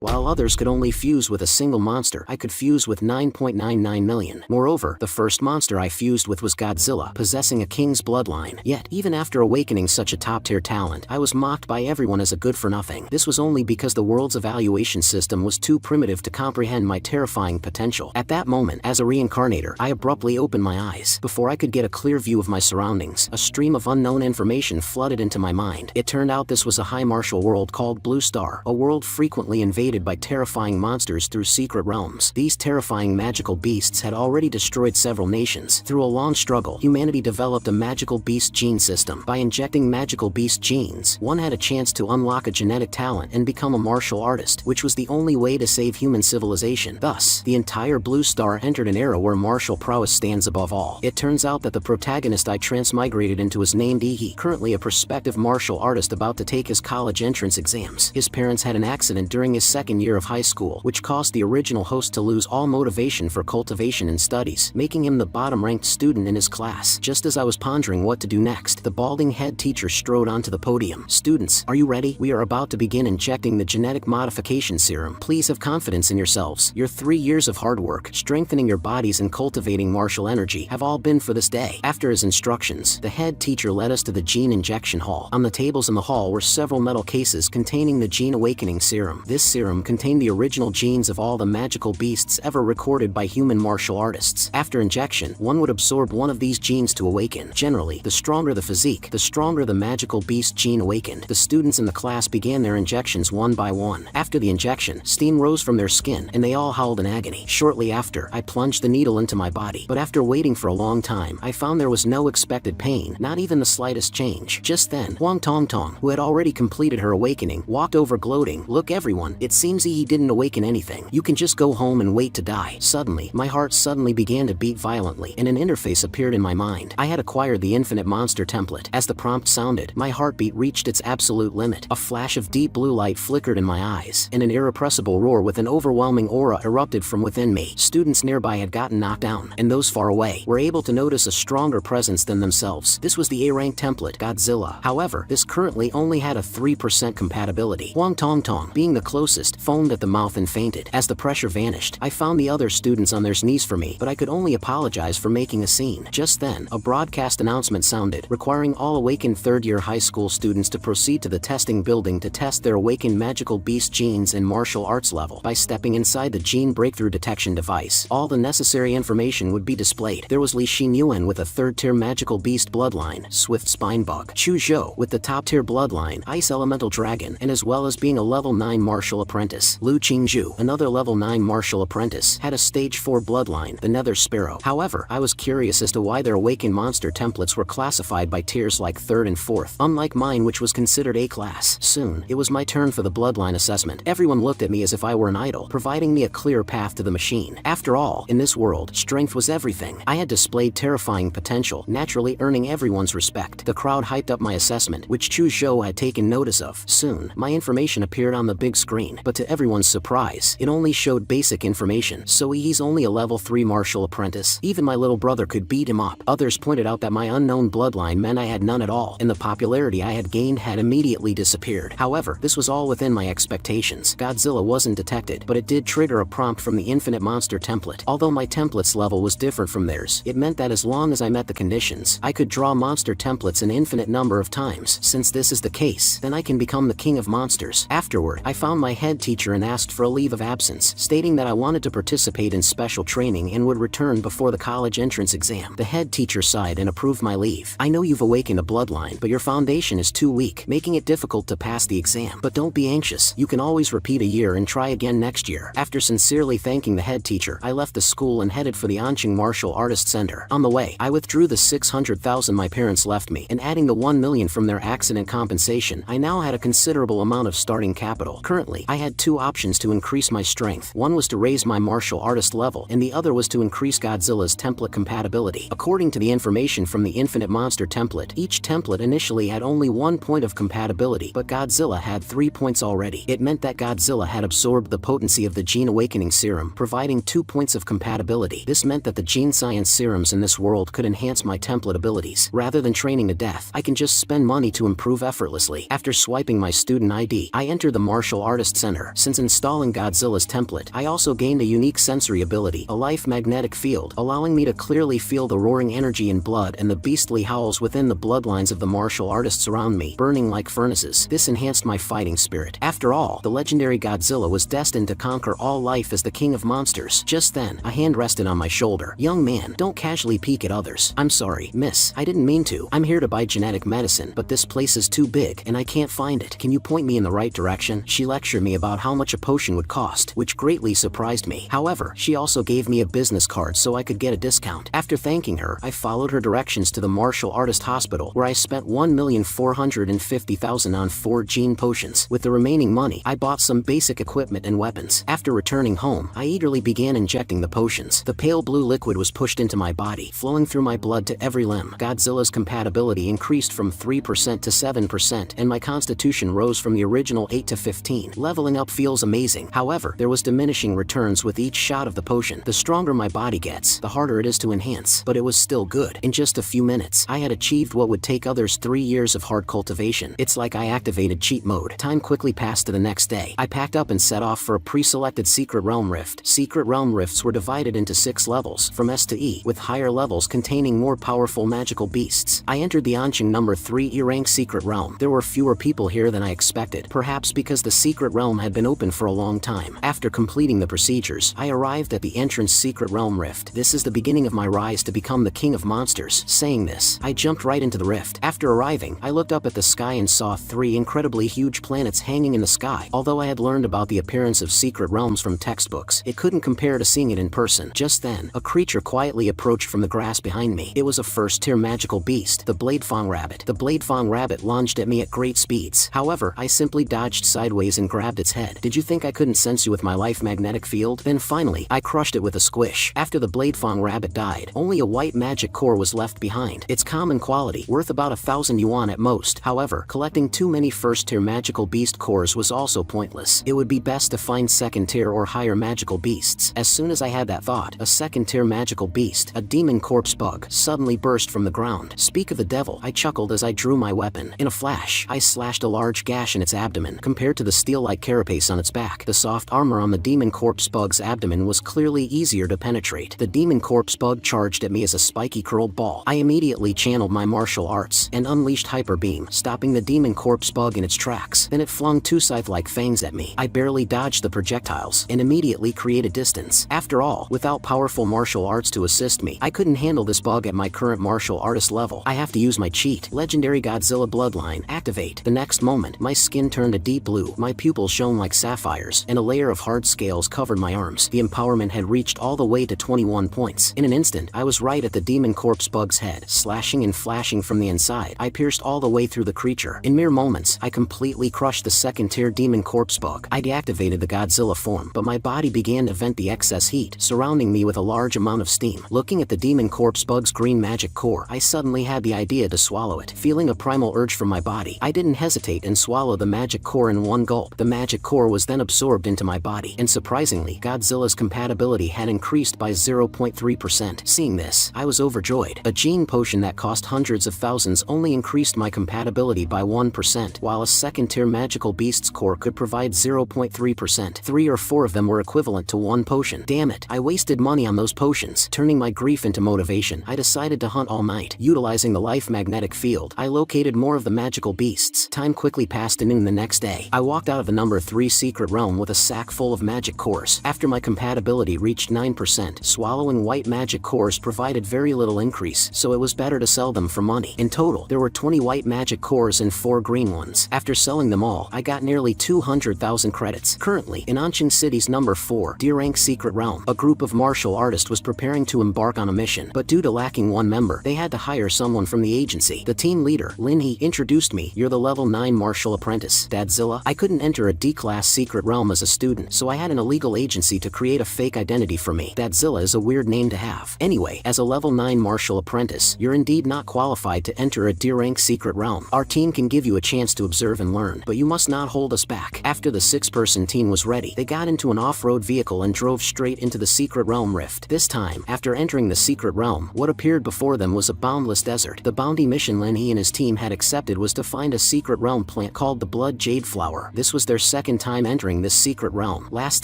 While others could only fuse with a single monster, I could fuse with 9.99 million. Moreover, the first monster I fused with was Godzilla, possessing a king's bloodline. Yet, even after awakening such a top-tier talent, I was mocked by everyone as a good-for-nothing. This was only because the world's evaluation system was too primitive to comprehend my terrifying potential. At that moment, as a reincarnator, I abruptly opened my eyes. Before I could get a clear view of my surroundings, a stream of unknown information flooded into my mind. It turned out this was a high martial world called Blue Star, a world frequently invaded by terrifying monsters through secret realms. These terrifying magical beasts had already destroyed several nations. Through a long struggle, humanity developed a magical beast gene system. By injecting magical beast genes, one had a chance to unlock a genetic talent and become a martial artist, which was the only way to save human civilization. Thus, the entire Blue Star entered an era where martial prowess stands above all. It turns out that the protagonist I transmigrated into is named Ihi, currently a prospective martial artist about to take his college entrance exams. His parents had an accident during his second year of high school, which caused the original host to lose all motivation for cultivation and studies, making him the bottom-ranked student in his class. Just as I was pondering what to do next, the balding head teacher strode onto the podium. "Students, are you ready? We are about to begin injecting the genetic modification serum. Please have confidence in yourselves. Your 3 years of hard work, strengthening your bodies and cultivating martial energy have all been for this day." After his instructions, the head teacher led us to the gene injection hall. On the tables in the hall were several metal cases containing the gene awakening serum. This serum contained the original genes of all the magical beasts ever recorded by human martial artists. After injection, one would absorb one of these genes to awaken. Generally, the stronger the physique, the stronger the magical beast gene awakened. The students in the class began their injections one by one. After the injection, steam rose from their skin, and they all howled in agony. Shortly after, I plunged the needle into my body, but after waiting for a long time, I found there was no expected pain, not even the slightest change. Just then, Huang Tong Tong, who had already completed her awakening, walked over gloating, "Look everyone, it seems he didn't awaken anything. You can just go home and wait to die." Suddenly, my heart suddenly began to beat violently, and an interface appeared in my mind. I had acquired the infinite monster template. As the prompt sounded, my heartbeat reached its absolute limit. A flash of deep blue light flickered in my eyes, and an irrepressible roar with an overwhelming aura erupted from within me. Students nearby had gotten knocked down, and those far away were able to notice a stronger presence than themselves. This was the A-rank template, Godzilla. However, this currently only had a 3% compatibility. Huang Tong Tong, being the closest, foamed at the mouth and fainted. As the pressure vanished, I found the other students on their knees for me, but I could only apologize for making a scene. Just then, a broadcast announcement sounded, requiring all awakened third-year high school students to proceed to the testing building to test their awakened magical beast genes and martial arts level. By stepping inside the gene breakthrough detection device, all the necessary information would be displayed. There was Li Xinyuan with a third-tier magical beast bloodline, Swift Spine Bug. Chu Zhou with the top-tier bloodline, Ice Elemental Dragon, and as well as being a level 9 martial apprentice. Lu Qingzhu, another level 9 martial apprentice, had a stage 4 bloodline, the Nether Sparrow. However, I was curious as to why their awakened monster templates were classified by tiers like 3rd and 4th, unlike mine which was considered A-class. Soon, it was my turn for the bloodline assessment. Everyone looked at me as if I were an idol, providing me a clear path to the machine. After all, in this world, strength was everything. I had displayed terrifying potential, naturally earning everyone's respect. The crowd hyped up my assessment, which Chu Zhou had taken notice of. Soon, my information appeared on the big screen, but to everyone's surprise, it only showed basic information. So he's only a level 3 martial apprentice. Even my little brother could beat him up. Others pointed out that my unknown bloodline meant I had none at all, and the popularity I had gained had immediately disappeared. However, this was all within my expectations. Godzilla wasn't detected, but it did trigger a prompt from the infinite monster template. Although my template's level was different from theirs, it meant that as long as I met the conditions, I could draw monster templates an infinite number of times. Since this is the case, then I can become the king of monsters. Afterward, I found my head teacher and asked for a leave of absence, stating that I wanted to participate in special training and would return before the college entrance exam. The head teacher sighed and approved my leave. "I know you've awakened a bloodline, but your foundation is too weak, making it difficult to pass the exam. But don't be anxious, you can always repeat a year and try again next year." After sincerely thanking the head teacher, I left the school and headed for the Anqing Martial Artists Center. On the way, I withdrew the 600,000 my parents left me, and adding the 1 million from their accident compensation, I now had a considerable amount of starting capital. Currently, I had 2 options to increase my strength. One was to raise my martial artist level, and the other was to increase Godzilla's template compatibility. According to the information from the infinite monster template, each template initially had only 1 point of compatibility, but Godzilla had 3 points already. It meant that Godzilla had absorbed the potency of the gene awakening serum, providing 2 points of compatibility. This meant that the gene science serums in this world could enhance my template abilities. Rather than training to death, I can just spend money to improve effortlessly. After swiping my student ID, I entered the martial artist center. center. Since installing Godzilla's template, I also gained a unique sensory ability, a life magnetic field, allowing me to clearly feel the roaring energy in blood and the beastly howls within the bloodlines of the martial artists around me, burning like furnaces. This enhanced my fighting spirit. After all, the legendary Godzilla was destined to conquer all life as the king of monsters. Just then, a hand rested on my shoulder. "Young man, don't casually peek at others." "I'm sorry, miss. I didn't mean to. I'm here to buy genetic medicine, but this place is too big, and I can't find it. Can you point me in the right direction?" She lectured me about how much a potion would cost, which greatly surprised me. However, she also gave me a business card so I could get a discount. After thanking her, I followed her directions to the martial artist hospital, where I spent 1,450,000 on 4 gene potions. With the remaining money, I bought some basic equipment and weapons. After returning home, I eagerly began injecting the potions. The pale blue liquid was pushed into my body, flowing through my blood to every limb. Godzilla's compatibility increased from 3% to 7%, and my constitution rose from the original 8 to 15. Leveling up feels amazing. However, there was diminishing returns with each shot of the potion. The stronger my body gets, the harder it is to enhance, but it was still good. In just a few minutes, I had achieved what would take others 3 years of hard cultivation. It's like I activated cheat mode. Time quickly passed to the next day. I packed up and set off for a pre-selected secret realm rift. Secret realm rifts were divided into 6 levels, from S to E, with higher levels containing more powerful magical beasts. I entered the Anqing number 3 E-rank secret realm. There were fewer people here than I expected, perhaps because the secret realm had been open for a long time. After completing the procedures, I arrived at the entrance secret realm rift. "This is the beginning of my rise to become the king of monsters." Saying this, I jumped right into the rift. After arriving, I looked up at the sky and saw 3 incredibly huge planets hanging in the sky. Although I had learned about the appearance of secret realms from textbooks, it couldn't compare to seeing it in person. Just then, a creature quietly approached from the grass behind me. It was a first-tier magical beast, the Bladefang rabbit. The Bladefang rabbit lunged at me at great speeds. However, I simply dodged sideways and grabbed its head. "Did you think I couldn't sense you with my life magnetic field?" Then finally, I crushed it with a squish. After the Bladefang rabbit died, only a white magic core was left behind. Its common quality, worth about 1,000 yuan at most. However, collecting too many first-tier magical beast cores was also pointless. It would be best to find second-tier or higher magical beasts. As soon as I had that thought, a second-tier magical beast, a demon corpse bug, suddenly burst from the ground. Speak of the devil, I chuckled as I drew my weapon. In a flash, I slashed a large gash in its abdomen. Compared to the steel-like carapace on its back, the soft armor on the demon corpse bug's abdomen was clearly easier to penetrate. The demon corpse bug charged at me as a spiky curled ball. I immediately channeled my martial arts and unleashed Hyper Beam, stopping the demon corpse bug in its tracks. Then it flung 2 scythe-like fangs at me. I barely dodged the projectiles and immediately created distance. After all, without powerful martial arts to assist me, I couldn't handle this bug at my current martial artist level. I have to use my cheat. Legendary Godzilla Bloodline, activate. The next moment, my skin turned a deep blue, my pupils shone like sapphires, and a layer of hard scales covered my arms. The empowerment had reached all the way to 21 points. In an instant, I was right at the demon corpse bug's head, slashing and flashing from the inside. I pierced all the way through the creature. In mere moments, I completely crushed the second-tier demon corpse bug. I deactivated the Godzilla form, but my body began to vent the excess heat, surrounding me with a large amount of steam. Looking at the demon corpse bug's green magic core, I suddenly had the idea to swallow it. Feeling a primal urge from my body, I didn't hesitate and swallowed the magic core in one gulp. The magic core was then absorbed into my body, and surprisingly, Godzilla's compatibility had increased by 0.3%. Seeing this, I was overjoyed. A gene potion that cost hundreds of thousands only increased my compatibility by 1%, while a second-tier magical beast's core could provide 0.3%. 3 or 4 of them were equivalent to 1 potion. Damn it, I wasted money on those potions. Turning my grief into motivation, I decided to hunt all night. Utilizing the life magnetic field, I located more of the magical beasts. Time quickly passed to noon the next day. I walked out of the number 3 secret realm with a sack full of magic cores. After my compatibility reached 9%, swallowing white magic cores provided very little increase, so it was better to sell them for money. In total, there were 20 white magic cores and 4 green ones. After selling them all, I got nearly 200,000 credits. Currently, in Anqing City's number 4 D-rank secret realm, a group of martial artists was preparing to embark on a mission, but due to lacking 1 member, they had to hire someone from the agency. The team leader, Lin He, introduced me. "You're the level 9 martial apprentice, Dadzilla." I couldn't enter a D-class secret realm as a student, so I had an illegal agency to create a fake identity for me. Dadzilla is a weird name to have. Anyway, as a level 9 martial apprentice, you're indeed not qualified to enter a D-rank secret realm. Our team can give you a chance to observe and learn, but you must not hold us back. After the 6-person team was ready, they got into an off-road vehicle and drove straight into the secret realm rift. This time, after entering the secret realm, what appeared before them was a boundless desert. The bounty mission Lin He and his team had accepted was to find a secret realm plant called the Blood Jade Flower. This was their second time entering this secret realm. Last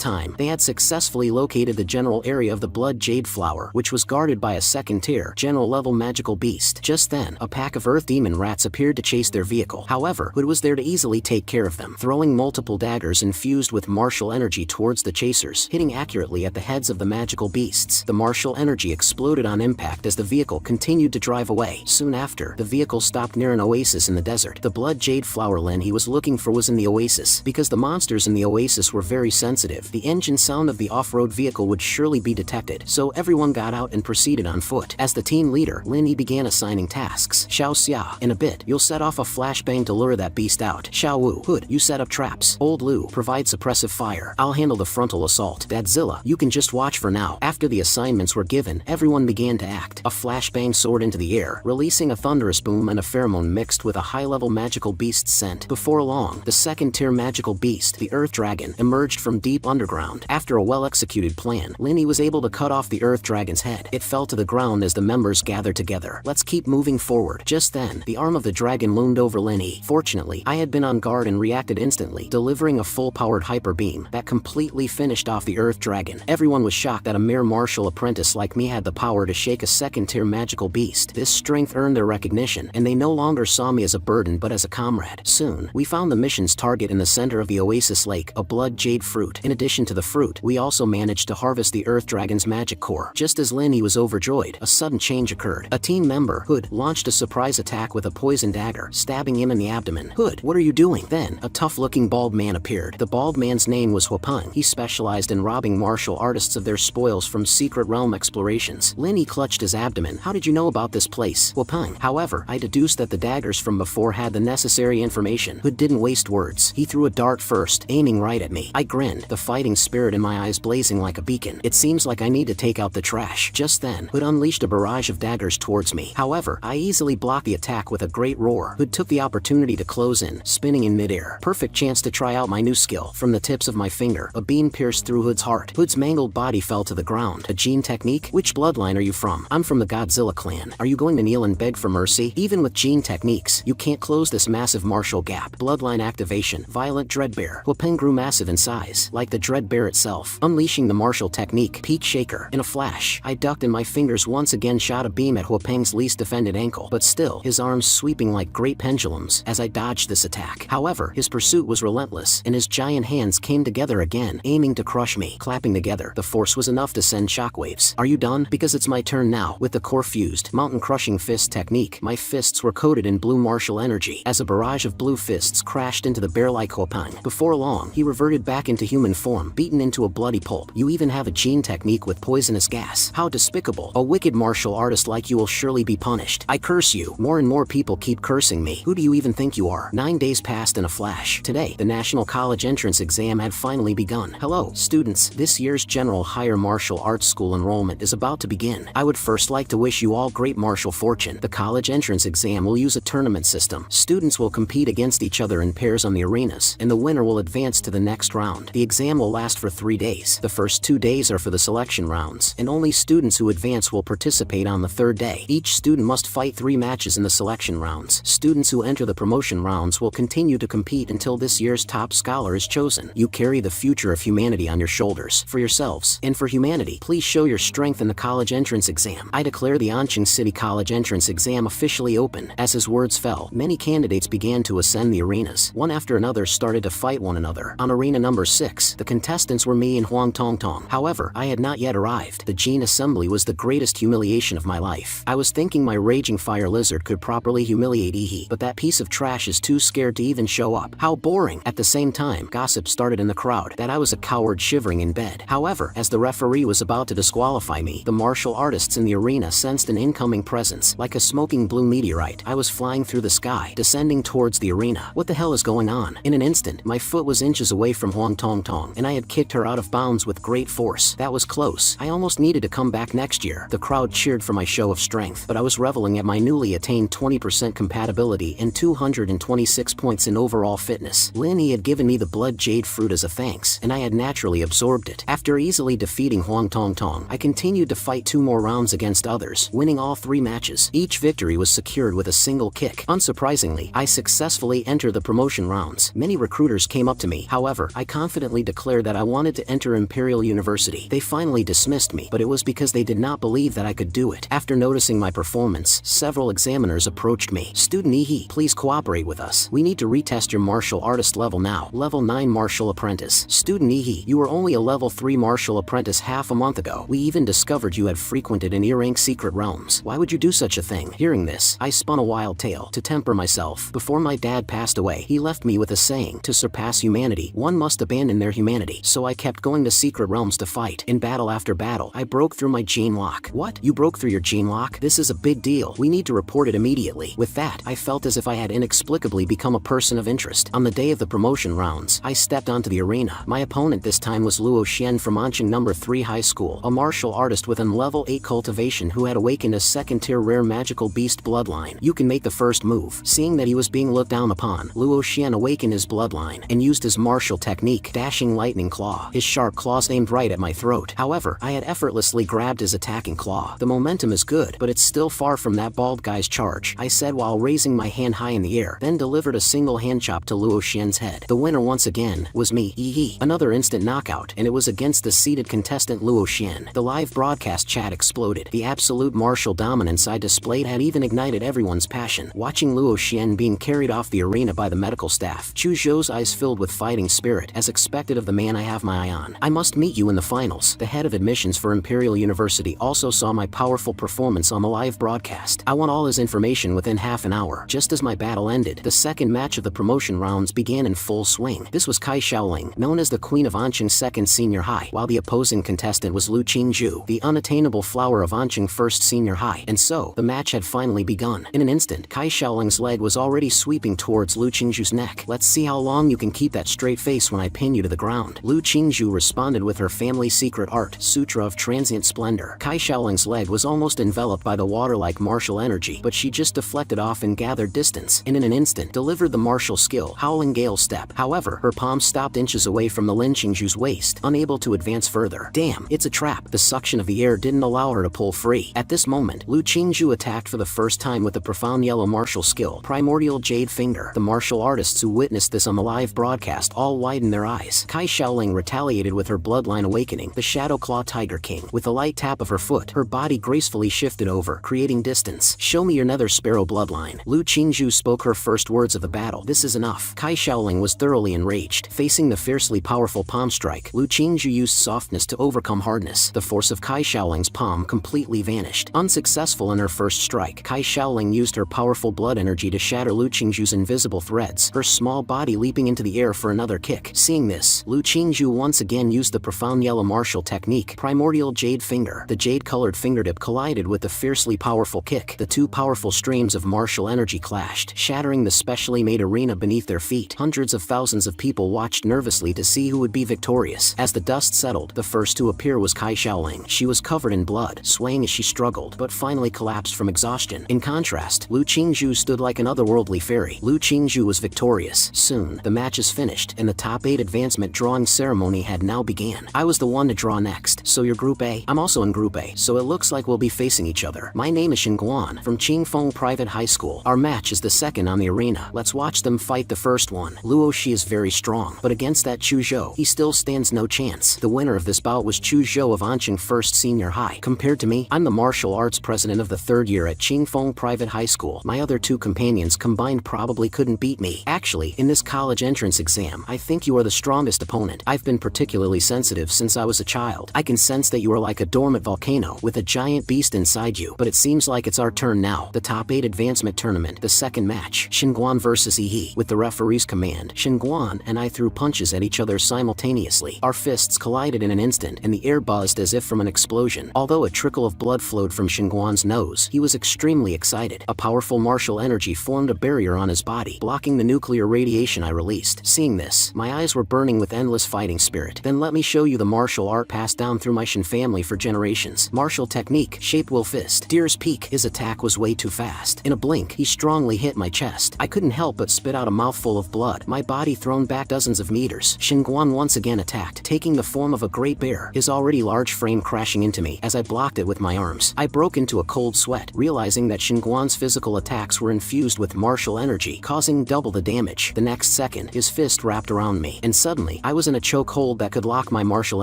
time, they had successfully located the general area of the Blood Jade Flower, which was guarded by a second-tier, general-level magical beast. Just then, a pack of Earth Demon rats appeared to chase their vehicle. However, Hood was there to easily take care of them, throwing multiple daggers infused with martial energy towards the chasers, hitting accurately at the heads of the magical beasts. The martial energy exploded on impact as the vehicle continued to drive away. Soon after, the vehicle stopped near an oasis in the desert. The Blood Jade Flower land he was looking for was in the oasis. Because the monsters in the oasis were very sensitive, the engine sound of the off-road vehicle would surely be detected, so everyone got out and proceeded on foot. As the team leader, Linny began assigning tasks. Xiao Xia, in a bit, you'll set off a flashbang to lure that beast out. Xiao Wu, Hood, you set up traps. Old Lu, provide suppressive fire. I'll handle the frontal assault. Dadzilla, you can just watch for now. After the assignments were given, everyone began to act. A flashbang soared into the air, releasing a thunderous boom and a pheromone mixed with a high-level magical beast scent. Before long, the second-tier magical beast, the Earth Dragon, emerged from deep underground. After a well-executed plan, Linny was able to cut off the Earth Dragon's head. It fell to the ground as the members gathered together. Let's keep moving forward. Just then, the arm of the dragon loomed over Linny. Fortunately, I had been on guard and reacted instantly, delivering a full-powered hyper beam that completely finished off the Earth Dragon. Everyone was shocked that a mere martial apprentice like me had the power to shake a second-tier magical beast. This strength earned their recognition, and they no longer saw me as a burden but as a comrade. Soon, we found the mission's target in the center of the Oasis Lake, a blood jade fruit. In addition to the fruit, we also managed to harvest the Earth Dragon's magic core. Just as Linny was overjoyed, a sudden change occurred. A team member, Hood, launched a surprise attack with a poison dagger, stabbing him in the abdomen. Hood, what are you doing? Then, a tough-looking bald man appeared. The bald man's name was Huapeng. He specialized in robbing martial artists of their spoils from secret realm explorations. Linny clutched his abdomen. How did you know about this place? Huapeng. However, I deduced that the daggers from before had the necessary information. Hood didn't waste words. He threw a dart first, aiming right at me. I grinned, the fighting spirit in my eyes blazing like a beacon. It seems like I need to take out the trash. Just then, Hood unleashed a barrage of daggers towards me. However, I easily blocked the attack with a great roar. Hood took the opportunity to close in, spinning in midair. Perfect chance to try out my new skill. From the tips of my finger, a beam pierced through Hood's heart. Hood's mangled body fell to the ground. A gene technique? Which bloodline are you from? I'm from the Godzilla clan. Are you going to kneel and beg for mercy? Even with gene techniques, you can't close this massive martial gap. Bloodline activation. Violent Dreadbear. Huapeng grew massive in size, like the Dreadbear itself, unleashing the martial technique, Peak Shaker. In a flash, I ducked and my fingers once again shot a beam at Huapeng's least defended ankle, but still, his arms sweeping like great pendulums as I dodged this attack. However, his pursuit was relentless, and his giant hands came together again, aiming to crush me. Clapping together, the force was enough to send shockwaves. Are you done? Because it's my turn now. With the core fused, mountain crushing fist technique, my fists were coated in blue martial energy, as a barrage of blue fists crashed into the bear-like Huapeng. Before long, he reverted back into human form, beaten into a bloody pulp. You even have a gene technique with poisonous gas. How despicable. A wicked martial artist like you will surely be punished. I curse you. More and more people keep cursing me. Who do you even think you are? 9 days passed in a flash. Today, the National College Entrance Exam had finally begun. Hello, students. This year's General Higher Martial Arts School enrollment is about to begin. I would first like to wish you all great martial fortune. The college entrance exam will use a tournament system. Students will compete against each other in pairs on the arenas, and the winner will advance to the next round. The exam will last for 3 days. The first 2 days are for the selection rounds, and only students who advance will participate on the third day. Each student must fight 3 matches in the selection rounds. Students who enter the promotion rounds will continue to compete until this year's top scholar is chosen. You carry the future of humanity on your shoulders. For yourselves, and for humanity, please show your strength in the college entrance exam. I declare the Anqing City College entrance exam officially open. As his words fell, many candidates began to ascend the arenas. One after another started to fight one another. On arena number 6, the contestants were me and Huang Tongtong. However, I had not yet arrived. The Gene Assembly was the greatest humiliation of my life. I was thinking my raging fire lizard could properly humiliate Ihi, but that piece of trash is too scared to even show up. How boring. At the same time, gossip started in the crowd that I was a coward shivering in bed. However, as the referee was about to disqualify me, the martial artists in the arena sensed an incoming presence. Like a smoking blue meteorite, I was flying through the sky, descending towards the arena. What the hell is going on? In an instant, my foot was inches away from Huang Tongtong, and I had kicked her out of bounds with great force. That was close. I almost needed to come back next year. The crowd cheered for my show of strength, but I was reveling at my newly attained 20% compatibility and 226 points in overall fitness. Linny had given me the blood jade fruit as a thanks, and I had naturally absorbed it. After easily defeating Huang Tongtong, I continued to fight 2 more rounds against others, winning all 3 matches. Each victory was secured with a single kick. Unsurprisingly, I successfully entered the promotion rounds. Many recruiters professors came up to me. However, I confidently declared that I wanted to enter Imperial University. They finally dismissed me, but it was because they did not believe that I could do it. After noticing my performance, several examiners approached me. "Student Ehe, please cooperate with us. We need to retest your martial artist level now. Level 9 martial apprentice." "Student Ehe, you were only a level 3 martial apprentice half a month ago. We even discovered you had frequented an E-rank secret realms. Why would you do such a thing?" Hearing this, I spun a wild tale. To temper myself, before my dad passed away, he left me with a saying: to surpass humanity, one must abandon their humanity. So I kept going to secret realms to fight. In battle after battle, I broke through my gene lock. "What? You broke through your gene lock? This is a big deal. We need to report it immediately." With that, I felt as if I had inexplicably become a person of interest. On the day of the promotion rounds, I stepped onto the arena. My opponent this time was Luo Xian from Anqing No. 3 High School, a martial artist with an level 8 cultivation who had awakened a second-tier rare magical beast bloodline. "You can make the first move." Seeing that he was being looked down upon, Luo Xian awakened his bloodline and used his martial technique, Dashing Lightning Claw. His sharp claws aimed right at my throat. However, I had effortlessly grabbed his attacking claw. "The momentum is good, but it's still far from that bald guy's charge," I said while raising my hand high in the air, then delivered a single hand chop to Luo Xian's head. The winner once again was me. Another instant knockout, and it was against the seated contestant Luo Xian. The live broadcast chat exploded. The absolute martial dominance I displayed had even ignited everyone's passion. Watching Luo Xian being carried off the arena by the medical staff, Chu Zhou's eyes filled with fighting spirit, as expected of the man I have my eye on. "I must meet you in the finals." The head of admissions for Imperial University also saw my powerful performance on the live broadcast. I want all his information within half an hour. Just as my battle ended, the second match of the promotion rounds began in full swing. This was Kai Xiaoling, known as the Queen of Anqing's second senior high, while the opposing contestant was Lu Qingju, the unattainable flower of Anqing first senior high. And so, the match had finally begun. In an instant, Kai Xiaoling's leg was already sweeping towards Lu Qingju's neck. "Let's see how long you can keep that straight face when I pin you to the ground." Lu Qingju responded with her family secret art, Sutra of Transient Splendor. Kai Xiaoling's leg was almost enveloped by the water-like martial energy, but she just deflected off and gathered distance, and in an instant delivered the martial skill, Howling Gale Step. However, her palm stopped inches away from the Lin Qingju's waist, unable to advance further. Damn, it's a trap. The suction of the air didn't allow her to pull free. At this moment, Lu Qingju attacked for the first time with the profound yellow martial skill, Primordial Jade Finger. The martial artists who witnessed this on the live broadcast all widened their eyes. Kai Xiaoling retaliated with her bloodline awakening, the Shadow Claw Tiger King. With a light tap of her foot, her body gracefully shifted over, creating distance. "Show me your Nether Sparrow bloodline." Lu Qingju spoke her first words of the battle. "This is enough." Kai Xiaoling was thoroughly enraged. Facing the fiercely powerful palm strike, Lu Qingju used softness to overcome hardness. The force of Kai Xiaoling's palm completely vanished. Unsuccessful in her first strike, Kai Xiaoling used her powerful blood energy to shatter Lu Qingju's invisible threads, her small body leaping into the air for another kick. Seeing this, Lu Qingju once again used the profound yellow martial technique, Primordial Jade Finger. The jade-colored fingertip collided with the fiercely powerful kick. The two powerful streams of martial energy clashed, shattering the specially made arena beneath their feet. Hundreds of thousands of people watched nervously to see who would be victorious. As the dust settled, the first to appear was Kai Xiaoling. She was covered in blood, swaying as she struggled, but finally collapsed from exhaustion. In contrast, Lu Qingju stood like an otherworldly fairy. Lu Qingju was victorious. Soon, the match is finished, and the top 8 advancement drawing ceremony had now began. I was the one to draw next. "So you're Group A?" "I'm also in Group A, so it looks like we'll be facing each other. My name is Xinguan, from Qingfeng Private High School. Our match is the second on the arena. Let's watch them fight the first one." Luo Shi is very strong, but against that Chu Zhou, he still stands no chance. The winner of this bout was Chu Zhou of Anqing First Senior High. Compared to me, I'm the martial arts president of the 3rd year at Qingfeng Private High School. My other 2 companions combined probably couldn't beat me. Actually, in this college entrance exam, I think you are the strongest opponent. I've been particularly sensitive since I was a child. I can sense that you are like a dormant volcano with a giant beast inside you, but it seems like it's our turn now. The top 8 advancement tournament, the second match, Xinguan versus Ehe. With the referee's command, Xinguan and I threw punches at each other simultaneously. Our fists collided in an instant, and the air buzzed as if from an explosion. Although a trickle of blood flowed from Xinguan's nose, he was extremely excited. A powerful martial energy formed a barrier on his body, blocking the nuclear radiation I released. Seeing this, my eyes were burning with endless fighting spirit. "Then let me show you the martial art passed down through my Shin family for generations. Martial technique, Shape Will Fist. Deer's Peak." His attack was way too fast. In a blink, he strongly hit my chest. I couldn't help but spit out a mouthful of blood, my body thrown back dozens of meters. Xinguan once again attacked, taking the form of a great bear, his already large frame crashing into me as I blocked it with my arms. I broke into a cold sweat, realizing that Xinguan's physical attacks were infused with martial energy, causing double the damage. The next second, his fist wrapped around me, and suddenly, I was in a chokehold that could lock my martial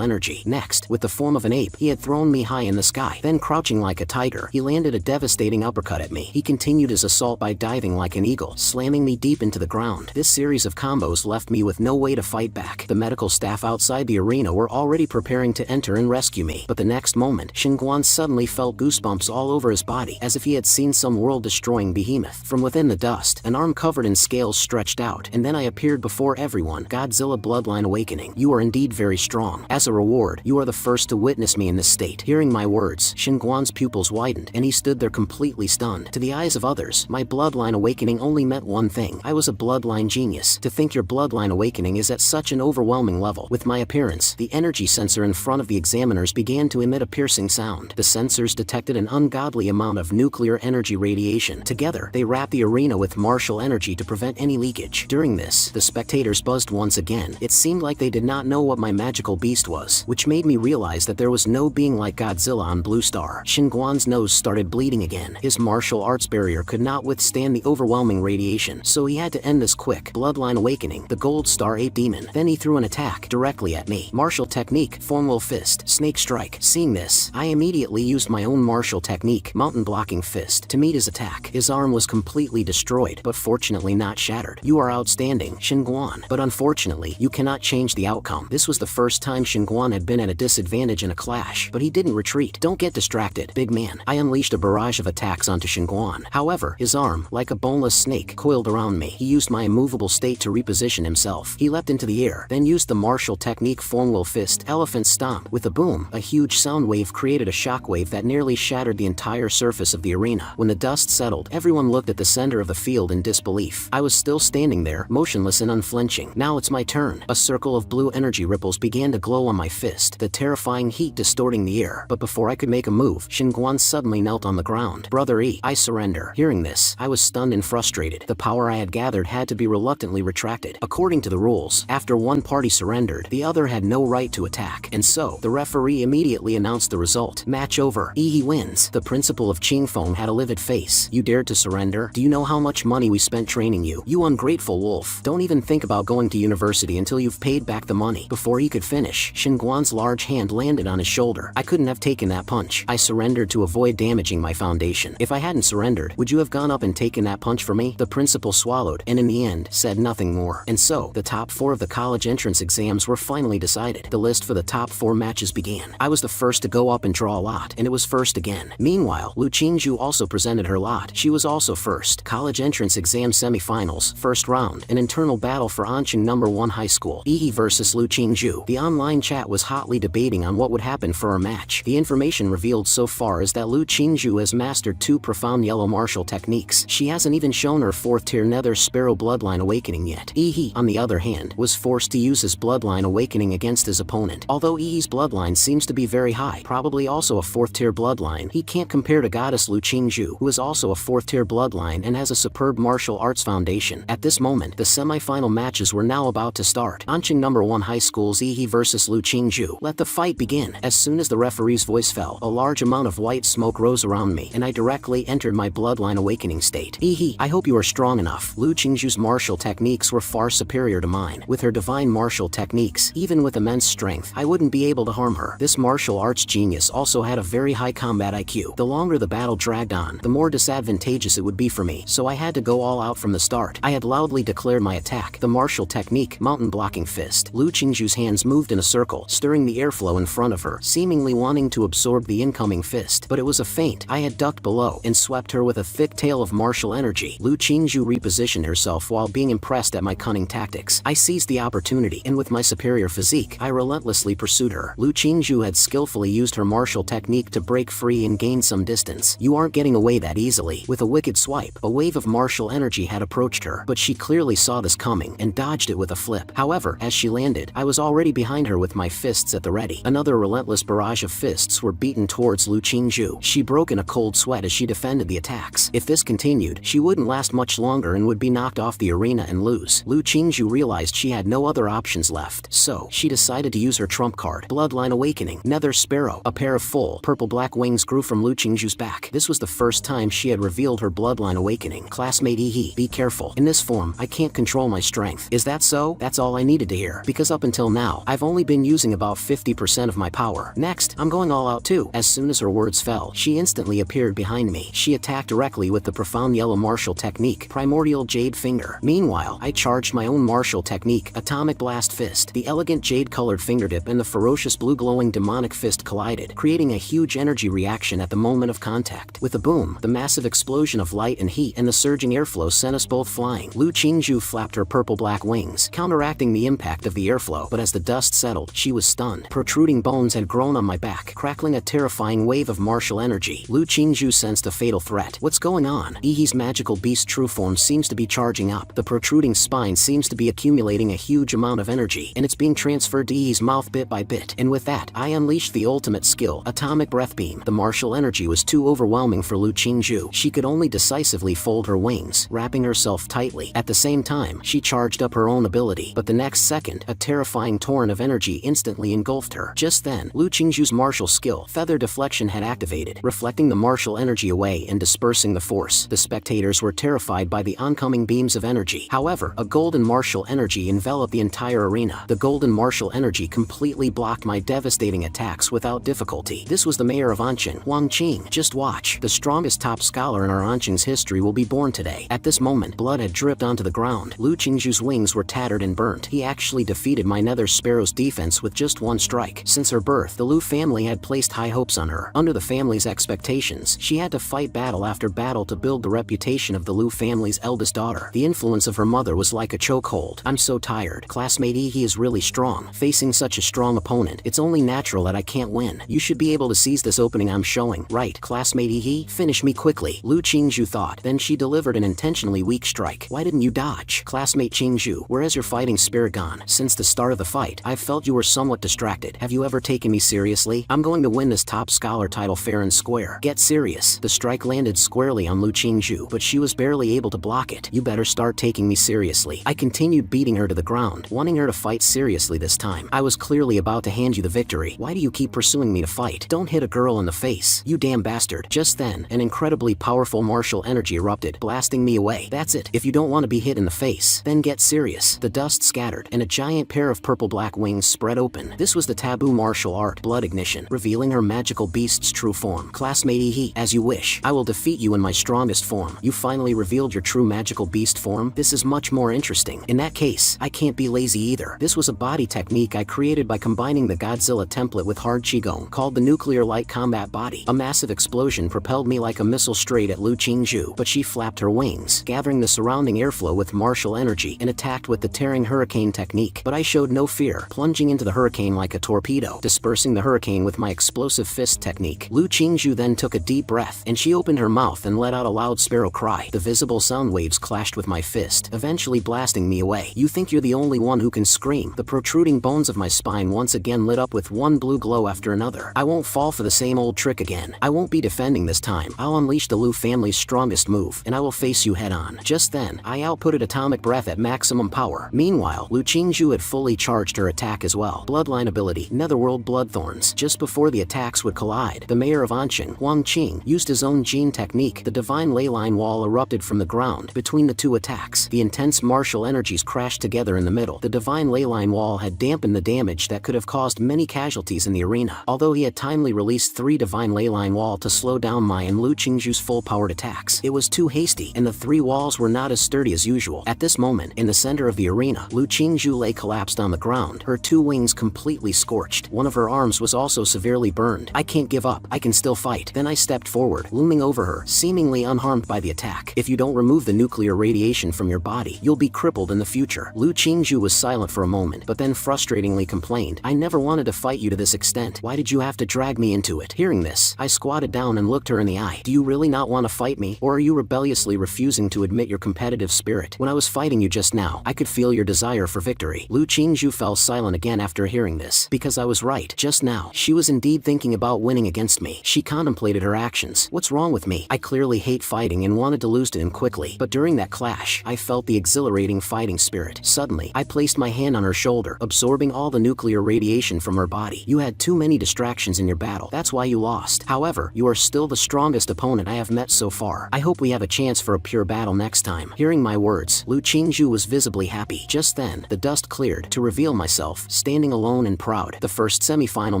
energy. Next, with the form of an ape, he had thrown me high in the sky. Then, crouching like a tiger, he landed a devastating uppercut at me. He continued his assault by diving like an eagle, slamming me deep into the ground. This series of combos left me with no way to fight back. The medical staff outside the arena were already preparing to enter and rescue me, but the next moment, Xinguan suddenly felt goosebumps all over his body, as if he had seen some world-destroying behemoth. From within the dust, an arm covered in scales stretched out, and then I appeared before everyone. Godzilla Bloodline Awakening. You are indeed very strong. As a reward, you are the first to witness me in this state. Hearing my words, Xinguan's pupils widened, and he stood there completely stunned. To the eyes of others, my Bloodline Awakening only meant one thing. I was a bloodline genius. To think your Bloodline Awakening is at such an overwhelming level. With my appearance, the energy sensor in front of the examiners began to emit a piercing sound. The sensors detected an ungodly amount of nuclear energy radiation. Together, they wrapped the arena with martial energy to prevent any leakage. During this, the spectators buzzed once again. It seemed like they did not know what my magical beast was, which made me realize that there was no being like Godzilla on Blue Star. Xinguan's nose started bleeding again. His martial arts barrier could not withstand the overwhelming radiation, so he had to end this quick. Bloodline Awakening, the Gold Star Ape Demon. Then he threw an attack directly at me. Martial technique, Formwell Fist, Snake Strike. Seeing this, I immediately used my own martial technique, Mountain Blocking Fist, to meet his attack. His arm was completely destroyed, but fortunately not shattered. You are outstanding, Xinguan. But unfortunately, you cannot change the outcome. This was the first time Xinguan had been at a disadvantage in a clash, but he didn't retreat. Don't get distracted, big man. I unleashed a barrage of attacks onto Xinguan. However, his arm, like a boneless snake, coiled around me. He used my immovable state to reposition himself. He leapt into the air, then used the martial technique Formwell Fist, Elephant Stomp. With a boom, a huge sound wave created a shockwave that nearly shattered the entire surface of the arena. When the dust settled, everyone looked at the center of the field in disbelief. I was still standing there, motionless and unflinching. Now it's my turn. A circle of blue energy ripples began to glow on my fist, the terrifying heat distorting the air. But before I could make a move, Xinguan suddenly knelt on the ground. Brother E, I surrender. Hearing this, I was stunned and frustrated. The power I had gathered had to be reluctantly retracted. According to the rules, after one party surrendered, the other had no right to attack, and so, the referee immediately announced the result. Match over. E wins. The principal of Qingfeng had a livid face. You dared to surrender? Do you know how much money we spent training you? You ungrateful wolf. Don't even think about going to university until you've paid back the money. Before he could finish, Xinguan's large hand landed on his shoulder. I couldn't have taken that punch. I surrendered to avoid damaging my foundation. If I hadn't surrendered, would you have gone up and taken that punch for me? The principal swallowed, and in the end, said nothing more. And so, the top 4 of the college entrance exams were finally decided. The list for the top 4 matches began. I was the first to go up and draw a lot, and it was first again. Meanwhile, Lu Qingju also presented her lot. She was also first. College entrance exam semifinals, first round, an internal battle for Anqing No. 1 High School. Yi versus Lu Qingju. The online chat was hotly debating on what would happen for our match. The information revealed so far is that Lu Qingju has mastered 2 profound yellow martial techniques. She hasn't even shown her 4th tier Nether Sparrow Bloodline Awakening yet. Yi, on the other hand, was forced to use his Bloodline Awakening against his opponent. Although Yi's bloodline seems to be very high, probably also a 4th tier bloodline, he can't compare to Goddess Lu Qingju, who is also a 4th tier bloodline and has a superb martial arts foundation. At this moment, the semi-final matches were now about to start. Anqing No. 1 High School's Yi versus Lu Qingju. Let the fight begin. As soon as the referee's voice fell, a large amount of white smoke rose around me, and I directly entered my Bloodline Awakening state. Yi, I hope you are strong enough. Lu Qingju's martial techniques were far superior to mine. With her divine martial techniques, even with immense strength, I wouldn't be able to harm her. This martial arts genius also had a very high combat IQ. The longer the battle dragged on, the more disadvantageous it would be for me, so I had to go all out from the start. I had loudly declared my attack, the martial technique, Mountain Blocking Fist. Lu Qingju's hands moved in a circle, stirring the airflow in front of her, seemingly wanting to absorb the incoming fist. But it was a feint. I had ducked below and swept her with a thick tail of martial energy. Lu Qingju repositioned herself while being impressed at my cunning tactics. I seized the opportunity, and with my superior physique, I relentlessly pursued her. Lu Qingju had skillfully used her martial technique to break free and gain some distance. You aren't getting away that easily. With a wicked swipe, a wave of martial energy had approached her, but she clearly saw this coming and dodged it with a flip. However, as she landed, I was already behind her with my fists at the ready. Another relentless barrage of fists were beaten towards Lu Qingju. She broke in a cold sweat as she defended the attacks. If this continued, she wouldn't last much longer and would be knocked off the arena and lose. Lu Qingju realized she had no other options left, so she decided to use her trump card, Bloodline Awakening. Nether Sparrow. A pair of full, purple-black wings grew from Lu Qingju's back. This was the first time she had revealed her Bloodline Awakening. Classmate Yi, be careful. In this form, I can't control my my strength. Is that so? That's all I needed to hear. Because up until now, I've only been using about 50% of my power. Next, I'm going all out too. As soon as her words fell, she instantly appeared behind me. She attacked directly with the profound yellow martial technique, Primordial Jade Finger. Meanwhile, I charged my own martial technique, Atomic Blast Fist. The elegant jade-colored fingertip and the ferocious blue glowing demonic fist collided, creating a huge energy reaction at the moment of contact. With a boom, the massive explosion of light and heat and the surging airflow sent us both flying. Lu Qingju flapped her purple-black wings, counteracting the impact of the airflow, but as the dust settled, she was stunned. Protruding bones had grown on my back, crackling a terrifying wave of martial energy. Lu Qingju sensed a fatal threat. What's going on? Yi's magical beast true form seems to be charging up. The protruding spine seems to be accumulating a huge amount of energy, and it's being transferred to Yi's mouth bit by bit. And with that, I unleashed the ultimate skill, Atomic Breath Beam. The martial energy was too overwhelming for Lu Qingju. She could only decisively fold her wings, wrapping herself tightly. At the same time, she charged up her own ability, but the next second, a terrifying torrent of energy instantly engulfed her. Just then, Lu Qingju's martial skill, Feather Deflection, had activated, reflecting the martial energy away and dispersing the force. The spectators were terrified by the oncoming beams of energy. However, a golden martial energy enveloped the entire arena. The golden martial energy completely blocked my devastating attacks without difficulty. This was the mayor of Anqing, Wang Qing. Just watch. The strongest top scholar in our Anqing's history will be born today. At this moment, blood had dripped onto the ground. Lu Qingju's wings were tattered and burnt. He actually defeated my Nether Sparrow's defense with just one strike. Since her birth, the Lu family had placed high hopes on her. Under the family's expectations, she had to fight battle after battle to build the reputation of the Lu family's eldest daughter. The influence of her mother was like a chokehold. I'm so tired. Classmate He is really strong. Facing such a strong opponent, it's only natural that I can't win. You should be able to seize this opening I'm showing. Right, classmate He? Finish me quickly. Lu Qingju thought. Then she delivered an intentionally weak strike. Why didn't you dodge? Classmate Qingju, where has your fighting spirit gone? Since the start of the fight, I've felt you were somewhat distracted. Have you ever taken me seriously? I'm going to win this top scholar title fair and square. Get serious. The strike landed squarely on Lu Qingju, but she was barely able to block it. You better start taking me seriously. I continued beating her to the ground, wanting her to fight seriously this time. I was clearly about to hand you the victory. Why do you keep pursuing me to fight? Don't hit a girl in the face, you damn bastard. Just then, an incredibly powerful martial energy erupted, blasting me away. That's it. If you don't want to be hit in the face, then get serious. The dust scattered, and a giant pair of purple-black wings spread open. This was the taboo martial art, Blood Ignition, revealing her magical beast's true form. Classmate He, as you wish. I will defeat you in my strongest form. You finally revealed your true magical beast form? This is much more interesting. In that case, I can't be lazy either. This was a body technique I created by combining the Godzilla template with hard Qigong, called the Nuclear Light Combat Body. A massive explosion propelled me like a missile straight at Lu Qingju, but she flapped her wings, gathering the surrounding airflow with martial energy, and attacked with the Tearing Hurricane technique. But I showed no fear, plunging into the hurricane like a torpedo, dispersing the hurricane with my explosive fist technique. Lu Qingju then took a deep breath, and she opened her mouth and let out a loud sparrow cry. The visible sound waves clashed with my fist, eventually blasting me away. You think you're the only one who can scream? The protruding bones of my spine once again lit up with one blue glow after another. I won't fall for the same old trick again. I won't be defending this time. I'll unleash the Lu family's strongest move, and I will face you head on. Just then, I outputted Atomic Breath at maximum power. Meanwhile, Lu Qingju had fully charged her attack as well. Bloodline ability, Netherworld Bloodthorns. Just before the attacks would collide, the mayor of Anqing, Wang Qing, used his own gene technique. The divine leyline wall erupted from the ground between the two attacks. The intense martial energies crashed together in the middle. The divine leyline wall had dampened the damage that could have caused many casualties in the arena. Although he had timely released 3 divine leyline wall to slow down my and Lu Qingju's full-powered attacks, it was too hasty, and the 3 walls were not as sturdy as usual. At this moment, in the center of the arena, Lu Qingju lay collapsed on the ground, her 2 wings completely scorched. One of her arms was also severely burned. I can't give up. I can still fight. Then I stepped forward, looming over her, seemingly unharmed by the attack. If you don't remove the nuclear radiation from your body, you'll be crippled in the future. Lu Qingju was silent for a moment, but then frustratingly complained. I never wanted to fight you to this extent. Why did you have to drag me into it? Hearing this, I squatted down and looked her in the eye. Do you really not want to fight me, or are you rebelliously refusing to admit your competitive spirit? When I was fighting you just now, I could feel your desire for victory. Lu Qingju fell silent again after hearing this, because I was right. Just now, she was indeed thinking about winning against me. She contemplated her actions. What's wrong with me? I clearly hate fighting and wanted to lose to him quickly, but during that clash, I felt the exhilarating fighting spirit. Suddenly, I placed my hand on her shoulder, absorbing all the nuclear radiation from her body. You had too many distractions in your battle. That's why you lost. However, you are still the strongest opponent I have met so far. I hope we have a chance for a pure battle next time. Hearing my words, Lu Qingju Qingju was visibly happy. Just then, the dust cleared to reveal myself, standing alone and proud. The first semi-final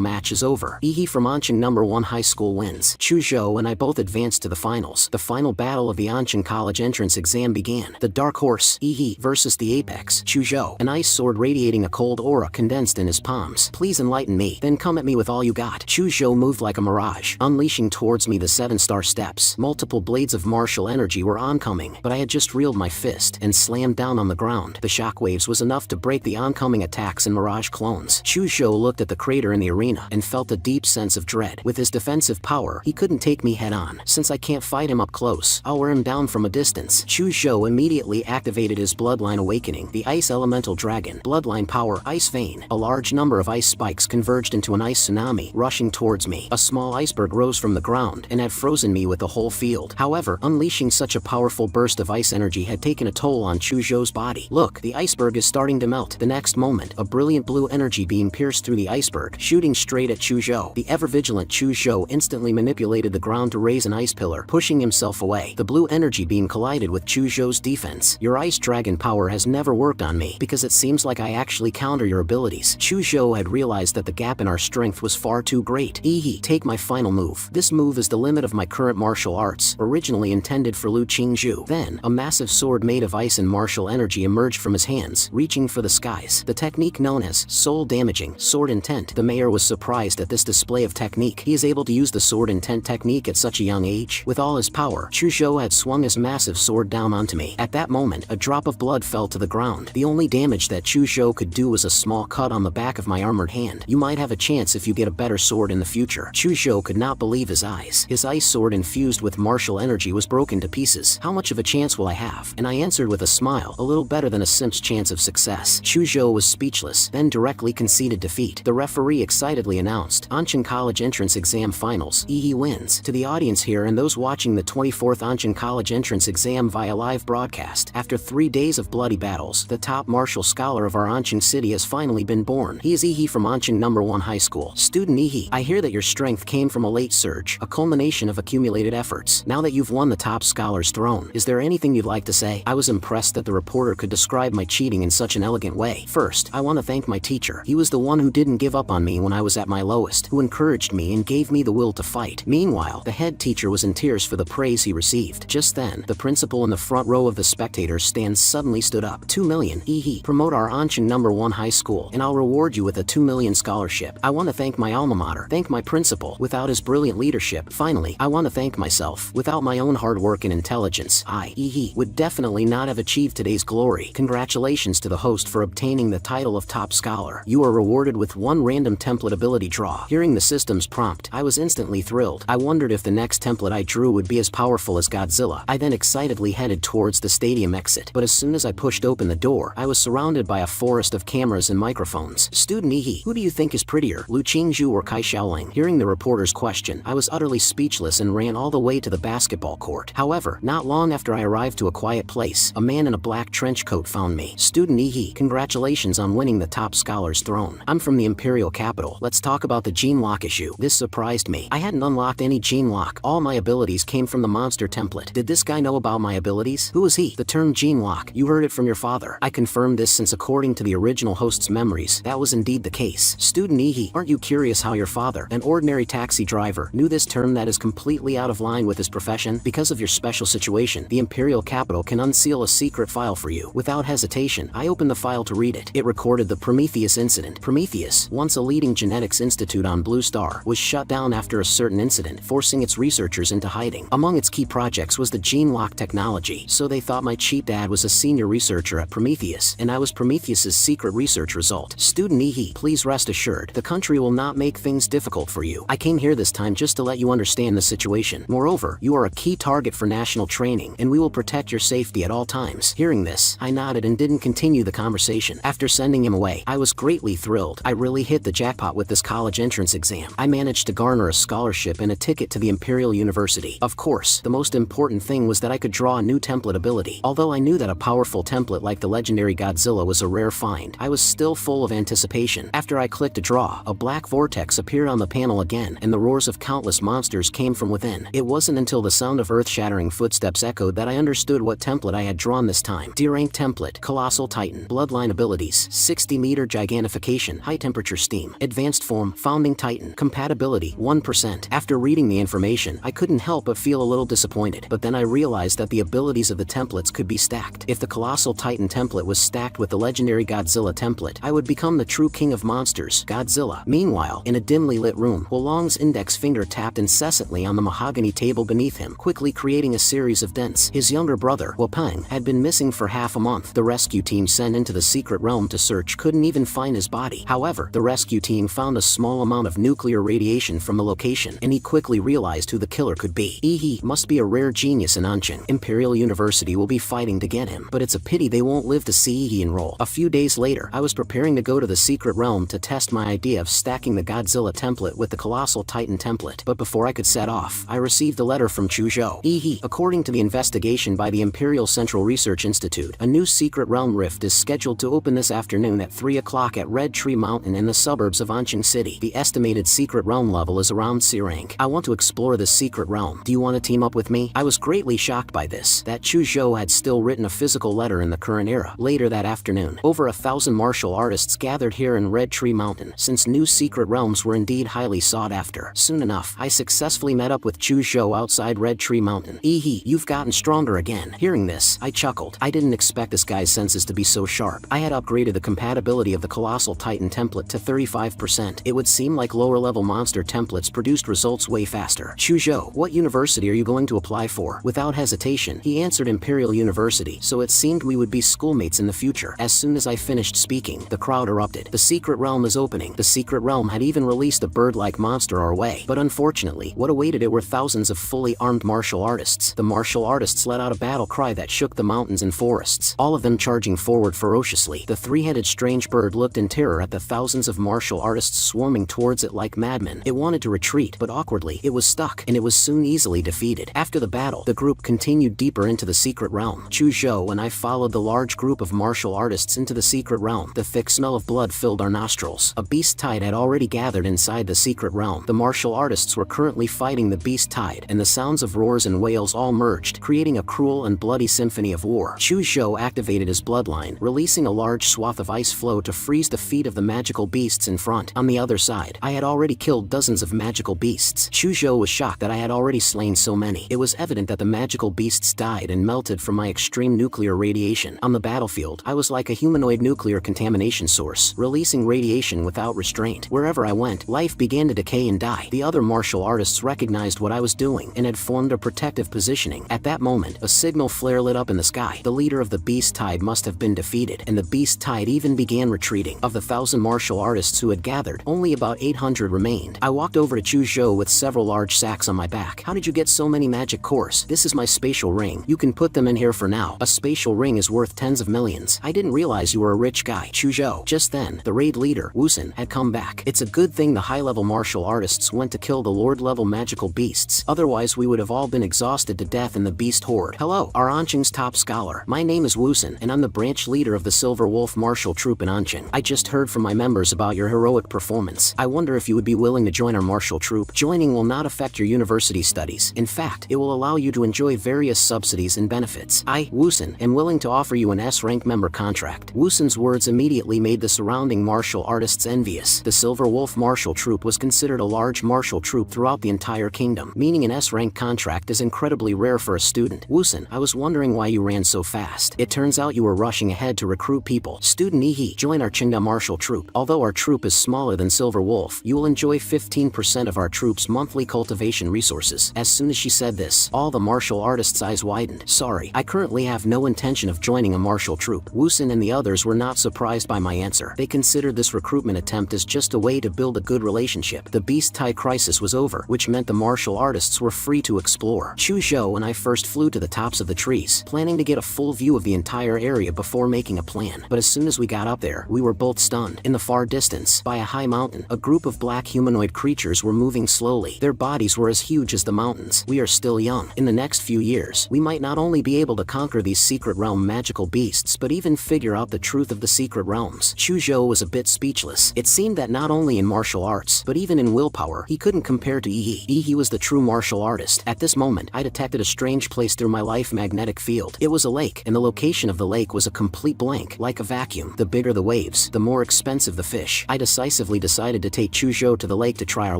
match is over. Yi from Anqing No. 1 High School wins. Chu Zhou and I both advanced to the finals. The final battle of the Anqing College entrance exam began. The Dark Horse, Yi versus the Apex, Chu Zhou. An ice sword radiating a cold aura condensed in his palms. Please enlighten me, then come at me with all you got. Chu Zhou moved like a mirage, unleashing towards me the 7-star steps. Multiple blades of martial energy were oncoming, but I had just reeled my fist and slammed down on the ground. The shockwaves was enough to break the oncoming attacks and mirage clones. Chu Zhou looked at the crater in the arena and felt a deep sense of dread. With his defensive power, he couldn't take me head on. Since I can't fight him up close, I'll wear him down from a distance. Chu Zhou immediately activated his bloodline awakening, the ice elemental dragon. Bloodline power, ice vein. A large number of ice spikes converged into an ice tsunami, rushing towards me. A small iceberg rose from the ground and had frozen me with the whole field. However, unleashing such a powerful burst of ice energy had taken a toll on Chu Zhou's body. Look, the iceberg is starting to melt. The next moment, a brilliant blue energy beam pierced through the iceberg, shooting straight at Chu Zhou. The ever-vigilant Chu Zhou instantly manipulated the ground to raise an ice pillar, pushing himself away. The blue energy beam collided with Chu Zhou's defense. Your ice dragon power has never worked on me, because it seems like I actually counter your abilities. Chu Zhou had realized that the gap in our strength was far too great. Take my final move. This move is the limit of my current martial arts, originally intended for Lu Qingju. Then, a massive sword made of ice and martial energy emerged from his hands, reaching for the skies. The technique known as soul damaging sword intent. The mayor was surprised at this display of technique. He is able to use the sword intent technique at such a young age. With all his power, Chu Zhou had swung his massive sword down onto me. At that moment, a drop of blood fell to the ground. The only damage that Chu Zhou could do was a small cut on the back of my armored hand. You might have a chance if you get a better sword in the future. Chu Zhou could not believe his eyes. His ice sword infused with martial energy was broken to pieces. How much of a chance will I have? And I answered with a smile, a little better than a simp's chance of success. Chu Zhou was speechless, then directly conceded defeat. The referee excitedly announced, Anqing College Entrance Exam Finals, Yi wins. To the audience here and those watching the 24th Anqing College Entrance Exam via live broadcast, after 3 days of bloody battles, the top martial scholar of our Anqing city has finally been born. He is Yi from Anqing No. 1 High School. Student Yi, I hear that your strength came from a late surge, a culmination of accumulated efforts. Now that you've won the top scholar's throne, is there anything you'd like to say? I was impressed that the reporter could describe my cheating in such an elegant way. First, I want to thank my teacher. He was the one who didn't give up on me when I was at my lowest, who encouraged me and gave me the will to fight. Meanwhile, the head teacher was in tears for the praise he received. Just then, the principal in the front row of the spectators' stands suddenly stood up. 2 million, promote our Anqing No. 1 High School, and I'll reward you with a 2 million scholarship. I want to thank my alma mater, thank my principal. Without his brilliant leadership, finally, I want to thank myself. Without my own hard work and intelligence, I, would definitely not have achieved today's glory. Congratulations to the host for obtaining the title of top scholar. You are rewarded with 1 random template ability draw. Hearing the system's prompt, I was instantly thrilled. I wondered if the next template I drew would be as powerful as Godzilla. I then excitedly headed towards the stadium exit, but as soon as I pushed open the door, I was surrounded by a forest of cameras and microphones. Student Yi, who do you think is prettier, Lu Qingju or Kai Xiaoling? Hearing the reporter's question, I was utterly speechless and ran all the way to the basketball court. However, not long after I arrived to a quiet place, a man in a black trench coat found me. Student Yi, congratulations on winning the top scholar's throne. I'm from the Imperial capital. Let's talk about the gene lock issue. This surprised me. I hadn't unlocked any gene lock. All my abilities came from the monster template. Did this guy know about my abilities? Who is he? The term gene lock. You heard it from your father. I confirmed this since according to the original host's memories, that was indeed the case. Student Yi, aren't you curious how your father, an ordinary taxi driver, knew this term that is completely out of line with his profession? Because of your special situation, the Imperial capital can unseal a secret file for you. Without hesitation, I opened the file to read it. It recorded the Prometheus incident. Prometheus, once a leading genetics institute on Blue Star, was shut down after a certain incident, forcing its researchers into hiding. Among its key projects was the gene lock technology, so they thought my cheap dad was a senior researcher at Prometheus, and I was Prometheus's secret research result. Student Yi, please rest assured, the country will not make things difficult for you. I came here this time just to let you understand the situation. Moreover, you are a key target for national training, and we will protect your safety at all times. Hearing this, I nodded and didn't continue the conversation. After sending him away, I was greatly thrilled. I really hit the jackpot with this college entrance exam. I managed to garner a scholarship and a ticket to the Imperial University. Of course, the most important thing was that I could draw a new template ability. Although I knew that a powerful template like the legendary Godzilla was a rare find, I was still full of anticipation. After I clicked to draw, a black vortex appeared on the panel again, and the roars of countless monsters came from within. It wasn't until the sound of earth-shattering footsteps echoed that I understood what template I had drawn this time. D-rank template, Colossal Titan. Bloodline abilities, 60-meter gigantification, high-temperature steam. Advanced form, Founding Titan. Compatibility, 1%. After reading the information, I couldn't help but feel a little disappointed. But then I realized that the abilities of the templates could be stacked. If the Colossal Titan template was stacked with the legendary Godzilla template, I would become the true king of monsters, Godzilla. Meanwhile, in a dimly lit room, Wolong's index finger tapped incessantly on the mahogany table beneath him, quickly creating a series of dents. His younger brother, Wapeng, had been missing for half a month. The rescue team sent into the secret realm to search couldn't even find his body. However, the rescue team found a small amount of nuclear radiation from the location, and he quickly realized who the killer could be. He must be a rare genius in Anqing. Imperial University will be fighting to get him, but it's a pity they won't live to see he enroll. A few days later, I was preparing to go to the secret realm to test my idea of stacking the Godzilla template with the Colossal Titan template. But before I could set off, I received a letter from Chuzhou. According to the investigation by the Imperial Central Research Institute, a new secret realm rift is scheduled to open this afternoon at 3 o'clock at Red Tree Mountain in the suburbs of Anqing City. The estimated secret realm level is around C rank. I want to explore this secret realm. Do you want to team up with me? I was greatly shocked by this, that Chuzhou had still written a physical letter in the current era. Later that afternoon, over 1,000 martial artists gathered here in Red Tree Mountain, since new secret realms were indeed highly sought after. Soon enough, I successfully met up with Chuzhou outside Red Tree Mountain. You've gotten stronger again. Hearing this, I chuckled. I didn't expect this guy's senses to be so sharp. I had upgraded the compatibility of the Colossal Titan template to 35%. It would seem like lower-level monster templates produced results way faster. Chuzhou, what university are you going to apply for? Without hesitation, he answered Imperial University, so it seemed we would be schoolmates in the future. As soon as I finished speaking, the crowd erupted. The secret realm is opening. The secret realm had even released a bird-like monster our way. But unfortunately, what awaited it were thousands of fully armed martial artists. The martial artists let out a battle cry that shook the mountains and forests, all of them charging forward ferociously. The three-headed strange bird looked in terror at the thousands of martial artists swarming towards it like madmen. It wanted to retreat, but awkwardly, it was stuck, and it was soon easily defeated. After the battle, the group continued deeper into the secret realm. Chuzhou and I followed the large group of martial artists into the secret realm. The thick smell of blood filled our nostrils. A beast tide had already gathered inside the secret realm. The martial artists were currently fighting the beast tide, and the sounds of roars and wails all merged, creating a cruel and bloody symphony of war. Chuzhou activated his bloodline, releasing a large swath of ice flow to freeze the feet of the magical beasts in front. On the other side, I had already killed dozens of magical beasts. Chuzhou was shocked that I had already slain so many. It was evident that the magical beasts died and melted from my extreme nuclear radiation. On the battlefield, I was like a humanoid nuclear contamination source, releasing radiation without restraint. Wherever I went, life began to decay and die. The other martial artists recognized what I was doing and had formed a protective positioning. At that moment, a signal flare lit up in the sky. The leader of the beast tide must have been defeated, and the beast tide even began retreating. Of the 1,000 martial artists who had gathered, only about 800 remained. I walked over to Chuzhou with several large sacks on my back. How did you get so many magic cores? This is my spatial ring. You can put them in here for now. A spatial ring is worth tens of millions. I didn't realize you were a rich guy, Chuzhou. Just then, the raid leader, Wusun, had come back. It's a good thing the high-level martial artists went to kill the lord-level magical beasts. Otherwise, we would have all been exhausted to death in the beast horde. Hello, our Anqing's top scholar. My name is Wusun, and I'm the branch leader of the Silver Wolf Martial Troop in Anqing. I just heard from my members about your heroic performance. I wonder if you would be willing to join our martial troop. Joining will not affect your university studies. In fact, it will allow you to enjoy various subsidies and benefits. I, Wusun, am willing to offer you an S-rank member contract. Wusun's words immediately made the surrounding martial artists envious. The Silver Wolf Martial Troop was considered a large martial troop throughout the entire kingdom, meaning an S-rank contract is incredibly rare for a student. Wusun, I was wondering why you ran so fast. It turns out you were rushing ahead to recruit people. Student join our Qingda Martial Troop. Although our troop is smaller than Silver Wolf, you will enjoy 15% of our troop's monthly cultivation resources. As soon as she said this, all the martial artists' eyes widened. Sorry, I currently have no intention of joining a martial troop. Wusun and the others were not surprised by my answer. They considered this recruitment attempt as just a way to build a good relationship. The beast tide crisis was over, which meant the martial artists were free to explore. Chuzhou and I first flew to the tops of the trees, planning to get a full view of the entire area before making a plan. But as soon as we got up there, we were both stunned. In the far distance, by a high mountain, a group of black humanoid creatures were moving slowly. Their bodies were as huge as the mountains. We are still young. In the next few years, we might not only be able to conquer these secret realm magical beasts, but even figure out the truth of the secret realms. Chuzhou was a bit speechless. It seemed that not only in martial arts, but even in willpower, he couldn't compare to He was the true martial artist. At this moment, I detected a strange place through my life magnetic field. It was a lake, and the location of the lake was a complete blank, like a vacuum. The bigger the waves, the more expensive the fish. I decisively decided to take Chuzhou to the lake to try our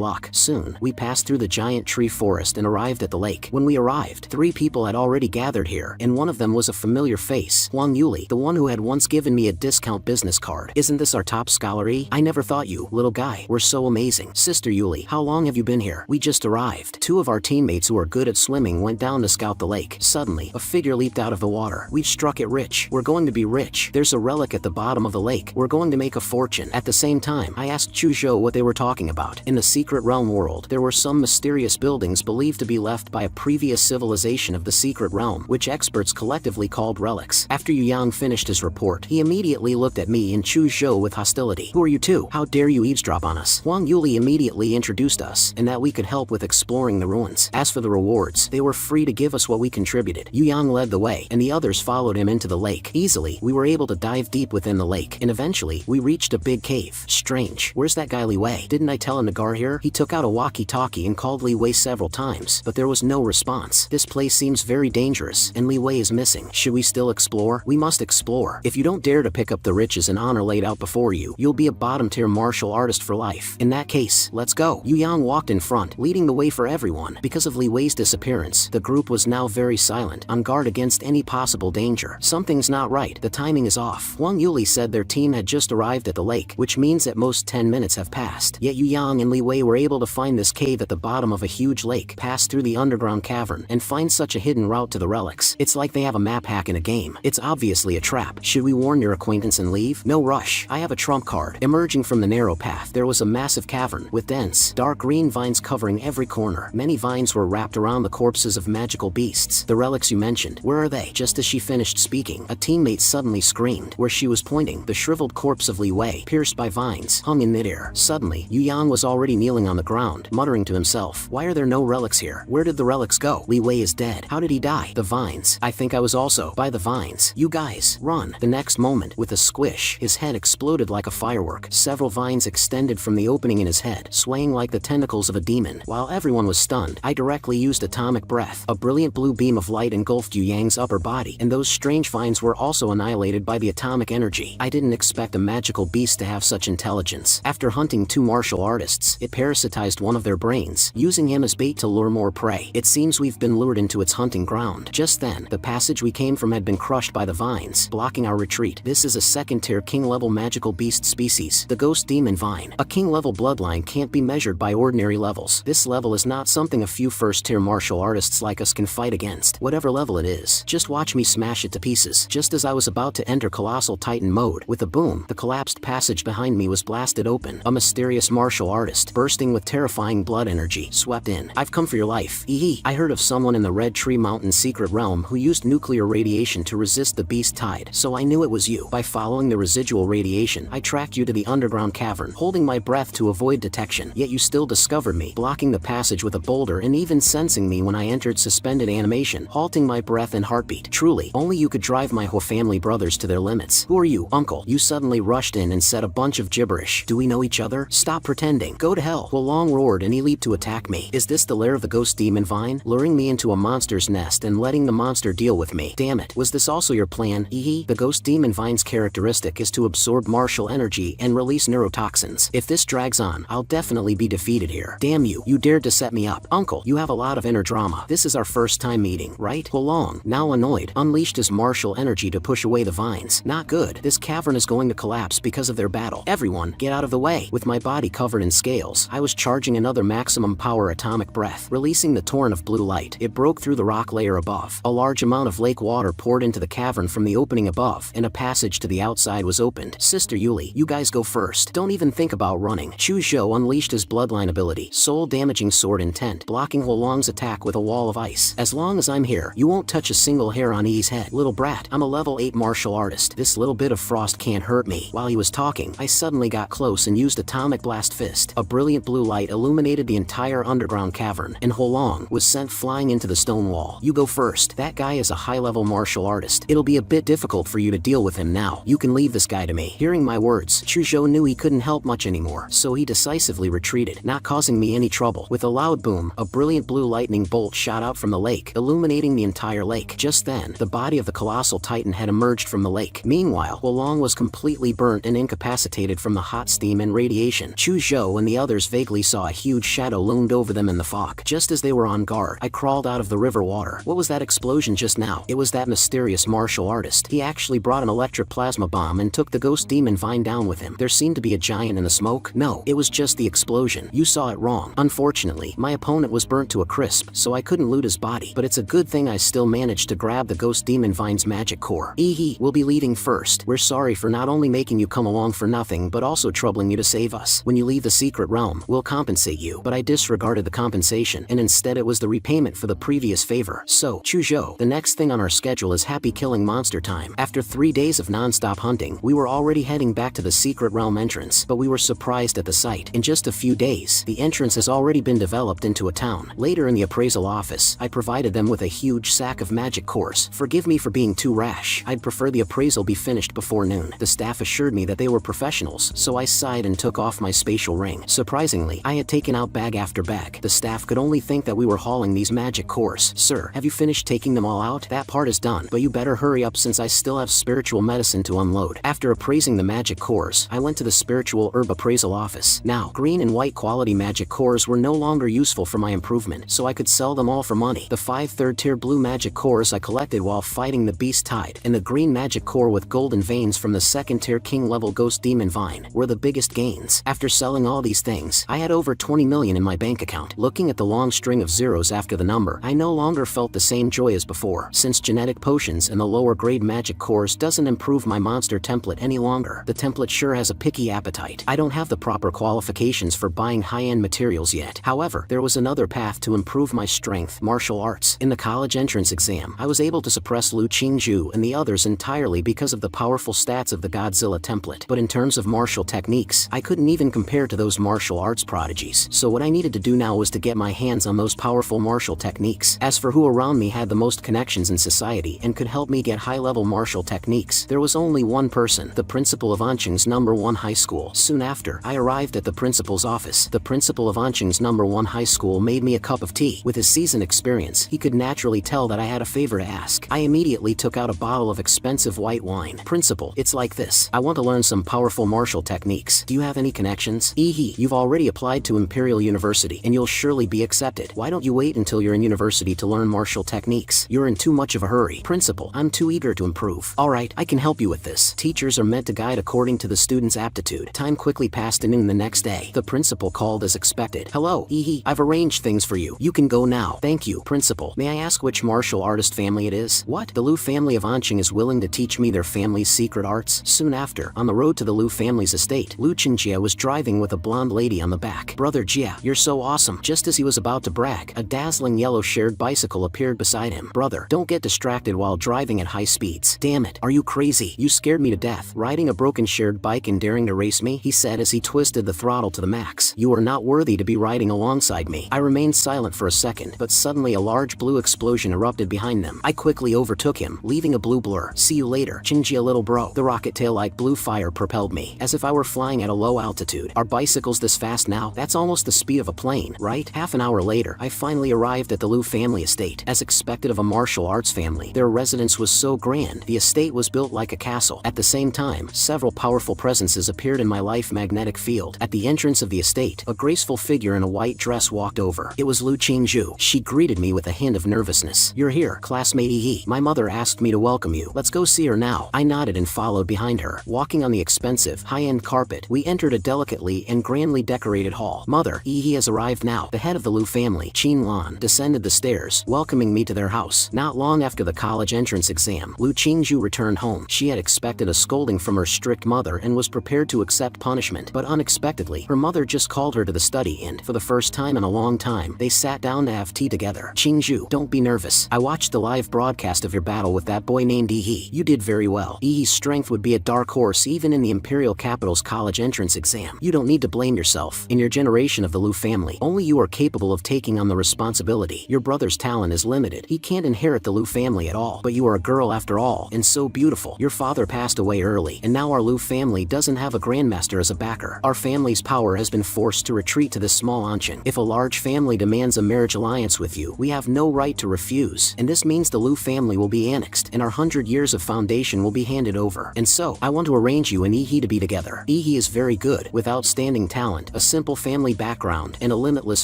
luck. Soon, we passed through the giant tree forest and arrived at the lake. When we arrived, 3 people had already gathered here, and one of them was a familiar face, Huang Yuli, the one who had once given me a discount business card. Isn't this our top scholar? I never thought you, little guy, were so amazing. Sister Yuli, how long have you been here? We just arrived. 2 of our teammates who are good at swimming went down to scout the lake. Suddenly, a figure leaped out of the water. We've struck it rich. We're going to be rich. There's a relic at the bottom of the lake. We're going to make a fortune. At the same time, I asked Chuzhou what they were talking about. In the secret realm world, there were some mysterious buildings believed to be left by a previous civilization of the secret realm, which experts collectively called relics. After Yu Yang finished his report, he immediately looked at me and Chuzhou with hostility. Who are you two? How dare you eavesdrop on us? Huang Yuli immediately introduced us, and that we could help with exploring the ruins. As for the rewards, they were free to give us what we contributed. Yu Yang led the way, and the others followed him into the lake. Easily, we were able to dive deep within the lake, and eventually, we reached a big cave. Strange. Where's that guy Li Wei? Didn't I tell him to guard here? He took out a walkie-talkie and called Li Wei several times, but there was no response. This place seems very dangerous, and Li Wei is missing. Should we still explore? We must explore. If you don't dare to pick up the riches and honor laid out before you, you'll be a bottom-tier martial artist for life. In that case, let's go. Yu Yang walked in front, leading the way for everyone. Because of Li Wei's disappearance, the group was now very silent, on guard against any possible danger. Something's not right. The timing is off. Huang Yuli said their team had just arrived at the lake, which means at most 10 minutes have passed. Yet Yu Yang and Li Wei were able to find this cave at the bottom of a huge lake, pass through the underground cavern, and find such a hidden route to the relics. It's like they have a map hack in a game. It's obviously a trap. Should we warn your acquaintance and leave? No rush. I have a trump card. Emerging from the narrow path, there was a massive cavern, with dense, dark green vines covering every corner. Many vines were wrapped around the corpses of magical beasts. The relics you mentioned, where are they? Just as she finished speaking, a teammate suddenly screamed. Where she was pointing, the shriveled corpse of Li Wei, pierced by vines, hung in midair. Suddenly, Yu Yang was already kneeling on the ground, muttering to himself, why are there no relics here? Where did the relics go? Li Wei is dead. How did he die? The vines. I think I was also by the vines. You guys, run. The next moment, with a squish, his head exploded like a firework. Several vines extended from the opening in his head, swaying like the tentacles of a demon. While everyone was stunned, I directly used atomic breath. A brilliant blue beam of light engulfed Yu Yang's upper body, and those strange vines were also annihilated by the atomic energy. I didn't expect a magical beast to have such intelligence. After hunting 2 martial artists, it parasitized one of their brains, using him as bait to lure more prey. It seems we've been lured into its hunting ground. Just then, the passage we came from had been crushed by the vines, blocking our retreat. This is a second-tier king-level magical beast species, the ghost demon vine. A king-level bloodline can't be measured by ordinary levels. This level is not something a few first-tier martial artists like us can fight against. Whatever level it is, just watch me smash it to pieces. Just as I was about to enter Colossal Titan mode, with a boom, the collapsed passage behind me was blasted open. A mysterious martial artist, bursting with terrifying blood energy, swept in. I've come for your life. I heard of someone in the Red Tree Mountain secret realm who used nuclear radiation to resist the beast tide, so I knew it was you. By following the residual radiation, I tracked you to the underground cavern, holding my breath to avoid detection. Yet you still discovered me, blocking the passage with a boulder and even sensing me when I entered suspended animation, halting my breath and heartbeat. Truly, only you could drive my whole family brothers to their limits. Who are you, uncle? You suddenly rushed in and said a bunch of gibberish. Do we know each other? Stop pretending. Go to hell. Long roared and he leaped to attack me. Is this the lair of the ghost demon vine? Luring me into a monster's nest and letting the monster deal with me. Damn it. Was this also your plan? The ghost demon vine's characteristic is to absorb martial energy and release neurotoxins. If this drags on, I'll definitely be defeated here. Damn you. You dared to set me up. Uncle, you have a lot of inner drama. This is our first time meeting, right? Long, now annoyed, unleashed his martial energy to push away the vines. Not good. This cavern is going to collapse because of their battle. Everyone, get out of the way. With my body covered in scales, I was charging another maximum power atomic breath, releasing the torrent of blue light. It broke through the rock layer above. A large amount of lake water poured into the cavern from the opening above, and a passage to the outside was opened. Sister Yuli, you guys go first. Don't even think about running. Chuzhou unleashed his bloodline ability, soul damaging sword intent, blocking Holong's attack with a wall of ice. As long as I'm here, you won't touch a single hair on Yi's head. Little brat, I'm a level 8 martial artist. This little bit of frost can't hurt me. While he was talking, I suddenly got close and used atomic blast fist. A brilliant blue light illuminated the entire underground cavern, and Holong was sent flying into the stone wall. You go first. That guy is a high-level martial artist. It'll be a bit difficult for you to deal with him now. You can leave this guy to me. Hearing my words, Chuzhou knew he couldn't help much anymore, so he decisively retreated, not causing me any trouble. With a loud boom, a brilliant blue lightning bolt shot out from the lake, illuminating the entire lake. Just then, again. The body of the colossal titan had emerged from the lake. Meanwhile, Wolong was completely burnt and incapacitated from the hot steam and radiation. Chu Zhou and the others vaguely saw a huge shadow loomed over them in the fog. Just as they were on guard, I crawled out of the river water. What was that explosion just now? It was that mysterious martial artist. He actually brought an electric plasma bomb and took the ghost demon vine down with him. There seemed to be a giant in the smoke. No, it was just the explosion. You saw it wrong. Unfortunately, my opponent was burnt to a crisp, so I couldn't loot his body. But it's a good thing I still managed to grab the ghost demon vine's magic core. We'll be leaving first. We're sorry for not only making you come along for nothing but also troubling you to save us. When you leave the secret realm, we'll compensate you. But I disregarded the compensation, and instead it was the repayment for the previous favor. So, Chu Zhou, the next thing on our schedule is happy killing monster time. After 3 days of non-stop hunting, we were already heading back to the secret realm entrance, but we were surprised at the sight. In just a few days, the entrance has already been developed into a town. Later in the appraisal office, I provided them with a huge sack of magic cores. Forgive me for being too rash. I'd prefer the appraisal be finished before noon. The staff assured me that they were professionals, so I sighed and took off my spatial ring. Surprisingly, I had taken out bag after bag. The staff could only think that we were hauling these magic cores. Sir, have you finished taking them all out? That part is done, but you better hurry up since I still have spiritual medicine to unload. After appraising the magic cores, I went to the spiritual herb appraisal office. Now, green and white quality magic cores were no longer useful for my improvement, so I could sell them all for money. The 5 third-tier blue magic cores I collected while fighting the beast tide, and the green magic core with golden veins from the 2nd-tier king-level ghost demon vine were the biggest gains. After selling all these things, I had over 20 million in my bank account. Looking at the long string of zeros after the number, I no longer felt the same joy as before. Since genetic potions and the lower grade magic cores doesn't improve my monster template any longer, the template sure has a picky appetite. I don't have the proper qualifications for buying high-end materials yet. However, there was another path to improve my strength: martial arts. In the college entrance exam, I was able to suppress Lu Qingzhu and the others entirely because of the powerful stats of the Godzilla template. But in terms of martial techniques, I couldn't even compare to those martial arts prodigies. So what I needed to do now was to get my hands on those powerful martial techniques. As for who around me had the most connections in society and could help me get high-level martial techniques, there was only one person: the principal of Anqing's #1 high school. Soon after, I arrived at the principal's office. The principal of Anqing's #1 high school made me a cup of tea. With his seasoned experience, he could naturally tell that I had a favor to ask. I immediately took out a bottle of expensive white wine. Principal, it's like this. I want to learn some powerful martial techniques. Do you have any connections? You've already applied to Imperial University, and you'll surely be accepted. Why don't you wait until you're in university to learn martial techniques? You're in too much of a hurry. Principal, I'm too eager to improve. Alright, I can help you with this. Teachers are meant to guide according to the student's aptitude. Time quickly passed and in the next day, the principal called as expected. Hello, I've arranged things for you. You can go now. Thank you, Principal. May I ask which martial artist family it is? What? The Lu family of Anqing is willing to teach me their family's secret arts? Soon after, on the road to the Lu family's estate, Lu Qingjie was driving with a blonde lady on the back. Brother Jia, you're so awesome. Just as he was about to brag, a dazzling yellow shared bicycle appeared beside him. Brother, don't get distracted while driving at high speeds. Damn it, are you crazy? You scared me to death. Riding a broken shared bike and daring to race me? He said as he twisted the throttle to the max. You are not worthy to be riding alongside me. I remained silent for a second, but suddenly a large blue explosion erupted behind them. I quickly overtook him, leaving a blue blur. See you later, Qingjie little bro. The rocket tail like blue fire propelled me, as if I were flying at a low altitude. Are bicycles this fast now? That's almost the speed of a plane, right? Half an hour later, I finally arrived at the Lu family estate. As expected of a martial arts family, their residence was so grand. The estate was built like a castle. At the same time, several powerful presences appeared in my life magnetic field. At the entrance of the estate, a graceful figure in a white dress walked over. It was Lu Qingzhu. She greeted me with a hint of nervousness. You're here, classmate My mother asked me to welcome you. Let's go see her now. I nodded and followed behind her. Walking on the expensive, high-end carpet, we entered a delicately and grandly decorated hall. Mother, he has arrived now. The head of the Lu family, Qin Lan, descended the stairs, welcoming me to their house. Not long after the college entrance exam, Lu Qingzhu returned home. She had expected a scolding from her strict mother and was prepared to accept punishment, but unexpectedly, her mother just called her to the study and, for the first time in a long time, they sat down to have tea together. Qingzhu, don't be nervous. I watched the live broadcast of your battle with that boy named Yi. You did very well. Yi's strength would be a dark horse even in the Imperial Capital's college entrance exam. You don't need to blame yourself. In your generation of the Lu family, only you are capable of taking on the responsibility. Your brother's talent is limited. He can't inherit the Lu family at all. But you are a girl after all, and so beautiful. Your father passed away early, and now our Lu family doesn't have a grandmaster as a backer. Our family's power has been forced to retreat to this small Anqing. If a large family demands a marriage alliance with you, we have no right to refuse, and this means the Lu family will be annexed, and our 100 years of foundation will be handed over. And so, I want to arrange you and Ihi to be together. Ihi is very good, with outstanding talent, a simple family background, and a limitless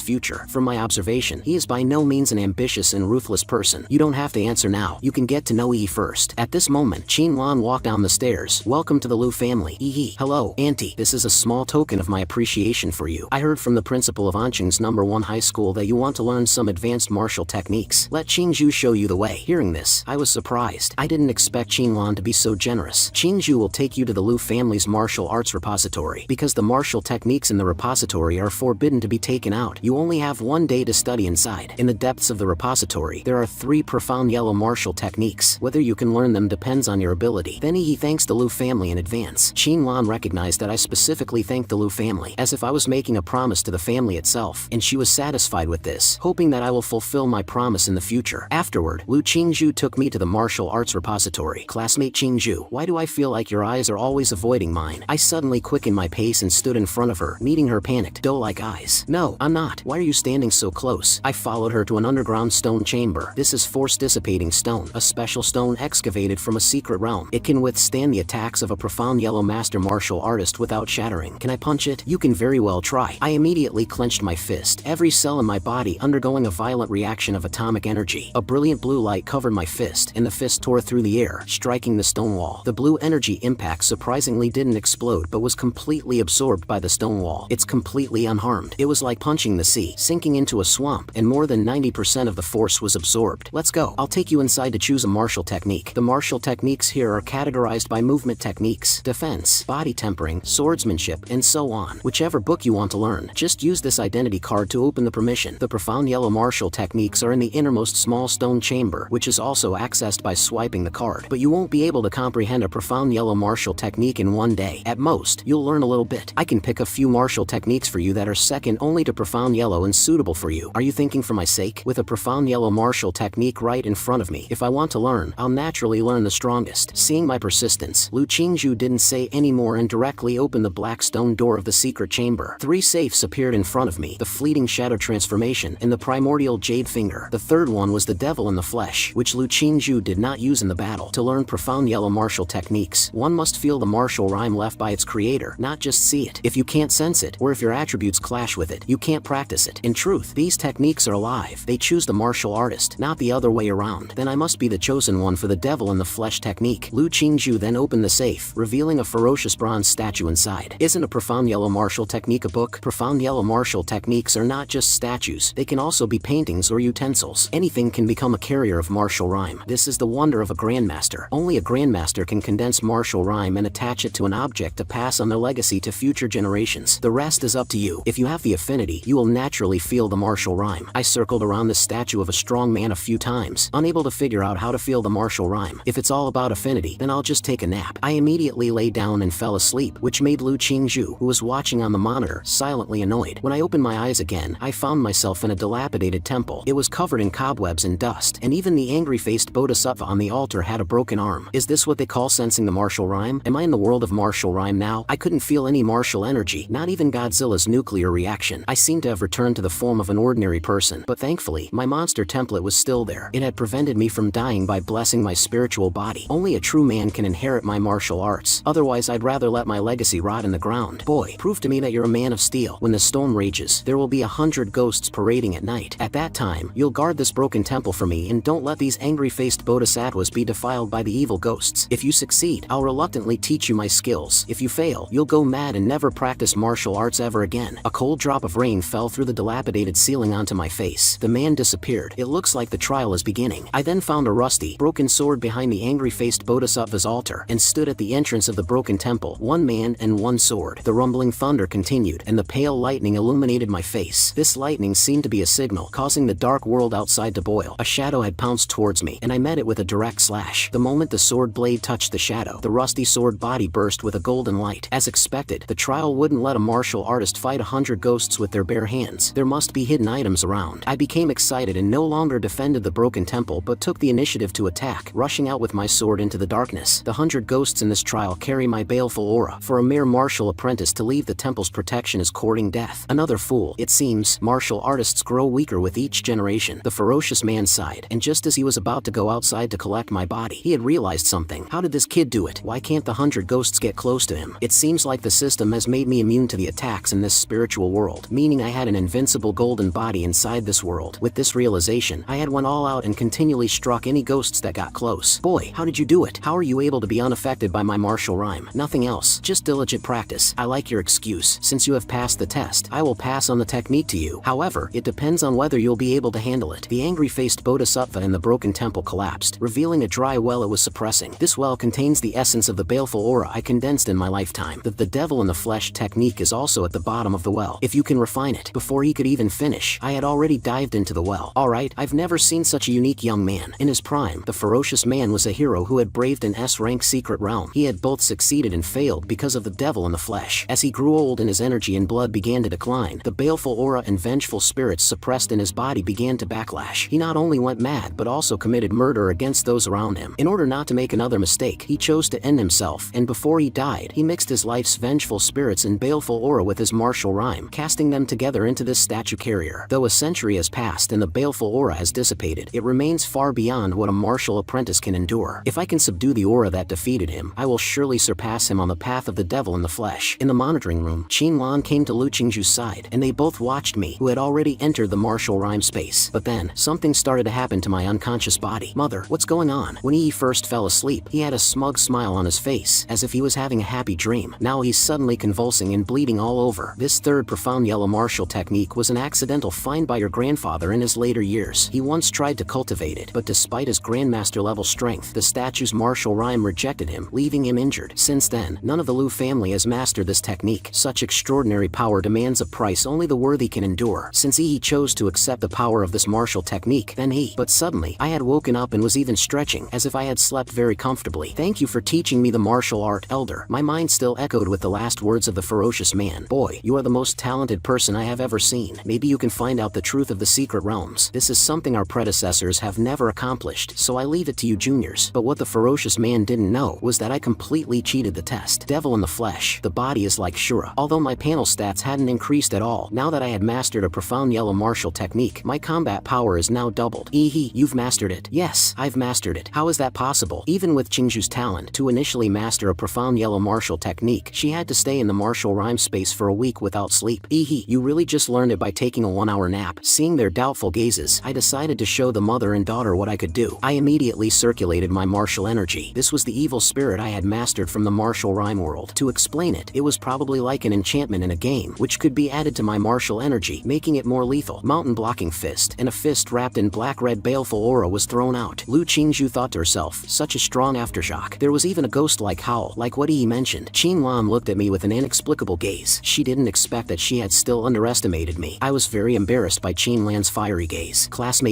future. From my observation, he is by no means an ambitious and ruthless person. You don't have to answer now. You can get to know Ihi first. At this moment, Qin Lan walked down the stairs. Welcome to the Liu family. Ihi. Hello, Auntie. This is a small token of my appreciation for you. I heard from the principal of Anqing's #1 high school that you want to learn some advanced martial techniques. Let Qingju show you the way. Hearing this, I was surprised. I didn't expect Qin Lan to be so generous. Qingju will take you to the Liu family's martial arts repository. Because the martial techniques in the repository are forbidden to be taken out, you only have 1 day to study inside. In the depths of the repository, there are 3 profound yellow martial techniques. Whether you can learn them depends on your ability. Then he thanks the Liu family in advance. Qin Lan recognized that I specifically thanked the Liu family, as if I was making a promise to the family itself, and she was satisfied with this, hoping that I will fulfill my promise in the future. Afterward, Liu Qingju took me to the martial arts repository. Classmate Qingju, why do I feel like your eyes are always avoiding mine? I suddenly quickened my pace and stood in front of her, meeting her panicked, doe-like eyes. No, I'm not. Why are you standing so close? I followed her to an underground stone chamber. This is force-dissipating stone, a special stone excavated from a secret realm. It can withstand the attacks of a profound yellow master martial artist without shattering. Can I punch it? You can very well try. I immediately clenched my fist, every cell in my body undergoing a violent reaction of atomic energy. A brilliant blue light covered my fist, and the fist tore through the air, striking the stone wall. The blue energy impact surprisingly didn't explode but was completely absorbed by the stone wall. It's completely unharmed. It was like punching the sea, sinking into a swamp, and more than 90% of the force was absorbed. Let's go. I'll take you inside to choose a martial technique. The martial techniques here are categorized by movement techniques, defense, body tempering, swordsmanship, and so on. Whichever book you want to learn, just use this identity card to open the permission. The profound yellow martial techniques are in the innermost small stone chamber, which is also accessed by swiping the card. But you won't be able to comprehend a profound yellow martial technique in 1 day. At most, you'll learn a little bit. I can pick a few martial techniques for you that are second only to profound yellow and suitable for you. Are you thinking for my sake? With a profound yellow martial technique right in front of me, if I want to learn, I'll naturally learn the strongest. Seeing my persistence, Liu Qingju didn't say any more and directly opened the black stone door of the secret chamber. 3 safes appeared in front of me, the fleeting shadow transformation and the primordial jade finger. The third one was the devil in the flesh, which Liu Qingju did not use in the battle. To learn profound yellow martial techniques, one must feel the martial rhyme left by its creator, not just see it. If you can't sense it, or if your attributes clash with it, you can't practice it. In truth, these techniques are alive. They choose the martial artist, not the other way around. Then I must be the chosen one for the devil in the flesh technique. Liu Qingju then opened the safe, revealing a ferocious bronze statue inside. Isn't a profound yellow martial technique a book? Profound yellow martial techniques are not just statues. They can also be paintings or utensils. Anything can become a carrier of martial rhyme. This is the wonder of a grandmaster. Only a grandmaster can condense martial rhyme and attach it to an object to pass on their legacy to future generations. The rest is up to you. If you have the affinity, you will naturally feel the martial rhyme. I circled around the statue of a strong man a few times, unable to figure out how to feel the martial rhyme. If it's all about affinity, then I'll just take a nap. I immediately lay down and fell asleep, which made Liu Qingju, who was watching on the monitor, silently annoyed. When I opened my eyes again, I found myself in a dilapidated temple. It was covered in cobwebs and dust, and even the angry-faced bodhisattva on the altar had a broken arm. Is this what they call sensing the martial rhyme? Am I in the world of martial rhyme now? I couldn't feel any martial energy, not even Godzilla's nuclear reaction. I seemed to have returned to the form of an ordinary person, but thankfully, my monster template was still there. It had prevented me from dying by blessing my spiritual body. Only a true man can inherit my martial arts. Otherwise, I'd rather let my legacy rot in the ground. Boy, prove to me that you're a man of steel. When the storm rages, there will be 100 ghosts parading at night. At that time, you'll guard this broken temple for me and don't let these angry-faced bodhisattvas be defiled by the evil ghosts. If you succeed, I'll reluctantly teach you my skills. If you fail, you'll go mad and never practice martial arts ever again. A cold drop of rain fell through the dilapidated ceiling onto my face. The man disappeared. It looks like the trial is beginning. I then found a rusty, broken sword behind the angry-faced bodhisattva's altar and stood at the entrance of the broken temple, 1 man and 1 sword. The rumbling thunder continued, and the pale lightning illuminated my face. This lightning seemed to be a signal, causing the dark world outside to boil. A shadow had pounced towards me, and I met it with a direct slash. The moment the sword blade touched the shadow, the rusty sword body burst with a golden light. As expected, the trial wouldn't let a martial artist fight 100 ghosts with their bare hands. There must be hidden items around. I became excited and no longer defended the broken temple but took the initiative to attack, rushing out with my sword into the darkness. The 100 ghosts in this trial carry my baleful aura. For a mere martial apprentice to leave the temple's protection is courting death. Another fool. It seems, martial artists grow weaker with each generation. The ferocious man sighed, and just as he was about to go outside to collect my body, he had realized something. How did this kid do it? Why can't the 100 ghosts get close to him? It seems like the system has made me immune to the attacks in this spiritual world, meaning I had an invincible golden body inside this world. With this realization, I had went all out and continually struck any ghosts that got close. Boy, how did you do it? How are you able to be unaffected by my martial rhyme? Nothing else, just diligent practice. I like your excuse. Since you have passed the test, I will pass on the technique to you. However, it depends on whether you'll be able to handle it. The angry-faced bodhisattva in the broken temple collapsed, revealing a dry well it was suppressing. This well contains the essence of the baleful aura I condensed in my lifetime. The devil in the flesh technique is also at the bottom of the well, if you can refine it. Before he could even finish, I had already dived into the well. Alright, I've never seen such a unique young man. In his prime, the ferocious man was a hero who had braved an S-rank secret realm. He had both succeeded and failed because of the devil in the flesh. As he grew old and his energy and blood began to decline, the baleful aura and vengeful spirits suppressed in his body began to backlash. He not only went mad but also committed murder against those around him. In order not to make another mistake, he chose to end himself, and before he died, he mixed his life's vengeful spirits and baleful aura with his martial rhyme, casting them together into this statue carrier. Though a century has passed and the baleful aura has dissipated, it remains far beyond what a martial apprentice can endure. If I can subdue the aura that defeated him, I will surely surpass him on the path of the devil in the flesh. In the monitoring room, Qin Lan came to Lu Qingju's side, and they both watched me, who had already entered the martial rhyme space. But then, something started to happen to my unconscious body. Mother, what's going on? When he first fell asleep, he had a smug smile on his face, as if he was having a happy dream. Now he's suddenly convulsing and bleeding all over. This third profound yellow martial technique was an accidental find by your grandfather in his later years. He once tried to cultivate it, but despite his grandmaster level strength, the statue's martial rhyme rejected him, leaving him injured. Since then, none of the Lu family has mastered this technique. Such extraordinary power demands a price only the worthy can endure. Since he chose to accept the power of this martial technique, then but suddenly, I had woken up and was even stretching, as if I had slept very comfortably. Thank you for teaching me the martial art, elder. My mind still echoed with the last words of the ferocious man. Boy, you are the most talented person I have ever seen. Maybe you can find out the truth of the secret realms. This is something our predecessors have never accomplished, so I leave it to you juniors. But what the ferocious man didn't know was that I completely cheated the test. Devil in the flesh, the body is like Shura. Although my panel stats hadn't increased at all, now that I had mastered a profound yellow martial technique, my combat power is now doubled. You've mastered it. Yes, I've mastered it. How is that possible? Even with Qingju's talent, to initially master a profound yellow martial technique, she had to stay in the martial rhyme space for a week without sleep. You really just learned it by taking a 1-hour nap. Seeing their doubtful gazes, I decided to show the mother and daughter what I could do. I immediately circulated my martial energy. This was the evil spirit I had mastered from the martial rhyme world. To explain it, it was probably like an enchantment in a game, which could be added to my martial energy, making it more lethal. Mountain blocking fist, and a fist wrapped in black-red baleful aura was thrown out. Lu Qingju thought to herself, such a strong aftershock. There was even a ghost-like howl, like what he mentioned. Qin Lan looked at me with an inexplicable gaze. She didn't expect that she had still underestimated me. I was very embarrassed by Qin Lan's fiery gaze. Classmate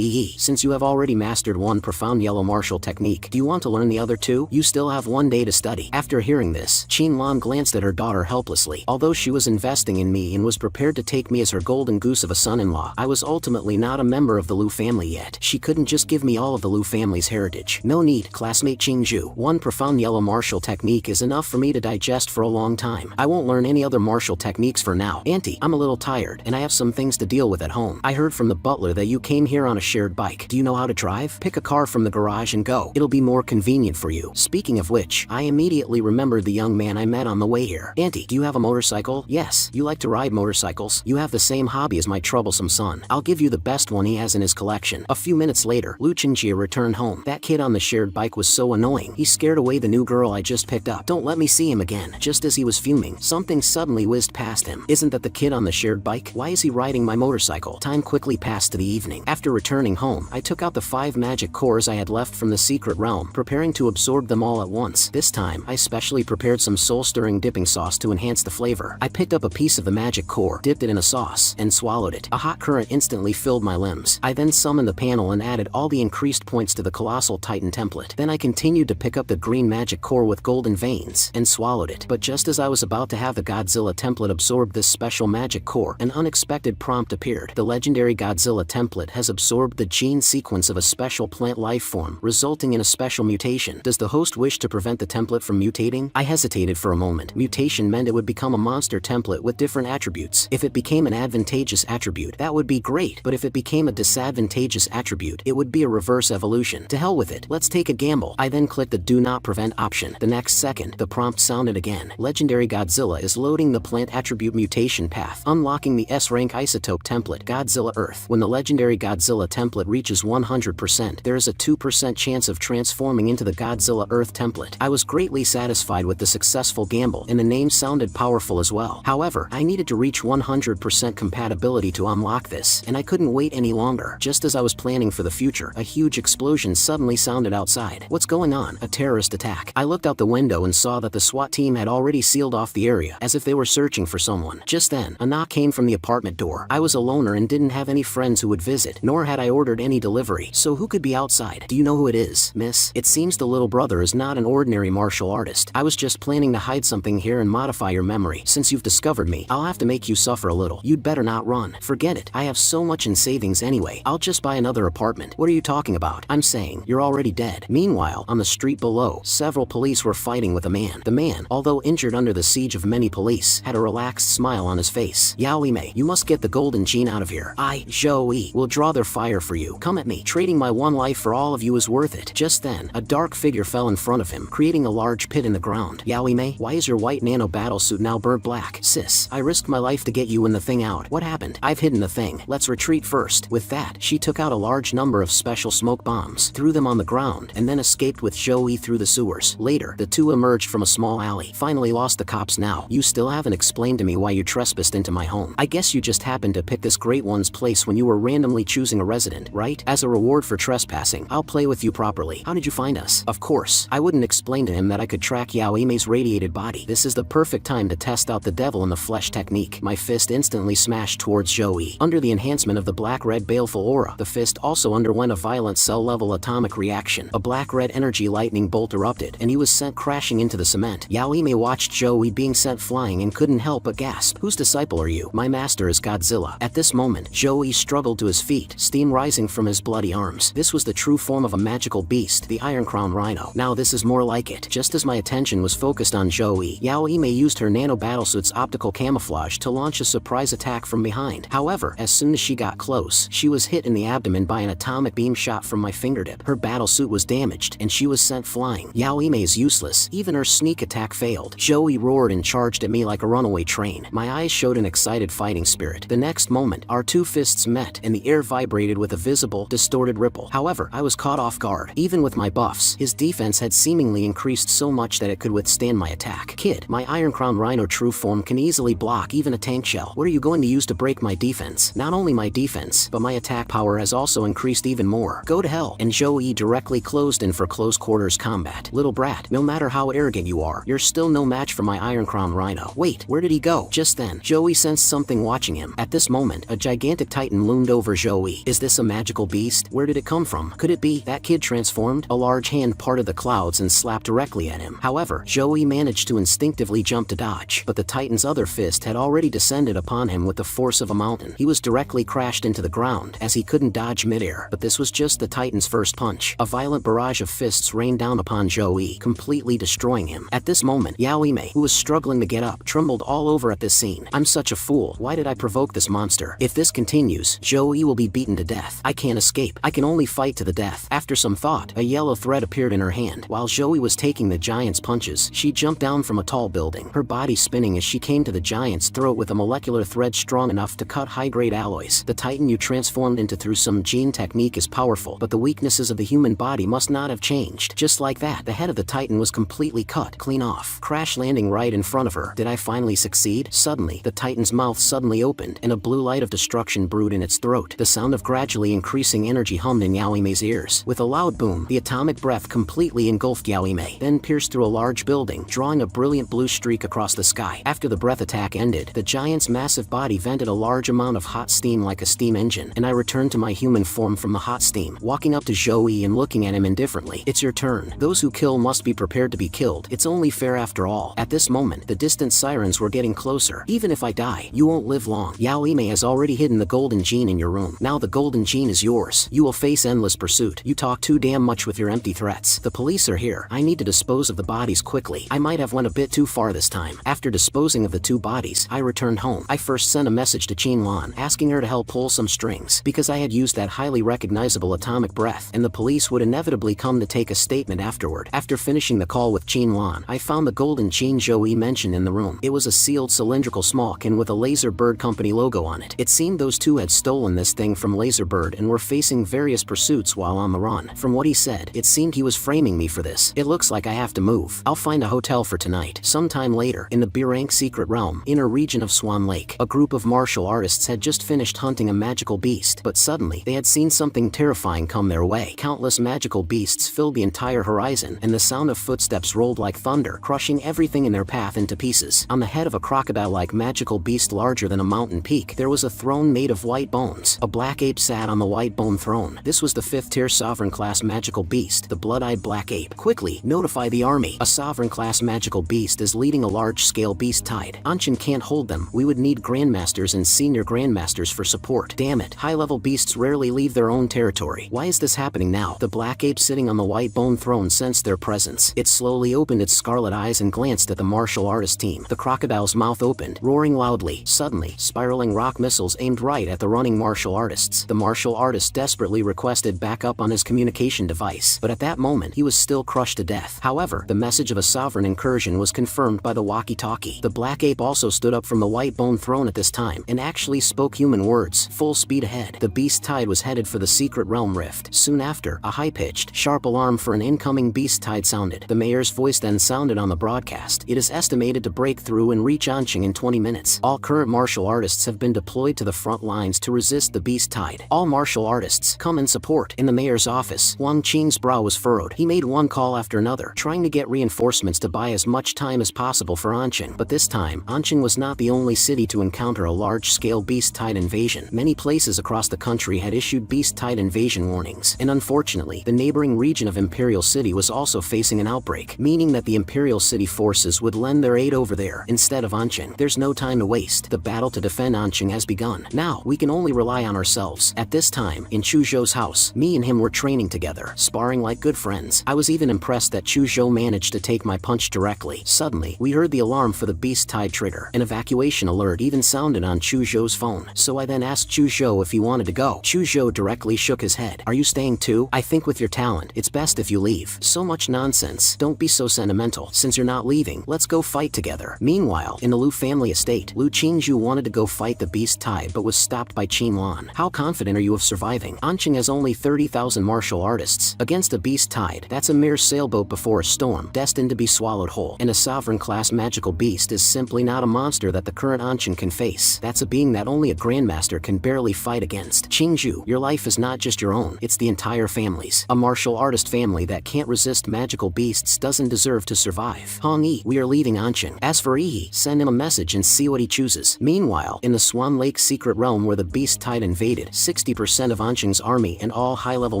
since you have already mastered one profound yellow martial technique, do you want to learn the other two? You still have one day to study. After hearing this, Qin Lan glanced at her daughter helplessly. Although she was investing in me and was prepared to take me as her golden goose of a son-in-law, I was ultimately not a member of the Lu family yet. She couldn't just give me all of the Lu family's heritage. No need, classmate Qingju. One profound yellow martial technique is enough for me to digest for a long time. I won't learn any other martial techniques for now. Auntie, I'm a little tired, and I have some things to deal with at home. I heard from the butler that you came here on a shared bike. Do you know how to drive? Pick a car from the garage and go. It'll be more convenient for you. Speaking of which, I immediately remembered the young man I met on the way here. Auntie, do you have a motorcycle? Yes, you like to ride motorcycles. You have the same hobby as my troublesome son. I'll give you the best one he has in his collection. A few minutes later, Lu Qingju returned home. That kid on the shared bike was so annoying. He scared away the new girl I just picked up. Don't let me see him again. Just as he was fuming, something suddenly whizzed past him. Isn't that the kid on the shared bike? Why is he riding my motorcycle? Time quickly passed to the evening. After returning home, I took out the 5 magic cores I had left from the secret realm, preparing to absorb them all at once. This time, I specially prepared some soul-stirring dipping sauce to enhance the flavor. I picked up a piece of the magic core, dipped it in a sauce, and swallowed it. A hot current instantly filled my limbs. I then summoned the panel and added all the increased points to the colossal titan template. Then I continued to pick up the green magic core with golden veins, and swallowed it. But just as I was about to have the Godzilla template absorb this special magic core, an unexpected prompt appeared. The legendary Godzilla template has absorbed the gene sequence of a special plant life form, resulting in a special mutation. Does the host wish to prevent the template from mutating? I hesitated for a moment. Mutation meant it would become a monster template with different attributes. If it became an advantageous attribute, that would be great, but if it became a disadvantageous attribute, it would would be a reverse evolution. To hell with it, let's take a gamble. I then clicked the do not prevent option. The next second, the prompt sounded again. Legendary Godzilla is loading the plant attribute mutation path, unlocking the S-rank isotope template Godzilla Earth. When the legendary Godzilla template reaches 100%, there is a 2% chance of transforming into the Godzilla Earth template. I was greatly satisfied with the successful gamble, and the name sounded powerful as well. However, I needed to reach 100% compatibility to unlock this, and I couldn't wait any longer. Just as I was planning for the future, a huge explosion suddenly sounded outside. What's going on? A terrorist attack. I looked out the window and saw that the SWAT team had already sealed off the area, as if they were searching for someone. Just then, a knock came from the apartment door. I was a loner and didn't have any friends who would visit, nor had I ordered any delivery, so who could be outside? Do you know who it is, miss? It seems the little brother is not an ordinary martial artist. I was just planning to hide something here and modify your memory. Since you've discovered me, I'll have to make you suffer a little. You'd better not run. Forget it. I have so much in savings anyway. I'll just buy another apartment. What are you talking about? I'm saying, you're already dead. Meanwhile, on the street below, several police were fighting with a man. The man, although injured under the siege of many police, had a relaxed smile on his face. Yaoi-mei, you must get the golden gene out of here. I, Zhou-Yi, will draw their fire for you. Come at me. Trading my one life for all of you is worth it. Just then, a dark figure fell in front of him, creating a large pit in the ground. Yaoi-mei, why is your white nano battlesuit now burnt black? Sis, I risked my life to get you and the thing out. What happened? I've hidden the thing. Let's retreat first. With that, she took out a large number of special smoke bombs, threw them on the ground, and then escaped with Zhou-Yi through the sewers. Later, the two emerged from a small alley. Finally lost the cops now. You still haven't explained to me why you trespassed into my home. I guess you just happened to pick this great one's place when you were randomly choosing a resident, right? As a reward for trespassing, I'll play with you properly. How did you find us? Of course, I wouldn't explain to him that I could track Yaoi-mei's radiated body. This is the perfect time to test out the devil in the flesh technique. My fist instantly smashed towards Zhou-Yi. Under the enhancement of the black-red baleful aura, the fist also underwent a violent cell-level atomic reaction. A black-red energy lightning bolt erupted, and he was sent crashing into the cement. Yaoi-mei watched Zhou-Yi being sent flying and couldn't help but gasp. Whose disciple are you? My master is Godzilla. At this moment, Zhou-Yi struggled to his feet, steam rising from his bloody arms. This was the true form of a magical beast, the Iron Crown Rhino. Now this is more like it. Just as my attention was focused on Zhou-Yi, Yaoi-mei used her nano battlesuit's optical camouflage to launch a surprise attack from behind. However, as soon as she got close, she was hit in the abdomen by an atomic beam shot from my fingertip. Her battlesuit was damaged, and she was sent flying. Yaoi-mei is useless. Even her sneak attack failed. Zhou-Yi roared and charged at me like a runaway train. My eyes showed an excited fighting spirit. The next moment, our two fists met, and the air vibrated with a visible, distorted ripple. However, I was caught off guard. Even with my buffs, his defense had seemingly increased so much that it could withstand my attack. Kid, my Iron Crown Rhino true form can easily block even a tank shell. What are you going to use to break my defense? Not only my defense, but my attack power has also increased even more. Go to hell. And Zhou-Yi directly closed in for close quarters combat. Little brat, no matter how arrogant you are, you're still no match for my Iron Crown Rhino. Wait, where did he go? Just then, Zhou-Yi sensed something watching him. At this moment, a gigantic titan loomed over Zhou-Yi. Is this a magical beast? Where did it come from? Could it be that kid transformed? A large hand parted the clouds and slapped directly at him. However, Zhou-Yi managed to instinctively jump to dodge, but the titan's other fist had already descended upon him with the force of a mountain. He was directly crashed into the ground, as he couldn't dodge midair. But this was just the titan's first punch. A violent barrage of fists rained down upon Zhou-Yi, completely destroying him. At this moment, Yaoi-mei, who was struggling to get up, trembled all over at this scene. I'm such a fool. Why did I provoke this monster? If this continues, Zhou-Yi will be beaten to death. I can't escape. I can only fight to the death. After some thought, a yellow thread appeared in her hand. While Zhou-Yi was taking the giant's punches, she jumped down from a tall building, her body spinning as she came to the giant's throat with a molecular thread strong enough to cut high-grade alloys. The titan you transformed into through some gene technique is powerful, but the weaknesses of the human body must not have changed. Just like that, the head of the titan was completely cut clean off, crash landing right in front of her. Did I finally succeed? Suddenly, the titan's mouth suddenly opened, and a blue light of destruction brewed in its throat. The sound of gradually increasing energy hummed in Yaoi-mei's ears. With a loud boom, the atomic breath completely engulfed Yaoi-mei, then pierced through a large building, drawing a brilliant blue streak across the sky. After the breath attack ended, the giant's massive body vented a large amount of hot steam like a steam engine, and I returned to my human form from the hot steam, walking up to Zhou-Yi and looking at him indifferently. It's your turn. Those who kill must be prepared to be killed. It's only fair after all. At this moment, the distant sirens were getting closer. Even if I die, you won't live long. Yaoi-mei has already hidden the golden gene in your room. Now the golden gene is yours. You will face endless pursuit. You talk too damn much with your empty threats. The police are here. I need to dispose of the bodies quickly. I might have went a bit too far this time. After disposing of the two bodies, I returned home. I first sent a message to Qin Lan, asking her to help pull some strings, because I had used that highly recognized unrecognizable atomic breath, and the police would inevitably come to take a statement afterward. After finishing the call with Qin Lan, I found the golden Qin Zhou mentioned in the room. It was a sealed cylindrical small can with a Laser Bird Company logo on it. It seemed those two had stolen this thing from Laser Bird and were facing various pursuits while on the run. From what he said, it seemed he was framing me for this. It looks like I have to move. I'll find a hotel for tonight. Sometime later, in the Birrank secret realm, inner region of Swan Lake, a group of martial artists had just finished hunting a magical beast, but suddenly, they had seen something terrifying come their way. Countless magical beasts filled the entire horizon, and the sound of footsteps rolled like thunder, crushing everything in their path into pieces. On the head of a crocodile-like magical beast larger than a mountain peak, there was a throne made of white bones. A black ape sat on the white bone throne. This was the 5th-tier sovereign-class magical beast, the blood-eyed black ape. Quickly, notify the army. A sovereign-class magical beast is leading a large-scale beast tide. Anshin can't hold them. We would need grandmasters and senior grandmasters for support. Damn it, high-level beasts rarely leave their own territory. Why is this happening now? The black ape sitting on the white bone throne sensed their presence. It slowly opened its scarlet eyes and glanced at the martial artist team. The crocodile's mouth opened, roaring loudly. Suddenly, spiraling rock missiles aimed right at the running martial artists. The martial artist desperately requested backup on his communication device, but at that moment he was still crushed to death. However, the message of a sovereign incursion was confirmed by the walkie-talkie. The black ape also stood up from the white bone throne at this time, and actually spoke human words. Full speed ahead. The beast tide was headed for the secret realm rift. Soon after, a high-pitched, sharp alarm for an incoming beast tide sounded. The mayor's voice then sounded on the broadcast. It is estimated to break through and reach Anqing in 20 minutes. All current martial artists have been deployed to the front lines to resist the beast tide. All martial artists, come in support. In the mayor's office, Wang Qing's brow was furrowed. He made one call after another, trying to get reinforcements to buy as much time as possible for Anqing. But this time, Anqing was not the only city to encounter a large-scale beast tide invasion. Many places across the country had issued beast tide invasion warnings, and unfortunately, the neighboring region of Imperial City was also facing an outbreak, meaning that the Imperial City forces would lend their aid over there instead of Anqing. There's no time to waste. The battle to defend Anqing has begun. Now, we can only rely on ourselves. At this time, in Chu Zhou's house, me and him were training together, sparring like good friends. I was even impressed that Chu Zhou managed to take my punch directly. Suddenly, we heard the alarm for the beast tide trigger. An evacuation alert even sounded on Chu Zhou's phone, so I then asked Chu Zhou if he wanted to go. Chu Zhou directly shook his head. Are you staying too? I think with your talent, it's best if you leave. So much nonsense. Don't be so sentimental. Since you're not leaving, let's go fight together. Meanwhile, in the Lu family estate, Lu Qingzhu wanted to go fight the beast tide but was stopped by Qin Lan. How confident are you of surviving? Anqing has only 30,000 martial artists. Against a beast tide, that's a mere sailboat before a storm, destined to be swallowed whole. And a sovereign-class magical beast is simply not a monster that the current Anqing can face. That's a being that only a grandmaster can barely fight against. Qingzhu, your life is not just your own, it's the entire family's. A martial artist family that can't resist magical beasts doesn't deserve to survive. Hong Yi, we are leaving Anqing. As for Yi, send him a message and see what he chooses. Meanwhile, in the Swan Lake secret realm where the beast tide invaded, 60% of Anqing's army and all high-level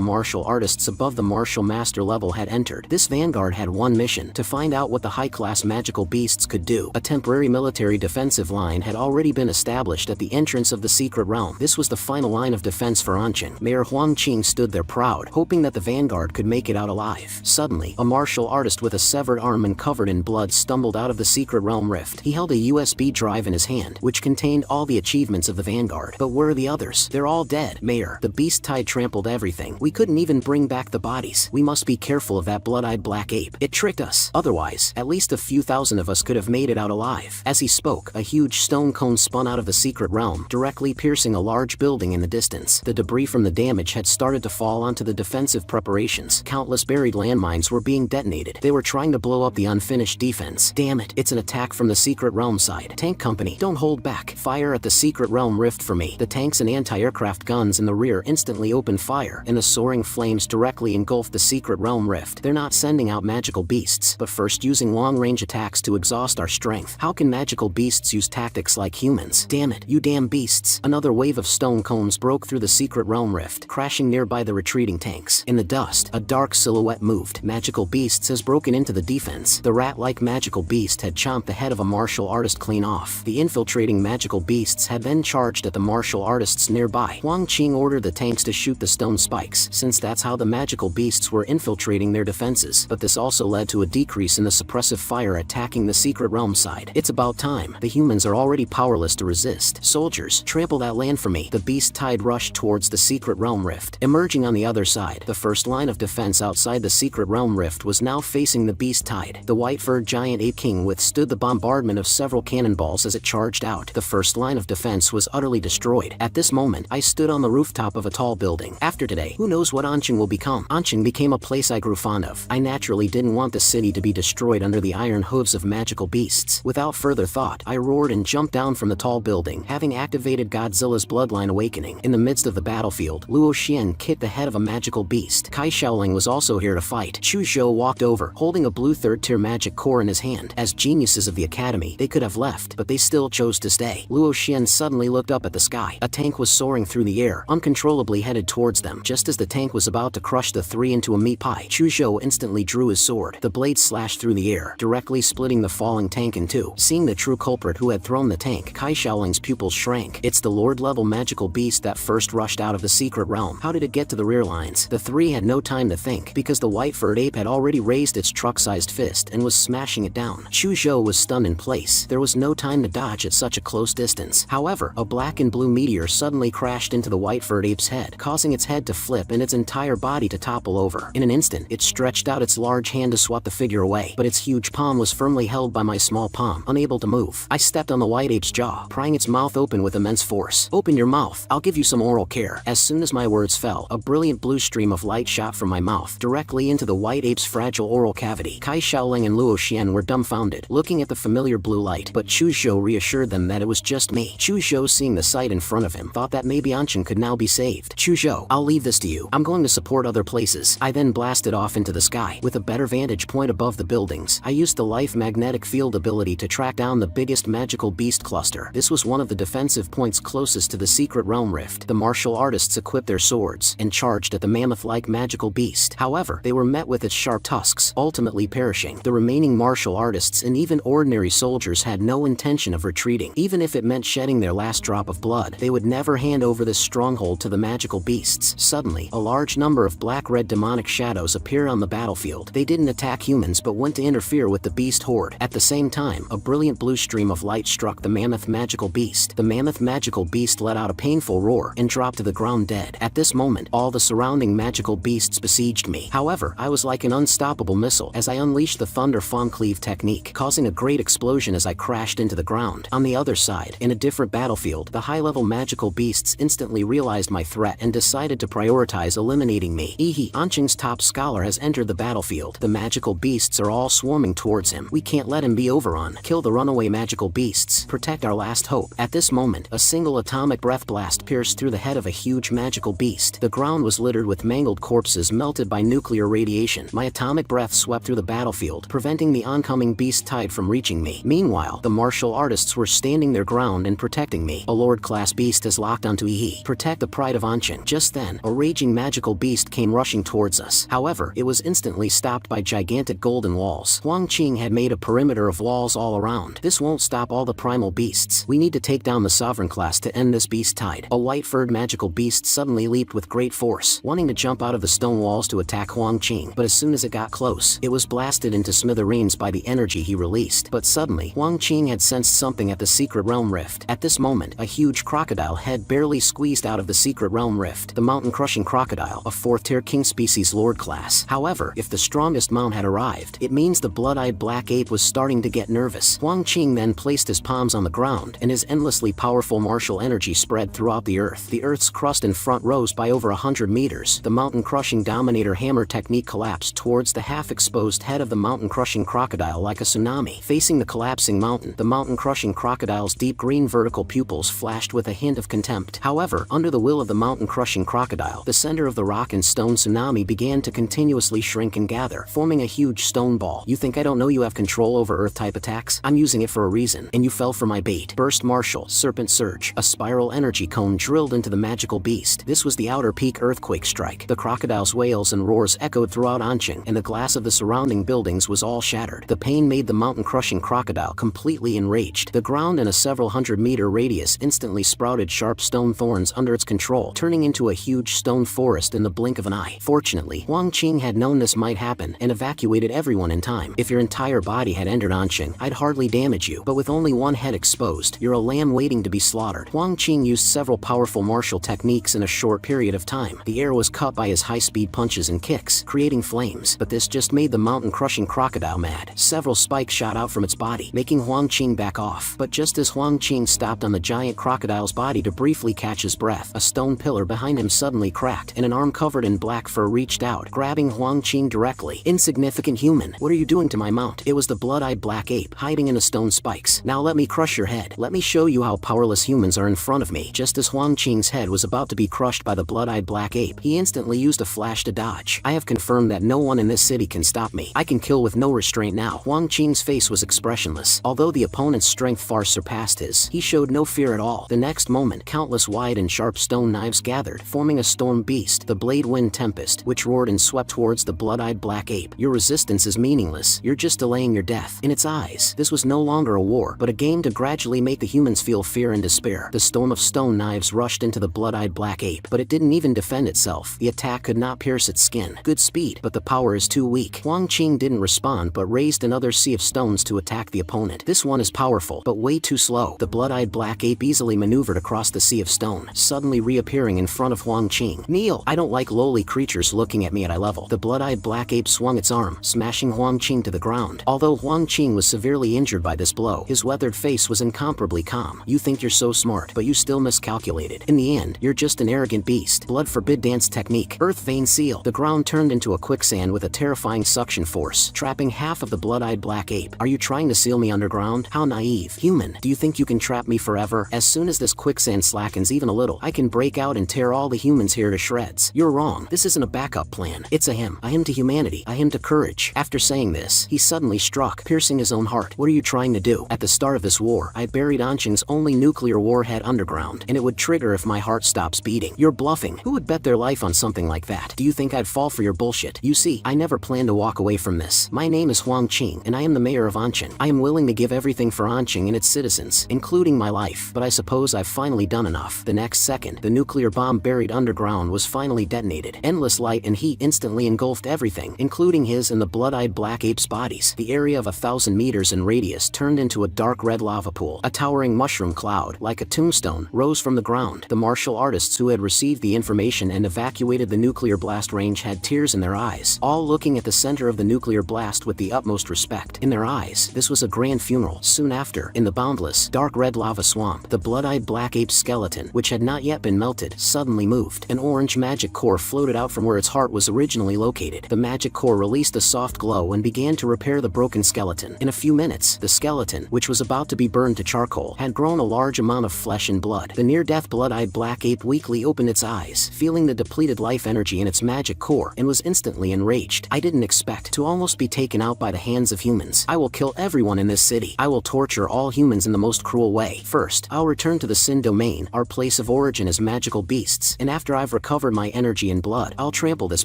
martial artists above the martial master level had entered. This vanguard had one mission, to find out what the high-class magical beasts could do. A temporary military defensive line had already been established at the entrance of the secret realm. This was the final line of defense for Anqing. Mayor Huang Qing stood there proud, hoping that the vanguard could make it out alive. Suddenly, a martial artist with a severed arm and covered in blood stumbled out of the secret realm rift. He held a USB drive in his hand, which contained all the achievements of the vanguard. But where are the others? They're all dead. Mayor, the beast tide trampled everything. We couldn't even bring back the bodies. We must be careful of that blood-eyed black ape. It tricked us. Otherwise, at least a few thousand of us could have made it out alive. As he spoke, a huge stone cone spun out of the secret realm, directly piercing a large building in the distance. The debris from the damage had started to fall onto the defensive preparations. Countless buried landmines were being detonated. They were trying to blow up the unfinished defense. Damn it, it's an attack from the secret realm side. Tank company, don't hold back. Fire at the secret realm rift for me. The tanks and anti-aircraft guns in the rear instantly opened fire, and the soaring flames directly engulfed the secret realm rift. They're not sending out magical beasts, but first using long-range attacks to exhaust our strength. How can magical beasts use tactics like humans? Damn it, you damn beasts. Another wave of stone cones broke through the secret realm rift, crashing nearby the retreating tanks. In the dust, a dark silhouette moved. Magical beasts has broken into the defense. The rat-like magical beast had chomped the head of a martial artist clean off. The infiltrating magical beasts had then charged at the martial artists nearby. Huang Qing ordered the tanks to shoot the stone spikes, since that's how the magical beasts were infiltrating their defenses. But this also led to a decrease in the suppressive fire attacking the secret realm side. It's about time. The humans are already powerless to resist. Soldiers, trample that land for me. The beast tide rushed towards the secret realm realm rift. Emerging on the other side, the first line of defense outside the secret realm rift was now facing the beast tide. The white-furred giant ape king withstood the bombardment of several cannonballs as it charged out. The first line of defense was utterly destroyed. At this moment, I stood on the rooftop of a tall building. After today, who knows what Anqing will become? Anqing became a place I grew fond of. I naturally didn't want the city to be destroyed under the iron hooves of magical beasts. Without further thought, I roared and jumped down from the tall building, having activated Godzilla's bloodline awakening. In the midst of the battlefield, Luo Xian kicked the head of a magical beast. Kai Shaoling was also here to fight. Chu Zhou walked over, holding a blue third-tier magic core in his hand. As geniuses of the academy, they could have left, but they still chose to stay. Luo Xian suddenly looked up at the sky. A tank was soaring through the air, uncontrollably headed towards them. Just as the tank was about to crush the three into a meat pie, Chu Zhou instantly drew his sword. The blade slashed through the air, directly splitting the falling tank in two. Seeing the true culprit who had thrown the tank, Kai Shaoling's pupils shrank. It's the Lord-level magical beast that first rushed out of the secret realm. How did it get to the rear lines? The three had no time to think, because the white-furred ape had already raised its truck-sized fist and was smashing it down. Chu Zhou was stunned in place. There was no time to dodge at such a close distance. However, a black and blue meteor suddenly crashed into the white-furred ape's head, causing its head to flip and its entire body to topple over. In an instant, it stretched out its large hand to swat the figure away, but its huge palm was firmly held by my small palm, unable to move. I stepped on the white ape's jaw, prying its mouth open with immense force. "Open your mouth, I'll give you some oral care." As soon as my words fell, a brilliant blue stream of light shot from my mouth, directly into the white ape's fragile oral cavity. Kai Shaoling and Luo Xian were dumbfounded, looking at the familiar blue light, but Chu Zhou reassured them that it was just me. Chu Zhou, seeing the sight in front of him, thought that maybe Anqing could now be saved. "Chu Zhou, I'll leave this to you. I'm going to support other places." I then blasted off into the sky. With a better vantage point above the buildings, I used the life magnetic field ability to track down the biggest magical beast cluster. This was one of the defensive points closest to the secret realm rift. The martial artists equipped their swords and charged at the mammoth-like magical beast. However, they were met with its sharp tusks, ultimately perishing. The remaining martial artists and even ordinary soldiers had no intention of retreating. Even if it meant shedding their last drop of blood, they would never hand over this stronghold to the magical beasts. Suddenly, a large number of black-red demonic shadows appeared on the battlefield. They didn't attack humans but went to interfere with the beast horde. At the same time, a brilliant blue stream of light struck the mammoth magical beast. The mammoth magical beast let out a painful roar and dropped to the ground dead. At this moment, all the surrounding magical beasts besieged me. However, I was like an unstoppable missile as I unleashed the Thunder Fang Cleave technique, causing a great explosion as I crashed into the ground. On the other side, in a different battlefield, the high-level magical beasts instantly realized my threat and decided to prioritize eliminating me. Anqing's top scholar has entered the battlefield. The magical beasts are all swarming towards him. We can't let him be overrun. Kill the runaway magical beasts. Protect our last hope. At this moment, a single atomic breath blast pierced through the head of a huge magical beast. The ground was littered with mangled corpses melted by nuclear radiation. My atomic breath swept through the battlefield, preventing the oncoming beast tide from reaching me. Meanwhile, the martial artists were standing their ground and protecting me. A Lord-class beast has locked onto Yi. Protect the pride of Anqing. Just then, a raging magical beast came rushing towards us. However, it was instantly stopped by gigantic golden walls. Huang Qing had made a perimeter of walls all around. This won't stop all the primal beasts. We need to take down the sovereign class to end this beast tide. A white-furred magical beast suddenly leaped with great force, wanting to jump out of the stone walls to attack Huang Qing, but as soon as it got close, it was blasted into smithereens by the energy he released. But suddenly, Huang Qing had sensed something at the secret realm rift. At this moment, a huge crocodile head barely squeezed out of the secret realm rift. The mountain-crushing crocodile, a fourth-tier king species lord class. However, if the strongest mount had arrived, it means the blood-eyed black ape was starting to get nervous. Huang Qing then placed his palms on the ground, and his endlessly powerful martial energy spread throughout the earth. The earth's crust in front rose by over 100 meters. The mountain-crushing dominator hammer technique collapsed towards the half-exposed head of the mountain-crushing crocodile like a tsunami. Facing the collapsing mountain, the mountain-crushing crocodile's deep green vertical pupils flashed with a hint of contempt. However, under the will of the mountain-crushing crocodile, the center of the rock and stone tsunami began to continuously shrink and gather, forming a huge stone ball. "You think I don't know you have control over earth-type attacks? I'm using it for a reason, and you fell for my bait." Burst Martial Serpent Surge. A spiral energy cone drilled into the magical beast. This was the outer peak earthquake strike. The crocodile's wails and roars echoed throughout Anqing, and the glass of the surrounding buildings was all shattered. The pain made the mountain-crushing crocodile completely enraged. The ground in a several hundred-meter radius instantly sprouted sharp stone thorns under its control, turning into a huge stone forest in the blink of an eye. Fortunately, Huang Qing had known this might happen and evacuated everyone in time. If your entire body had entered Anqing, I'd hardly damage you, but with only one head exposed, you're a lamb waiting to be slaughtered. Huang Qing used several powerful martial techniques in a short period of time. The air was cut by his high-speed punches and kicks, creating flames, but this just made the mountain-crushing crocodile mad. Several spikes shot out from its body, making Huang Qing back off. But just as Huang Qing stopped on the giant crocodile's body to briefly catch his breath, a stone pillar behind him suddenly cracked, and an arm covered in black fur reached out, grabbing Huang Qing directly. "Insignificant human, what are you doing to my mount?" It was the blood-eyed black ape, hiding in the stone spikes. "Now let me crush your head. Let me show you how powerless humans are in front of me." Just as Huang Qing's head was about to be crushed by the blood-eyed black ape, he instantly used a flash to dodge. "I have confirmed that no one in this city can stop me. I can kill with no restraint now." Huang Qing's face was expressionless. Although the opponent's strength far surpassed his, he showed no fear at all. The next moment, countless wide and sharp stone knives gathered, forming a storm beast, the Blade Wind Tempest, which roared and swept towards the blood-eyed black ape. "Your resistance is meaningless. You're just delaying your death." In its eyes, this was no longer a war, but a game to gradually make the humans feel fear and despair. The storm of stone knives rushed into the blood-eyed black ape, but it didn't even defend itself. The attack could not pierce its skin. Good speed, but the power is too weak. Huang Qing didn't respond but raised another sea of stones to attack the opponent. "This one is powerful, but way too slow." The blood-eyed black ape easily maneuvered across the sea of stone, suddenly reappearing in front of Huang Qing. "Kneel! I don't like lowly creatures looking at me at eye level." The blood-eyed black ape swung its arm, smashing Huang Qing to the ground. Although Huang Qing was severely injured by this blow, his weathered face was incomparably calm. "You think you're so smart, but you still miscalculated. In the end, you're just an arrogant beast." Blood forbid dance technique. Earth vein seal. The ground turned into a quicksand with a terrifying suction force, trapping half of the blood-eyed black ape. "Are you trying to seal me underground? How naive. Human, do you think you can trap me forever? As soon as this quicksand slackens even a little, I can break out and tear all the humans here to shreds." "You're wrong. This isn't a backup plan. It's a hymn. A hymn to humanity. A hymn to courage." After saying this, he suddenly struck, piercing his own heart. "What are you trying to do? At the start of this war, I buried Anqing's only nuclear warhead underground, and it would trigger if my heart stops beating." "You're bluffing. Who would bet their life on something like that? Do you think I'd fall for your bullshit? You see, I never planned to walk away from this. My name is Huang Qing, and I am the mayor of Anqing. I am willing to give everything for Anqing and its citizens, including my life, but I suppose I've finally done enough." The next second, the nuclear bomb buried underground was finally detonated. Endless light and heat instantly engulfed everything, including his and the blood-eyed black ape's bodies. The area of 1,000 meters in radius turned into a dark red lava pool. A towering mushroom cloud, like a tombstone, rose from the ground. The martial artists who had received the information and evacuated the nuclear blast range had tears in their eyes, all looking at the center of the nuclear blast with the utmost respect. In their eyes, this was a grand funeral. Soon after, in the boundless, dark red lava swamp, the blood-eyed black ape's skeleton, which had not yet been melted, suddenly moved. An orange magic core floated out from where its heart was originally located. The magic core released a soft glow and began to repair the broken skeleton. In a few minutes, the skeleton, which was about to be burned to charcoal, had grown a large amount of flesh and blood. The near-death blood-eyed black ape weakly opened its eyes, feeling the depleted life energy in its magic core, and was instantly enraged. "I didn't expect to almost be taken out by the hands of humans. I will kill everyone in this city. I will torture all humans in the most cruel way. First, I'll return to the Sin Domain, our place of origin as magical beasts, and after I've recovered my energy and blood, I'll trample this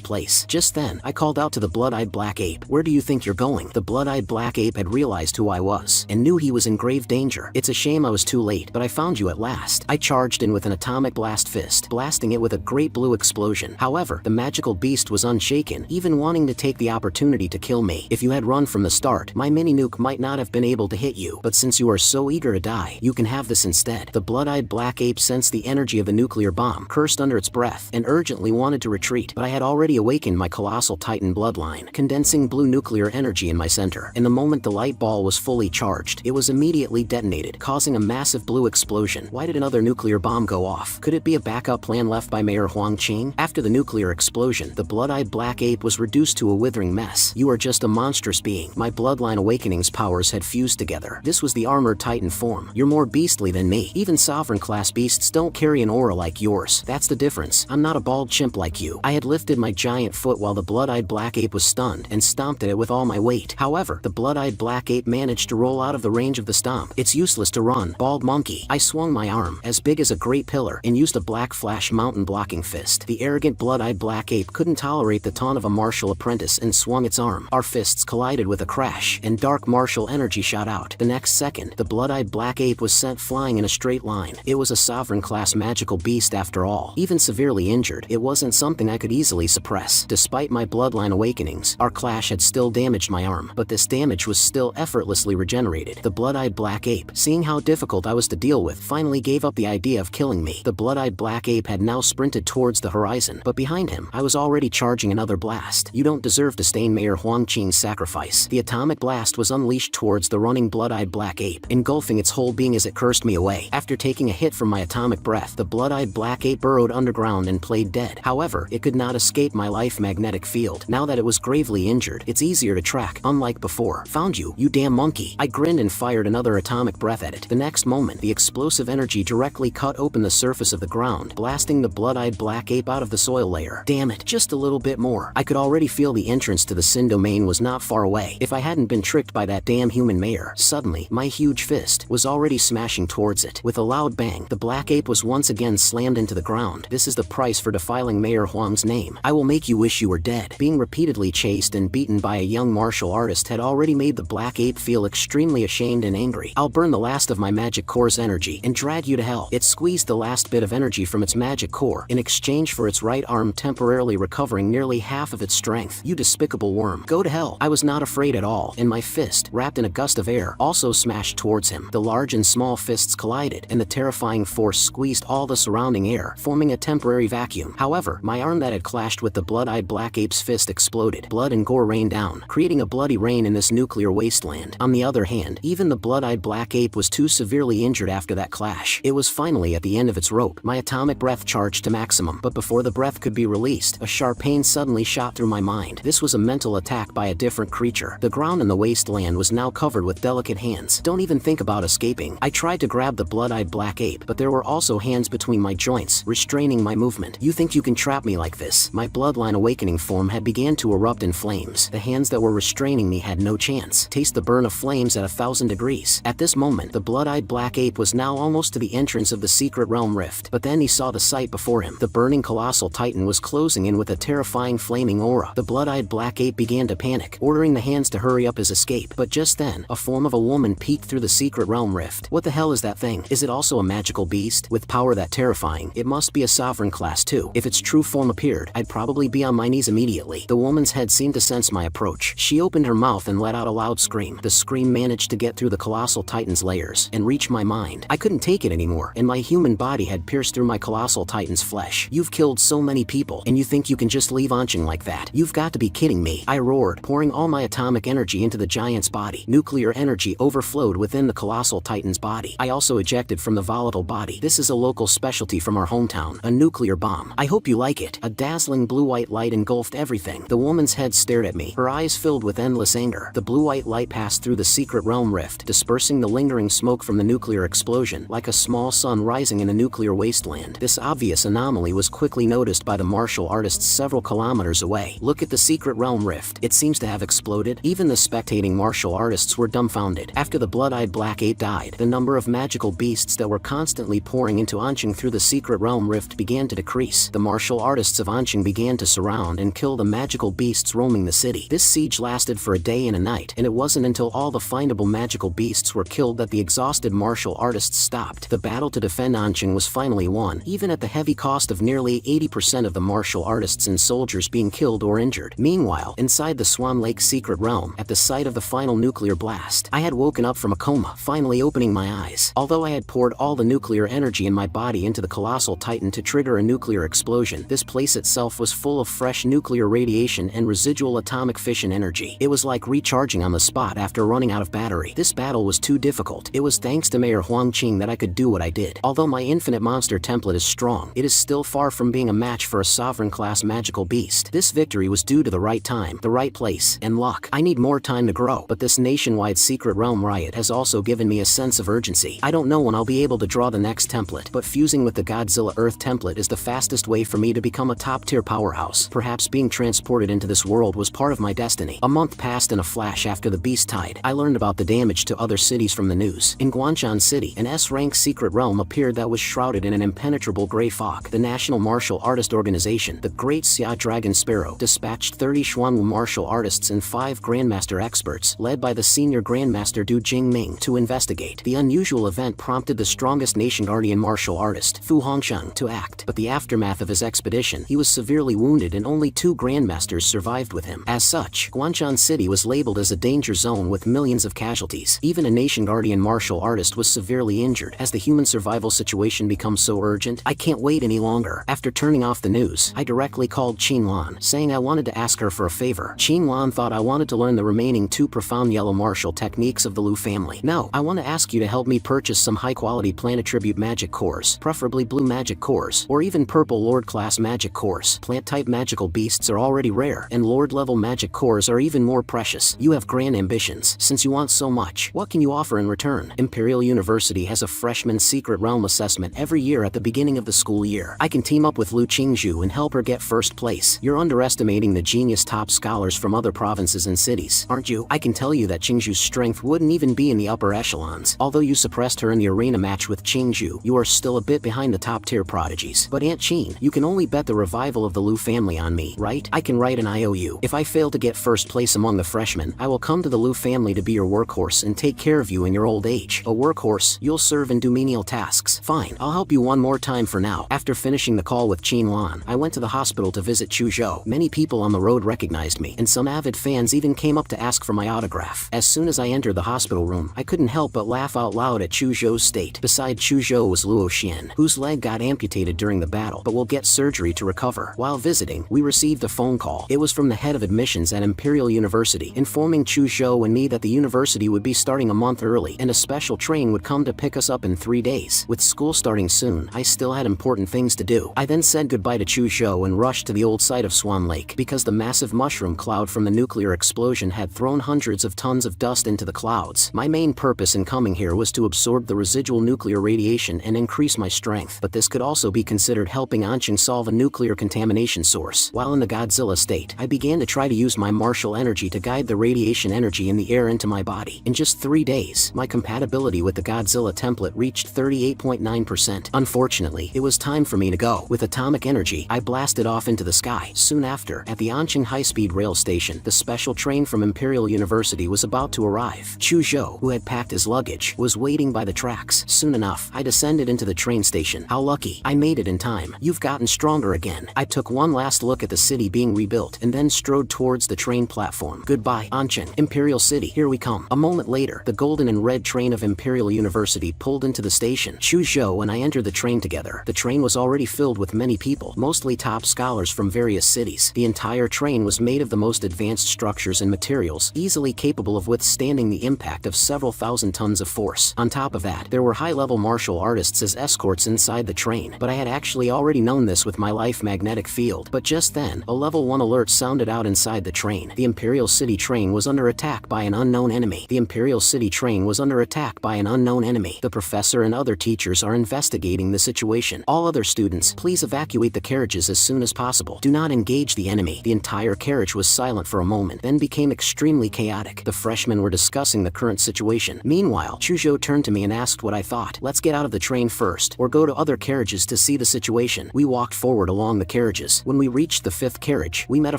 place." Just then, I called out to the blood-eyed black ape, "Where do you think you're going?" The blood-eyed black ape had realized who I was, and knew he was in grave danger. "It's a shame I was too late, but I found you at last." I charged in with an atomic blast fist, blasting it with a great blue explosion. However, the magical beast was unshaken, even wanting to take the opportunity to kill me. "If you had run from the start, my mini-nuke might not have been able to hit you, but since you are so eager to die, you can have this instead." The blood-eyed black ape sensed the energy of the nuclear bomb, cursed under its breath, and urgently wanted to retreat, but I had already awakened my colossal titan bloodline, condensing blue nuclear energy in my center. And the moment the light ball was fully charged, it was immediately detonated, causing a massive blue explosion. Why did another nuclear bomb go off? Could it be a backup plan left by Mayor Huang Qing? After the nuclear explosion, the blood-eyed black ape was reduced to a withering mess. "You are just a monstrous being." My bloodline awakening's powers had fused together. This was the armored titan form. "You're more beastly than me. Even sovereign-class beasts don't carry an aura like yours. That's the difference. I'm not a bald chimp like you." I had lifted my giant foot while the blood-eyed black ape was stunned and stomped at it with all my weight. However, the blood-eyed black ape managed to roll out of the range of the stomp. "It's useless to run, bald monkey." I swung my arm, as big as a great pillar, and used a black flash mountain blocking fist. The arrogant blood-eyed black ape couldn't tolerate the taunt of a martial apprentice and swung its arm. Our fists collided with a crash, and dark martial energy shot out. The next second, the blood-eyed black ape was sent flying in a straight line. It was a sovereign-class magical beast after all. Even severely injured, it wasn't something I could easily suppress. Despite my bloodline awakenings, our clash had still damaged my arm, but this damage was still effortlessly regenerated. The blood-eyed black ape, seeing how difficult I was to deal with, finally gave up the idea of killing me. The blood-eyed black ape ape had now sprinted towards the horizon, but behind him, I was already charging another blast. You don't deserve to stain Mayor Huangqing's sacrifice. The atomic blast was unleashed towards the running blood-eyed black ape, engulfing its whole being as it cursed me away. After taking a hit from my atomic breath, the blood-eyed black ape burrowed underground and played dead. However, it could not escape my life magnetic field. Now that it was gravely injured, it's easier to track, unlike before. Found you, you damn monkey. I grinned and fired another atomic breath at it. The next moment, the explosive energy directly cut open the surface of the ground, blasting the blood-eyed black ape out of the soil layer. Damn it, just a little bit more. I could already feel the entrance to the Sin domain was not far away. If I hadn't been tricked by that damn human mayor. Suddenly, my huge fist was already smashing towards it. With a loud bang, the black ape was once again slammed into the ground. This is the price for defiling Mayor Huang's name. I will make you wish you were dead. Being repeatedly chased and beaten by a young martial artist had already made the black ape feel extremely ashamed and angry. I'll burn the last of my magic core's energy and drag you to hell. It squeezed the last bit of energy from its magic core in exchange for its right arm temporarily recovering nearly half of its strength. You despicable worm. Go to hell. I was not afraid at all, and my fist, wrapped in a gust of air, also smashed towards him. The large and small fists collided, and the terrifying force squeezed all the surrounding air, forming a temporary vacuum. However, my arm that had clashed with the blood-eyed black ape's fist exploded. Blood and gore rained down, creating a bloody rain in this nuclear wasteland. On the other hand, even the blood-eyed black ape was too severely injured after that clash. It was finally at the end of its rope. My atomic breath charged to maximum, but before the breath could be released, a sharp pain suddenly shot through my mind. This was a mental attack by a different creature. The ground in the wasteland was now covered with delicate hands. Don't even think about escaping. I tried to grab the blood-eyed black ape, but there were also hands between my joints, restraining my movement. You think you can trap me like this? My bloodline awakening form had began to erupt in flames. The hands that were restraining me had no chance. Taste the burn of flames at 1,000 degrees. At this moment, the blood-eyed black ape was now almost to the entrance of the secret realm rift, but then he saw the sight before him. The burning colossal titan was closing in with a terrifying flaming aura. The blood-eyed black ape began to panic, ordering the hands to hurry up his escape. But just then, a form of a woman peeked through the secret realm rift. What the hell is that thing? Is it also a magical beast? With power that terrifying, it must be a sovereign class too. If its true form appeared, I'd probably be on my knees immediately. The woman's head seemed to sense my approach. She opened her mouth and let out a loud scream. The scream managed to get through the colossal titan's layers and reach my mind. I couldn't take it anymore, and my human body had pierced through my colossal titan's flesh. You've killed so many people, and you think you can just leave Anqing like that? You've got to be kidding me. I roared, pouring all my atomic energy into the giant's body. Nuclear energy overflowed within the colossal titan's body. I also ejected from the volatile body. This is a local specialty from our hometown, a nuclear bomb. I hope you like it. A dazzling blue-white light engulfed everything. The woman's head stared at me, her eyes filled with endless anger. The blue-white light passed through the secret realm rift, dispersing the lingering smoke from the nuclear explosion, like a small sun rising in a nuclear wasteland. This obvious anomaly was quickly noticed by the martial artists several kilometers away. Look at the secret realm rift. It seems to have exploded. Even the spectating martial artists were dumbfounded. After the blood-eyed black ape died, the number of magical beasts that were constantly pouring into Anqing through the secret realm rift began to decrease. The martial artists of Anqing began to surround and kill the magical beasts roaming the city. This siege lasted for a day and a night, and it wasn't until all the findable magical beasts were killed that the exhausted martial artists stopped. The battle to defend Anqing was finally won, even at the heavy cost of nearly 80% of the martial artists and soldiers being killed or injured. Meanwhile, inside the Swan Lake secret realm, at the site of the final nuclear blast, I had woken up from a coma, finally opening my eyes. Although I had poured all the nuclear energy in my body into the colossal titan to trigger a nuclear explosion, this place itself was full of fresh nuclear radiation and residual atomic fission energy. It was like recharging on the spot after running out of battery. This battle was too difficult. It was thanks to Mayor Huangqing that I could do what I did. Although my infinite monster template is strong, it is still far from being a match for a sovereign class magical beast. This victory was due to the right time, the right place, and luck. I need more time to grow, but this nationwide secret realm riot has also given me a sense of urgency. I don't know when I'll be able to draw the next template, but fusing with the Godzilla Earth template is the fastest way for me to become a top-tier powerhouse. Perhaps being transported into this world was part of my destiny. A month passed in a flash after the beast died. I learned about the damage to other cities from the news. In Guangshan City, an S-rank secret realm appeared that was shrouded in an impenetrable gray fog. The National Martial Artist Organization, the Great Xia Dragon Sparrow, dispatched 30 Xuanwu martial artists and 5 Grandmaster experts, led by the senior Grandmaster Du Jingming, to investigate. The unusual event prompted the strongest Nation Guardian martial artist, Fu Hongsheng, to act, but the aftermath of his expedition, he was severely wounded and only 2 Grandmasters survived with him. As such, Guangshan City was labeled as a danger zone with millions of casualties. Even a Nation Guardian martial artist was severely injured. As the human survival situation becomes so urgent, I can't wait any longer. After turning off the news, I directly called Qinlan, saying I wanted to ask her for a favor. Qinlan thought I wanted to learn the remaining 2 profound yellow martial techniques of the Lu family. No, I want to ask you to help me purchase some high-quality plant attribute magic cores, preferably blue magic cores, or even purple lord-class magic cores. Plant-type magical beasts are already rare, and lord-level magic cores are even more precious. You have grand ambitions. Since you want so much, what can you offer in return? Imperial University has a freshman secret realm assessment every year at the beginning of the school year. I can team up with Lu Qingzhu and help her get first place. You're underestimating the genius top scholars from other provinces and cities, aren't you? I can tell you that Qingzhu's strength wouldn't even be in the upper echelons. Although you suppressed her in the arena match with Qingzhu, you are still a bit behind the top-tier prodigies. But Aunt Qin, you can only bet the revival of the Lu family on me, right? I can write an IOU. If I fail to get first place among the freshmen, I will come to the Lu family to be your workhorse and take care of you in your old age. A workhorse, you'll serve and do menial tasks. Fine, I'll help you one more time for now. After finishing the call with Qinlan, I went to the hospital to visit Chuzhou. Many people on the road recognized me, and some avid fans even came up to ask for my autograph. As soon as I entered the hospital room, I couldn't help but laugh out loud at Chuzhou's state. Beside Chuzhou was Luo Xian, whose leg got amputated during the battle, but will get surgery to recover. While visiting, we received a phone call. It was from the head of admissions at Imperial University, informing Chuzhou and me that the university would be starting a month early, and a special train would come to pick us up in 3 days. With school starting soon, I still had important things to do. I then said goodbye to Chuzhou and rushed to the old site of Swan Lake, because the massive mushroom cloud from the nuclear explosion had thrown hundreds of tons of dust into the clouds. My main purpose in coming here was to absorb the residual nuclear radiation and increase my strength, but this could also be considered helping Anqing solve a nuclear contamination source. While in the Godzilla state, I began to try to use my martial energy to guide the radiation energy in the air into my body. In just 3 days, my compatibility with the Godzilla template reached 38.9%. Unfortunately, it was time for me to go. With atomic energy, I blasted off into the sky. Soon after, at the Anqing high-speed rail station, the special train from Imperial University was about to arrive. Chuzhou, who had packed his luggage, was waiting by the tracks. Soon enough, I descended into the train station. How lucky. I made it in time. You've gotten stronger again. I took one last look at the city being rebuilt, and then strode towards the train platform. Goodbye, Anqing. Imperial City, here we come. A moment later, the golden and red train of Imperial University pulled into the station. Chuzhou and I entered the train together. The train was already filled with many people, mostly top scholars from various cities. The entire train was made of the most advanced structures and materials, easily capable of withstanding the impact of several thousand tons of force. On top of that, there were high-level martial artists as escorts inside the train, but I had actually already known this with my life magnetic field. But just then, a level 1 alert sounded out inside the train. The Imperial City train was under attack by an unknown enemy. The Imperial City train was under attack by an unknown enemy. The professor and other teachers are investigating the situation. All other students, please evacuate the carriages as soon as possible. Do not engage the enemy. The entire carriage was silent for a moment, then became extremely chaotic. The freshmen were discussing the current situation. Meanwhile, Chuzhou turned to me and asked what I thought. Let's get out of the train first, or go to other carriages to see the situation. We walked forward along the carriages. When we reached the 5th carriage, we met a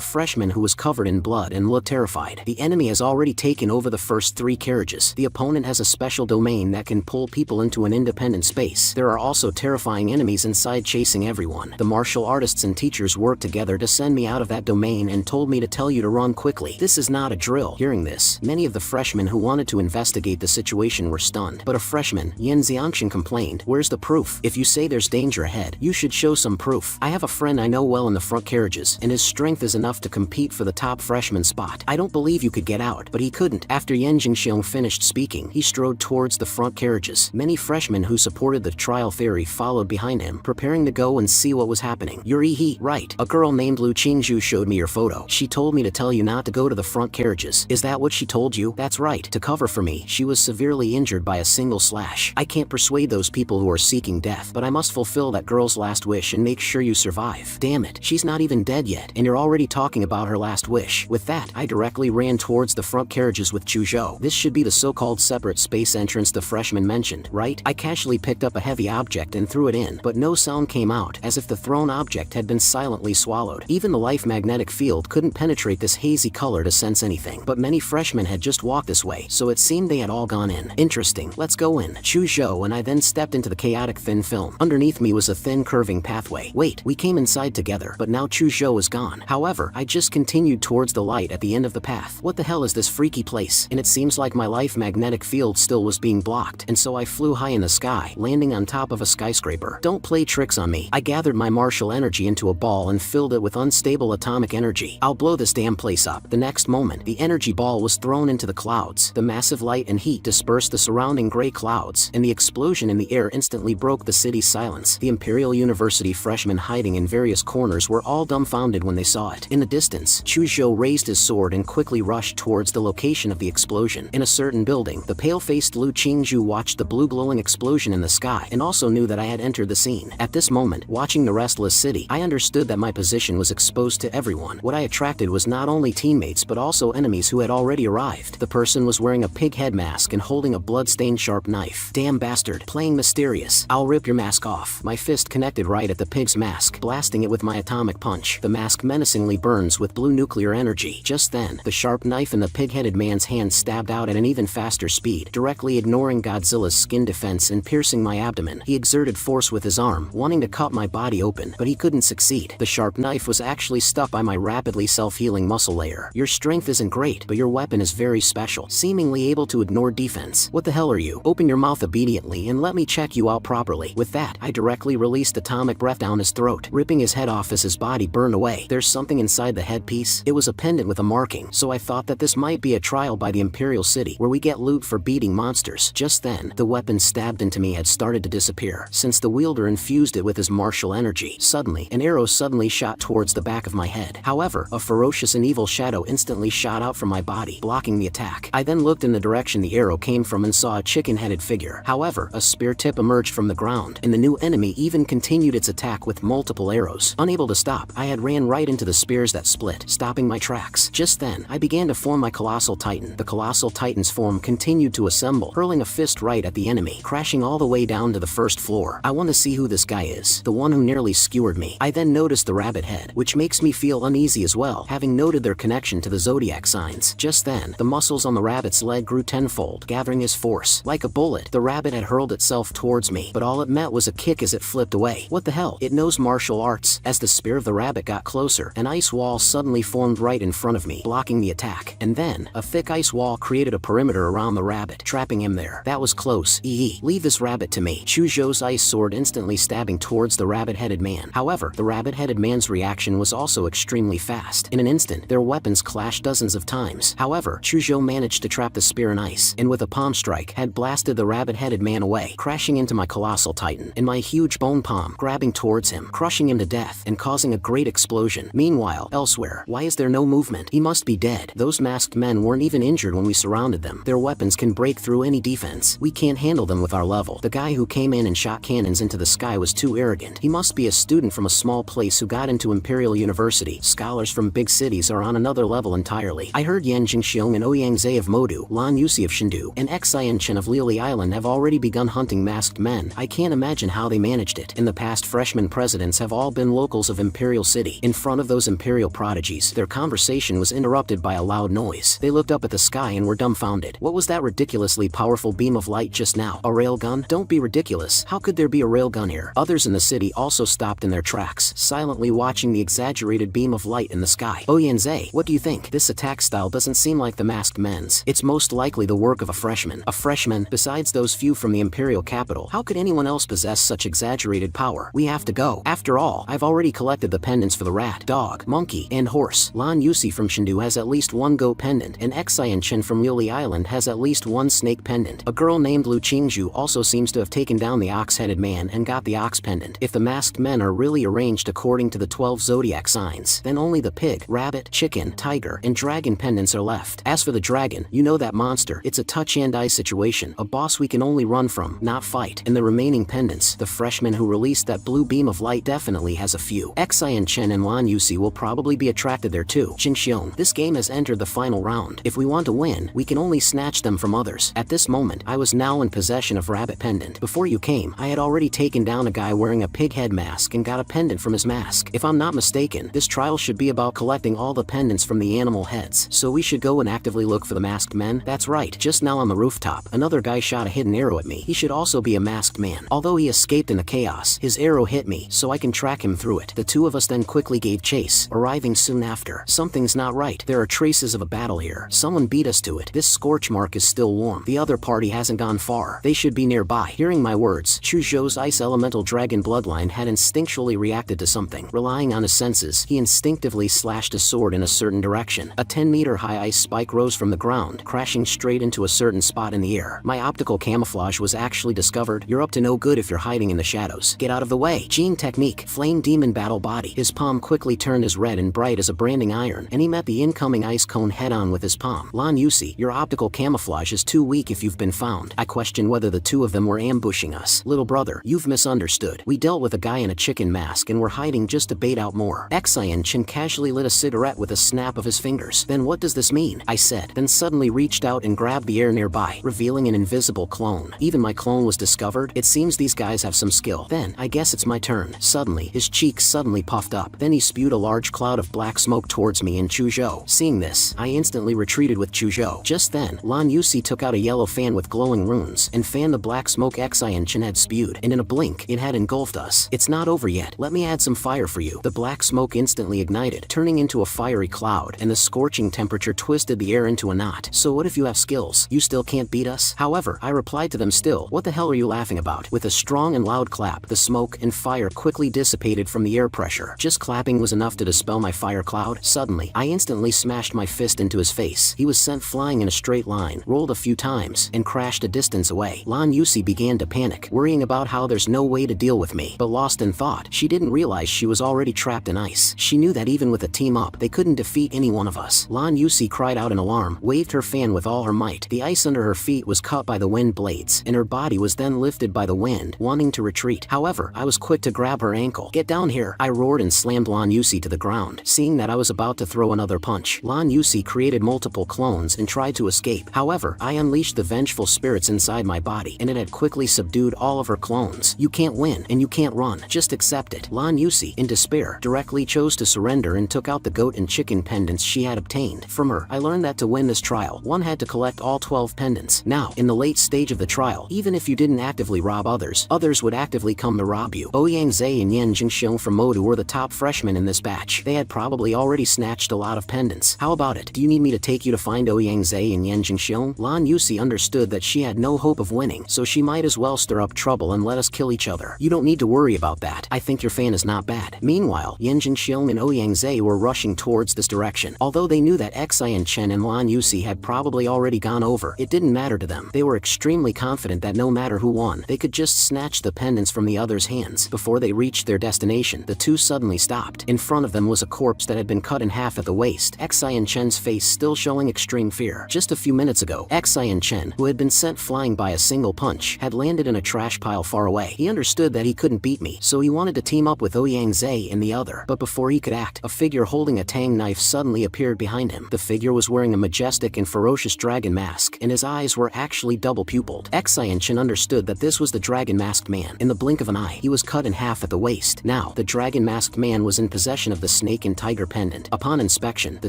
freshman who was covered in blood and looked terrified. The enemy has already taken over the first 3 carriages. The opponent has a special domain that can pull people into an independent space. There are also terrifying enemies inside chasing everyone. The martial artists and teachers worked together to send me out of that domain and told me to tell you to run quickly. This is not a drill. Hearing this, many of the freshmen who wanted to investigate the situation were stunned. But a freshman, Yin Xiangxin, complained, "Where's the proof? If you say there's danger ahead, you should show some proof. I have a friend I know well in the front carriages, and his strength is enough to compete for the top freshman spot. I don't believe you could get out." But he couldn't. After Yin Jingxiong finished speaking, he strode towards the front carriages. Many freshmen who supported the trial theory followed behind him, preparing to go and see what was happening. "Yuri, right. A girl named Lu Qingzhu showed me your photo. She told me to tell you not to go to the front carriages. Is that what she told you?" "That's right. To cover for me, she was severely injured by a single slash. I can't persuade those people who are seeking death, but I must fulfill that girl's last wish and make sure you survive." "Damn it, she's not even dead yet, and you're already talking about her last wish." With that, I directly ran towards the front carriages with Chuzhou. This should be the so-called separate space entrance the freshman mentioned, right? I casually picked up a heavy object and threw it in, but no sound came out, as if the thrown object had been silently swallowed. Even the life magnetic field couldn't penetrate this hazy color to sense anything. But many freshmen had just walked this way, so it seemed they had all gone in. Interesting. Let's go in. Chuzhou and I then stepped into the chaotic thin film. Underneath me was a thin curving pathway. Wait, we came inside together, but now Chuzhou is gone. However, I just continued towards the light at the end of the path. What the hell is this freaky place? And it seems like my life magnetic field still was being blocked, and so I flew high in the sky, landing on top of a skyscraper. over. Don't play tricks on me. I gathered my martial energy into a ball and filled it with unstable atomic energy. I'll blow this damn place up. The next moment, the energy ball was thrown into the clouds. The massive light and heat dispersed the surrounding gray clouds, and the explosion in the air instantly broke the city's silence. The Imperial University freshmen hiding in various corners were all dumbfounded when they saw it. In the distance, Chuzhou raised his sword and quickly rushed towards the location of the explosion. In a certain building, the pale-faced Lu Qingzhu watched the blue glowing explosion in the sky and also knew that I had entered the scene. At this moment, watching the restless city, I understood that my position was exposed to everyone. What I attracted was not only teammates but also enemies who had already arrived. The person was wearing a pig head mask and holding a blood-stained sharp knife. Damn bastard, playing mysterious. I'll rip your mask off. My fist connected right at the pig's mask, blasting it with my atomic punch. The mask menacingly burns with blue nuclear energy. Just then, the sharp knife in the pig-headed man's hand stabbed out at an even faster speed, directly ignoring Godzilla's skin defense and piercing my abdomen. He exerted force with his arm, wanting to cut my body open, but he couldn't succeed. The sharp knife was actually stuck by my rapidly self-healing muscle layer. Your strength isn't great, but your weapon is very special, seemingly able to ignore defense. What the hell are you? Open your mouth obediently and let me check you out properly. With that, I directly released atomic breath down his throat, ripping his head off as his body burned away. There's something inside the headpiece. It was a pendant with a marking, so I thought that this might be a trial by the Imperial City, where we get loot for beating monsters. Just then, the weapon stabbed into me had started to disappear, since the wielder infused it with his martial energy. Suddenly, an arrow suddenly shot towards the back of my head. However, a ferocious and evil shadow instantly shot out from my body, blocking the attack. I then looked in the direction the arrow came from and saw a chicken-headed figure. However, a spear tip emerged from the ground, and the new enemy even continued its attack with multiple arrows. Unable to stop, I had ran right into the spears that split, stopping my tracks. Just then, I began to form my Colossal Titan. The Colossal Titan's form continued to assemble, hurling a fist right at the enemy, crashing all the way down to the first floor. I want to see who this guy is, the one who nearly skewered me. I then noticed the rabbit head, which makes me feel uneasy as well, having noted their connection to the zodiac signs. Just then, the muscles on the rabbit's leg grew tenfold, gathering his force. Like a bullet, the rabbit had hurled itself towards me, but all it met was a kick as it flipped away. What the hell? It knows martial arts. As the spear of the rabbit got closer, an ice wall suddenly formed right in front of me, blocking the attack. And then, a thick ice wall created a perimeter around the rabbit, trapping him there. That was close. Leave this rabbit to me. Chuzhou's ice sword instantly stabbing towards the rabbit-headed man. However, the rabbit-headed man's reaction was also extremely fast. In an instant, their weapons clashed dozens of times. However, Chuzhou managed to trap the spear in ice, and with a palm strike, had blasted the rabbit-headed man away, crashing into my Colossal Titan, and my huge bone palm, grabbing towards him, crushing him to death, and causing a great explosion. Meanwhile, elsewhere, why is there no movement? He must be dead. Those masked men weren't even injured when we surrounded them. Their weapons can break through any defense. We can't handle them with our level. The guy who came in and shot cannons into the sky was too arrogant. He must be a student from a small place who got into Imperial University. Scholars from big cities are on another level entirely. I heard Yan Jingxiong and Ouyangze of Modu, Lan Yusi of Shindu, and Xian Chen of Lili Island have already begun hunting masked men. I can't imagine how they managed it. In the past, freshman presidents have all been locals of Imperial City. In front of those Imperial prodigies, their conversation was interrupted by a loud noise. They looked up at the sky and were dumbfounded. What was that ridiculously powerful beam of light just now? A railgun? Don't be ridiculous. How could there be a railgun here? Others in the city also stopped in their tracks, silently watching the exaggerated beam of light in the sky. Ouyangze, what do you think? This attack style doesn't seem like the masked men's. It's most likely the work of a freshman. A freshman? Besides those few from the Imperial capital, how could anyone else possess such exaggerated power? We have to go. After all, I've already collected the pendants for the rat, dog, monkey, and horse. Lan Yusi from Shindu has at least one goat pendant, and Xian Chen from Lili Island has at least one snake pendant. A girl named Lu Qingzhu also seems to have taken down the ox-headed man and got the ox pendant. If the masked men are really arranged according to the 12 zodiac signs, then only the pig, rabbit, chicken, tiger, and dragon pendants are left. As for the dragon, you know that monster. It's a touch-and-die situation, a boss we can only run from, not fight. And the remaining pendants, the freshman who released that blue beam of light definitely has a few. Xian Chen and Lan Yusi will probably be attracted there too. Jingxiong, this game has entered the final round. If we want to win, we can only snatch them from others. At this moment, I was now in possession of rabbit pendant. Before you came, I had already taken down a guy wearing a pig head mask and got a pendant from his mask. If I'm not mistaken, this trial should be about collecting all the pendants from the animal heads. So we should go and actively look for the masked men? That's right. Just now on the rooftop, another guy shot a hidden arrow at me. He should also be a masked man. Although he escaped in the chaos, his arrow hit me, so I can track him through it. The two of us then quickly gave chase, arriving soon after. Something's not right. There are traces of a battle here. Someone beat us to it. This scorch mark is still warm. The other party hasn't gone far. They should be nearby. Hearing my words, Chuzhou's ice elemental dragon bloodline had instinctually reacted to something. Relying on his senses, he instinctively slashed his sword in a certain direction. A 10-meter-high ice spike rose from the ground, crashing straight into a certain spot in the air. My optical camouflage was actually discovered. You're up to no good if you're hiding in the shadows. Get out of the way. Gene technique. Flame demon battle body. His palm quickly turned as red and bright as a branding iron, and he met the incoming ice cone head-on with his palm. Lan Yusi, your optical camouflage is too weak if you've been found. I question whether the two of them were ambushing us. Little brother, you've misunderstood. We dealt with a guy in a chicken mask and we're hiding just to bait out more. Xian casually lit a cigarette with a snap of his fingers. Then what does this mean? I said, then suddenly reached out and grabbed the air nearby, revealing an invisible clone. Even my clone was discovered? It seems these guys have some skill. Then, I guess it's my turn. Suddenly, his cheeks suddenly puffed up. Then he spewed a large cloud of black smoke towards me and Chuzhou. Seeing this, I instantly retreated with Chuzhou. Just then, Lan Yusi took out a yellow fan with glowing runes and fanned the black smoke Xian had spewed, and in a blink, it had engulfed us. It's not over yet. Let me add some fire for you. The black smoke instantly ignited, turning into a fiery cloud, and the scorching temperature twisted the air into a knot. So what if you have skills? You still can't beat us? However, I replied to them still, what the hell are you laughing about? With a strong and loud clap, the smoke and fire quickly dissipated from the air pressure. Just clapping was enough to dispel my fire cloud. Suddenly, I instantly smashed my fist into his face. He was sent flying in a straight line, rolled a few times, and crashed a distance away. Lan Yusi began to panic, worrying about how there's no way to deal with me. But lost in thought, she didn't realize she was already trapped in ice. She knew that even with a team up, they couldn't defeat any one of us. Lan Yusi cried out in alarm, waved her fan with all her might. The ice under her feet was cut by the wind blades, and her body was then lifted by the wind, wanting to retreat. However, I was quick to grab her ankle. Get down here! I roared and slammed Lan Yusi to the ground. Seeing that I was about to throw another punch, Lan Yusi created multiple clones and tried to escape. However, I unleashed the vengeful spirits inside my body, and it had quickly subdued all of her clones. You can't win, and you can't run. Just accept it. Lan Yusi, in despair, directly chose to surrender and took out the goat and chicken pendants she had obtained. From her, I learned that to win this trial, one had to collect all 12 pendants. Now, in the late stage of the trial, even if you didn't actively rob others, others would actively come to rob you. Ouyang Zhe and Yan Jingxiong from Modu were the top freshmen in this batch. They had probably already snatched a lot of pendants. How about it? Do you need me to take you to find Ouyang Zhe and Yan Jingxiong? Lan Yusi understood that she had no hope of winning, so she might as well stir up trouble and let us kill each other. You don't need to worry about that. I think your fan is not bad. Meanwhile, Yan Jingxiong and Ouyang Zhe were rushing towards this direction. Although they knew that Xian Chen and Lan Yusi had probably already gone over, it didn't matter to them. They were extremely confident that no matter who won, they could just snatch the pendants from the other's hands. Before they reached their destination, the two suddenly stopped. In front of them was a corpse that had been cut in half at the waist, Xian Chen's face still showing extreme fear. Just a few minutes ago, Xian Chen, who had been sent flying by a single punch, had landed in a trash pile far away. He understood that he couldn't beat me, so he wanted to team up with Ouyang Zhe and the other. But before he could act, a figure holding a tang knife suddenly appeared behind him. The figure was wearing a majestic and ferocious dragon mask, and his eyes were actually double-pupiled. Xian Chen understood that this was the dragon-masked man. In the blink of an eye, he was cut in half at the waist. Now, the dragon-masked man was in possession of the snake and tiger pendant. Upon inspection, the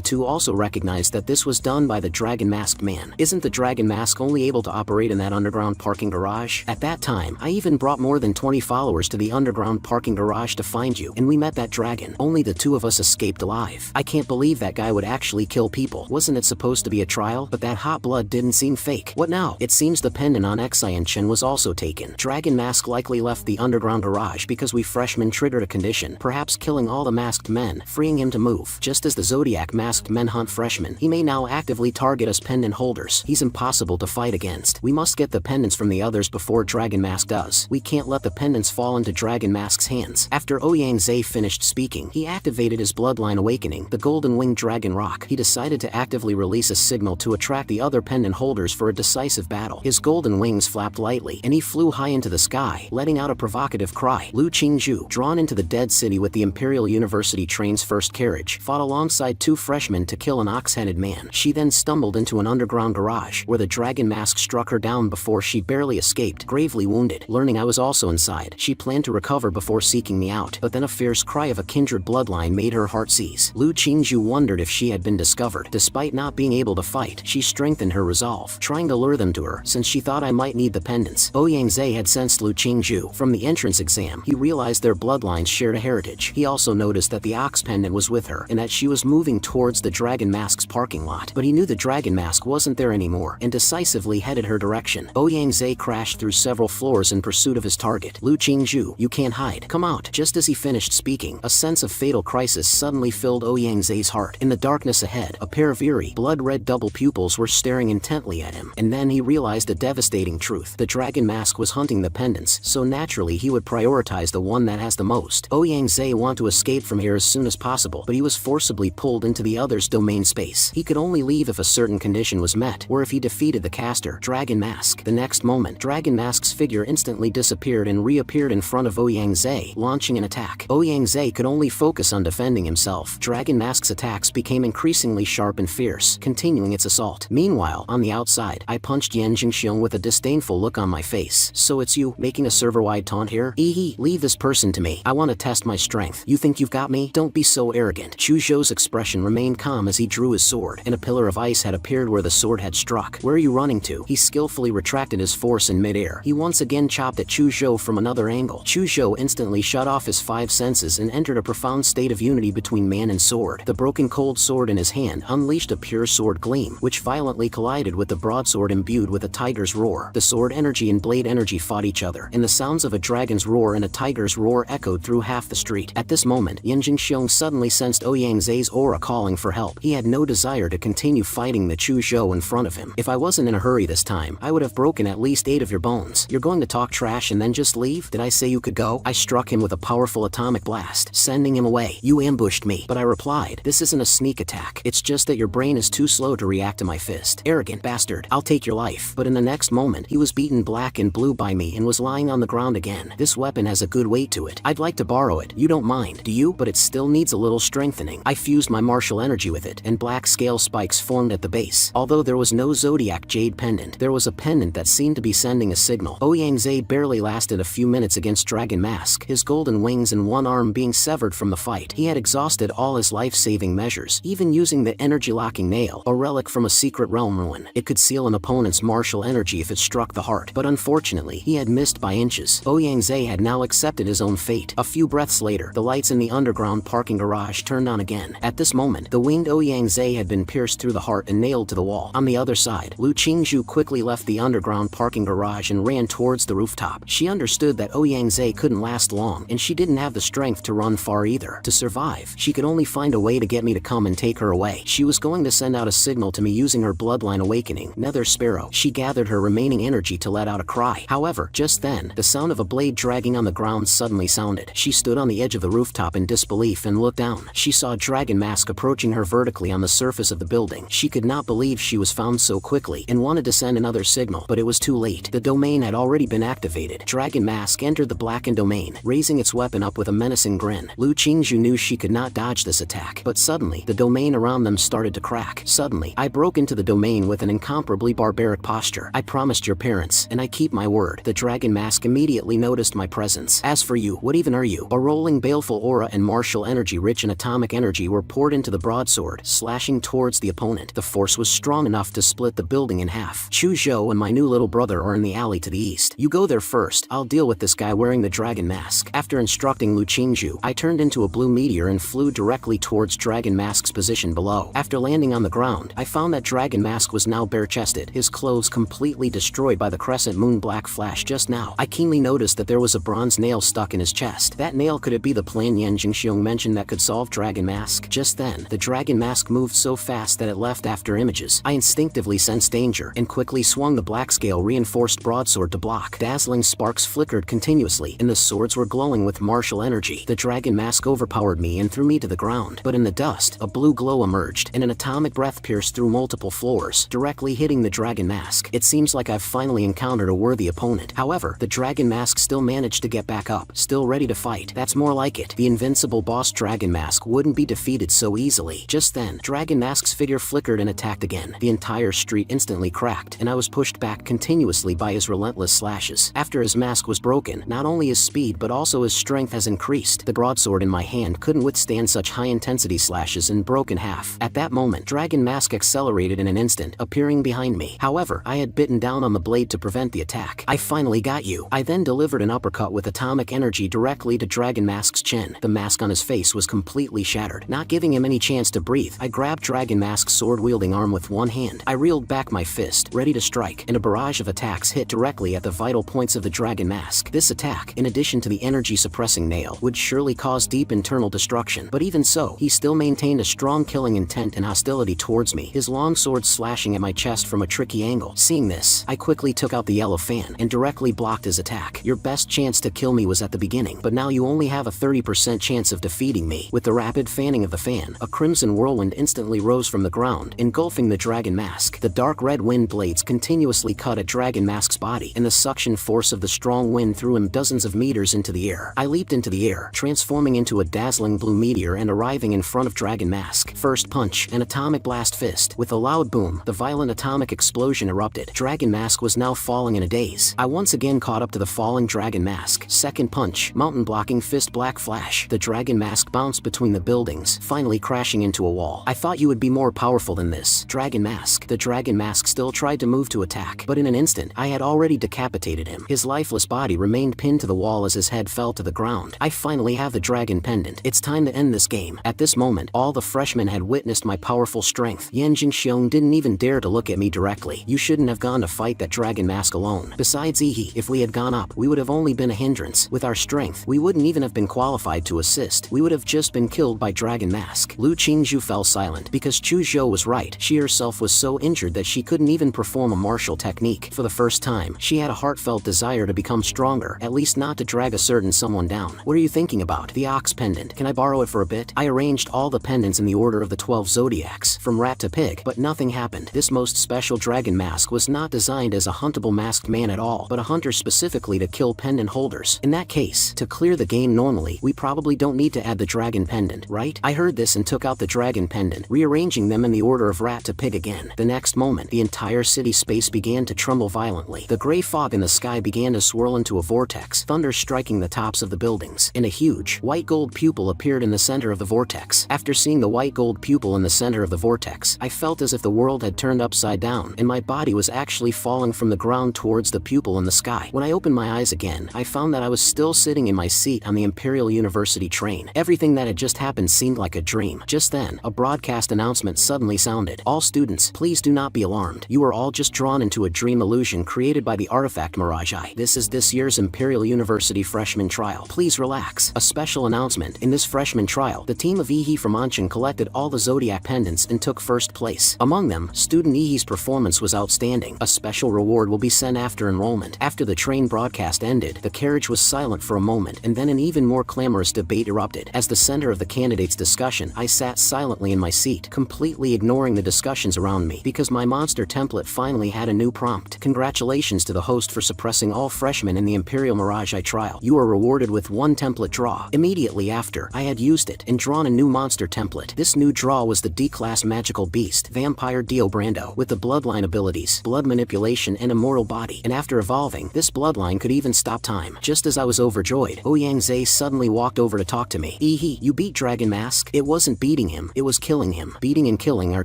two also recognized that this was done by the dragon-masked man. Isn't the dragon mask only able to operate in that underground parking garage? At that time, I even brought more than 20 followers to the underground parking garage to find you, and we met that dragon. Only the two of us escaped alive. I can't believe that guy would actually kill people. Wasn't it supposed to be a trial? But that hot blood didn't seem fake. What now? It seems the pendant on Xian Chen was also taken. Dragon Mask likely left the underground garage because we freshmen triggered a condition, perhaps killing all the masked men, freeing him to move. Just as the Zodiac masked men hunt freshmen, he may now actively target us pendant holders. He's impossible to fight against. We must get the pendants from the others before Dragon Mask does. We can't let the pendants fall into Dragon Mask's hands. After Ouyang Zhe finished speaking, he activated his bloodline awakening, the golden winged dragon rock. He decided to actively release a signal to attract the other pendant holders for a decisive battle. His golden wings flapped lightly, and he flew high into the sky, letting out a provocative cry. Lu Qingzhu, drawn into the dead city with the Imperial University train's first carriage, fought alongside two freshmen to kill an ox-headed man. She then stumbled into an underground garage, where the dragon mask struck her down before she barely escaped, gravely wounded. Learning I was also inside, she planned to recover before seeking me out, but then a fierce cry of a kindred bloodline made her heart seize. Lu Qingzhu wondered if she had been discovered. Despite not being able to fight, she strengthened her resolve, trying to lure them to her, since she thought I might need the pendants. Ouyang Zhe had sensed Lu Qingzhu. From the entrance exam, he realized their bloodlines shared a heritage. He also noticed that the ox pendant was with her, and that she was moving towards the Dragon Mask's parking lot. But he knew the Dragon Mask wasn't there anymore, and decisively headed her direction. Ouyang Zhe crashed through several floors in pursuit of his target. Lu Qingzhu, you can't hide. Come out. Just as he finished speaking, a sense of fatal crisis suddenly filled Ouyang-Zai's heart. In the darkness ahead, a pair of eerie, blood-red double pupils were staring intently at him. And then he realized a devastating truth. The dragon mask was hunting the pendants, so naturally he would prioritize the one that has the most. Ouyang-Zai wanted to escape from here as soon as possible, but he was forcibly pulled into the other's domain space. He could only leave if a certain condition was met, or if he defeated the caster, Dragon Mask. The next moment, Dragon Mask's figure instantly disappeared and reappeared in front of Ouyang-Zai, launching an attack. Ouyang-Zai could only focus on defending himself. Dragon Mask's attacks became increasingly sharp and fierce, continuing its assault. Meanwhile, on the outside, I punched Yan Jingxiong with a disdainful look on my face. So it's you, making a server-wide taunt here? Leave this person to me. I want to test my strength. You think you've got me? Don't be so arrogant. Chu Zhou's expression remained calm as he drew his sword, and a pillar of ice had appeared where the sword had struck. Where are you running to? He skillfully retracted his force in midair. He once again chopped at Chu Zhou from another angle. Chu Zhou instantly shut off his 5 senses and entered a profound state of unity between man and sword. The broken cold sword in his hand unleashed a pure sword gleam, which violently collided with the broadsword imbued with a tiger's roar. The sword energy and blade energy fought each other, and the sounds of a dragon's roar and a tiger's roar echoed through half the street. At this moment, Yan Jingxiong suddenly sensed Ouyang-Zai's aura calling for help. He had no desire to continue fighting the Chu Zhou in front of him. If I wasn't in a hurry this time, I would have broken at least 8 of your bones. You're going to talk trash and then just leave? Did I say you could go? I struck him with a powerful atomic blast, sending him away. You ambushed me. But I replied, this isn't a sneak attack. It's just that your brain is too slow to react to my fist. Arrogant bastard. I'll take your life. But in the next moment, he was beaten black and blue by me and was lying on the ground again. This weapon has a good weight to it. I'd like to borrow it. You don't mind, do you? But it still needs a little strengthening. I fused my martial energy with it, and black scale spikes formed at the base. Although there was no zodiac jade pendant, there was a pendant that seemed to be sending a signal. Ouyang-Zai barely lasted a few minutes against Dragon Mask, his golden wings and one arm being severed from the fight. He had exhausted all his life-saving measures, even using the energy-locking nail, a relic from a secret realm ruin. It could seal an opponent's martial energy if it struck the heart, but unfortunately, he had missed by inches. Ouyang-Zai had now accepted his own fate. A few breaths later, the lights in the underground parking garage turned on again. At this moment, the winged Ouyang-Zai had been pierced through the heart and nailed to the wall. On the other side, Lu Qingzhu quickly left the underground parking garage and ran towards the rooftop. She understood that Ouyang-Zai couldn't last long, and she didn't have the strength to run far either. To survive, she could only find a way to get me to come and take her away. She was going to send out a signal to me using her bloodline awakening, Nether Sparrow. She gathered her remaining energy to let out a cry. However, just then, the sound of a blade dragging on the ground suddenly sounded. She stood on the edge of the rooftop in disbelief and looked down. She saw Dragon Mask approaching her vertically on the surface of the building. She could not believe she was found so quickly and wanted to send another signal, but it was too late. The domain had already been activated. Dragon Mask entered the blackened domain, raising its weapon up with a menacing grin. Lu Qingzhu knew she could not dodge this attack, but suddenly, the domain around them started to crack. Suddenly, I broke into the domain with an incomparably barbaric posture. I promised your parents, and I keep my word. The Dragon Mask immediately noticed my presence. As for you, what even are you? A rolling baleful aura and martial energy rich in atomic energy were poured into the broadsword, slashing towards the opponent. The force was strong enough to split the building in half. Chu Zhou and my new little brother are in the alley to the east. You go there first. I'll deal with this guy wearing the Dragon Mask. After instructing Lu Qingzhu, I turned into a blue meteor and flew directly towards Dragon Mask's position below. After landing on the ground, I found that Dragon Mask was now bare-chested, his clothes completely destroyed by the crescent moon black flash just now. I keenly noticed that there was a bronze nail stuck in his chest. That nail, could it be the plan Yan Jingxiong mentioned that could solve Dragon Mask? Just then, the Dragon Mask moved so fast that it left after images. I instinctively sensed danger and quickly swung the black scale reinforced broadsword to block. Dazzling sparks flickered continuously, and the swords were glowing with martial energy. The Dragon Mask overpowered me and threw me to the ground, but in the dust, a blue glow emerged, and an atomic breath pierced through multiple floors, directly hitting the Dragon Mask. It seems like I've finally encountered a worthy opponent. However, the Dragon Mask still managed to get back up, still ready to fight. That's more like it. The invincible boss Dragon Mask wouldn't be defeated so easily. Just then, Dragon Mask's figure flickered and attacked again. The entire street instantly cracked, and I was pushed back continuously by his relentless slashes. After his mask was broken, not only his speed but also his strength has increased. The broadsword in my hand couldn't withstand such high-intensity slashes and broke in half. At that moment, Dragon Mask accelerated in an instant, appearing behind me. However, I had bitten down on the blade to prevent the attack. I finally got you. I then delivered an uppercut with atomic energy directly to Dragon Mask's chin. The mask on his face was completely shattered. Not giving him any chance to breathe, I grabbed Dragon Mask's sword-wielding arm with one hand. I reeled back my fist, ready to strike, and a barrage of attacks hit directly at the vital points of the dragon mask. This attack, in addition to the energy-suppressing nail, would surely cause deep internal destruction. But even so, he still maintained a strong killing intent and hostility towards me, his long sword slashing at my chest from a tricky angle. Seeing this, I quickly took out the yellow fan and directly blocked his attack. Your best chance to kill me was at the beginning, but now you only have a 30% chance of defeating me. With the rapid fanning of the fan, a crimson whirlwind instantly rose from the ground, engulfing the dragon mask. The dark red wind blades continuously cut at Dragon Mask's body, and the suction force of the strong wind threw him dozens of meters into the air. I leaped into the air, transforming into a dazzling blue meteor and arriving in front of Dragon Mask. First punch, an atomic blast fist. With a loud boom, the violent atomic explosion erupted. Dragon Mask was now falling in a daze. I once again caught up to the falling Dragon Mask. Second punch, mountain blocking fist black flash. The Dragon Mask bounced between the buildings, finally crashing into a wall. I thought you would be more powerful than this, Dragon Mask. The Dragon Mask still tried to move to attack, but in an instant, I had already decapitated him. His lifeless body remained pinned to the wall as his head fell to the ground. I finally have the dragon pendant. It's time to end this game. At this moment, all the freshmen had witnessed my powerful strength. Yan Jingxiong didn't even dare to look at me directly. You shouldn't have gone to fight that Dragon Mask alone. Besides, if we had gone up, we would have only been a hindrance. With our strength, we wouldn't even have been qualified to assist. We would have just been killed by Dragon Mask. Lu Qingzhu fell silent, because Chu Zhou was right. She herself was so injured that she couldn't even perform a martial technique. For the first time, she had a heartfelt desire to become stronger, at least not to drag a certain someone down. What are you thinking about? The ox pendant. Can I borrow it for a bit? I arranged all the pendants in the order of the 12 zodiacs, from rat to pig, but nothing happened. This most special dragon mask was not designed as a huntable masked man at all, but a hunter specifically to kill pendant holders. In that case, to clear the game normally, we probably don't need to add the dragon pendant, right? I heard this and took out the dragon pendant, rearranging them in the order of rat to pig again. The next moment, the entire city space began to tremble violently. The gray fog in the sky began to swirl into a vortex, thunder striking the tops of the buildings, and a huge, white gold pupil appeared in the center of the vortex. After seeing the white gold pupil in the center of the vortex, I felt as if the world had turned upside down, and my body was actually falling from the ground towards the pupil in the sky. When I opened my eyes again, I found that I was still sitting in my seat on the Imperial University train. Everything that had just happened seemed like a dream. Just then, a broadcast announcement suddenly sounded. All students, please do not be alarmed. You are all just drawn into a dream illusion created by the artifact Mirage Eye. This is this year's Imperial University freshman trial. Please relax. A special announcement. In this freshman trial, the team of Ihi from Anshan collected all the zodiac pendants and took first place. Among them, student Ihi's performance was outstanding. A special reward will be sent after enrollment. After the train broadcast ended, the carriage was silent for a moment, and then an even more clamorous debate erupted. As the center of the candidates' discussion, I sat silently in my seat, completely ignoring the discussions around me, because my monster template finally had a new prompt. Congratulations to the host for suppressing all freshmen in the Imperial Mirage Eye trial. You are rewarded with one template draw. Immediately after, I had used it and drawn a new monster template. This new draw was the D-class magical beast, Vampire Dio Brando, with the bloodline abilities, blood manipulation and immortal body. And after evolving, this bloodline could even stop time. Just as I was overjoyed, Ouyang Zhe suddenly walked over to talk to me. Ihi, you beat Dragon Mask? It wasn't beating him, it was killing him. Beating and killing are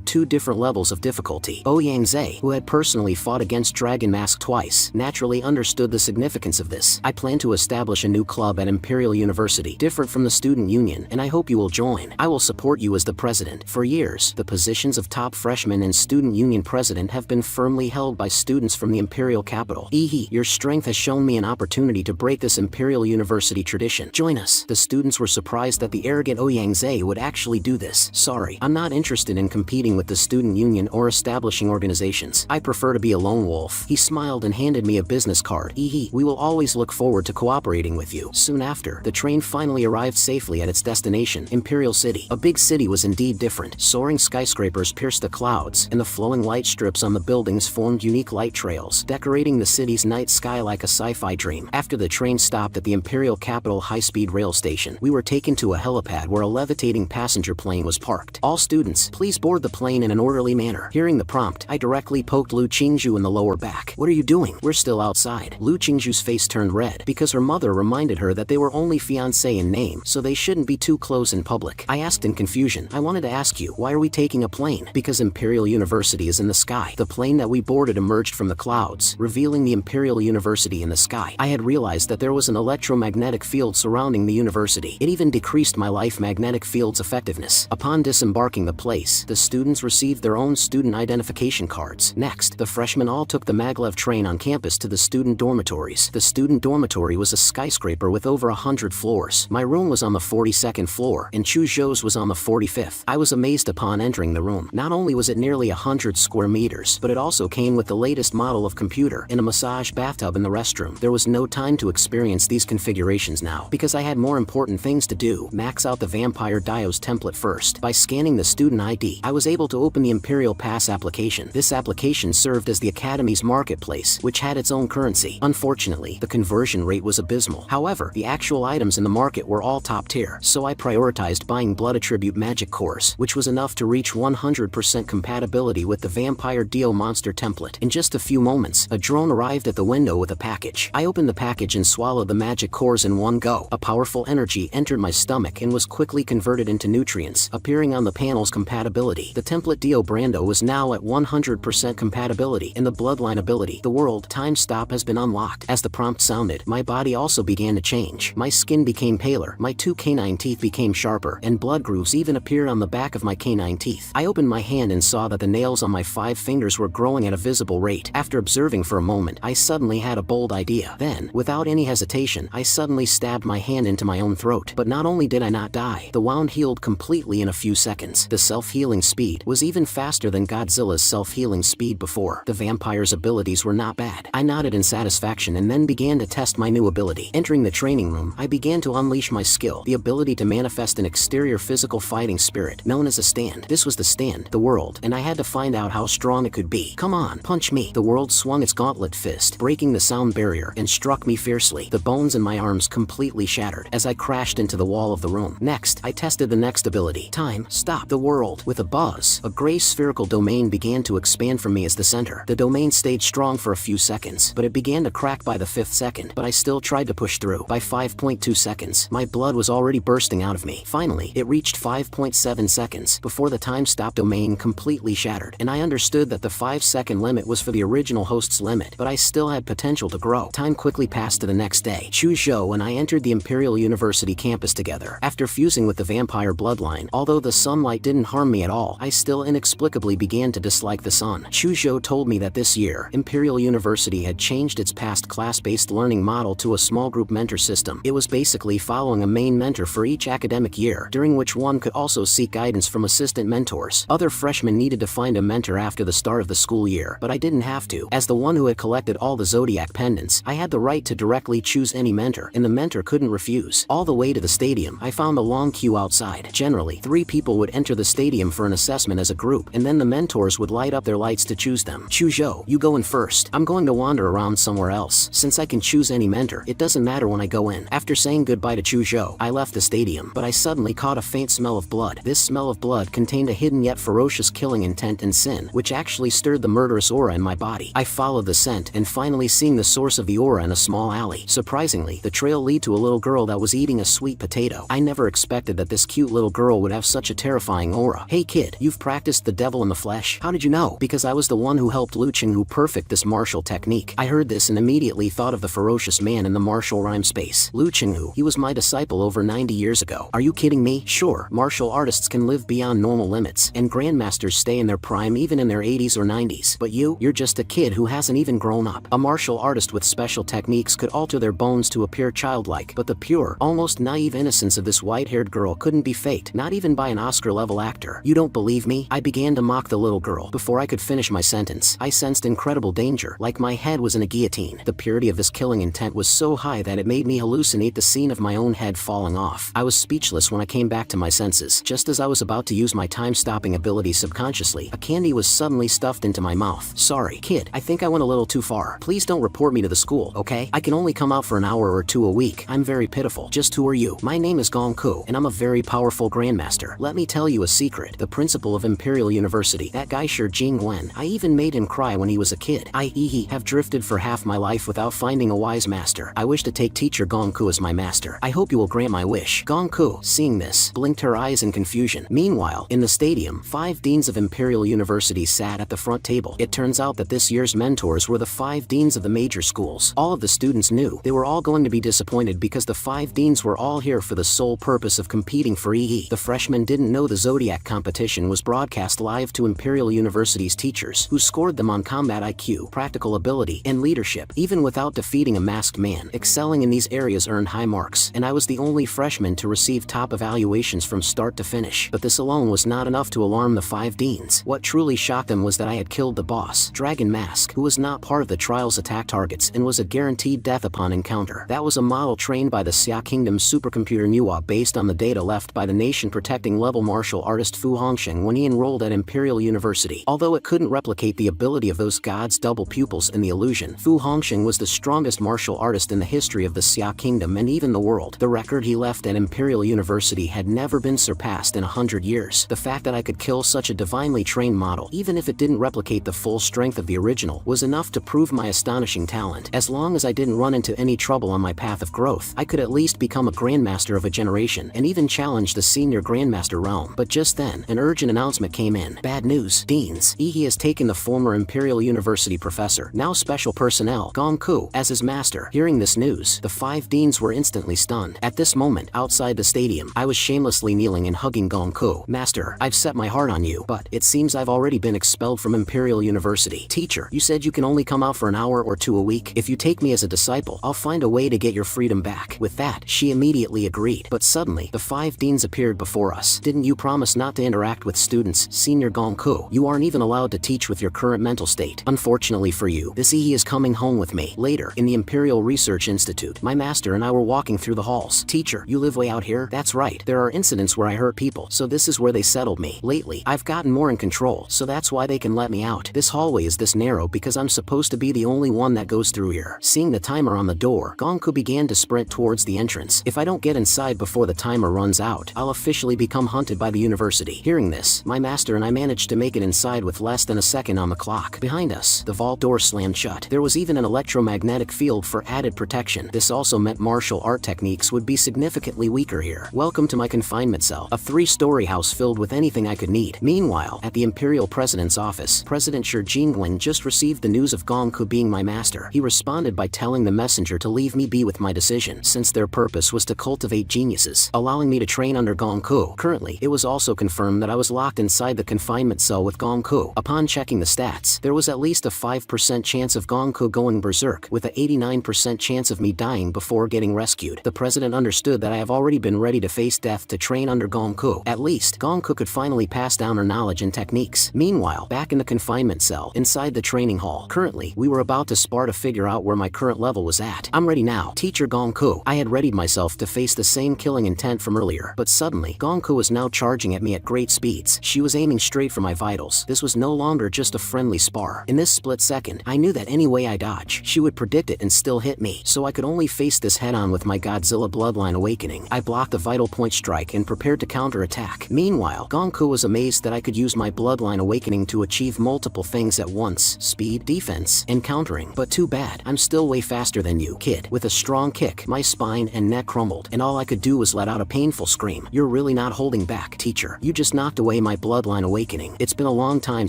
two different levels of difficulty. Ouyang Zhe, who had personally fought against Dragon Mask twice, naturally understood the significance of this. I plan to establish a new club at Imperial University, different from the student union, and I hope you will join. I will support you as the president. For years, the positions of top freshman and student union president have been firmly held by students from the Imperial capital. Ihi, your strength has shown me an opportunity to break this Imperial University tradition. Join us. The students were surprised that the arrogant Ouyang Zhe would actually do this. Sorry, I'm not interested in competing with the student union or establishing organizations. I prefer to be a lone wolf. He smiled and handed me a business card. Ihi, we will always look forward to cooperating with you. Soon after, the train finally arrived safely at its destination, Imperial City. A big city was indeed different. Soaring skyscrapers pierced the clouds, and the flowing light strips on the buildings formed unique light trails, decorating the city's night sky like a sci-fi dream. After the train stopped at the Imperial Capital high-speed rail station, we were taken to a helipad where a levitating passenger plane was parked. All students, please board the plane in an orderly manner. Hearing the prompt, I directly poked Lu Qingzhu in the lower back. What are you doing? We're still outside. Lu Qingzhu's face turned red, because her mother reminded her that they were only fiancé in name, so they shouldn't be too close in public. I asked in confusion, I wanted to ask you, why are we taking a plane? Because Imperial University is in the sky. The plane that we boarded emerged from the clouds, revealing the Imperial University in the sky. I had realized that there was an electromagnetic field surrounding the university. It even decreased my life magnetic field's effectiveness. Upon disembarking the place, the students received their own student identification cards. Next, the freshmen all took the maglev train on campus to the student dorm dormitories. The student dormitory was a skyscraper with over 100 floors. My room was on the 42nd floor, and Chuzhou's was on the 45th. I was amazed upon entering the room. Not only was it nearly 100 square meters, but it also came with the latest model of computer and a massage bathtub in the restroom. There was no time to experience these configurations now, because I had more important things to do. Max out the Vampire Dio's template first. By scanning the student ID, I was able to open the Imperial Pass application. This application served as the Academy's marketplace, which had its own currency. Unfortunately, the conversion rate was abysmal. However, the actual items in the market were all top tier, so I prioritized buying blood attribute magic cores, which was enough to reach 100% compatibility with the Vampire Dio monster template. In just a few moments, a drone arrived at the window with a package. I opened the package and swallowed the magic cores in one go. A powerful energy entered my stomach and was quickly converted into nutrients, appearing on the panel's compatibility. The template Dio Brando was now at 100% compatibility, and the bloodline ability, the world time stop, has been unlocked. As the prompt sounded, my body also began to change. My skin became paler, my 2 canine teeth became sharper, and blood grooves even appeared on the back of my canine teeth. I opened my hand and saw that the nails on my 5 fingers were growing at a visible rate. After observing for a moment, I suddenly had a bold idea. Then, without any hesitation, I suddenly stabbed my hand into my own throat. But not only did I not die, the wound healed completely in a few seconds. The self-healing speed was even faster than Godzilla's self-healing speed before. The vampire's abilities were not bad. I nodded in satisfaction and then began to test my new ability. Entering the training room, I began to unleash my skill, the ability to manifest an exterior physical fighting spirit, known as a stand. This was the stand, the world, and I had to find out how strong it could be. Come on, punch me. The world swung its gauntlet fist, breaking the sound barrier, and struck me fiercely. The bones in my arms completely shattered as I crashed into the wall of the room. Next, I tested the next ability. Time, stop. The world. With a buzz, a gray spherical domain began to expand from me as the center. The domain stayed strong for a few seconds, but it began to crack by the 5th second, but I still tried to push through. By 5.2 seconds, my blood was already bursting out of me. Finally, it reached 5.7 seconds before the time stop domain completely shattered, and I understood that the 5-second limit was for the original host's limit, but I still had potential to grow. Time quickly passed to the next day. Chuzhou and I entered the Imperial University campus together. After fusing with the vampire bloodline, although the sunlight didn't harm me at all, I still inexplicably began to dislike the sun. Chuzhou told me that this year, Imperial University had changed its past class-based learning model to a small group mentor system. It was basically following a main mentor for each academic year, during which one could also seek guidance from assistant mentors. Other freshmen needed to find a mentor after the start of the school year, but I didn't have to. As the one who had collected all the zodiac pendants, I had the right to directly choose any mentor, and the mentor couldn't refuse. All the way to the stadium, I found a long queue outside. Generally, 3 people would enter the stadium for an assessment as a group, and then the mentors would light up their lights to choose them. Chuzhou, you go in first. I'm going to wander around somewhere else. Since I can choose any mentor, it doesn't matter when I go in. After saying goodbye to Chuzhou, I left the stadium, but I suddenly caught a faint smell of blood. This smell of blood contained a hidden yet ferocious killing intent and sin, which actually stirred the murderous aura in my body. I followed the scent, and finally seeing the source of the aura in a small alley. Surprisingly, the trail led to a little girl that was eating a sweet potato. I never expected that this cute little girl would have such a terrifying aura. Hey kid, you've practiced the devil in the flesh? How did you know? Because I was the one who helped Lu Qinghu perfect this martial technique. I heard this and immediately thought of the ferocious man in the martial rhyme space. Lu Qinghu, he was my disciple over 90 years ago. Are you kidding me? Sure, martial artists can live beyond normal limits, and grandmasters stay in their prime even in their 80s or 90s. But you're just a kid who hasn't even grown up. A martial artist with special techniques could alter their bones to appear childlike, but the pure, almost naive innocence of this white-haired girl couldn't be faked, not even by an Oscar-level actor. You don't believe me? I began to mock the little girl. Before I could finish my sentence, I sensed incredible danger, like my head was in a guillotine. The purity of this killing intent was so high that it made me hallucinate the scene of my own head falling off. I was speechless when I came back to my senses. Just as I was about to use my time-stopping ability subconsciously, a candy was suddenly stuffed into my mouth. Sorry, kid, I think I went a little too far. Please don't report me to the school, okay? I can only come out for an hour or 2 a week. I'm very pitiful. Just who are you? My name is Gongku, and I'm a very powerful grandmaster. Let me tell you a secret. The principal of Imperial University, that guy Shi Jingwen, I even made him cry when he was a kid. I have drifted for half my life without finding a wise master. I wish to take teacher Gongku as my master. I hope you will grant my wish. Gongku, seeing this, blinked her eyes in confusion. Meanwhile, in the stadium, 5 deans of Imperial University sat at the front table. It turns out that this year's mentors were the 5 deans of the major schools. All of the students knew they were all going to be disappointed because the 5 deans were all here for the sole purpose of competing for EE. The freshmen didn't know the Zodiac competition was broadcast live to Imperial University's teachers, who scored them on combat IQ, practical ability, and leadership. leadership. Even without defeating a masked man, excelling in these areas earned high marks, and I was the only freshman to receive top evaluations from start to finish. But this alone was not enough to alarm the 5 deans. What truly shocked them was that I had killed the boss, Dragon Mask, who was not part of the trial's attack targets and was a guaranteed death upon encounter. That was a model trained by the Xia Kingdom's supercomputer Manhwa based on the data left by the nation-protecting level martial artist Fu Hongsheng when he enrolled at Imperial University. Although it couldn't replicate the ability of those gods' double pupils in the illusion, Fu Hongsheng was the strongest martial artist in the history of the Xia Kingdom and even the world. The record he left at Imperial University had never been surpassed in 100 years. The fact that I could kill such a divinely trained model, even if it didn't replicate the full strength of the original, was enough to prove my astonishing talent. As long as I didn't run into any trouble on my path of growth, I could at least become a grandmaster of a generation and even challenge the senior grandmaster realm. But just then, an urgent announcement came in. Bad news, deans. He has taken the former Imperial University professor, now special personnel, Gongku, as his master. Hearing this news, the 5 deans were instantly stunned. At this moment, outside the stadium, I was shamelessly kneeling and hugging Gongku. Master, I've set my heart on you, but it seems I've already been expelled from Imperial University. Teacher, you said you can only come out for an hour or 2 a week. If you take me as a disciple, I'll find a way to get your freedom back. With that, she immediately agreed. But suddenly, the 5 deans appeared before us. Didn't you promise not to interact with students, Senior Gongku? You aren't even allowed to teach with your current mental state. Unfortunately for you, this Yi is coming home with me. Later, in the Imperial Research Institute, my master and I were walking through the halls. Teacher, you live way out here? That's right. There are incidents where I hurt people, so this is where they settled me. Lately, I've gotten more in control, so that's why they can let me out. This hallway is this narrow because I'm supposed to be the only one that goes through here. Seeing the timer on the door, Gongku began to sprint towards the entrance. If I don't get inside before the timer runs out, I'll officially become hunted by the university. Hearing this, my master and I managed to make it inside with less than a second on the clock. Behind us, the vault door slammed shut. There was even an electromagnetic field for added protection. This also meant martial art techniques would be significantly weaker here. Welcome to my confinement cell, a 3-story house filled with anything I could need. Meanwhile, at the Imperial President's office, President Shi Jinglin just received the news of Gongku being my master. He responded by telling the messenger to leave me be with my decision, since their purpose was to cultivate geniuses, allowing me to train under Gongku. Currently, it was also confirmed that I was locked inside the confinement cell with Gongku. Upon checking the stats, there was at least a 5% chance of Gongku going berserk, with an 89% chance of me dying before getting rescued. The president understood that I have already been ready to face death to train under Gongku. At least, Gongku could finally pass down her knowledge and techniques. Meanwhile, back in the confinement cell, inside the training hall, currently, we were about to spar to figure out where my current level was at. I'm ready now, Teacher Gongku. I had readied myself to face the same killing intent from earlier, but suddenly, Gongku was now charging at me at great speeds. She was aiming straight for my vitals. This was no longer just a friendly spar. In this split second, I knew that any way I dodge, she would predict it and still hit me, so I could only face this head-on with my Godzilla bloodline awakening. I blocked the vital point strike and prepared to counter-attack. Meanwhile, Gongku was amazed that I could use my bloodline awakening to achieve multiple things at once: speed, defense, and countering. But too bad, I'm still way faster than you, kid. With a strong kick, my spine and neck crumbled, and all I could do was let out a painful scream. You're really not holding back, teacher. You just knocked away my bloodline awakening. It's been a long time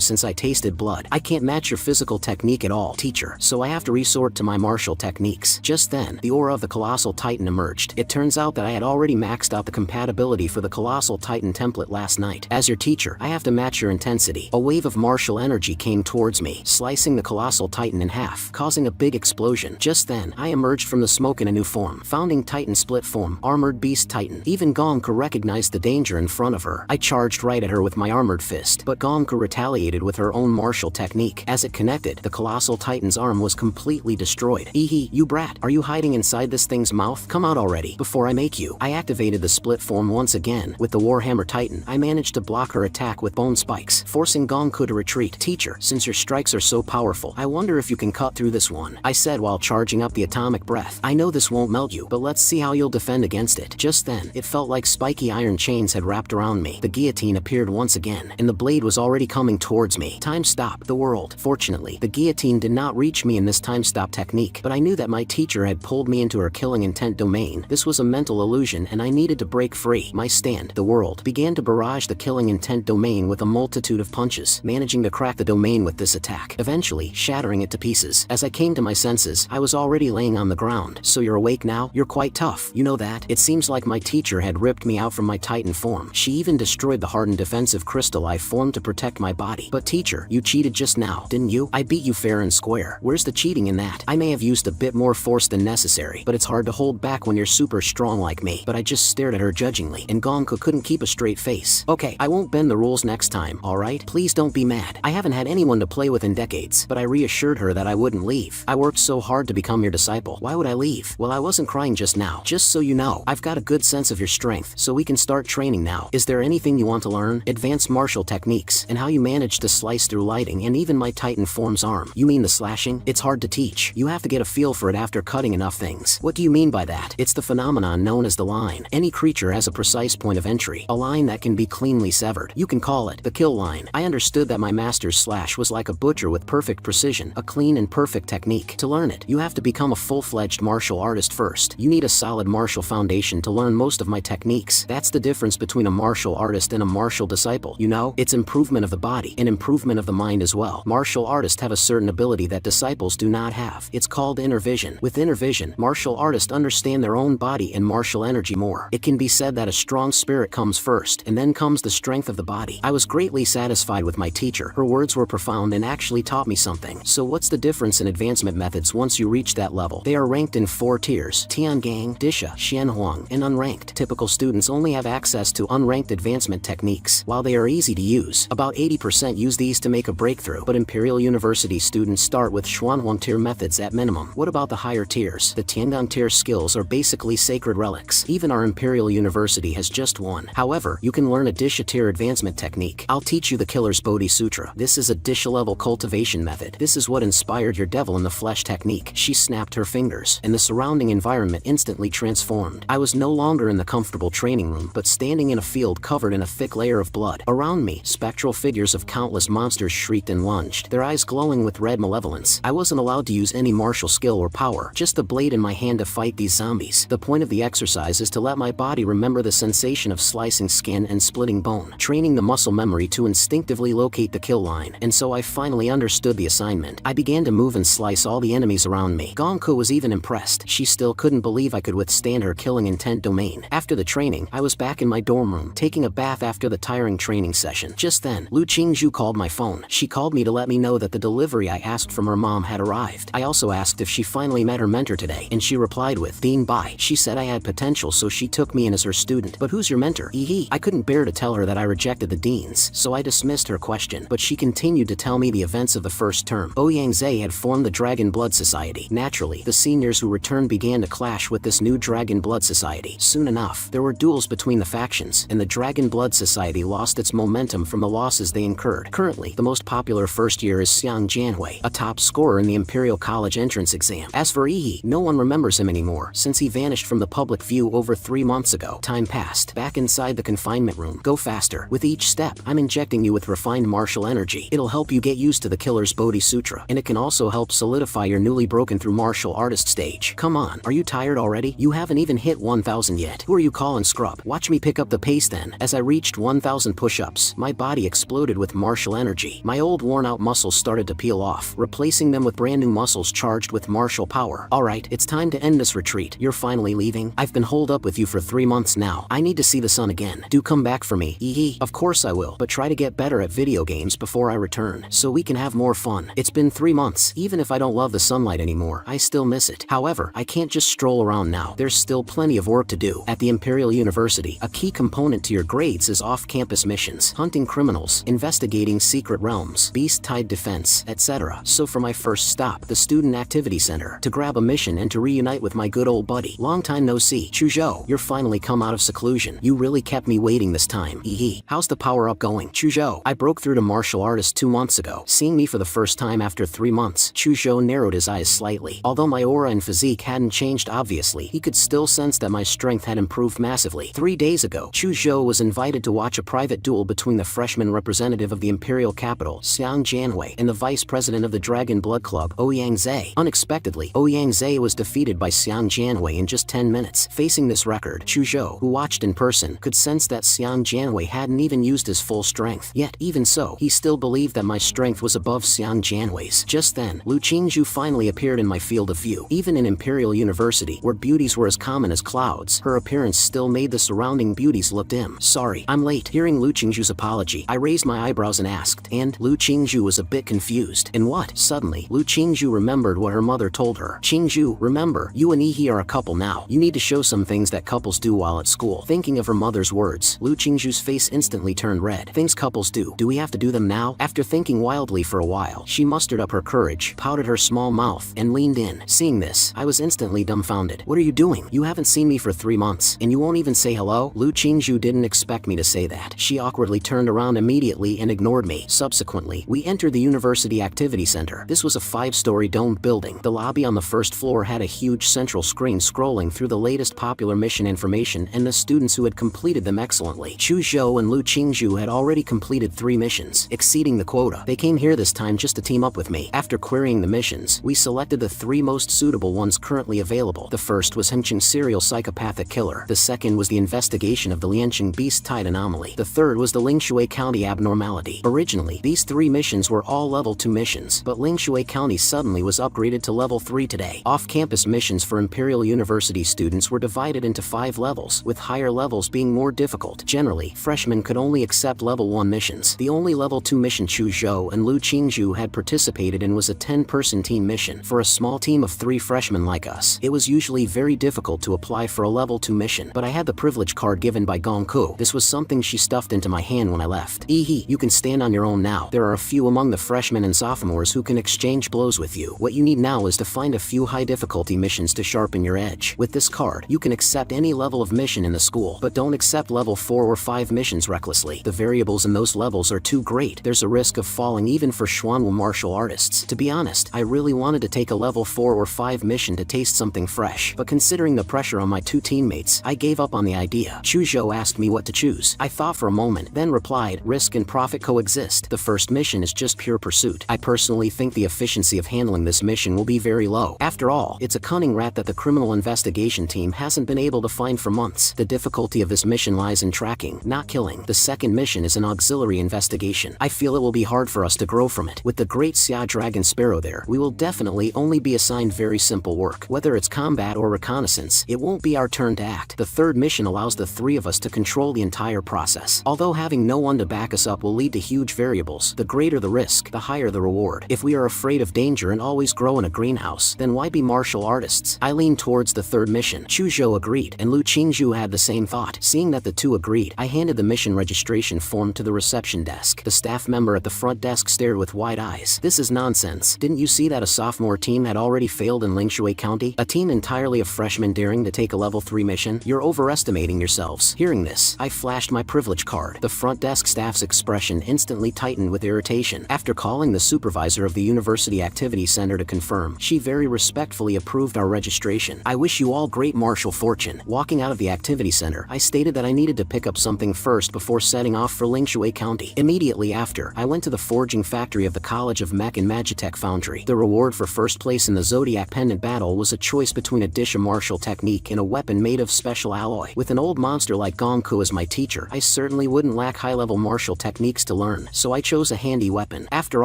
since I tasted blood. I can't match your physical technique at all, teacher, so I have to resort to my martial techniques. Just then, the aura of the Colossal Titan emerged. It turns out that I had already maxed out the compatibility for the Colossal Titan template last night. As your teacher, I have to match your intensity. A wave of martial energy came towards me, slicing the Colossal Titan in half, causing a big explosion. Just then, I emerged from the smoke in a new form, Founding Titan split form, Armored Beast Titan. Even Gongku recognized the danger in front of her. I charged right at her with my armored fist, but Gongku retaliated with her own martial technique. As it connected, the Colossal Titan's arm was completely destroyed. Ehe, you brat, are you hiding inside this thing's mouth? Come out already, before I make you. I activated the split form once again. With the Warhammer Titan, I managed to block her attack with bone spikes, forcing Gongku to retreat. Teacher, since your strikes are so powerful, I wonder if you can cut through this one, I said while charging up the atomic breath. I know this won't melt you, but let's see how you'll defend against it. Just then, it felt like spiky iron chains had wrapped around me. The guillotine appeared once again, and the blade was already coming towards me. Time stop, the world. Fortunately, the guillotine did not reach me in this time stop technique, but I knew that my teacher had pulled me into her killing intent domain. This was a mental illusion and I needed to break free. My stand, the world, began to barrage the killing intent domain with a multitude of punches, managing to crack the domain with this attack, eventually shattering it to pieces. As I came to my senses, I was already laying on the ground. So you're awake now? You're quite tough, you know that? It seems like my teacher had ripped me out from my Titan form. She even destroyed the hardened defensive crystal I formed to protect my body. But teacher, you cheated just now, didn't you? I beat you fair and square. Where's the cheating in that. I may have used a bit more force than necessary, but it's hard to hold back when you're super strong like me. But I just stared at her judgingly, and Gonko couldn't keep a straight face. Okay, I won't bend the rules next time, alright? Please don't be mad. I haven't had anyone to play with in decades, but I reassured her that I wouldn't leave. I worked so hard to become your disciple. Why would I leave? Well, I wasn't crying just now. Just so you know, I've got a good sense of your strength, so we can start training now. Is there anything you want to learn? Advanced martial techniques, and how you manage to slice through lighting and even my Titan form's arm. You mean the slashing? It's hard to teach. You have to get a feel for it after cutting enough things. What do you mean by that? It's the phenomenon known as the line. Any creature has a precise point of entry, a line that can be cleanly severed. You can call it the kill line. I understood that my master's slash was like a butcher with perfect precision, a clean and perfect technique. To learn it, you have to become a full-fledged martial artist first. You need a solid martial foundation to learn most of my techniques. That's the difference between a martial artist and a martial disciple. You know, it's improvement of the body and improvement of the mind as well. Martial artists have a certain ability that disciples do not have. It's called inner vision. With inner vision, martial artists understand their own body and martial energy more. It can be said that a strong spirit comes first, and then comes the strength of the body. I was greatly satisfied with my teacher. Her words were profound and actually taught me something. So what's the difference in advancement methods once you reach that level? They are ranked in 4 tiers: Tiangang, Disha, Xianhuang, and unranked. Typical students only have access to unranked advancement techniques. While they are easy to use, about 80% use these to make a breakthrough, but Imperial University students start with Xuanhuang tier methods at minimum. What about the higher tiers? The Tiangang tier skills are basically sacred relics. Even our Imperial University has just one. However, you can learn a Disha tier advancement technique. I'll teach you the Killer's Bodhi Sutra. This is a Disha level cultivation method. This is what inspired your devil in the flesh technique. She snapped her fingers, and the surrounding environment instantly transformed. I was no longer in the comfortable training room, but standing in a field covered in a thick layer of blood. Around me, spectral figures of countless monsters shrieked and lunged, their eyes glowing with red malevolence. I wasn't allowed to use any martial skill or power, just the blade in my hand to fight these zombies. The point of the exercise is to let my body remember the sensation of slicing skin and splitting bone, training the muscle memory to instinctively locate the kill line. And so I finally understood the assignment. I began to move and slice all the enemies around me. Gonko was even impressed. She still couldn't believe I could withstand her killing intent domain. After the training, I was back in my dorm room, taking a bath after the tiring training session. Just then, Lu Qingzhu called my phone. She called me to let me know that the delivery I asked from her mom had arrived. I also asked if she finally met her mentor today, and she replied with, "Dean Bai." She said I had potential, so she took me in as her student. But who's your mentor? I couldn't bear to tell her that I rejected the deans, so I dismissed her question, but she continued to tell me the events of the first term. Ouyangze had formed the Dragon Blood Society. Naturally, the seniors who returned began to clash with this new Dragon Blood Society. Soon enough, there were duels between the factions, and the Dragon Blood Society lost its momentum from the losses they incurred. Currently, the most popular first year is Xiang Jianhui, a top scorer in the Imperial College entrance exam. As for Yi, no one remembers him anymore, since he vanished from the public view over 3 months ago. Time passed. Back inside the confinement room. Go faster. With each step, I'm injecting you with refined martial energy. It'll help you get used to the Killer's Bodhi Sutra, and it can also help solidify your newly broken through martial artist stage. Come on, are you tired already? You haven't even hit 1,000 yet. Who are you calling scrub? Watch me pick up the pace then. As I reached 1,000 push-ups, my body exploded with martial energy. My old worn-out muscles started to peel off, replacing them with brand new muscles charged with martial power. Alright, it's time to end this retreat. You're finally leaving? I've been holed up with you for 3 months now. I need to see the sun again. Do come back for me. Of course I will, but try to get better at video games before I return, so we can have more fun. It's been 3 months. Even if I don't love the sunlight anymore, I still miss it. However, I can't just stroll around now. There's still plenty of work to do. At the Imperial University, a key component to your grades is off-campus missions, hunting criminals, investigating secret realms, beast-tide defense, etc. So for my first stop, the Student Activity Center, to grab a mission and to reunite with my good old buddy. Long time no see. Chuzhou, you're finally come out of seclusion. You really kept me waiting this time. How's the power-up going? Chuzhou, I broke through to martial artist 2 months ago. Seeing me for the first time after 3 months, Chuzhou narrowed his eyes slightly. Although my aura and physique hadn't changed obviously, he could still sense that my strength had improved massively. 3 days ago, Chuzhou was invited to watch a private duel between the freshman representative of the Imperial capital, Xiang Jianhui, and the vice president of the Dragon Blood Club, Ouyangze. Unexpectedly, Ouyangze was defeated by Xiang Jianhui in just 10 minutes. Facing this record, Chuzhou, who watched in person, could sense that Xiang Jianhui hadn't even used his full strength. Yet, even so, he still believed that my strength was above Xiang Jianhui's. Just then, Lu Qingzhu finally appeared in my field of view. Even in Imperial University, where beauties were as common as clouds, her appearance still made the surrounding beauties look dim. Sorry, I'm late. Hearing Lu Qingzhu's apology, I raised my eyebrows and asked, and Lu Qingzhu was a bit confused. And what? Suddenly, Lu Qingju remembered what her mother told her. Qingju, remember, you and Yi are a couple now. You need to show some things that couples do while at school. Thinking of her mother's words, Lu Qingju's face instantly turned red. Things couples do. Do we have to do them now? After thinking wildly for a while, she mustered up her courage, pouted her small mouth, and leaned in. Seeing this, I was instantly dumbfounded. What are you doing? You haven't seen me for 3 months, and you won't even say hello? Lu Qingju didn't expect me to say that. She awkwardly turned around immediately and ignored me. Subsequently, we entered the University Activity Center. This was a 5-story domed building. The lobby on the first floor had a huge central screen scrolling through the latest popular mission information and the students who had completed them excellently. Chu Zhou and Lu Qingju had already completed 3 missions, exceeding the quota. They came here this time just to team up with me. After querying the missions, we selected the 3 most suitable ones currently available. The first was Hengqing's serial psychopathic killer. The second was the investigation of the Lianqing beast-tide anomaly. The third was the Lingshui County abnormality. Originally, these 3 missions were all level 2 missions, but Lingshui County suddenly was upgraded to level 3 today. Off-campus missions for Imperial University students were divided into 5 levels, with higher levels being more difficult. Generally, freshmen could only accept level 1 missions. The only level 2 mission Chu Zhou and Lu Qingju had participated in was a 10-person team mission. For a small team of 3 freshmen like us, it was usually very difficult to apply for a level 2 mission, but I had the privilege card given by Gongku. This was something she stuffed into my hand when I left. Ehe, you can stand on your own now. There are a few among the freshmen and sophomores who can exchange blows with you. What you need now is to find a few high difficulty missions to sharpen your edge. With this card, you can accept any level of mission in the school, but don't accept level 4 or 5 missions recklessly. The variables in those levels are too great. There's a risk of falling even for Xuanwu martial artists. To be honest, I really wanted to take a level 4 or 5 mission to taste something fresh, but considering the pressure on my 2 teammates, I gave up on the idea. Chu Zhou asked me what to choose. I thought for a moment, then replied, risk and profit coexist. The first mission is just pure pursuit. I personally think the efficiency of handling this mission will be very low. After all, it's a cunning rat that the criminal investigation team hasn't been able to find for months. The difficulty of this mission lies in tracking, not killing. The second mission is an auxiliary investigation. I feel it will be hard for us to grow from it. With the great Xia Dragon Sparrow there, we will definitely only be assigned very simple work. Whether it's combat or reconnaissance, it won't be our turn to act. The third mission allows the 3 of us to control the entire process. Although having no one to back us up will lead to huge variables, the greater the risk, the higher the reward. If we are afraid of danger and always grow in a greenhouse, then why be martial artists? I leaned towards the third mission. Chu Zhou agreed, and Lu Qingju had the same thought. Seeing that the 2 agreed, I handed the mission registration form to the reception desk. The staff member at the front desk stared with wide eyes. This is nonsense. Didn't you see that a sophomore team had already failed in Lingshui County? A team entirely of freshmen daring to take a level 3 mission? You're overestimating yourselves. Hearing this, I flashed my privilege card. The front desk staff's expression instantly tightened with irritation. After calling the supervisor of the University Activity Center to confirm, she very respectfully approved our registration. I wish you all great martial fortune. Walking out of the activity center, I stated that I needed to pick up something first before setting off for Lingshui County. Immediately after, I went to the forging factory of the College of Mech and Magitech Foundry. The reward for first place in the Zodiac Pendant battle was a choice between a dish of martial technique and a weapon made of special alloy. With an old monster like Gongku as my teacher, I certainly wouldn't lack high-level martial techniques to learn, so I chose a handy weapon. After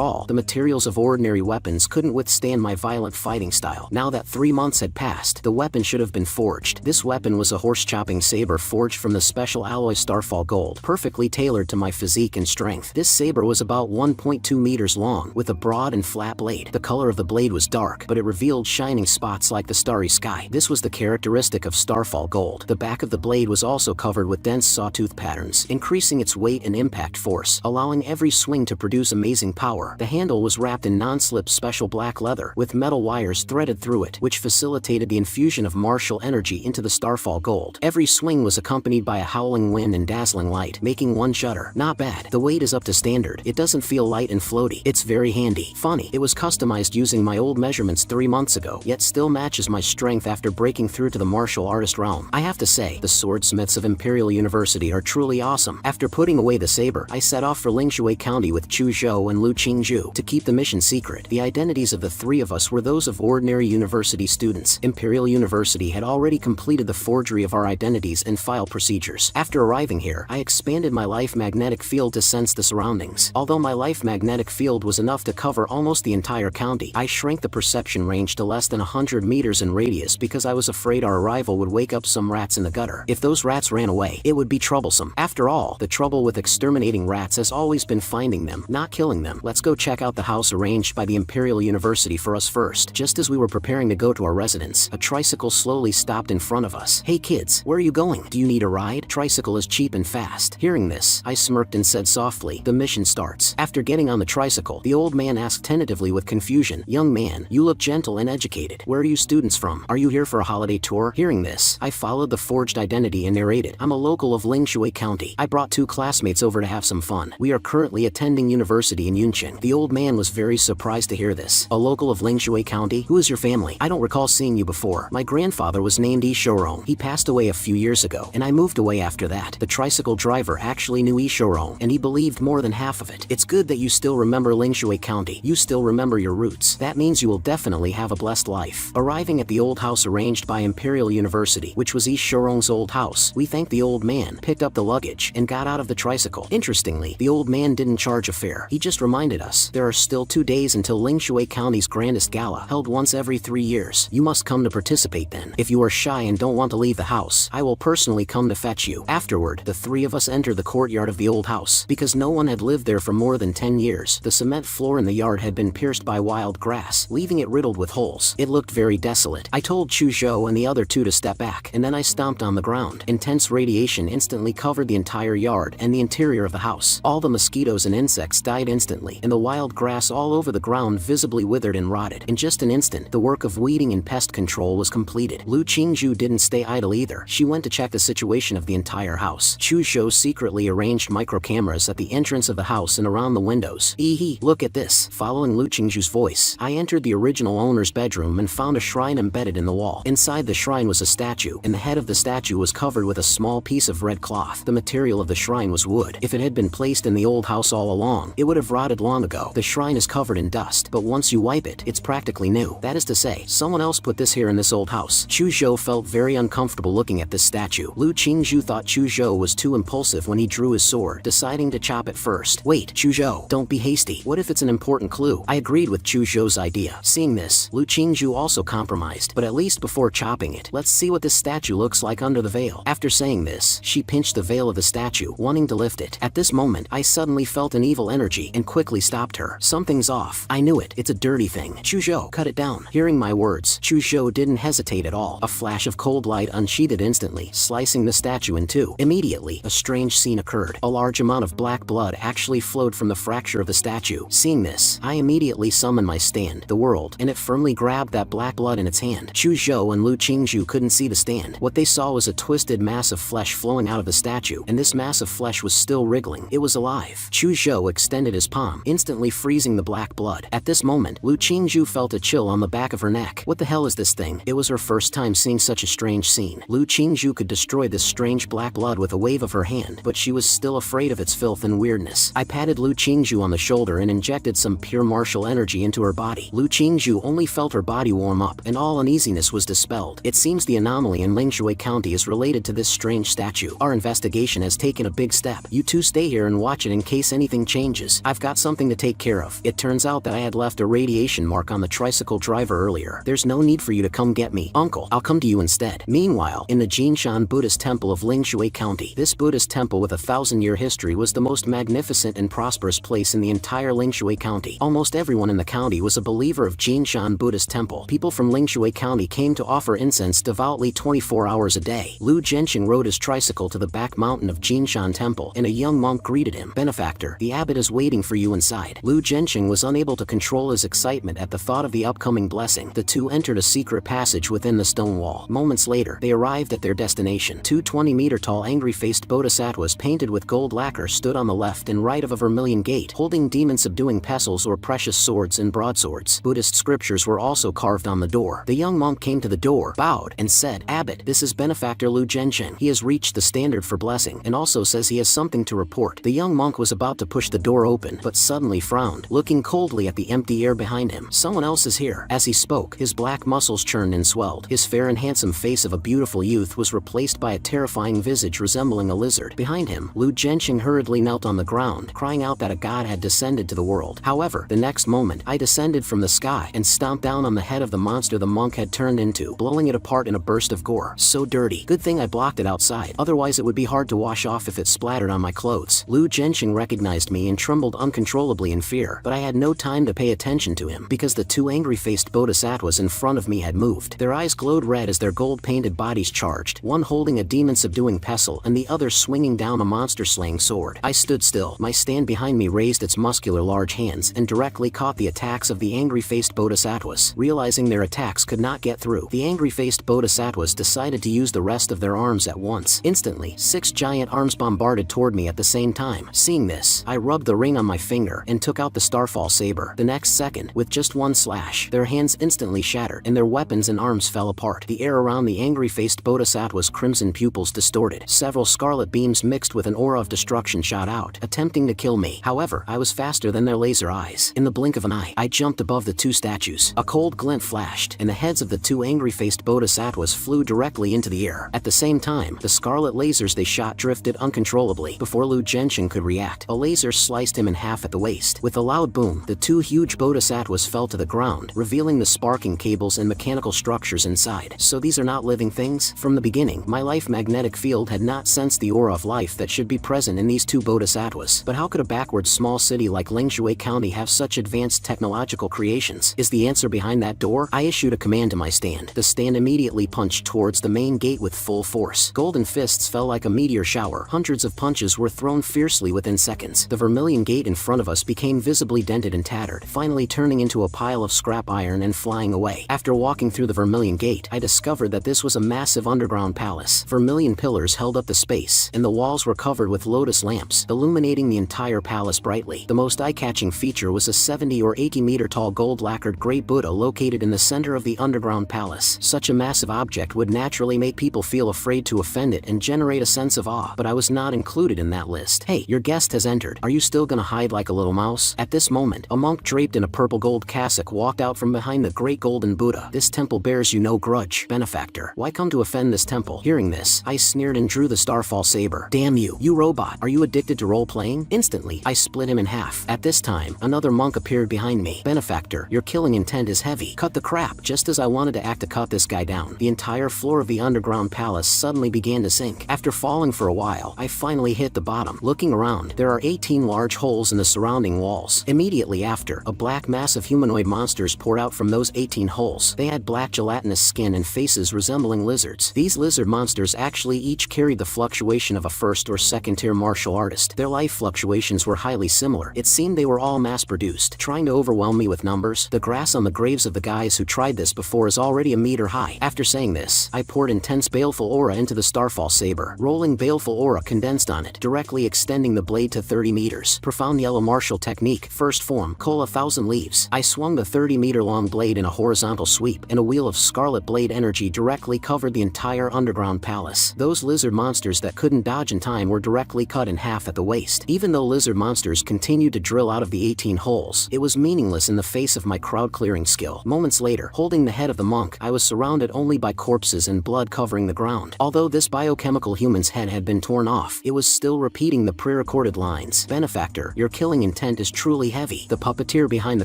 all, the materials of ordinary weapons couldn't withstand my violent fighting style. Now that 3 months had passed, the weapon should have been forged. This weapon was a horse-chopping saber forged from the special alloy Starfall Gold, perfectly tailored to my physique and strength. This saber was about 1.2 meters long, with a broad and flat blade. The color of the blade was dark, but it revealed shining spots like the starry sky. This was the characteristic of Starfall Gold. The back of the blade was also covered with dense sawtooth patterns, increasing its weight and impact force, allowing every swing to produce amazing power. The handle was wrapped in non-slip special black leather, with metal wires threaded through it, which facilitated the infusion of martial energy into the Starfall Gold. Every swing was accompanied by a howling wind and dazzling light, making one shudder. Not bad. The weight is up to standard. It doesn't feel light and floaty. It's very handy. Funny, it was customized using my old measurements 3 months ago, yet still matches my strength after breaking through to the martial artist realm. I have to say, the swordsmiths of Imperial University are truly awesome. After putting away the saber, I set off for Lingshui County with Chu Zhou and Lu Qingju. To keep the mission secret, the identities of the 3 of us were those of ordinary university students. Imperial University had already completed the forgery of our identities and file procedures. After arriving here, I expanded my life magnetic field to sense the surroundings. Although my life magnetic field was enough to cover almost the entire county, I shrank the perception range to less than 100 meters in radius because I was afraid our arrival would wake up some rats in the gutter. If those rats ran away, it would be troublesome. After all, the trouble with exterminating rats has always been finding them, not killing them. Let's go check out the house arranged by the Imperial Imperial University for us first. Just as we were preparing to go to our residence, a tricycle slowly stopped in front of us. Hey kids, where are you going? Do you need a ride? Tricycle is cheap and fast. Hearing this, I smirked and said softly, the mission starts. After getting on the tricycle, the old man asked tentatively with confusion, young man, you look gentle and educated. Where are you students from? Are you here for a holiday tour? Hearing this, I followed the forged identity and narrated, I'm a local of Lingshui County. I brought 2 classmates over to have some fun. We are currently attending university in Yunqing. The old man was very surprised to hear this. A local of Lingshui County? Who is your family? I don't recall seeing you before. My grandfather was named Ishorong. He passed away a few years ago, and I moved away after that. The tricycle driver actually knew Ishorong, and he believed more than half of it. It's good that you still remember Lingshui County. You still remember your roots. That means you will definitely have a blessed life. Arriving at the old house arranged by Imperial University, which was Ishorong's old house, we thanked the old man, picked up the luggage, and got out of the tricycle. Interestingly, the old man didn't charge a fare. He just reminded us, there are still 2 days until Lingshui County's grandest gala, held once every 3 years. You must come to participate then. If you are shy and don't want to leave the house, I will personally come to fetch you. Afterward, the 3 of us entered the courtyard of the old house. Because no one had lived there for more than 10 years, the cement floor in the yard had been pierced by wild grass, leaving it riddled with holes. It looked very desolate. I told Chu Zhou and the other 2 to step back, and then I stomped on the ground. Intense radiation instantly covered the entire yard and the interior of the house. All the mosquitoes and insects died instantly, and the wild grass all over the ground visibly withered and rotted. In just an instant, the work of weeding and pest control was completed. Lu Qingzhu didn't stay idle either. She went to check the situation of the entire house. Chu Zhou secretly arranged micro cameras at the entrance of the house and around the windows. Look at this. Following Lu Qingzhu's voice, I entered the original owner's bedroom and found a shrine embedded in the wall. Inside the shrine was a statue, and the head of the statue was covered with a small piece of red cloth. The material of the shrine was wood. If it had been placed in the old house all along, it would have rotted long ago. The shrine is covered in dust, but once you wipe it, it's practically new. That is to say, someone else put this here in this old house. Chu Zhou felt very uncomfortable looking at this statue. Lu Qingzhu thought Chu Zhou was too impulsive when he drew his sword, deciding to chop it first. Wait, Chu Zhou, don't be hasty. What if it's an important clue? I agreed with Chu Zhou's idea. Seeing this, Lu Qingzhu also compromised, but at least before chopping it, let's see what this statue looks like under the veil. After saying this, she pinched the veil of the statue, wanting to lift it. At this moment, I suddenly felt an evil energy and quickly stopped her. Something's off. I knew it. It's a dirty thing. Chu Zhou, cut it down. Hearing my words, Chu Zhou didn't hesitate at all. A flash of cold light unsheathed instantly, slicing the statue in 2. Immediately, a strange scene occurred. A large amount of black blood actually flowed from the fracture of the statue. Seeing this, I immediately summoned my stand, the world, and it firmly grabbed that black blood in its hand. Chu Zhou and Lu Qingzhu couldn't see the stand. What they saw was a twisted mass of flesh flowing out of the statue, and this mass of flesh was still wriggling. It was alive. Chu Zhou extended his palm, instantly freezing the black blood. At this moment, Lu Qingzhu felt a chill on the back of her neck. What the hell is this thing? It was her first time seeing such a strange scene. Lu Qingzhu could destroy this strange black blood with a wave of her hand, but she was still afraid of its filth and weirdness. I patted Lu Qingzhu on the shoulder and injected some pure martial energy into her body. Lu Qingzhu only felt her body warm up, and all uneasiness was dispelled. It seems the anomaly in Lingshui County is related to this strange statue. Our investigation has taken a big step. You 2 stay here and watch it in case anything changes. I've got something to take care of. It turns out that I had left a radiation mark on the tricycle driver earlier. There's no need for you to come get me. Uncle, I'll come to you instead. Meanwhile, in the Jinshan Buddhist temple of Lingshui County, this Buddhist temple with a 1,000-year history was the most magnificent and prosperous place in the entire Lingshui County. Almost everyone in the county was a believer of Jinshan Buddhist temple. People from Lingshui County came to offer incense devoutly 24 hours a day. Lu Zhenqing rode his tricycle to the back mountain of Jinshan temple, and a young monk greeted him. Benefactor, the abbot is waiting for you inside. Lu Zhenqing was unable to control his excitement at the thought of the upcoming blessing. The 2 entered a secret passage within the stone wall. Moments later, they arrived at their destination. 2 20-meter-tall angry-faced bodhisattvas painted with gold lacquer stood on the left and right of a vermilion gate, holding demon-subduing pestles or precious swords and broadswords. Buddhist scriptures were also carved on the door. The young monk came to the door, bowed, and said, Abbot, this is Benefactor Lu Zhenqing. He has reached the standard for blessing, and also says he has something to report. The young monk was about to push the door open, but suddenly frowned, looking coldly at the empty air behind him. Someone else is here. As he spoke, his black muscles churned and swelled. His fair and handsome face of a beautiful youth was replaced by a terrifying visage resembling a lizard. Behind him, Lu Zhenqing hurriedly knelt on the ground, crying out that a god had descended to the world. However, the next moment, I descended from the sky and stomped down on the head of the monster the monk had turned into, blowing it apart in a burst of gore. So dirty. Good thing I blocked it outside, otherwise it would be hard to wash off if it splattered on my clothes. Lu Zhenqing recognized me and trembled uncontrollably in fear, but I had no time to pay attention to him because the two angry-faced bodhisattvas in front of me had moved. Their eyes glowed red as their gold-painted bodies charged, one holding a demon-subduing pestle and the other swinging down a monster-slaying sword. I stood still. My stand behind me raised its muscular large hands and directly caught the attacks of the angry-faced bodhisattvas. Realizing their attacks could not get through, the angry-faced bodhisattvas decided to use the rest of their arms at once. Instantly, 6 giant arms bombarded toward me at the same time. Seeing this, I rubbed the ring on my finger and took out the Starfall saber. The next second, with just one slash, their hands instantly shattered and their weapons and arms fell apart. The air around the angry-faced bodhisattva's crimson pupils distorted. Several scarlet beams mixed with an aura of destruction shot out, attempting to kill me. However, I was faster than their laser eyes. In the blink of an eye, I jumped above the two statues. A cold glint flashed, and the heads of the two angry-faced bodhisattvas flew directly into the air. At the same time, the scarlet lasers they shot drifted uncontrollably. Before Lu Genshin could react, a laser sliced him in half at the waist. With a loud boom, the two huge bodhisattvas fell to the ground, revealing the sparking cables and mechanical structures inside. So these are not living things? From the beginning, my life magnetic field had not sensed the aura of life that should be present in these two bodhisattvas. But how could a backwards small city like Lingshui County have such advanced technological creations? Is the answer behind that door? I issued a command to my stand. The stand immediately punched towards the main gate with full force. Golden fists fell like a meteor shower. Hundreds of punches were thrown fiercely within seconds. The vermilion gate in front of us became visibly dented and tattered, finally turning into a pile of scrap iron and flying away. After walking through the vermilion gate, I discovered that this was a massive underground palace. Vermilion pillars held up the space, and the walls were covered with lotus lamps, illuminating the entire palace brightly. The most eye-catching feature was a 70 or 80 meter tall gold-lacquered great Buddha located in the center of the underground palace. Such a massive object would naturally make people feel afraid to offend it and generate a sense of awe, but I was not included in that list. Hey, your guest has entered. Are you still gonna hide like a little mouse? At this moment, a monk draped in a purple gold cassock walked out from behind the great golden Buddha. This temple bears you no grudge, benefactor. Why come to offend this temple? Hearing this, I sneered and drew the Starfall saber. Damn you, you robot. Are you addicted to role-playing? Instantly, I split him in half. At this time, another monk appeared behind me. Benefactor, your killing intent is heavy. Cut the crap. Just as I wanted to act to cut this guy down, the entire floor of the underground palace suddenly began to sink. After falling for a while, I finally hit the bottom. Looking around, there are 18 large holes in the surrounding walls. Immediately after, a black mass of humanoid monsters poured out from those 18 holes. They had black gelatinous skin and faces resembling lizards. These lizard monsters actually each carried the fluctuation of a first or second tier martial artist. Their life fluctuations were highly similar. It seemed they were all mass-produced, trying to overwhelm me with numbers. The grass on the graves of the guys who tried this before is already a meter high. After saying this, I poured intense baleful aura into the Starfall saber. Rolling baleful aura condensed on it, directly extending the blade to 30 meters. Profound yellow martial technique, first form, Call 1,000 leaves. I swung the 30-meter long blade in a horizontal sweep, and a wheel of scarlet blade energy directly covered the entire underground palace. Those lizard monsters that couldn't dodge in time were directly cut in half at the waist. Even though lizard monsters continued to drill out of the 18 holes, it was meaningless in the face of my crowd-clearing skill. Moments later, holding the head of the monk, I was surrounded only by corpses and blood covering the ground. Although this biochemical human's head had been torn off, it was still repeating the pre-recorded lines. Benefactor, your killing intent is truly heavy. The puppeteer behind the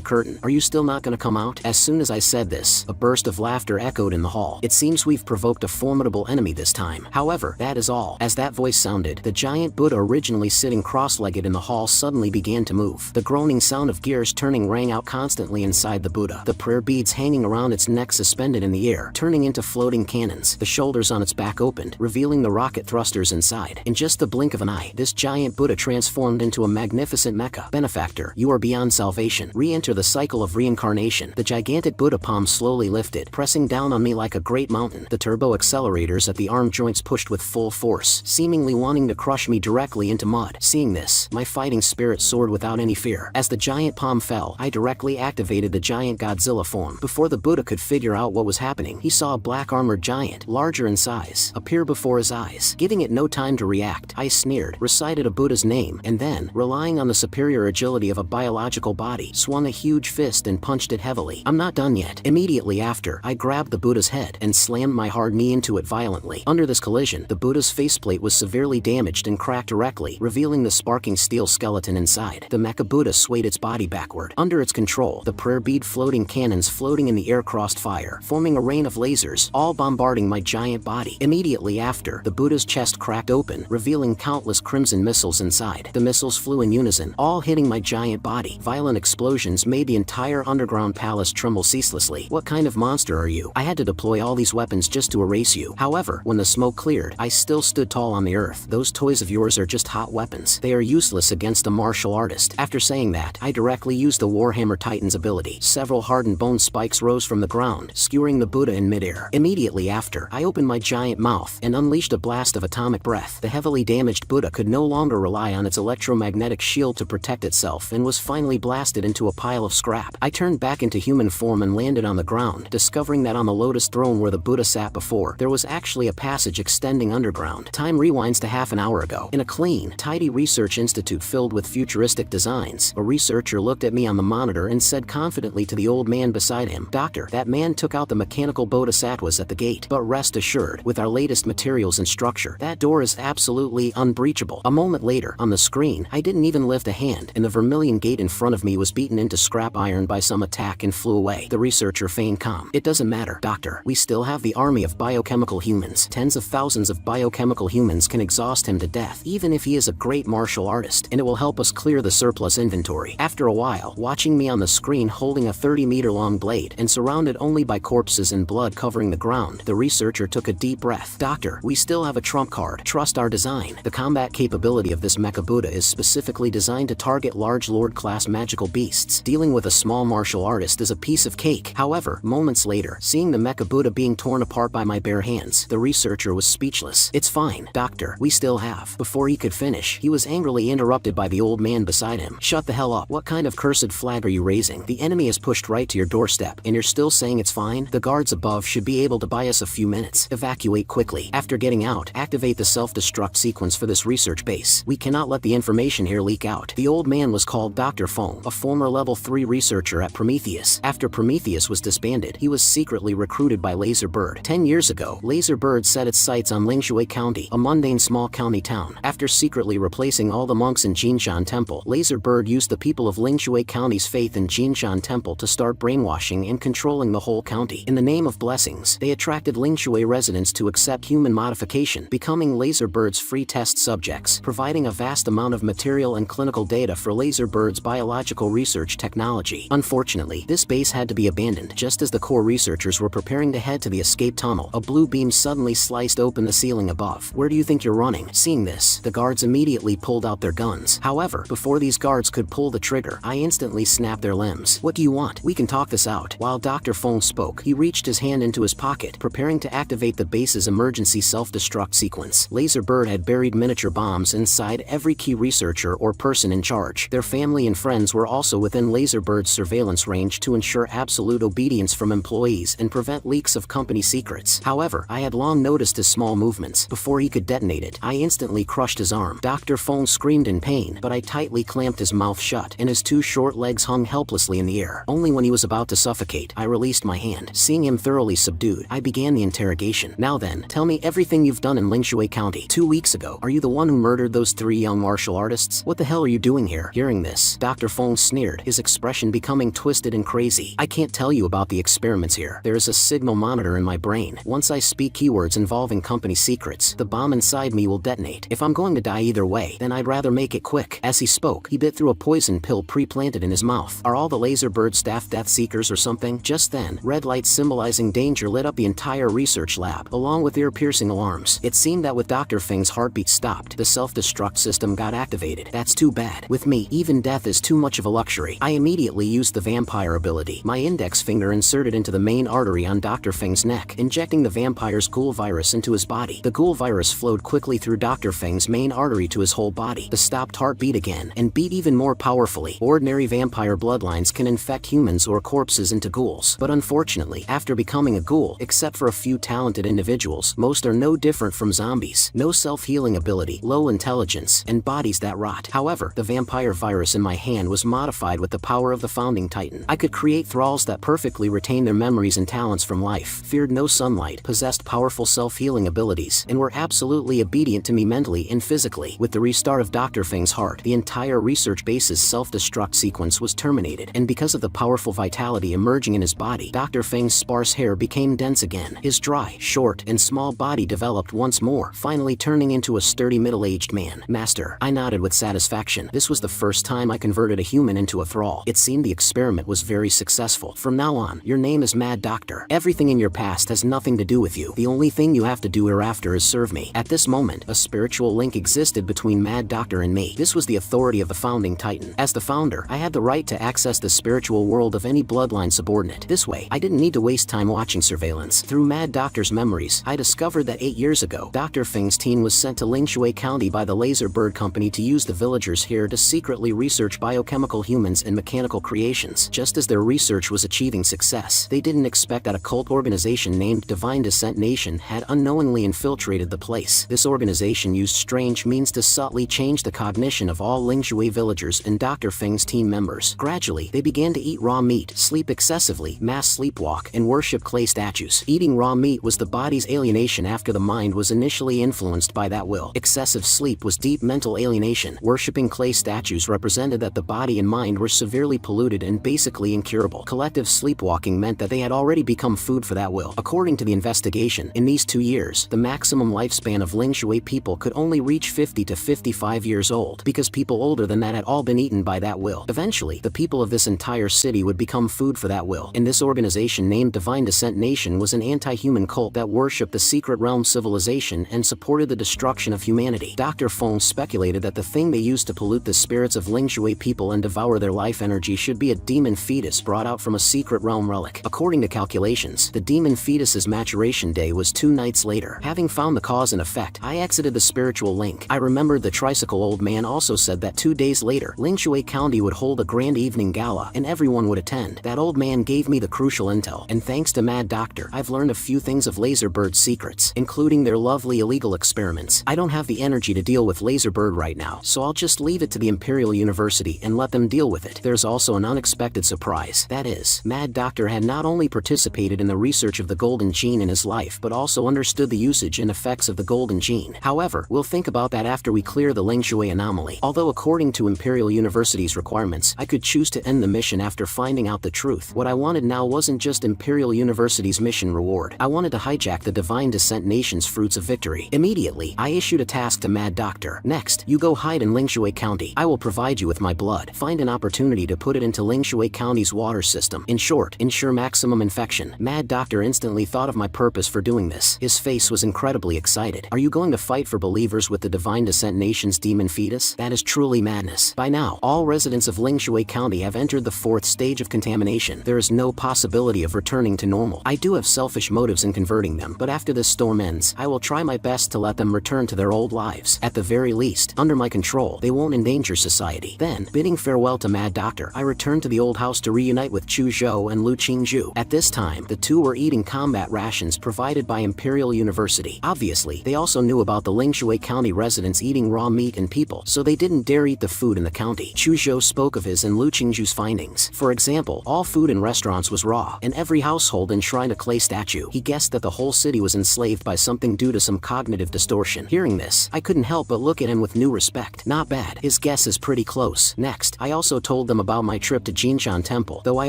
curtain, are you still not gonna come out? As soon as I said this, a burst of laughter echoed in the hall. It seems we've provoked a formidable enemy this time. However, that is all. As that voice sounded, the giant Buddha originally sitting cross-legged in the hall suddenly began to move. The groaning sound of gears turning rang out constantly inside the Buddha. The prayer beads hanging around its neck suspended in the air, turning into floating cannons. The shoulders on its back opened, revealing the rocket thrusters inside. In just the blink of an eye, this giant Buddha transformed into a magnificent mecha. Benefactor, you are beyond salvation. Re-enter the cycle of reincarnation. The gigantic Buddha palm slowly lifted, pressing down on me like a great mountain. The turbo accelerators at the arm joints pushed with full force, seemingly wanting to crush me directly into mud. Seeing this, my fighting spirit soared without any fear. As the giant palm fell, I directly activated the giant Godzilla form. Before the Buddha could figure out what was happening, he saw a black armored giant, larger in size, appear before his eyes. Giving it no time to react, I sneered, recited a Buddha's name, and then, relying on the superior agility of a biological body, swung a huge fist and punched it heavily. I'm not done yet. Immediately after, I grabbed the Buddha's head and slammed my hard knee into it violently. Under this collision, the Buddha's faceplate was severely damaged and cracked directly, revealing the sparking steel skeleton inside. The Mecha Buddha swayed its body backward. Under its control, the prayer bead floating cannons floating in the air crossed fire, forming a rain of lasers, all bombarding my giant body. Immediately after, the Buddha's chest cracked open, revealing countless crimson missiles inside. The missiles flew in unison, all hitting my giant body. Violent explosions explosions made the entire underground palace tremble ceaselessly. What kind of monster are you? I had to deploy all these weapons just to erase you. However, when the smoke cleared, I still stood tall on the earth. Those toys of yours are just hot weapons. They are useless against a martial artist. After saying that, I directly used the Warhammer Titan's ability. Several hardened bone spikes rose from the ground, skewering the Buddha in midair. Immediately after, I opened my giant mouth and unleashed a blast of atomic breath. The heavily damaged Buddha could no longer rely on its electromagnetic shield to protect itself and was finally blasted into a pile of scrap. I turned back into human form and landed on the ground, discovering that on the lotus throne where the Buddha sat before, there was actually a passage extending underground. Time rewinds to half an hour ago. In a clean, tidy research institute filled with futuristic designs, a researcher looked at me on the monitor and said confidently to the old man beside him, "Doctor, that man took out the mechanical bodhisattvas at the gate. But rest assured, with our latest materials and structure, that door is absolutely unbreachable." A moment later, on the screen, I didn't even lift a hand, and the vermilion gate in front of me was beaten into scrap iron by some attack and flew away. The researcher feigned calm. "It doesn't matter, Doctor. We still have the army of biochemical humans. Tens of thousands of biochemical humans can exhaust him to death, even if he is a great martial artist, and it will help us clear the surplus inventory." After a while, watching me on the screen holding a 30-meter-long blade and surrounded only by corpses and blood covering the ground, the researcher took a deep breath. "Doctor, we still have a trump card. Trust our design. The combat capability of this Mecha Buddha is specifically designed to target large Lord-class magical beasts. Dealing with a small martial artist is a piece of cake." However, moments later, seeing the Mecha Buddha being torn apart by my bare hands, the researcher was speechless. "It's fine, Doctor. We still have." Before he could finish, he was angrily interrupted by the old man beside him. "Shut the hell up. What kind of cursed flag are you raising? The enemy has pushed right to your doorstep, and you're still saying it's fine? The guards above should be able to buy us a few minutes. Evacuate quickly. After getting out, activate the self-destruct sequence for this research base. We cannot let the information here leak out." The old man was called Dr. Fong, a former level 3 researcher at Prometheus. After Prometheus was disbanded, he was secretly recruited by Laser Bird. 10 years ago, Laser Bird set its sights on Lingshui County, a mundane small county town. After secretly replacing all the monks in Jinshan Temple, Laser Bird used the people of Lingshui County's faith in Jinshan Temple to start brainwashing and controlling the whole county. In the name of blessings, they attracted Lingshui residents to accept human modification, becoming Laser Bird's free test subjects, providing a vast amount of material and clinical data for Laser Bird's biological research technology. Unfortunately, this base had to be abandoned. Just as the core researchers were preparing to head to the escape tunnel, a blue beam suddenly sliced open the ceiling above. "Where do you think you're running?" Seeing this, the guards immediately pulled out their guns. However, before these guards could pull the trigger, I instantly snapped their limbs. "What do you want? We can talk this out." While Dr. Fong spoke, he reached his hand into his pocket, preparing to activate the base's emergency self-destruct sequence. Laser Bird had buried miniature bombs inside every key researcher or person in charge. Their family and friends were also within Laser Bird's surveillance range to ensure absolute obedience from employees and prevent leaks of company secrets. However, I had long noticed his small movements. Before he could detonate it, I instantly crushed his arm. Dr. Fong screamed in pain, but I tightly clamped his mouth shut, and his two short legs hung helplessly in the air. Only when he was about to suffocate, I released my hand. Seeing him thoroughly subdued, I began the interrogation. "Now then, tell me everything you've done in Lingshui County. 2 weeks ago, are you the one who murdered those 3 young martial artists? What the hell are you doing here?" Hearing this, Dr. Fong sneered, his expression becoming twisted and crazy. "I can't tell you about the experiments here. There is a signal monitor in my brain. Once I speak keywords involving company secrets, the bomb inside me will detonate. If I'm going to die either way, then I'd rather make it quick." As he spoke, he bit through a poison pill pre-planted in his mouth. "Are all the Laser Bird staff death seekers or something?" Just then, red lights symbolizing danger lit up the entire research lab, along with ear-piercing alarms. It seemed that with Dr. Feng's heartbeat stopped, the self-destruct system got activated. That's too bad. With me, even death is too much of a luxury. I immediately used the vampire ability. My index finger inserted into the main artery on Dr. Feng's neck, injecting the vampire's ghoul virus into his body. The ghoul virus flowed quickly through Dr. Feng's main artery to his whole body. The stopped heart beat again, and beat even more powerfully. Ordinary vampire bloodlines can infect humans or corpses into ghouls, but unfortunately, after becoming a ghoul, except for a few talented individuals, most are no different from zombies. No self-healing ability, low intelligence, and bodies that rot. However, the vampire virus in my hand was modified with the power of the founding titan. I could create thralls that perfectly retain their memories and talents from life, feared no sunlight, possessed powerful self-healing abilities, and were absolutely obedient to me mentally and physically. With the restart of Dr. Feng's heart, the entire research base's self-destruct sequence was terminated, and because of the powerful vitality emerging in his body, Dr. Feng's sparse hair became dense again. His dry, short, and small body developed once more, finally turning into a sturdy middle-aged man. "Master," I nodded with satisfaction. This was the first time I converted a human into into a thrall. It seemed the experiment was very successful. From now on, your name is Mad Doctor. Everything in your past has nothing to do with you. The only thing you have to do hereafter is serve me. At this moment, a spiritual link existed between Mad Doctor and me. This was the authority of the founding titan. As the founder, I had the right to access the spiritual world of any bloodline subordinate. This way, I didn't need to waste time watching surveillance. Through Mad Doctor's memories, I discovered that 8 years ago, Dr. Feng's team was sent to Lingshui County by the Laser Bird Company to use the villagers here to secretly research biochemical humans and mechanical creations. Just as their research was achieving success, they didn't expect that a cult organization named Divine Descent Nation had unknowingly infiltrated the place. This organization used strange means to subtly change the cognition of all Lingshui villagers and Dr. Feng's team members. Gradually, they began to eat raw meat, sleep excessively, mass sleepwalk, and worship clay statues. Eating raw meat was the body's alienation after the mind was initially influenced by that will. Excessive sleep was deep mental alienation. Worshipping clay statues represented that the body and mind were severely polluted and basically incurable. Collective sleepwalking meant that they had already become food for that will. According to the investigation, in these 2 years, the maximum lifespan of Lingshui people could only reach 50 to 55 years old, because people older than that had all been eaten by that will. Eventually, the people of this entire city would become food for that will. And this organization named Divine Descent Nation was an anti-human cult that worshipped the secret realm civilization and supported the destruction of humanity. Dr. Feng speculated that the thing they used to pollute the spirits of Lingshui people and devour their life energy should be a demon fetus brought out from a secret realm relic. According to calculations, the demon fetus's maturation day was 2 nights later. Having found the cause and effect, I exited the spiritual link. I remembered the tricycle old man also said that 2 days later, Lingshui County would hold a grand evening gala and everyone would attend. That old man gave me the crucial intel, and thanks to Mad Doctor, I've learned a few things of Laserbird's secrets, including their lovely illegal experiments. I don't have the energy to deal with Laserbird right now, so I'll just leave it to the Imperial University and let them deal with it. There's also an unexpected surprise. That is, Mad Doctor had not only participated in the research of the Golden Gene in his life but also understood the usage and effects of the Golden Gene. However, we'll think about that after we clear the Lingshui anomaly. Although according to Imperial University's requirements, I could choose to end the mission after finding out the truth. What I wanted now wasn't just Imperial University's mission reward. I wanted to hijack the Divine Descent Nation's fruits of victory. Immediately, I issued a task to Mad Doctor. Next, you go hide in Lingshui County. I will provide you with my blood. Find an opportunity to put it into Lingshui County's water system. In short, ensure maximum infection. Mad Doctor instantly thought of my purpose for doing this. His face was incredibly excited. Are you going to fight for believers with the Divine Descent Nation's demon fetus? That is truly madness. By now, all residents of Lingshui County have entered the 4th stage of contamination. There is no possibility of returning to normal. I do have selfish motives in converting them, but after this storm ends, I will try my best to let them return to their old lives. At the very least, under my control, they won't endanger society. Then, bidding farewell to Mad Doctor, I returned to the old house to reunite with Chu Zhou and Lu Qingzhu. At this time, the two were eating combat rations provided by Imperial University. Obviously, they also knew about the Lingshui County residents eating raw meat and people, so they didn't dare eat the food in the county. Chu Zhou spoke of his and Lu Qingzhu's findings. For example, all food in restaurants was raw, and every household enshrined a clay statue. He guessed that the whole city was enslaved by something due to some cognitive distortion. Hearing this, I couldn't help but look at him with new respect. Not bad. His guess is pretty close. Next, I also told them about my trip to Jinshan Temple, though I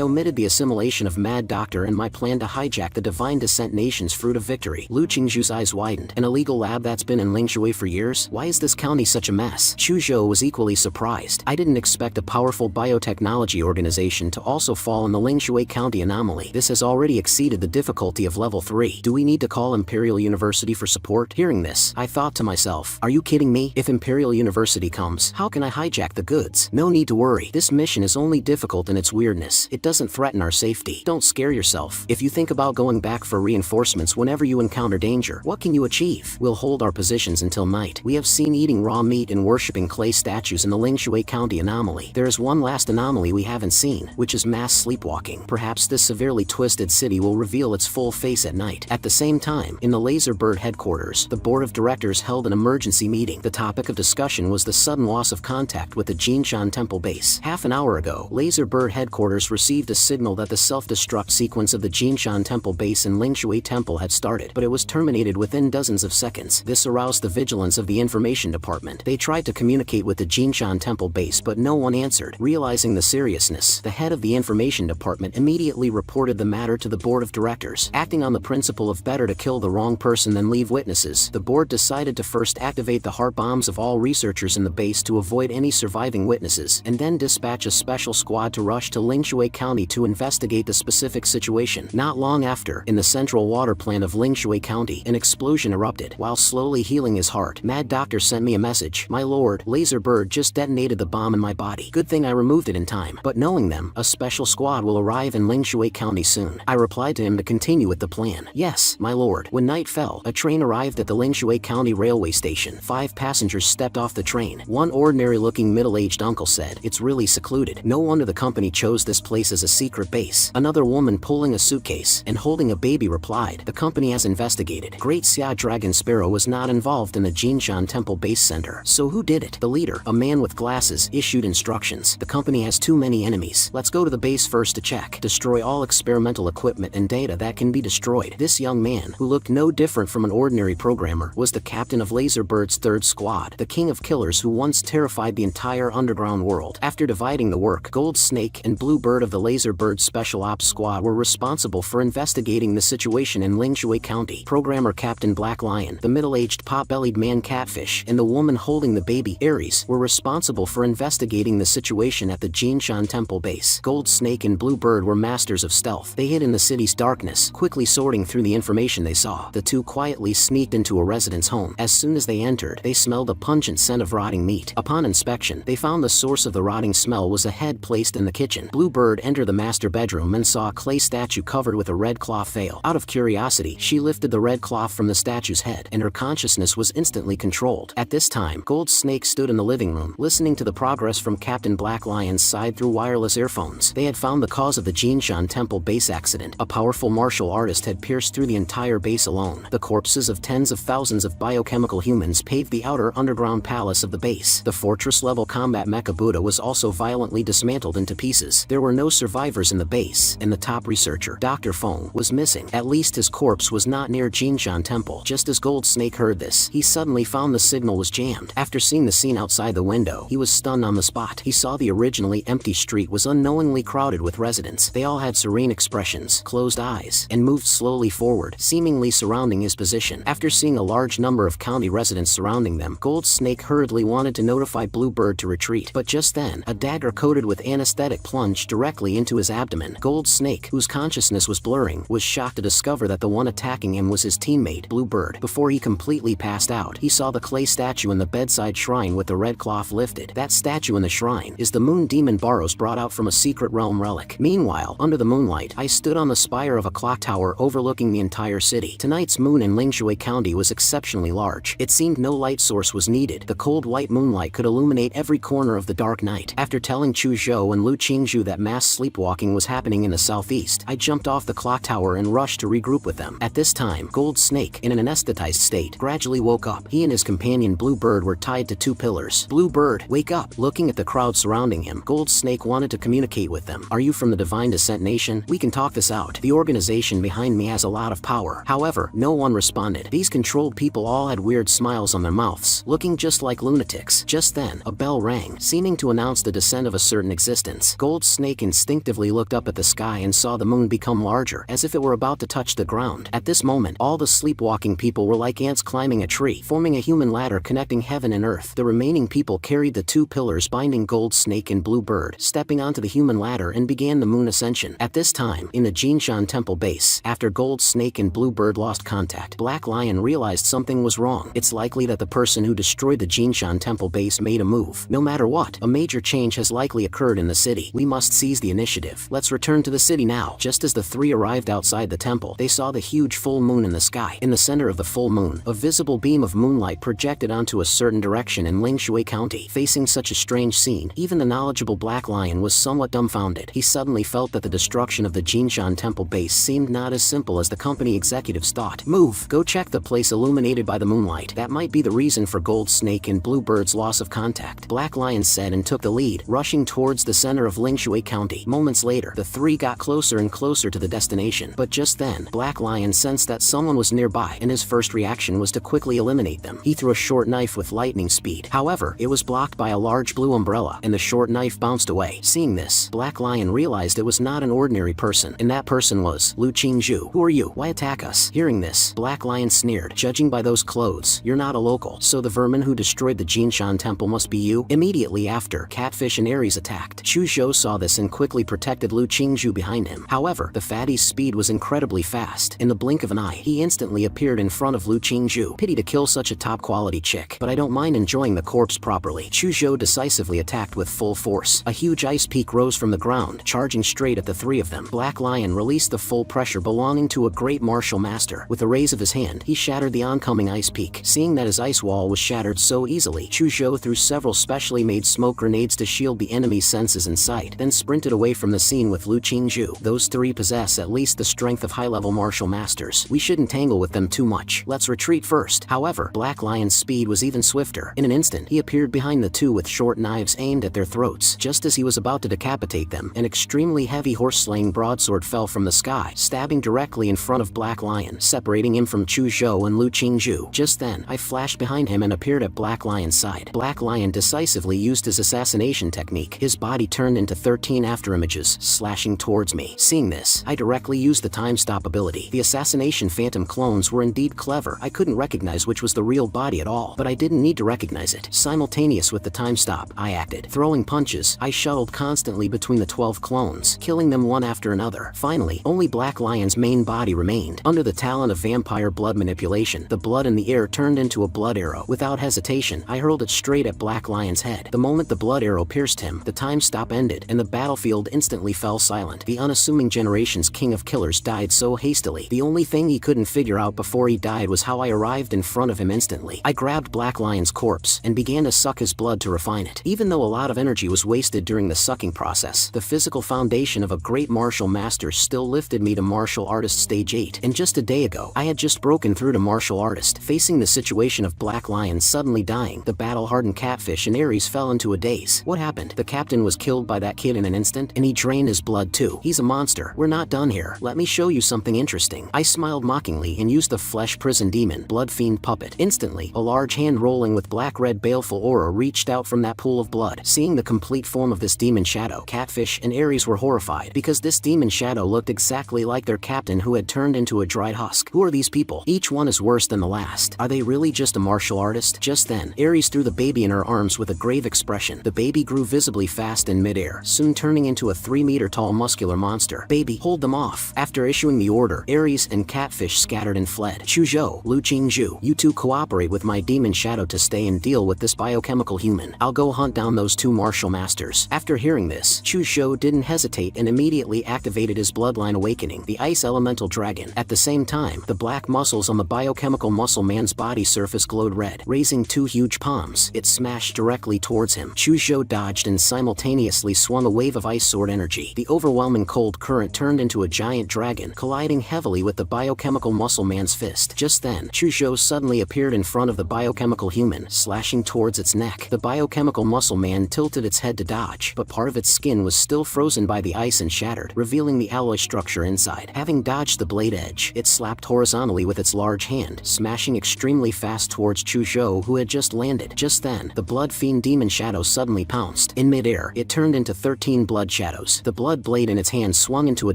omitted the assimilation of Mad Doctor and my plan to hijack the Divine Descent Nation's fruit of victory. Lu Qingzhu's eyes widened. An illegal lab that's been in Lingshui for years? Why is this county such a mess? Chu Zhou was equally surprised. I didn't expect a powerful biotechnology organization to also fall in the Lingshui County anomaly. This has already exceeded the difficulty of level 3. Do we need to call Imperial University for support? Hearing this, I thought to myself, are you kidding me? If Imperial University comes, how can I hijack the goods? No need to worry. This mission is only difficult in its weirdness. It doesn't threaten our safety. Don't scare yourself. If you think about going back for reinforcements whenever you encounter danger, what can you achieve? We'll hold our positions until night. We have seen eating raw meat and worshipping clay statues in the Lingshui County anomaly. There is one last anomaly we haven't seen, which is mass sleepwalking. Perhaps this severely twisted city will reveal its full face at night. At the same time, in the Laserbird headquarters, the board of directors held an emergency meeting. The topic of discussion was the sudden loss of contact with the Jinshan Temple base. Half an hour ago, Laserbird headquarters received a signal that the self-destruct sequence of the Jinshan Temple base in Lingshui Temple had started, but it was terminated within dozens of seconds. This aroused the vigilance of the information department. They tried to communicate with the Jinshan Temple base, but no one answered. Realizing the seriousness, the head of the information department immediately reported the matter to the board of directors. Acting on the principle of better to kill the wrong person than leave witnesses, the board decided to first activate the heart bombs of all researchers in the base to avoid any surviving witnesses, and then dismiss dispatch a special squad to rush to Lingshui County to investigate the specific situation. Not long after, in the central water plant of Lingshui County, an explosion erupted. While slowly healing his heart, Mad Doctor sent me a message. My lord, Laser Bird just detonated the bomb in my body. Good thing I removed it in time. But knowing them, a special squad will arrive in Lingshui County soon. I replied to him to continue with the plan. Yes, my lord. When night fell, a train arrived at the Lingshui County railway station. 5 passengers stepped off the train. One ordinary-looking middle-aged uncle said, "It's really secluded. No wonder the company chose this place as a secret base." Another woman pulling a suitcase and holding a baby replied, "The company has investigated. Great Xia Dragon Sparrow was not involved in the Jinshan Temple base center. So who did it?" The leader, a man with glasses, issued instructions. "The company has too many enemies. Let's go to the base first to check. Destroy all experimental equipment and data that can be destroyed." This young man, who looked no different from an ordinary programmer, was the captain of Laser Bird's third squad, the king of killers who once terrified the entire underground world. After dividing the work, Gold Snake and Blue Bird of the Laser Bird Special Ops Squad were responsible for investigating the situation in Lingshui County. Programmer Captain Black Lion, the middle-aged pot-bellied man Catfish, and the woman holding the baby, Aries, were responsible for investigating the situation at the Jinshan Temple base. Gold Snake and Blue Bird were masters of stealth. They hid in the city's darkness, quickly sorting through the information they saw. The two quietly sneaked into a resident's home. As soon as they entered, they smelled a pungent scent of rotting meat. Upon inspection, they found the source of the rotting smell was a head placed in the kitchen. Blue Bird entered the master bedroom and saw a clay statue covered with a red cloth veil. Out of curiosity, she lifted the red cloth from the statue's head, and her consciousness was instantly controlled. At this time, Gold Snake stood in the living room, listening to the progress from Captain Black Lion's side through wireless earphones. They had found the cause of the Jinshan Temple base accident. A powerful martial artist had pierced through the entire base alone. The corpses of tens of thousands of biochemical humans paved the outer underground palace of the base. The fortress-level combat mecha Buddha was also violently dismantled into pieces. There were no survivors in the base, and the top researcher, Dr. Feng, was missing. At least his corpse was not near Jinshan Temple. Just as Gold Snake heard this, he suddenly found the signal was jammed. After seeing the scene outside the window, he was stunned on the spot. He saw the originally empty street was unknowingly crowded with residents. They all had serene expressions, closed eyes, and moved slowly forward, seemingly surrounding his position. After seeing a large number of county residents surrounding them, Gold Snake hurriedly wanted to notify Blue Bird to retreat. But just then, a dagger coated with anesthetic plunged directly into his abdomen. Gold Snake, whose consciousness was blurring, was shocked to discover that the one attacking him was his teammate, Blue Bird. Before he completely passed out, he saw the clay statue in the bedside shrine with the red cloth lifted. That statue in the shrine is the moon demon Baros brought out from a secret realm relic. Meanwhile, under the moonlight, I stood on the spire of a clock tower overlooking the entire city. Tonight's moon in Lingshui County was exceptionally large. It seemed no light source was needed. The cold white moonlight could illuminate every corner of the dark night. After telling Chu Zhou and Lu Qingzhu that mass sleepwalking was happening in the southeast, I jumped off the clock tower and rushed to regroup with them. At this time, Gold Snake, in an anesthetized state, gradually woke up. He and his companion Blue Bird were tied to 2 pillars. "Blue Bird, wake up!" Looking at the crowd surrounding him, Gold Snake wanted to communicate with them. "Are you from the Divine Descent Nation? We can talk this out. The organization behind me has a lot of power." However, no one responded. These controlled people all had weird smiles on their mouths, looking just like lunatics. Just then, a bell rang, seeming to announce the descent of a certain existence. Gold Snake instinctively looked up at the sky and saw the moon become larger, as if it were about to touch the ground. At this moment, all the sleepwalking people were like ants climbing a tree, forming a human ladder connecting heaven and earth. The remaining people carried the 2 pillars binding Gold Snake and Blue Bird, stepping onto the human ladder and began the moon ascension. At this time, in the Jinshan Temple base, after Gold Snake and Blue Bird lost contact, Black Lion realized something was wrong. It's likely that the person who destroyed the Jinshan Temple base made a move. No matter what, a major change has likely occurred in the city. We must seize the initiative. Let's return to the city now. Just as the 3 arrived outside the temple, they saw the huge full moon in the sky. In the center of the full moon, a visible beam of moonlight projected onto a certain direction in Lingshui County. Facing such a strange scene, even the knowledgeable Black Lion was somewhat dumbfounded. He suddenly felt that the destruction of the Jinshan Temple base seemed not as simple as the company executives thought. "Move! Go check the place illuminated by the moonlight. That might be the reason for Gold Snake and Blue Bird's loss of contact," Black Lion said and took the lead, rushing towards the center of Lingshui County. Moments later, the 3 got closer and closer to the destination. But just then, Black Lion sensed that someone was nearby, and his first reaction was to quickly eliminate them. He threw a short knife with lightning speed. However, it was blocked by a large blue umbrella, and the short knife bounced away. Seeing this, Black Lion realized it was not an ordinary person, and that person was Lu Qingzhu. "Who are you? Why attack us?" Hearing this, Black Lion sneered. "Judging by those clothes, you're not a local. So the vermin who destroyed the Jinshan Temple must be you?" Immediately after, Catfish catfish and Aries attacked. Chu Zhou saw this and quickly protected Lu Qingzhu behind him. However, the fatty's speed was incredibly fast. In the blink of an eye, he instantly appeared in front of Lu Qingzhu. Pity to kill such a top-quality chick, but I don't mind enjoying the corpse properly. Chu Zhou decisively attacked with full force. A huge ice peak rose from the ground, charging straight at the three of them. Black Lion released the full pressure belonging to a great martial master. With a raise of his hand, he shattered the oncoming ice peak. Seeing that his ice wall was shattered so easily, Chu Zhou threw several specially made smoke grenades to shield the enemy's senses in sight, then sprinted away from the scene with Lu Qingzhu. Those three possess at least the strength of high-level martial masters. We shouldn't tangle with them too much. Let's retreat first. However, Black Lion's speed was even swifter. In an instant, he appeared behind the two with short knives aimed at their throats. Just as he was about to decapitate them, an extremely heavy horse-slaying broadsword fell from the sky, stabbing directly in front of Black Lion, separating him from Chu Zhou and Lu Qingzhu. Just then, I flashed behind him and appeared at Black Lion's side. Black Lion decisively used his assassination technique. His body turned into 13 afterimages, slashing towards me. Seeing this, I directly used the time stop ability. The assassination phantom clones were indeed clever. I couldn't recognize which was the real body at all, but I didn't need to recognize it. Simultaneous with the time stop, I acted. Throwing punches, I shuttled constantly between the 12 clones, killing them one after another. Finally, only Black Lion's main body remained. Under the talent of vampire blood manipulation, the blood in the air turned into a blood arrow. Without hesitation, I hurled it straight at Black Lion's head. The moment the blood arrow pierced him, the time stop ended, and the battlefield instantly fell silent. The unassuming generation's king of killers died so hastily. The only thing he couldn't figure out before he died was how I arrived in front of him instantly. I grabbed Black Lion's corpse and began to suck his blood to refine it. Even though a lot of energy was wasted during the sucking process, the physical foundation of a great martial master still lifted me to martial artist stage 8. And just a day ago, I had just broken through to martial artist. Facing the situation of Black Lion suddenly dying, the battle-hardened catfish and Aries fell into a daze. What happened? The captain was killed by that kid in an instant, and he drained his blood too. He's a monster. We're not done here. Let me show you something interesting. I smiled mockingly and used the flesh prison demon, blood fiend puppet. Instantly, a large hand rolling with black-red baleful aura reached out from that pool of blood. Seeing the complete form of this demon shadow, Catfish and Aries were horrified, because this demon shadow looked exactly like their captain who had turned into a dried husk. Who are these people? Each one is worse than the last. Are they really just a martial artist? Just then, Aries threw the baby in her arms with a grave expression. The baby grew visibly fast in midair, soon turning into a 3-meter-tall muscular monster. Baby, hold them off. After issuing the order, Aries and Catfish scattered and fled. Chu Zhou, Lu Qingzhu, you two cooperate with my demon shadow to stay and deal with this biochemical human. I'll go hunt down those two martial masters. After hearing this, Chu Zhou didn't hesitate and immediately activated his bloodline awakening, the ice elemental dragon. At the same time, the black muscles on the biochemical muscle man's body surface glowed red. Raising two huge palms, it smashed directly towards him. Chu Zhou dodged and simultaneously swung a wave of ice sword energy. The overwhelming cold current turned into a giant dragon, colliding heavily with the biochemical muscle man's fist. Just then, Chu Zhou suddenly appeared in front of the biochemical human, slashing towards its neck. The biochemical muscle man tilted its head to dodge, but part of its skin was still frozen by the ice and shattered, revealing the alloy structure inside. Having dodged the blade edge, it slapped horizontally with its large hand, smashing extremely fast towards Chu Zhou, who had just landed. Just then, the blood fiend demon shadow suddenly pounced. In midair, it turned into 13 blood shadows. The blood blade in its hand swung into a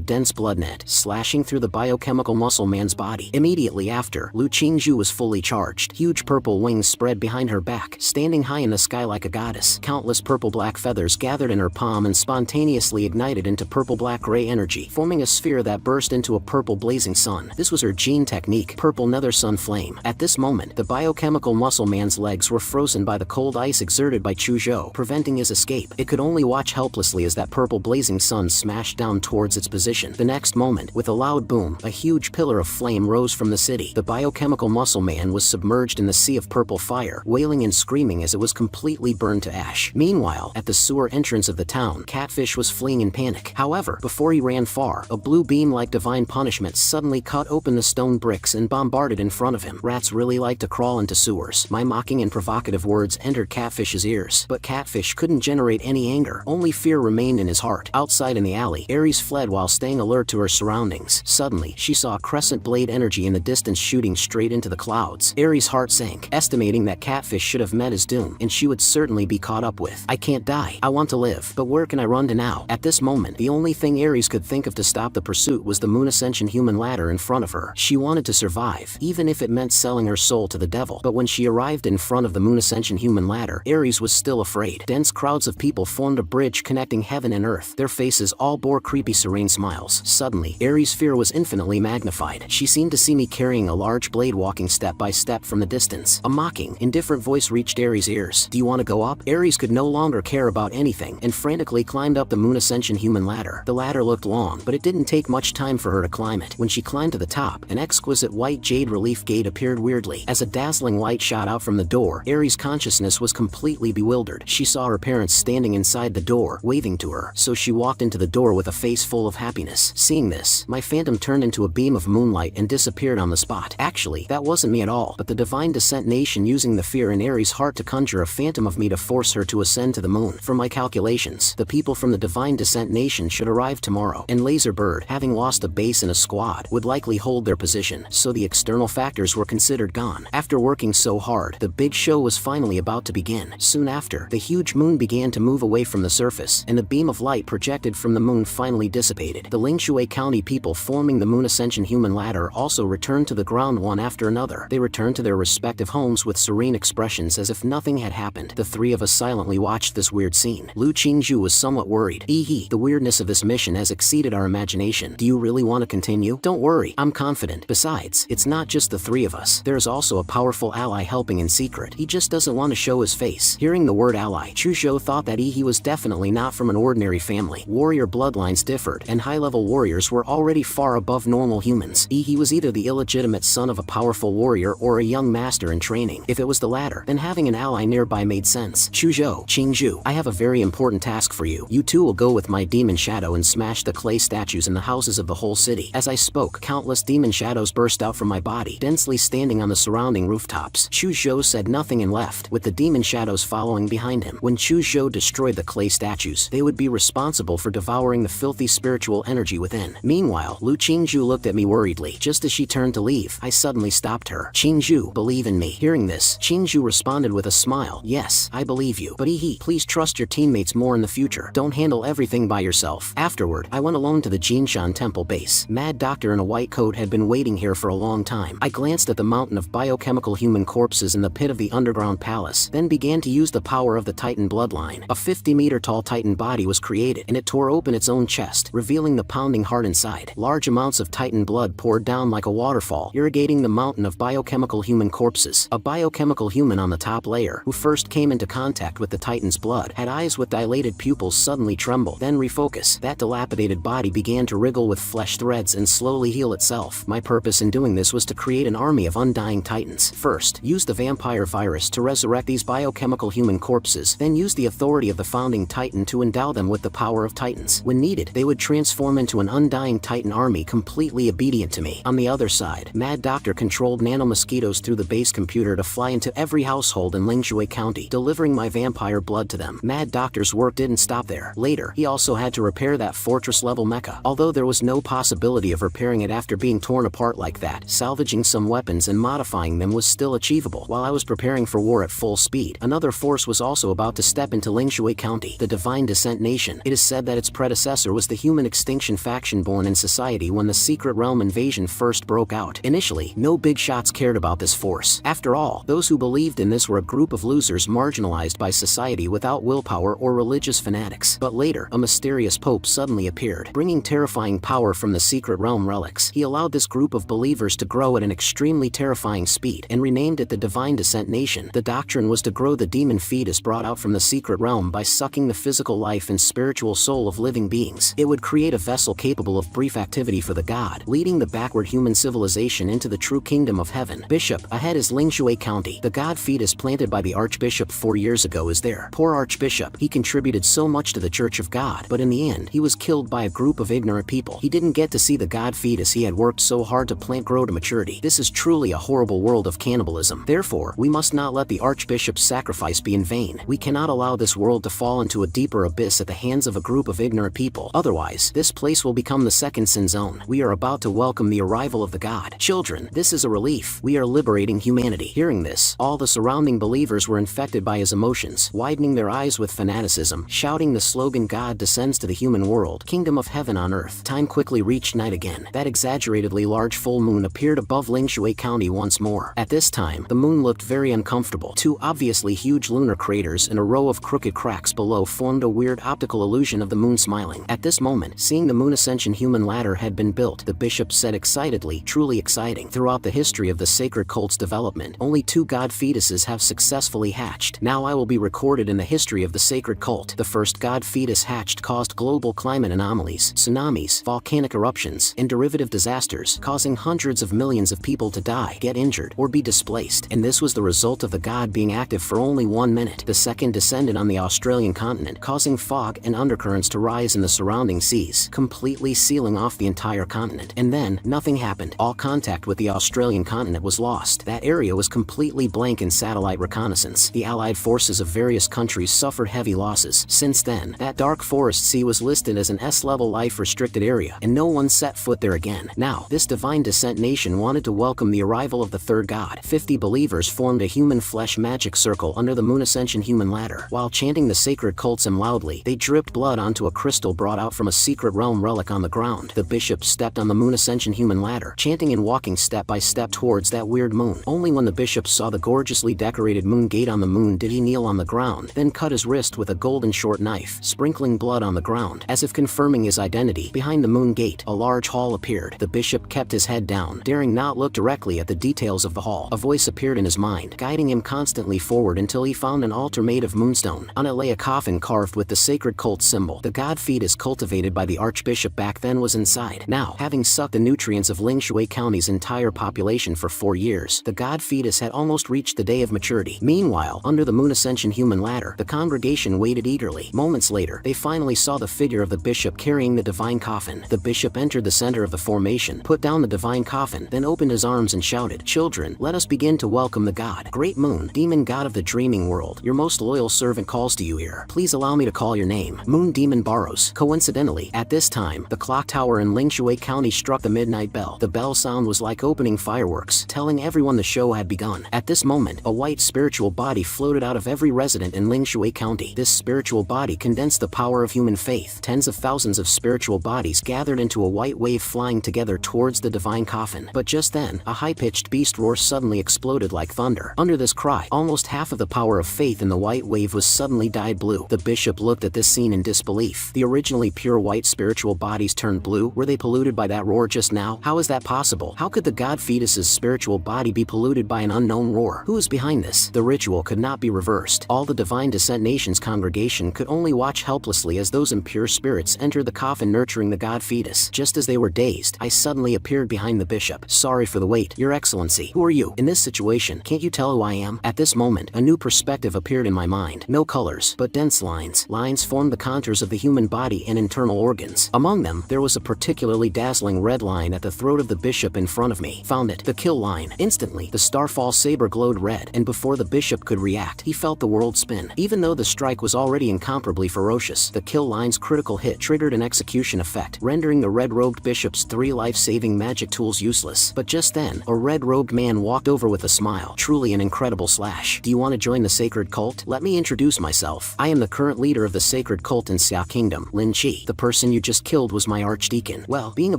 dense blood net, slashing through the biochemical muscle man's body. Immediately after, Lu Qingzhu was fully charged. Huge purple wings spread behind her back, standing high in the sky like a goddess. Countless purple-black feathers gathered in her palm and spontaneously ignited into purple-black-gray energy, forming a sphere that burst into a purple blazing sun. This was her gene technique, purple nether sun flame. At this moment, the biochemical muscle man's legs were frozen by the cold ice exerted by Chu Zhou, preventing his escape. It could only watch helplessly as that purple blazing sun smashed down towards its position. The next moment, with a loud boom, a huge pillar of flame rose from the city. The biochemical muscle man was submerged in the sea of purple fire, wailing and screaming as it was completely burned to ash. Meanwhile, at the sewer entrance of the town, Catfish was fleeing in panic. However, before he ran far, a blue beam like divine punishment suddenly cut open the stone bricks and bombarded in front of him. Rats really like to crawl into sewers. My mocking and provocative words entered Catfish's ears, but Catfish couldn't generate any anger. Only fear remained in his heart. Outside in the alley, Aries fled while staying alert to her surroundings. Suddenly, she saw crescent blade energy in the distance shooting straight into the clouds. Aries' heart sank, estimating that Catfish should have met his doom, and she would certainly be caught up with. I can't die. I want to live. But where can I run to now? At this moment, the only thing Aries could think of to stop the pursuit was the Moon Ascension human ladder in front of her. She wanted to survive, even if it meant selling her soul to the devil. But when she arrived in front of the Moon Ascension human ladder, Aries was still afraid. Dense crowds of people formed a bridge connecting heaven and earth. Their faces all bore creepy serene smiles. Suddenly, Aries' fear was infinitely magnified. She seemed to see me carrying a large blade walking step by step from the distance. A mocking, indifferent voice reached Aries' ears. "Do you want to go up?" Aries could no longer care about anything and frantically climbed up the moon ascension human ladder. The ladder looked long, but it didn't take much time for her to climb it. When she climbed to the top, an exquisite white jade relief gate appeared weirdly. As a dazzling light shot out from the door, Aries' consciousness was completely bewildered. She saw her parents standing inside the door, waving to her, so she walked into the door with a face full of happiness. Seeing this, my phantom turned into a beam of moonlight and disappeared on the spot. Actually, that wasn't me at all, but the Divine Descent Nation using the fear in Aries' heart to conjure a phantom of me to force her to ascend to the moon. From my calculations, the people from the Divine Descent Nation should arrive tomorrow, and Laserbird, having lost a base and a squad, would likely hold their position, so the external factors were considered gone. After working so hard, the big show was finally about to begin. Soon after, the huge moon began to move away from the surface, and the beam of light projected from the moon finally dissipated. The Lingshui County people forming the Moon Ascension human ladder also returned to the ground one after another. They returned to their respective homes with serene expressions as if nothing had happened. The three of us silently watched this weird scene. Lu Qingzhu was somewhat worried. The weirdness of this mission has exceeded our imagination. Do you really want to continue? Don't worry, I'm confident. Besides, it's not just the three of us. There is also a powerful ally helping in secret. He just doesn't want to show his face. Hearing the word ally, Chuzhou thought that he was definitely not from an ordinary family. Warrior bloodlines differed, and high-level warriors were already far above normal humans. He was either the illegitimate son of a powerful warrior or a young master in training. If it was the latter, then having an ally nearby made sense. Qingzhu, I have a very important task for you. You two will go with my demon shadow and smash the clay statues in the houses of the whole city. As I spoke, countless demon shadows burst out from my body, densely standing on the surrounding rooftops. Chuzhou said nothing and left, with the demon shadows following behind him. When Chuzhou destroyed the clay statues, they would be responsible for devouring the filthy spiritual energy within. Meanwhile, Lu Qingzhu looked at me worriedly. Just as she turned to leave, I suddenly stopped her. Qingzhu, believe in me. Hearing this, Qingzhu responded with a smile. Yes, I believe you. But please trust your teammates more in the future. Don't handle everything by yourself. Afterward, I went alone to the Jinshan temple base. Mad Doctor in a white coat had been waiting here for a long time. I glanced at the mountain of biochemical human corpses in the pit of the underground palace, then began to use the power of the Titan bloodline. A 50-meter-tall Titan body was created, and it tore open its own chest, revealing the pounding heart inside. Large amounts of Titan blood poured down like a waterfall, irrigating the mountain of biochemical human corpses. A biochemical human on the top layer, who first came into contact with the Titan's blood, had eyes with dilated pupils suddenly tremble, then refocus. That dilapidated body began to wriggle with flesh threads and slowly heal itself. My purpose in doing this was to create an army of undying Titans. First, use the vampire virus to resurrect these biochemical human corpses, then use the authority of the founding Titan to endow them with the power of Titans. When needed, they would transform into an undying Titan army completely obedient to me. On the other side, Mad Doctor controlled nano-mosquitoes through the base computer to fly into every household in Lingshui County, delivering my vampire blood to them. Mad Doctor's work didn't stop there. Later, he also had to repair that fortress-level mecha. Although there was no possibility of repairing it after being torn apart like that, salvaging some weapons and modifying them was still achievable. While I was preparing for war at full speed, another force was also about to step into Lingshui County, the Divine Descent Nation. It is said that its predecessor was the human extinction faction born in society when the Secret Realm invasion first broke out. Initially, no big shots cared about this force. After all, those who believed in this were a group of losers marginalized by society without willpower or religious fanatics. But later, a mysterious pope suddenly appeared, bringing terrifying power from the Secret Realm relics. He allowed this group of believers to grow at an extremely terrifying speed and renamed it the Divine Descent Nation. The doctrine was to grow the demon fetus brought out from the Secret Realm by sucking the physical life and spiritual soul of living beings. It would create a vessel capable of brief activity for the god, leading the backward human civilization into the true kingdom of heaven. Bishop, ahead is Lingshui County. The god fetus planted by the Archbishop 4 years ago is there. Poor Archbishop, he contributed so much to the Church of God, but in the end, he was killed by a group of ignorant people. He didn't get to see the god fetus he had worked so hard to plant grow to maturity. This is truly a horrible world of cannibalism. Therefore, we must not let the Archbishop's sacrifice be in vain. We cannot allow this world to fall into a deeper abyss at the hands of a group of ignorant people. Otherwise, this place will become the second sin zone. We are about to welcome the arrival of the god. Children, this is a relief. We are liberating humanity. Hearing this, all the surrounding believers were infected by his emotions, widening their eyes with fanaticism, shouting the slogan, "God descends to the human world, kingdom of heaven on earth." Time quickly reached night again. That exaggeratedly large full moon appeared above Lingshui County once more. At this time, the moon looked very uncomfortable. Two obviously huge lunar craters and a row row of crooked cracks below formed a weird optical illusion of the moon smiling. At this moment, seeing the moon ascension human ladder had been built, the bishop said excitedly, truly exciting. Throughout the history of the sacred cult's development, only 2 god fetuses have successfully hatched. Now I will be recorded in the history of the sacred cult. The first god fetus hatched caused global climate anomalies, tsunamis, volcanic eruptions, and derivative disasters, causing hundreds of millions of people to die, get injured, or be displaced. And this was the result of the god being active for only 1 minute. The second descended on the Australian continent, causing fog and undercurrents to rise in the surrounding seas, completely sealing off the entire continent. And then, nothing happened. All contact with the Australian continent was lost. That area was completely blank in satellite reconnaissance. The allied forces of various countries suffered heavy losses. Since then, that dark forest sea was listed as an S-level life-restricted area, and no one set foot there again. Now, this divine descent nation wanted to welcome the arrival of the third god. 50 believers formed a human flesh magic circle under the moon ascension human ladder. While chanting the sacred cult's hymn loudly, they dripped blood onto a crystal brought out from a secret realm relic on the ground. The bishop stepped on the moon ascension human ladder, chanting and walking step by step towards that weird moon. Only when the bishop saw the gorgeously decorated moon gate on the moon did he kneel on the ground, then cut his wrist with a golden short knife, sprinkling blood on the ground. As if confirming his identity, behind the moon gate, a large hall appeared. The bishop kept his head down, daring not look directly at the details of the hall. A voice appeared in his mind, guiding him constantly forward until he found an altar made of moonstone. On it lay a coffin carved with the sacred cult symbol. The god fetus cultivated by the archbishop back then was inside. Now, having sucked the nutrients of Lingshui County's entire population for 4 years, the god fetus had almost reached the day of maturity. Meanwhile, under the moon ascension human ladder, the congregation waited eagerly. Moments later, they finally saw the figure of the bishop carrying the divine coffin. The bishop entered the center of the formation, put down the divine coffin, then opened his arms and shouted, "Children, let us begin to welcome the god. Great moon, demon god of the dreaming world, your most loyal servant calls to you here. Please allow me to call your name." Moon demon Barros. Coincidentally, at this time, the clock tower in Lingshui County struck the midnight bell. The bell sound was like opening fireworks, telling everyone the show had begun. At this moment, a white spiritual body floated out of every resident in Lingshui County. This spiritual body condensed the power of human faith. Tens of thousands of spiritual bodies gathered into a white wave flying together towards the divine coffin. But just then, a high-pitched beast roar suddenly exploded like thunder. Under this cry, almost half of the power of faith in the white wave was suddenly dyed blue. The bishop looked at this scene in disbelief. The originally pure white spiritual bodies turned blue? Were they polluted by that roar just now? How is that possible? How could the god fetus's spiritual body be polluted by an unknown roar? Who is behind this? The ritual could not be reversed. All the divine descent nation's congregation could only watch helplessly as those impure spirits entered the coffin nurturing the god fetus. Just as they were dazed, I suddenly appeared behind the bishop. "Sorry for the wait, Your Excellency. Who are you? In this situation, can't you tell who I am?" At this moment, a new perspective appeared in my mind. No colors, but dense lines. Lines formed the contours of the human body and internal organs. Among them, there was a particularly dazzling red line at the throat of the bishop in front of me. Found it. The kill line. Instantly, the starfall saber glowed red, and before the bishop could react, he felt the world spin. Even though the strike was already incomparably ferocious, the kill line's critical hit triggered an execution effect, rendering the red-robed bishop's 3 life-saving magic tools useless. But just then, a red-robed man walked over with a smile. Truly an incredible slash. "Do you want to join the sacred cult? Let me introduce myself. I am the current leader of the sacred cult in Xia Kingdom, Lin Chi. The person you just killed was my archdeacon." Well, being a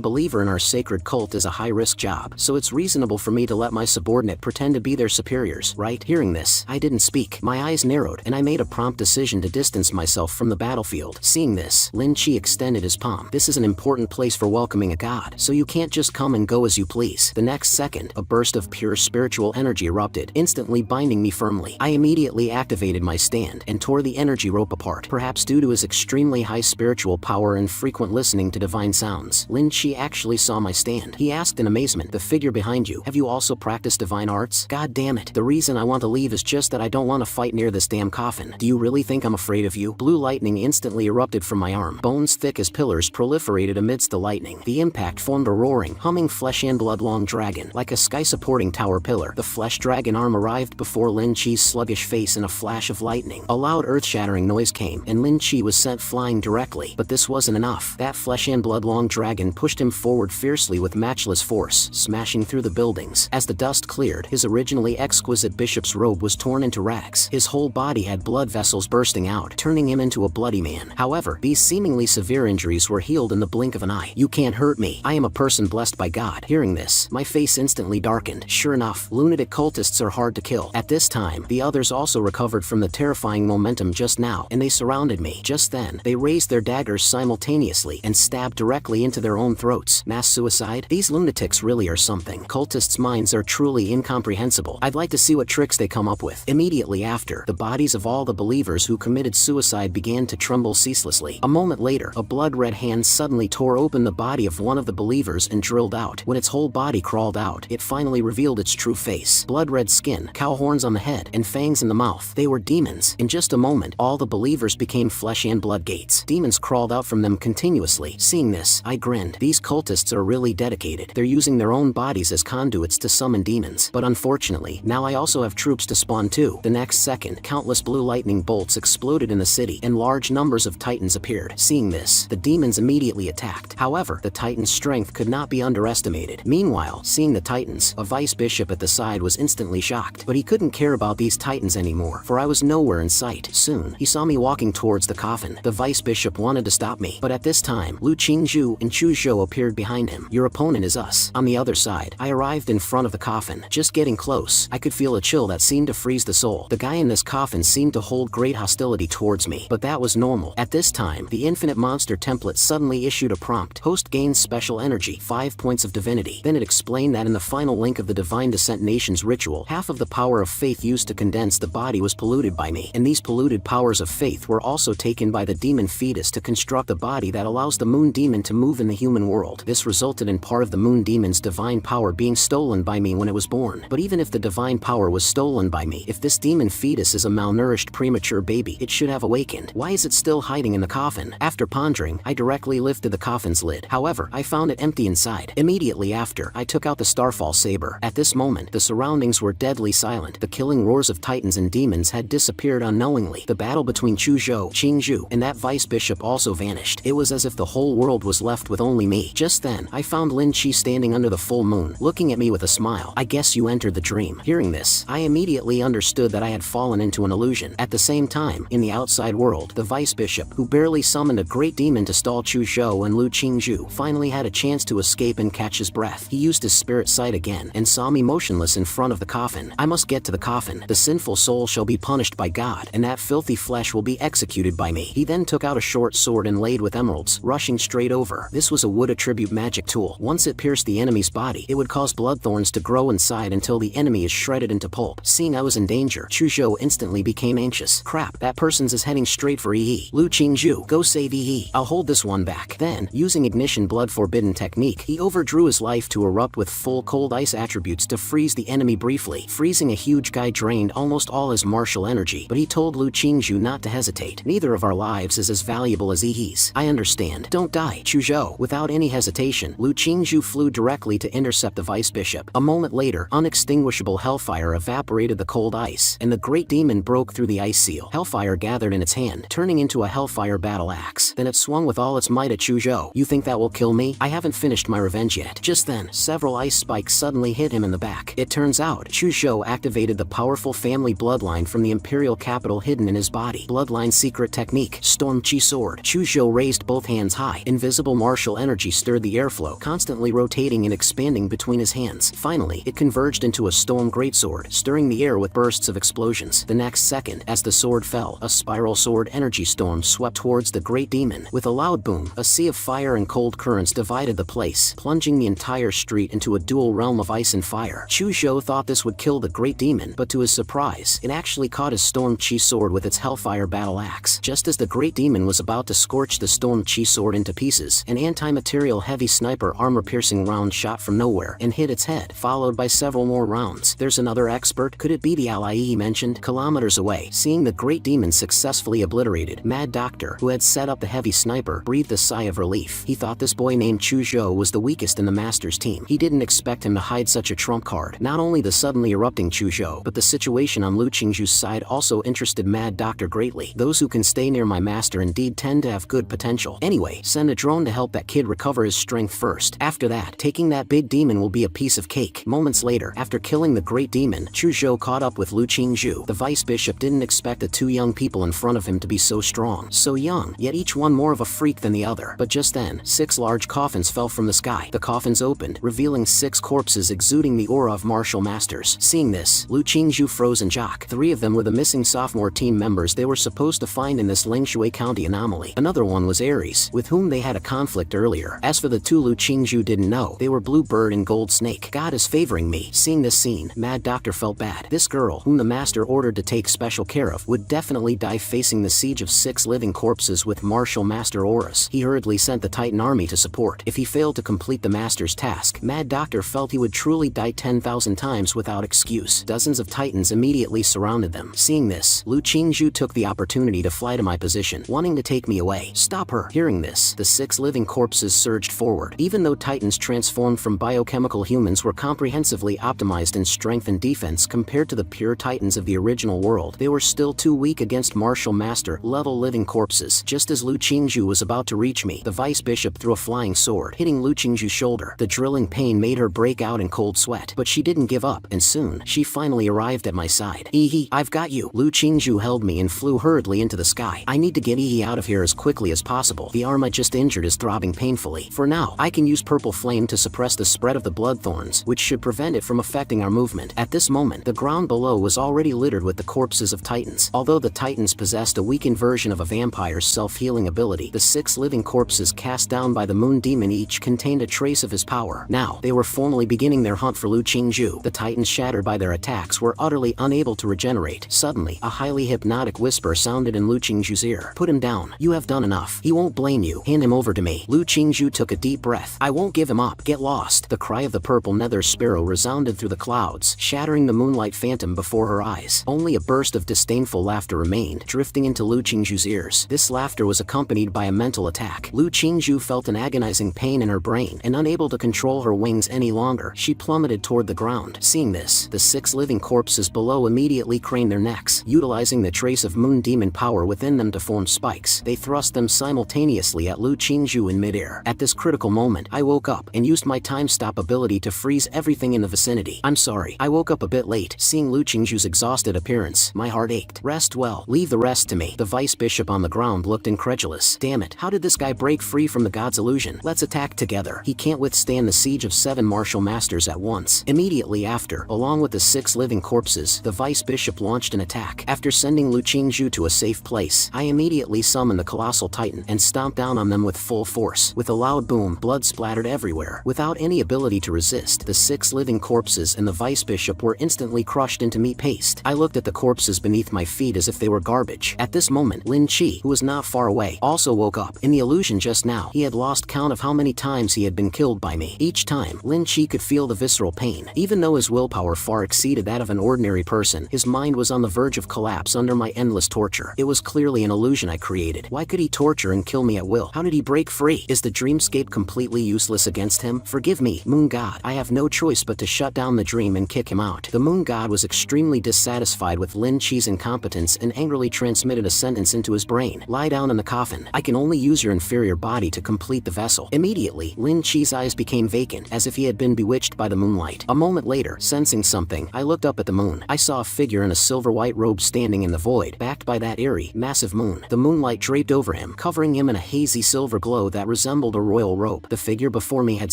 believer in our sacred cult is a high-risk job, so it's reasonable for me to let my subordinate pretend to be their superiors, right? Hearing this, I didn't speak. My eyes narrowed, and I made a prompt decision to distance myself from the battlefield. Seeing this, Lin Chi extended his palm. "This is an important place for welcoming a god, so you can't just come and go as you please." The next second, a burst of pure spiritual energy erupted, instantly binding me firmly. I immediately activated my stand and tore the energy rope apart. Perhaps due to his extremely high spiritual power and frequent listening to divine sounds, Lin Chi actually saw my stand. He asked in amazement, "The figure behind you, have you also practiced divine arts?" God damn it. The reason I want to leave is just that I don't want to fight near this damn coffin. "Do you really think I'm afraid of you?" Blue lightning instantly erupted from my arm. Bones thick as pillars proliferated amidst the lightning. The impact formed a roaring, humming flesh and blood-long dragon. Like a sky-supporting tower pillar, the flesh dragon arm arrived before Lin Chi's sluggish face in a flash of lightning. A loud earth-shattering noise came, and Lin Chi was sent flying directly. But this wasn't enough. That flesh and blood-long dragon pushed him forward fiercely with matchless force, smashing through the buildings. As the dust cleared, his originally exquisite bishop's robe was torn into rags. His whole body had blood vessels bursting out, turning him into a bloody man. However, these seemingly severe injuries were healed in the blink of an eye. "You can't hurt me. I am a person blessed by God." Hearing this, my face instantly darkened. Sure enough, lunatic cultists are hard to kill. At this time, the others also recovered from the terrifying terrifying momentum just now, and they surrounded me. Just then, they raised their daggers simultaneously and stabbed directly into their own throats. Mass suicide? These lunatics really are something. Cultists' minds are truly incomprehensible. I'd like to see what tricks they come up with. Immediately after, the bodies of all the believers who committed suicide began to tremble ceaselessly. A moment later, a blood-red hand suddenly tore open the body of one of the believers and drilled out. When its whole body crawled out, it finally revealed its true face. Blood-red skin, cow horns on the head, and fangs in the mouth. They were demons. In just a moment, all the believers became flesh and blood gates. Demons crawled out from them continuously. Seeing this, I grinned. These cultists are really dedicated. They're using their own bodies as conduits to summon demons. But unfortunately, now I also have troops to spawn too. The next second, countless blue lightning bolts exploded in the city, and large numbers of titans appeared. Seeing this, the demons immediately attacked. However, the titans' strength could not be underestimated. Meanwhile, seeing the titans, a vice bishop at the side was instantly shocked. But he couldn't care about these titans anymore, for I was nowhere in sight. Soon, he saw me walking towards the coffin. The vice bishop wanted to stop me, but at this time, Lu Qingzhu and Chu Zhou appeared behind him. Your opponent is us. On the other side, I arrived in front of the coffin. Just getting close, I could feel a chill that seemed to freeze the soul. The guy in this coffin seemed to hold great hostility towards me, but that was normal. At this time, the infinite monster template suddenly issued a prompt. Host gains special energy, 5 points of divinity. Then it explained that in the final link of the Divine Descent Nations ritual, half of the power of faith used to condense the body was polluted by me, and these polluted powers of faith were also taken by the demon fetus to construct the body that allows the moon demon to move in the human world. This resulted in part of the moon demon's divine power being stolen by me when it was born. But even if the divine power was stolen by me, if this demon fetus is a malnourished premature baby, it should have awakened. Why is it still hiding in the coffin? After pondering, I directly lifted the coffin's lid. However, I found it empty inside. Immediately after, I took out the Starfall saber. At this moment, the surroundings were deadly silent. The killing roars of titans and demons had disappeared unknowingly. The battle between Chu Zhou, Qingzhu, and that vice bishop also vanished. It was as if the whole world was left with only me. Just then, I found Lin Qi standing under the full moon, looking at me with a smile. I guess you entered the dream. Hearing this, I immediately understood that I had fallen into an illusion. At the same time, in the outside world, the vice bishop, who barely summoned a great demon to stall Chu Zhou and Lu Qingzhu, finally had a chance to escape and catch his breath. He used his spirit sight again, and saw me motionless in front of the coffin. I must get to the coffin. The sinful soul shall be punished by God, and that filthy flesh will be executed by me. He then took out a short sword inlaid with emeralds, rushing straight over. This was a wood attribute magic tool. Once it pierced the enemy's body, it would cause blood thorns to grow inside until the enemy is shredded into pulp. Seeing I was in danger, Chu Zhou instantly became anxious. Crap, that person's is heading straight for Yi. Lu Qingzhu, go save Yi. I'll hold this one back. Then, using ignition blood forbidden technique, he overdrew his life to erupt with full cold ice attributes to freeze the enemy briefly. Freezing a huge guy drained almost all his martial energy, but he told Lu Qingzhu not to hesitate. Neither of our lives is as valuable as Yi's. I understand. Don't die, Chu Zhou. Without any hesitation, Lu Qingzhu flew directly to intercept the vice bishop. A moment later, unextinguishable hellfire evaporated the cold ice, and the great demon broke through the ice seal. Hellfire gathered in its hand, turning into a hellfire battle axe. Then it swung with all its might at Chu Zhou. You think that will kill me? I haven't finished my revenge yet. Just then, several ice spikes suddenly hit him in the back. It turns out, Chu Zhou activated the powerful family bloodline from the imperial capital hidden in his body. Bloodline secret technique, Storm Chi Sword. Chu Zhou raised both hands high. Invisible martial energy stirred the airflow, constantly rotating and expanding between his hands. Finally, it converged into a storm greatsword, stirring the air with bursts of explosions. The next second, as the sword fell, a spiral sword energy storm swept towards the great demon. With a loud boom, a sea of fire and cold currents divided the place, plunging the entire street into a dual realm of ice and fire. Chu Zhou thought this would kill the great demon, but to his surprise, it actually caught his Storm Chi sword with its hellfire battle axe. Just as the great demon was about to scorch the Storm Chi sword into pieces, an anti-material heavy sniper armor-piercing round shot from nowhere and hit its head, followed by several more rounds. There's another expert. Could it be the ally he mentioned? Kilometers away, seeing the great demon successfully obliterated, Mad Doctor, who had set up the heavy sniper, breathed a sigh of relief. He thought this boy named Chu Zhou was the weakest in the Master's team. He didn't expect him to hide such a trump card. Not only the suddenly erupting Chu Zhou, but the situation on Lu Qingzhu's side also interested Mad Doctor greatly. Those who can stay near my master indeed tend to have good potential. Anyway, send a drone to help that kid recover his strength first. After that, taking that big demon will be a piece of cake. Moments later, after killing the great demon, Chu Zhou caught up with Lu Qingzhu. The vice bishop didn't expect the two young people in front of him to be so strong. So young, yet each one one more of a freak than the other. But just then, 6 large coffins fell from the sky. The coffins opened, revealing 6 corpses exuding the aura of martial masters. Seeing this, Lu Qingzhu froze in shock. 3 of them were the missing sophomore team members they were supposed to find in this Lingshui County anomaly. Another one was Ares, with whom they had a conflict earlier. As for the 2 Lu Qingzhu didn't know, they were Bluebird and Gold Snake. God is favoring me. Seeing this scene, Mad Doctor felt bad. This girl, whom the master ordered to take special care of, would definitely die facing the siege of 6 living corpses with martial master auras. He hurriedly sent the Titan army to support. If he failed to complete the master's task, Mad Doctor felt he would truly die 10,000 times without excuse. Dozens of Titans immediately surrounded them. Seeing this, Lu Qingzhu took the opportunity to fly to my position, wanting to take me away. Stop her. Hearing this, the 6 living corpses surged forward. Even though Titans transformed from biochemical humans were comprehensively optimized in strength and defense compared to the pure Titans of the original world, they were still too weak against martial master level living corpses. Just as Lu Qingzhu was about to reach me, the vice bishop threw a flying sword, hitting Lu Qingzhu's shoulder. The drilling pain made her break out in cold sweat, but she didn't give up, and soon, she finally arrived at my side. Ehe, I've got you. Lu Qingzhu held me and flew hurriedly into the sky. I need to get Ehe out of here as quickly as possible. The arm I just injured is throbbing painfully. For now, I can use purple flame to suppress the spread of the blood thorns, which should prevent it from affecting our movement. At this moment, the ground below was already littered with the corpses of Titans. Although the Titans possessed a weakened version of a vampire's self-healing ability, the 6 living corpses cast down by the Moon Demon each contained a trace of his power. Now, they were formally beginning their hunt for Lu Qingzhu. The Titans, shattered by their attacks, were utterly unable to regenerate. Suddenly, a highly hypnotic whisper sounded in Lu Qingzhu's ear. Put him down. You have done enough. He won't blame you. Hand him over to me. Lu Qingzhu took a deep breath. I won't give him up. Get lost. The cry of the purple nether sparrow resounded through the clouds, shattering the moonlight phantom before her eyes. Only a burst of disdainful laughter remained, drifting into Lu Qingzhu's ears. This laughter was accompanied by a mental attack. Lu Qingzhu felt an agonizing pain in her brain, and unable to control her wings any longer, she plummeted toward the ground. Seeing this, the 6 living corpses below immediately craned their necks, utilizing the trace of moon demon power within them to form spikes. They thrust them simultaneously at Lu Qingzhu in midair. At this critical moment, I woke up and used my time stop ability to freeze everything in the vicinity. I'm sorry, I woke up a bit late. Seeing Lu Qingzhu's exhausted appearance, my heart ached. Rest well. Leave the rest to me. The vice bishop on the ground looked incredulous. Damn it, how did this guy break free from the god's illusion? Let's attack together. He can't withstand the siege of 7 martial masters at once. Immediately after, along with the 6 living corpses, the vice bishop launched an attack. After sending Lu Qingzhu to a safe place, I immediately summoned the colossal titan and stomped down on them with full force. With a loud boom, blood splattered everywhere. Without any ability to resist, the 6 living corpses and the vice bishop were instantly crushed into meat paste. I looked at the corpses beneath my feet as if they were garbage. At this moment, Lin Chi, who was not far away, also woke up. In the illusion just now, he had lost count of how many times he had been killed by me. Each time, Lin Chi could feel the visceral pain. Even though his willpower far exceeded that of an ordinary person, his mind was on the verge of collapse under my endless torture. It was clearly an illusion I created. Why could he torture and kill me at will? How did he break free? Is the dreamscape completely useless against him? Forgive me, Moon God. I have no choice but to shut down the dream and kick him out. The Moon God was extremely dissatisfied with Lin Chi's incompetence and angrily transmitted a sentence into his brain. Lie down in the coffin. I can only use your inferior body to complete the vessel. Immediately, Lin Chi's eyes became vacant, as if he had been bewitched by the moonlight. A moment later, sensing something, I looked up at the moon. I saw a figure in a silver-white robe standing in the void, backed by that eerie, massive moon. The moonlight draped over him, covering him in a hazy silver glow that resembled a royal robe. The figure before me had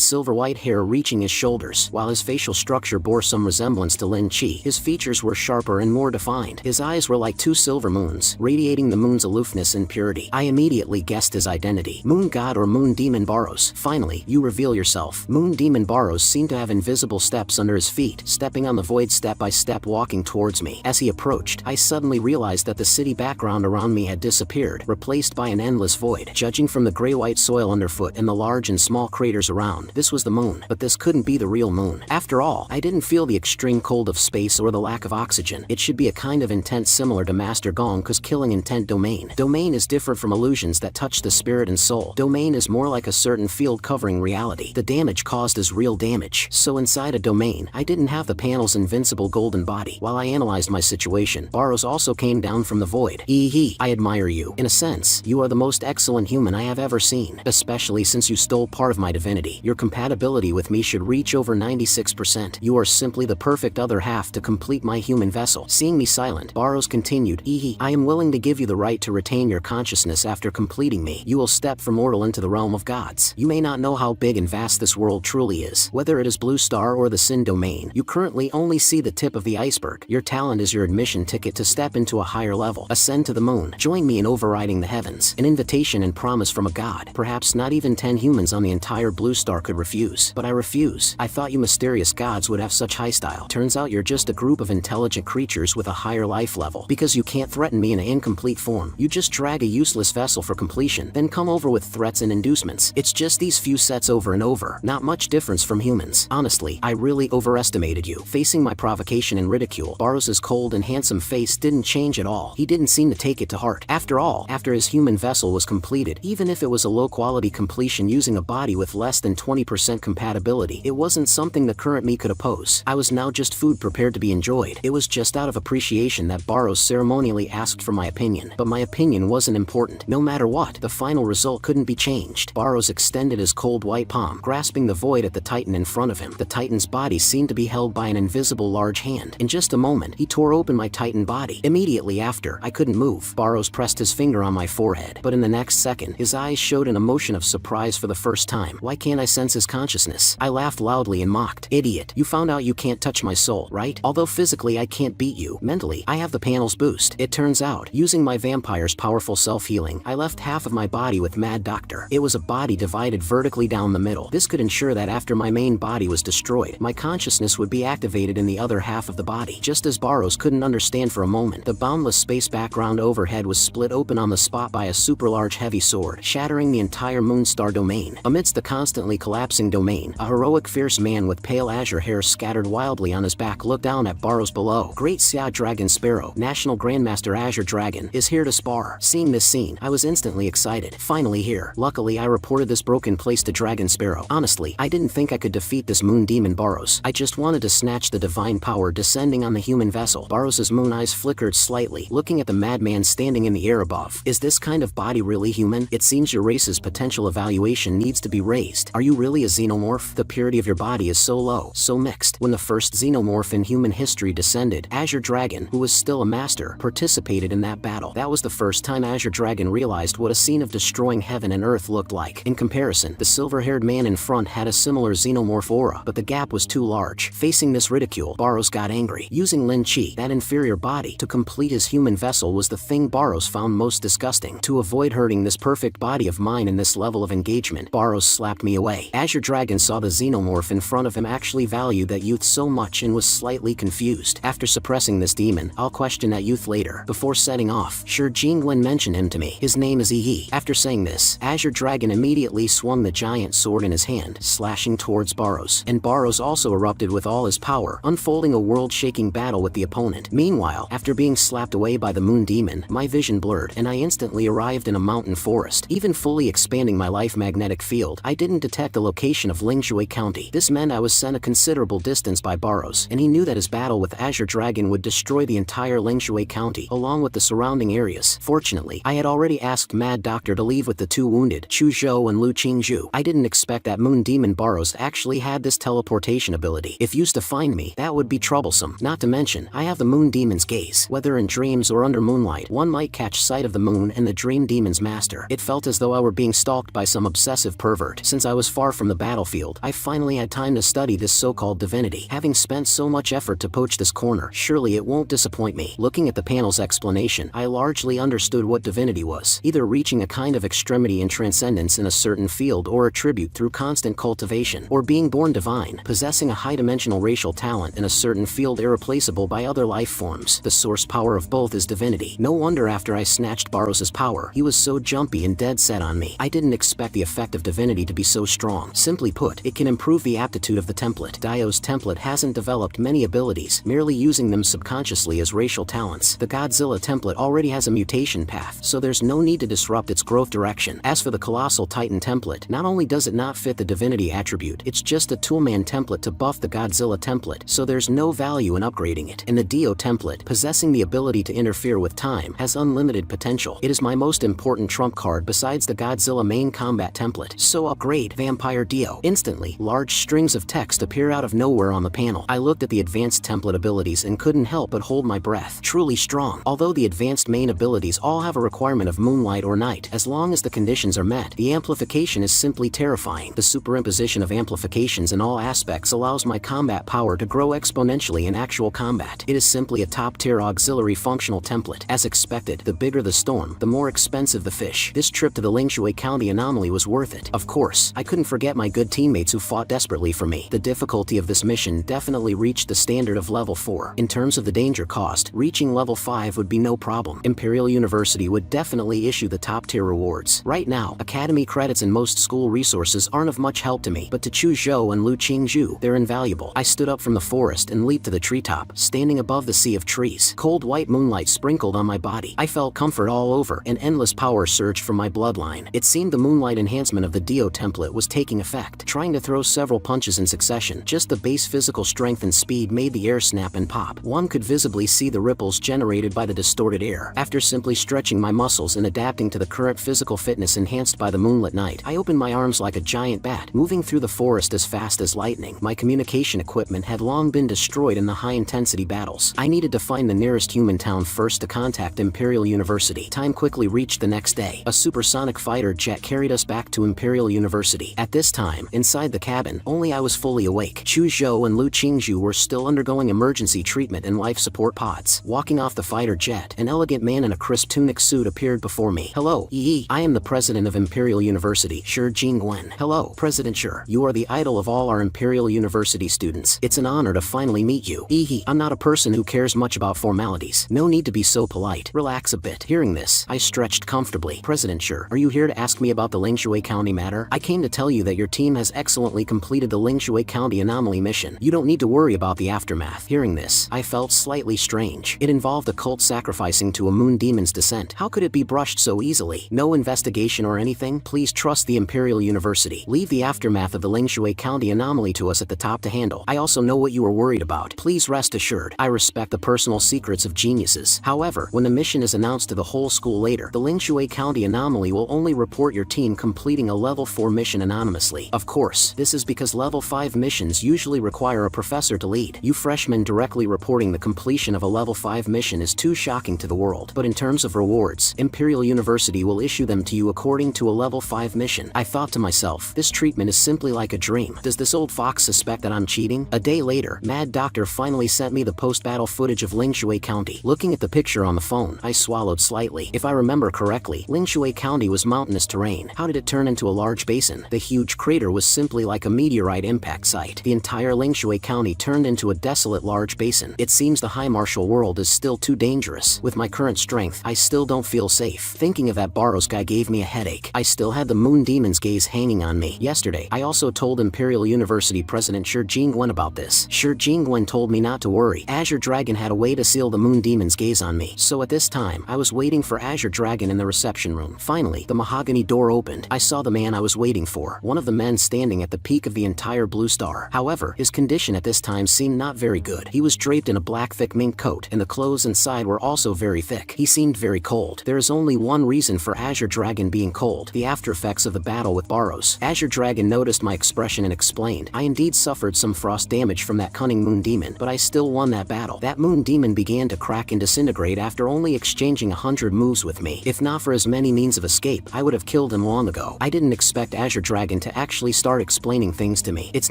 silver-white hair reaching his shoulders, while his facial structure bore some resemblance to Lin Chi. His features were sharper and more defined. His eyes were like 2 silver moons, radiating the moon's aloofness and purity. I immediately guessed his identity. Moon God or Moon Demon Barros. Finally, you reveal yourself. Moon Demon Barros seemed to have invisible steps under his feet, stepping on the void step by step, walking towards me. As he approached, I suddenly realized that the city background around me had disappeared, replaced by an endless void. Judging from the gray-white soil underfoot and the large and small craters around, this was the moon. But this couldn't be the real moon. After all, I didn't feel the extreme cold of space or the lack of oxygen. It should be a kind of intent similar to Master Gong's killing intent domain. Domain is different from illusions that touch the spirit and soul. Domain is more like a certain field covering reality. The damage caused is real damage. So inside a domain, I didn't have the panel's invincible golden body. While I analyzed my situation, Barros also came down from the void. Hee, I admire you. In a sense, you are the most excellent human I have ever seen, especially since you stole part of my divinity. Your compatibility with me should reach over 96%. You are simply the perfect other half to complete my human vessel. Seeing me silent, Barros continued, I am willing to give you the right to retain your consciousness after after completing me, you will step from mortal into the realm of gods. You may not know how big and vast this world truly is. Whether it is Blue Star or the Sin Domain, you currently only see the tip of the iceberg. Your talent is your admission ticket to step into a higher level. Ascend to the moon. Join me in overriding the heavens. An invitation and promise from a god. Perhaps not even 10 humans on the entire Blue Star could refuse. But I refuse. I thought you mysterious gods would have such high style. Turns out you're just a group of intelligent creatures with a higher life level. Because you can't threaten me in an incomplete form, you just drag a useless vessel for completion, then come over with threats and inducements. It's just these few sets over and over. Not much difference from humans. Honestly, I really overestimated you. Facing my provocation and ridicule, Barrow's cold and handsome face didn't change at all. He didn't seem to take it to heart. After all, after his human vessel was completed, even if it was a low-quality completion using a body with less than 20% compatibility, it wasn't something the current me could oppose. I was now just food prepared to be enjoyed. It was just out of appreciation that Barrows ceremonially asked for my opinion. But my opinion wasn't important. No matter what, the final result couldn't be changed. Barrows extended his cold white palm, grasping the void at the Titan in front of him. The Titan's body seemed to be held by an invisible large hand. In just a moment, he tore open my Titan body. Immediately after, I couldn't move. Barrows pressed his finger on my forehead, but in the next second, his eyes showed an emotion of surprise for the first time. Why can't I sense his consciousness? I laughed loudly and mocked. Idiot, you found out you can't touch my soul, right? Although physically I can't beat you, mentally, I have the panel's boost. It turns out, using my vampire's powerful self-healing, I left half of my body with Mad Doctor. It was a body divided vertically down the middle. This could ensure that after my main body was destroyed, my consciousness would be activated in the other half of the body. Just as Barrows couldn't understand for a moment, the boundless space background overhead was split open on the spot by a super large heavy sword, shattering the entire Moonstar domain. Amidst the constantly collapsing domain, a heroic fierce man with pale azure hair scattered wildly on his back looked down at Barrows below. Great Xia Dragon Sparrow, National Grandmaster Azure Dragon, is here to spar. Seeing this scene, I was instantly excited. Finally here. Luckily, I reported this broken place to Dragon Sparrow. Honestly, I didn't think I could defeat this moon demon Barrows. I just wanted to snatch the divine power descending on the human vessel. Barrows' moon eyes flickered slightly, looking at the madman standing in the air above. Is this kind of body really human? It seems your race's potential evaluation needs to be raised. Are you really a xenomorph? The purity of your body is so low, so mixed. When the first xenomorph in human history descended, Azure Dragon, who was still a master, participated in that battle. That was the first time Azure Dragon realized what a scene of destroying heaven and earth looked like. In comparison, the silver-haired man in front had a similar xenomorph aura, but the gap was too large. Facing this ridicule, Barrows got angry. Using Lin Chi, that inferior body, to complete his human vessel was the thing Barrows found most disgusting. To avoid hurting this perfect body of mine in this level of engagement, Barrows slapped me away. Azure Dragon saw the xenomorph in front of him actually valued that youth so much and was slightly confused. After suppressing this demon, I'll question that youth later. Before setting off, sure Jingwen mentioned him to me. His name is Yi. After saying this, Azure Dragon immediately swung the giant sword in his hand, slashing towards Barrows. And Barrows also erupted with all his power, unfolding a world-shaking battle with the opponent. Meanwhile, after being slapped away by the moon demon, my vision blurred, and I instantly arrived in a mountain forest. Even fully expanding my life magnetic field, I didn't detect the location of Lingshui County. This meant I was sent a considerable distance by Barrows, and he knew that his battle with Azure Dragon would destroy the entire Lingshui County, along with the surrounding areas. Fortunately, I had already asked Mad Doctor to leave with the two wounded, Chu Zhou and Lu Qingzhu. I didn't expect that moon demon Barrows actually had this teleportation ability. If used to find me, that would be troublesome. Not to mention, I have the moon demon's gaze. Whether in dreams or under moonlight, one might catch sight of the moon and the dream demon's master. It felt as though I were being stalked by some obsessive pervert. Since I was far from the battlefield, I finally had time to study this so-called divinity. Having spent so much effort to poach this corner, surely it won't disappoint me. Looking at the panel's explanation, I largely understood what divinity was. Either reaching a kind of extremity in transcendence in a certain field or attribute through constant cultivation, or being born divine, possessing a high-dimensional racial talent in a certain field irreplaceable by other life forms. The source power of both is divinity. No wonder after I snatched Barrows' power, he was so jumpy and dead set on me. I didn't expect the effect of divinity to be so strong. Simply put, it can improve the aptitude of the template. Dio's template hasn't developed many abilities, merely using them subconsciously as racial talents. The Godzilla template already has a mutation path, so there's no need to disrupt its growth direction. As for the Colossal Titan template, not only does it not fit the divinity attribute, it's just a toolman template to buff the Godzilla template, so there's no value in upgrading it. And the Dio template, possessing the ability to interfere with time, has unlimited potential. It is my most important trump card besides the Godzilla main combat template. So upgrade Vampire Dio. Instantly, large strings of text appear out of nowhere on the panel. I looked at the advanced template abilities and couldn't help but hold my breath. Truly strong. Although the advanced main abilities all have a requirement of moonlight or night. As long as the conditions are met, the amplification is simply terrifying. The superimposition of amplifications in all aspects allows my combat power to grow exponentially in actual combat. It is simply a top-tier auxiliary functional template. As expected, the bigger the storm, the more expensive the fish. This trip to the Lingshui County anomaly was worth it. Of course, I couldn't forget my good teammates who fought desperately for me. The difficulty of this mission definitely reached the standard of level 4. In terms of the danger cost, reaching level 5 would be no problem. Imperial University would definitely issue the top-tier rewards. Right now, academy credits and most school resources aren't of much help to me, but to Chu Zhou and Lu Qingzhu, they're invaluable. I stood up from the forest and leaped to the treetop, standing above the sea of trees. Cold white moonlight sprinkled on my body. I felt comfort all over, and endless power surged from my bloodline. It seemed the moonlight enhancement of the Dio template was taking effect. Trying to throw several punches in succession, just the base physical strength and speed made the air snap and pop. One could visibly see the ripples generated by the distorted air. After simply stretching my muscles and adapting to the current physical fitness enhanced by the moonlit night, I opened my arms like a giant bat, moving through the forest as fast as lightning. My communication equipment had long been destroyed in the high-intensity battles. I needed to find the nearest human town first to contact Imperial University. Time quickly reached the next day. A supersonic fighter jet carried us back to Imperial University. At this time, inside the cabin, only I was fully awake. Chu Zhou and Lu Qingzhu were still undergoing emergency treatment in life support pods. Walking off the fighter jet, an elegant man in a crisp tunic suit appeared before me. Hello, Yi. I am the president of Imperial University, Shi Jingwen. Hello, President Shi. You are the idol of all our Imperial University students. It's an honor to finally meet you. Yi. I'm not a person who cares much about formalities. No need to be so polite. Relax a bit. Hearing this, I stretched comfortably. President Shi, are you here to ask me about the Lingshui County matter? I came to tell you that your team has excellently completed the Lingshui County anomaly mission. You don't need to worry about the aftermath. Hearing this, I felt slightly strange. It involved a cult sacrificing to a moon demon's descent. How could it be brushed so easily? No investigation or anything? Please trust the Imperial University. Leave the aftermath of the Lingshui County anomaly to us at the top to handle. I also know what you are worried about. Please rest assured, I respect the personal secrets of geniuses. However, when the mission is announced to the whole school later, the Lingshui County anomaly will only report your team completing a level 4 mission anonymously. Of course, this is because level 5 missions usually require a professor to lead. You freshmen directly reporting the completion of a level 5 mission is too shocking to the world. But in terms of rewards, Imperial University will issue them to you according to a level 5 mission. I thought to myself, this treatment is simply like a dream. Does this old fox suspect that I'm cheating? A day later, Mad Doctor finally sent me the post-battle footage of Lingshui County. Looking at the picture on the phone, I swallowed slightly. If I remember correctly, Lingshui County was mountainous terrain. How did it turn into a large basin? The huge crater was simply like a meteorite impact site. The entire Lingshui County turned into a desolate large basin. It seems the high martial world is still too dangerous. With my current strength, I still don't feel safe. Thinking of that Barros guy gave me a headache. I still had the moon demon's gaze hanging on me. Yesterday, I also told Imperial University President Shi Jingwen about this. Shi Jingwen told me not to worry. Azure Dragon had a way to seal the moon demon's gaze on me. So at this time, I was waiting for Azure Dragon in the reception room. Finally, the mahogany door opened. I saw the man I was waiting for, one of the men standing at the peak of the entire blue star. However, his condition at this time seemed not very good. He was draped in a black thick mink coat, and the clothes inside were also very thick. He seemed very cold. There is only one reason for Azure Dragon being cold: the after effects of the battle with Barros. Azure Dragon noticed my expression and explained, I indeed suffered some frost damage from that cunning moon demon, but I still won that battle. That moon demon began to crack and disintegrate after only exchanging 100 moves with me. If not for his many means of escape, I would have killed him long ago. I didn't expect Azure Dragon to actually start explaining things to me. It's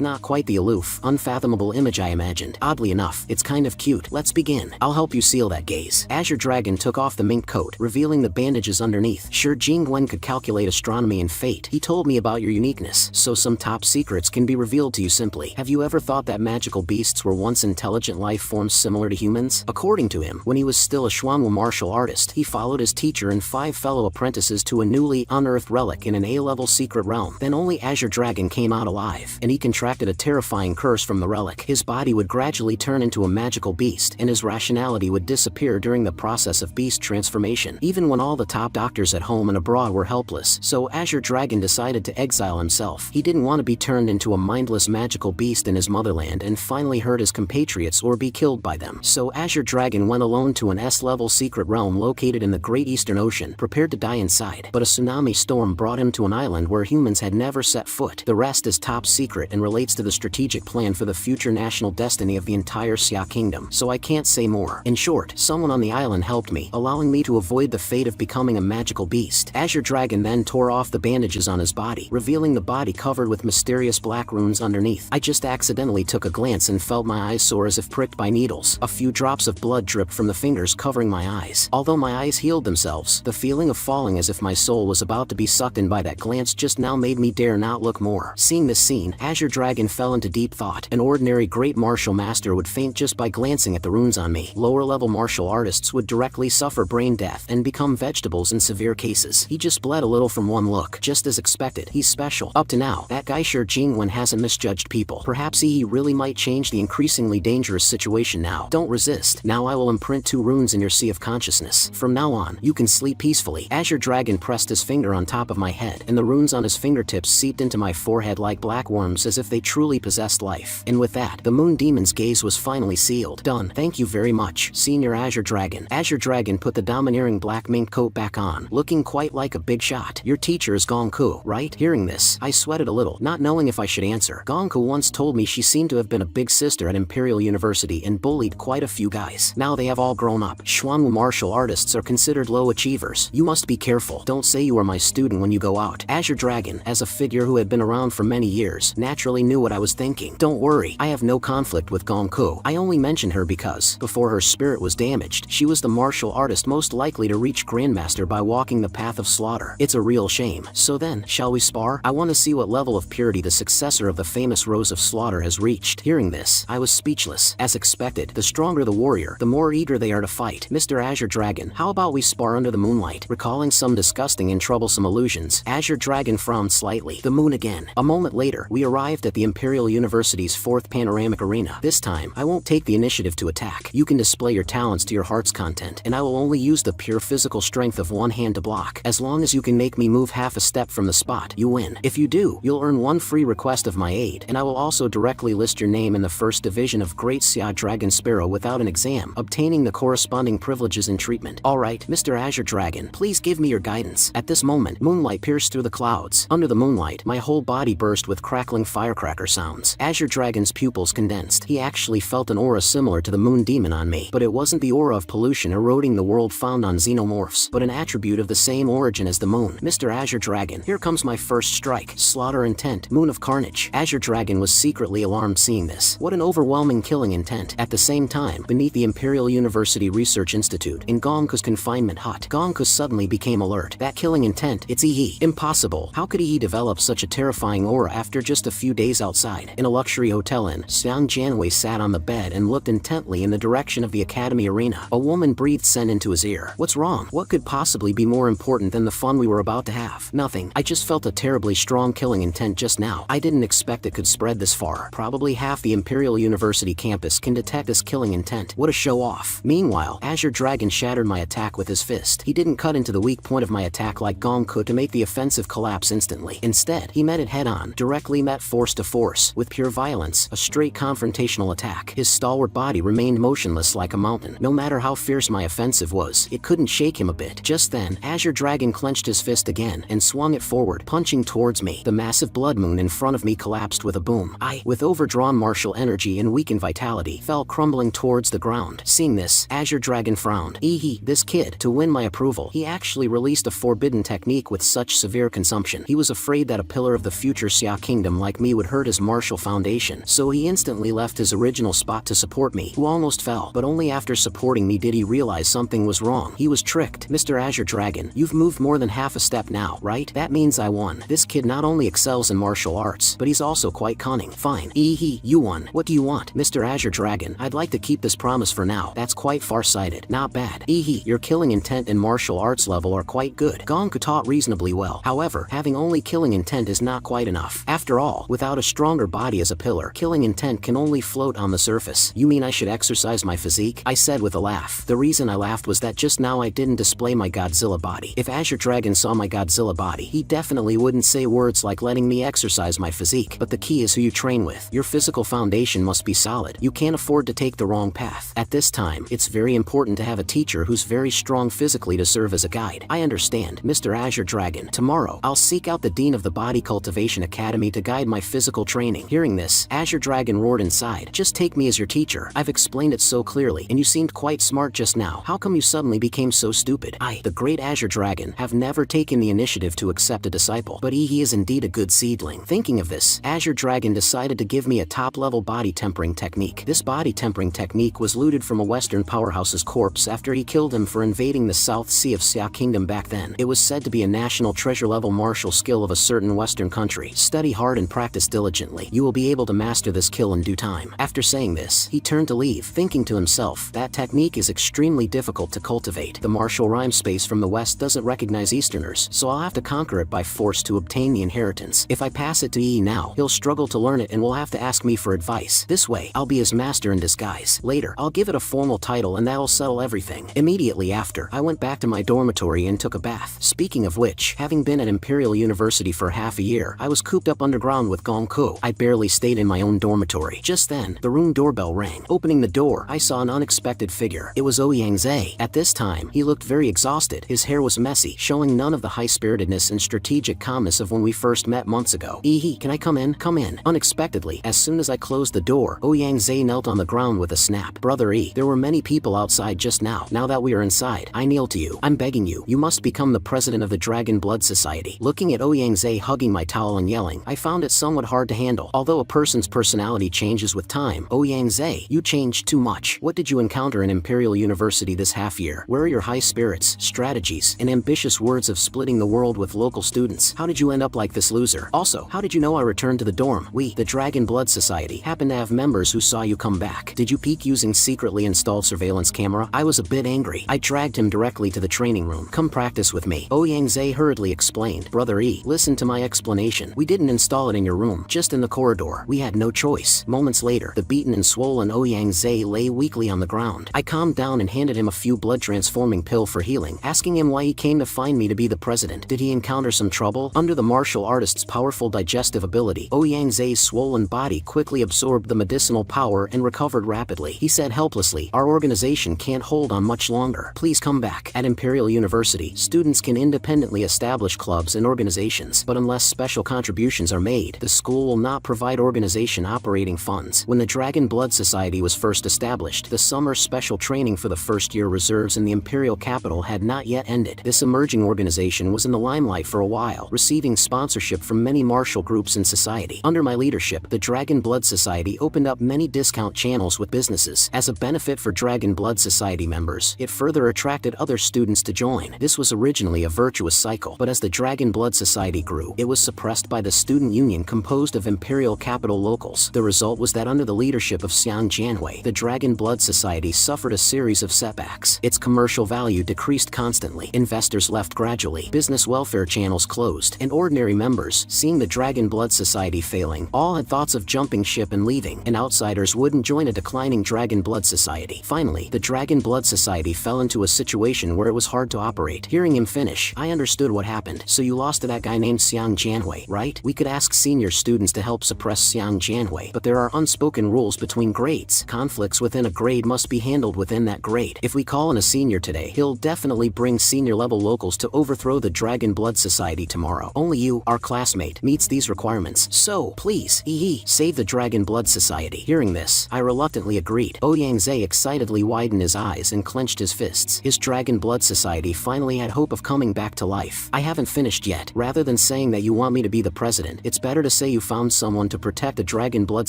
not quite the aloof, unfathomable image I imagined. Oddly enough, it's kind of cute. Let's begin. I'll help you seal that gaze. Azure Dragon took off the mink coat, revealing the bandages underneath. Sure, Jingwen could calculate astronomy and fate. He told me about your uniqueness, so some top secrets can be revealed to you simply. Have you ever thought that magical beasts were once intelligent life forms similar to humans? According to him, when he was still a Xuanwu martial artist, he followed his teacher and 5 fellow apprentices to a newly unearthed relic in an A-level secret realm. Then only Azure Dragon came out alive, and he contracted a terrifying curse from the relic. His body would gradually turn into a magical beast, and his rationality would disappear during the process of beast transformation, even when all the top doctors at home and abroad were helpless. So Azure Dragon decided to exile himself. He didn't want to be turned into a mindless magical beast in his motherland and finally hurt his compatriots or be killed by them. So Azure Dragon went alone to an S-level secret realm located in the Great Eastern Ocean, prepared to die inside. But a tsunami storm brought him to an island where humans had never set foot. The rest is top secret and relates to the strategic plan for the future national destiny of the entire Xia Kingdom, so I can't say more. In short, someone on the island helped me, allowing me to avoid the fate of being becoming a magical beast. Azure Dragon then tore off the bandages on his body, revealing the body covered with mysterious black runes underneath. I just accidentally took a glance and felt my eyes sore as if pricked by needles. A few drops of blood dripped from the fingers covering my eyes. Although my eyes healed themselves, the feeling of falling as if my soul was about to be sucked in by that glance just now made me dare not look more. Seeing this scene, Azure Dragon fell into deep thought. An ordinary great martial master would faint just by glancing at the runes on me. Lower-level martial artists would directly suffer brain death and become vegetables in severe cases. He just bled a little from one look. Just as expected, he's special. Up to now, that guy Shi Jingwen hasn't misjudged people. Perhaps he really might change the increasingly dangerous situation now. Don't resist. Now I will imprint 2 runes in your sea of consciousness. From now on, you can sleep peacefully. Azure Dragon pressed his finger on top of my head, and the runes on his fingertips seeped into my forehead like black worms as if they truly possessed life. And with that, the Moon Demon's gaze was finally sealed. Done. Thank you very much, Senior Azure Dragon. Azure Dragon put the domineering black mink coat back on, looking quite like a big shot. Your teacher is Gongku, right? Hearing this, I sweated a little, not knowing if I should answer. Gongku once told me she seemed to have been a big sister at Imperial University and bullied quite a few guys. Now they have all grown up. Xuanwu martial artists are considered low achievers. You must be careful. Don't say you are my student when you go out. Azure Dragon, as a figure who had been around for many years, naturally knew what I was thinking. Don't worry, I have no conflict with Gongku. I only mentioned her because, before her spirit was damaged, she was the martial artist most likely to reach Grandmaster by walking the path of slaughter. It's a real shame. So then, shall we spar? I want to see what level of purity the successor of the famous Rose of Slaughter has reached. Hearing this, I was speechless. As expected, the stronger the warrior, the more eager they are to fight. Mr. Azure Dragon, how about we spar under the moonlight? Recalling some disgusting and troublesome illusions, Azure Dragon frowned slightly. The moon again. A moment later, we arrived at the Imperial University's 4th panoramic arena. This time, I won't take the initiative to attack. You can display your talents to your heart's content, and I will only use the pure physical strength of one hand to block. As long as you can make me move half a step from the spot, you win. If you do, you'll earn 1 free request of my aid, and I will also directly list your name in the 1st division of Great Xia Dragon Sparrow without an exam, obtaining the corresponding privileges and treatment. Alright, Mr. Azure Dragon, please give me your guidance. At this moment, moonlight pierced through the clouds. Under the moonlight, my whole body burst with crackling firecracker sounds. Azure Dragon's pupils condensed. He actually felt an aura similar to the Moon Demon on me, but it wasn't the aura of pollution eroding the world found on xenomorphs, but an attribute of the same origin as the moon. Mr. Azure Dragon, here comes my first strike. Slaughter intent. Moon of carnage. Azure Dragon was secretly alarmed seeing this. What an overwhelming killing intent. At the same time, beneath the Imperial University Research Institute, in Gongku's confinement hut, Gongku suddenly became alert. That killing intent, it's Yi. Impossible. How could Yi develop such a terrifying aura after just a few days outside? In a luxury hotel inn, Xiang Jianwei sat on the bed and looked intently in the direction of the academy arena. A woman breathed scent into his ear. What's wrong? What could possibly be more important than the fun we were about to have? Nothing. I just felt a terribly strong killing intent just now. I didn't expect it could spread this far. Probably half the Imperial University campus can detect this killing intent. What a show off. Meanwhile, Azure Dragon shattered my attack with his fist. He didn't cut into the weak point of my attack like Gong could to make the offensive collapse instantly. Instead, he met it head-on, directly met force to force, with pure violence, a straight confrontational attack. His stalwart body remained motionless like a mountain. No matter how fierce my offensive was, it couldn't shake him a bit. Just then, Azure Dragon clenched his fist again and swung it forward, punching towards me. The massive blood moon in front of me collapsed with a boom. I, with overdrawn martial energy and weakened vitality, fell crumbling towards the ground. Seeing this, Azure Dragon frowned. This kid, to win my approval, he actually released a forbidden technique with such severe consumption. He was afraid that a pillar of the future Xia kingdom like me would hurt his martial foundation, so he instantly left his original spot to support me, who almost fell. But only after supporting me did he realize something was wrong. He was tricked. Mr. Azure Dragon, you've moved more than half a step now, right? That means I won. This kid not only excels in martial arts, but he's also quite cunning. Fine. You won. What do you want? Mr. Azure Dragon, I'd like to keep this promise for now. That's quite far-sighted. Not bad. Your killing intent and martial arts level are quite good. Gongku taught reasonably well. However, having only killing intent is not quite enough. After all, without a stronger body as a pillar, killing intent can only float on the surface. You mean I should exercise my physique? I said with a laugh. The reason I laughed was that just now I didn't display my Godzilla body. If Azure Dragon saw my Godzilla body, he definitely wouldn't say words like letting me exercise my physique. But the key is who you train with. Your physical foundation must be solid. You can't afford to take the wrong path. At this time, it's very important to have a teacher who's very strong physically to serve as a guide. I understand, Mr. Azure Dragon. Tomorrow, I'll seek out the Dean of the Body Cultivation Academy to guide my physical training. Hearing this, Azure Dragon roared inside. Just take me as your teacher. I've explained it so clearly, and you seemed quite smart just now. How come you suddenly became so stupid? I, the great Azure Dragon, have never taken the initiative to accept a disciple, but he is indeed a good seedling. Thinking of this, Azure Dragon decided to give me a top-level body tempering technique. This body tempering technique was looted from a Western powerhouse's corpse after he killed him for invading the South Sea of Xia Kingdom back then. It was said to be a national treasure-level martial skill of a certain Western country. Study hard and practice diligently. You will be able to master this kill in due time. After saying this, he turned to leave, thinking to himself, that technique is extremely difficult to cultivate. The martial rhyme space from the West doesn't recognize Easterners, so I'll have to conquer it by force to obtain the inheritance. If I pass it to Yi now, he'll struggle to learn it and will have to ask me for advice. This way, I'll be his master in disguise. Later, I'll give it a formal title and that'll settle everything. Immediately after, I went back to my dormitory and took a bath. Speaking of which, having been at Imperial University for half a year, I was cooped up underground with Gongku. I barely stayed in my own dormitory. Just then, the room doorbell rang. Opening the door, I saw an unexpected figure. It was Ouyang. At this time, he looked very exhausted. His hair was messy, showing none of the high-spiritedness and strategic calmness of when we first met months ago. Can I come in? Come in. Unexpectedly, as soon as I closed the door, Ouyang knelt on the ground with a snap. Brother E, there were many people outside just now. Now that we are inside, I kneel to you. I'm begging you. You must become the president of the Dragon Blood Society. Looking at Ouyang hugging my towel and yelling, I found it somewhat hard to handle. Although a person's personality changes with time, Ouyang, you changed too much. What did you encounter in Imperial University this half year? Where are your high spirits, strategies, and ambitious words of splitting the world with local students? How did you end up like this loser? Also, how did you know I returned to the dorm? We, the Dragon Blood Society, happen to have members who saw you come back. Did you peek using secretly installed surveillance camera? I was a bit angry. I dragged him directly to the training room. Come practice with me. Ouyang hurriedly explained. Brother E, listen to my explanation. We didn't install it in your room, just in the corridor. We had no choice. Moments later, the beaten and swollen Ouyang lay weakly on the ground. I calmed down and handed him a few blood-transforming pill for healing, asking him why he came to find me to be the president. Did he encounter some trouble? Under the martial artist's powerful digestive ability, Ouyang swollen body quickly absorbed the medicinal power and recovered rapidly. He said helplessly, our organization can't hold on much longer. Please come back. At Imperial University, students can independently establish clubs and organizations, but unless special contributions are made, the school will not provide organization operating funds. When the Dragon Blood Society was first established, the summer special training for the first-year reserves in the Imperial capital had not yet ended. This emerging organization was in the limelight for a while, receiving sponsorship from many martial groups in society. Under my leadership, the Dragon Blood Society opened up many discount channels with businesses. As a benefit for Dragon Blood Society members, it further attracted other students to join. This was originally a virtuous cycle, but as the Dragon Blood Society grew, it was suppressed by the student union composed of Imperial capital locals. The result was that under the leadership of Xiang Jianhui, the Dragon Blood Society suffered a series of setbacks. Its commercial value decreased constantly, investors left gradually, business welfare channels closed, and ordinary members, seeing the Dragon Blood Society failing, all had thoughts of jumping ship and leaving, and outsiders wouldn't join a declining Dragon Blood Society. Finally, the Dragon Blood Society fell into a situation where it was hard to operate. Hearing him finish, I understood what happened. So you lost to that guy named Xiang Jianhui, right? We could ask senior students to help suppress Xiang Jianhui, but there are unspoken rules between grades. Conflicts within a grade must be handled within that grade. If we call in a senior today, he'll definitely bring senior-level locals to overthrow the Dragon Blood Society tomorrow. Only you, our classmate, meets these requirements. So, please, save the Dragon Blood Society. Hearing this, I reluctantly agreed. Ouyang excitedly widened his eyes and clenched his fists. His Dragon Blood Society finally had hope of coming back to life. I haven't finished yet. Rather than saying that you want me to be the president, it's better to say you found someone to protect the Dragon Blood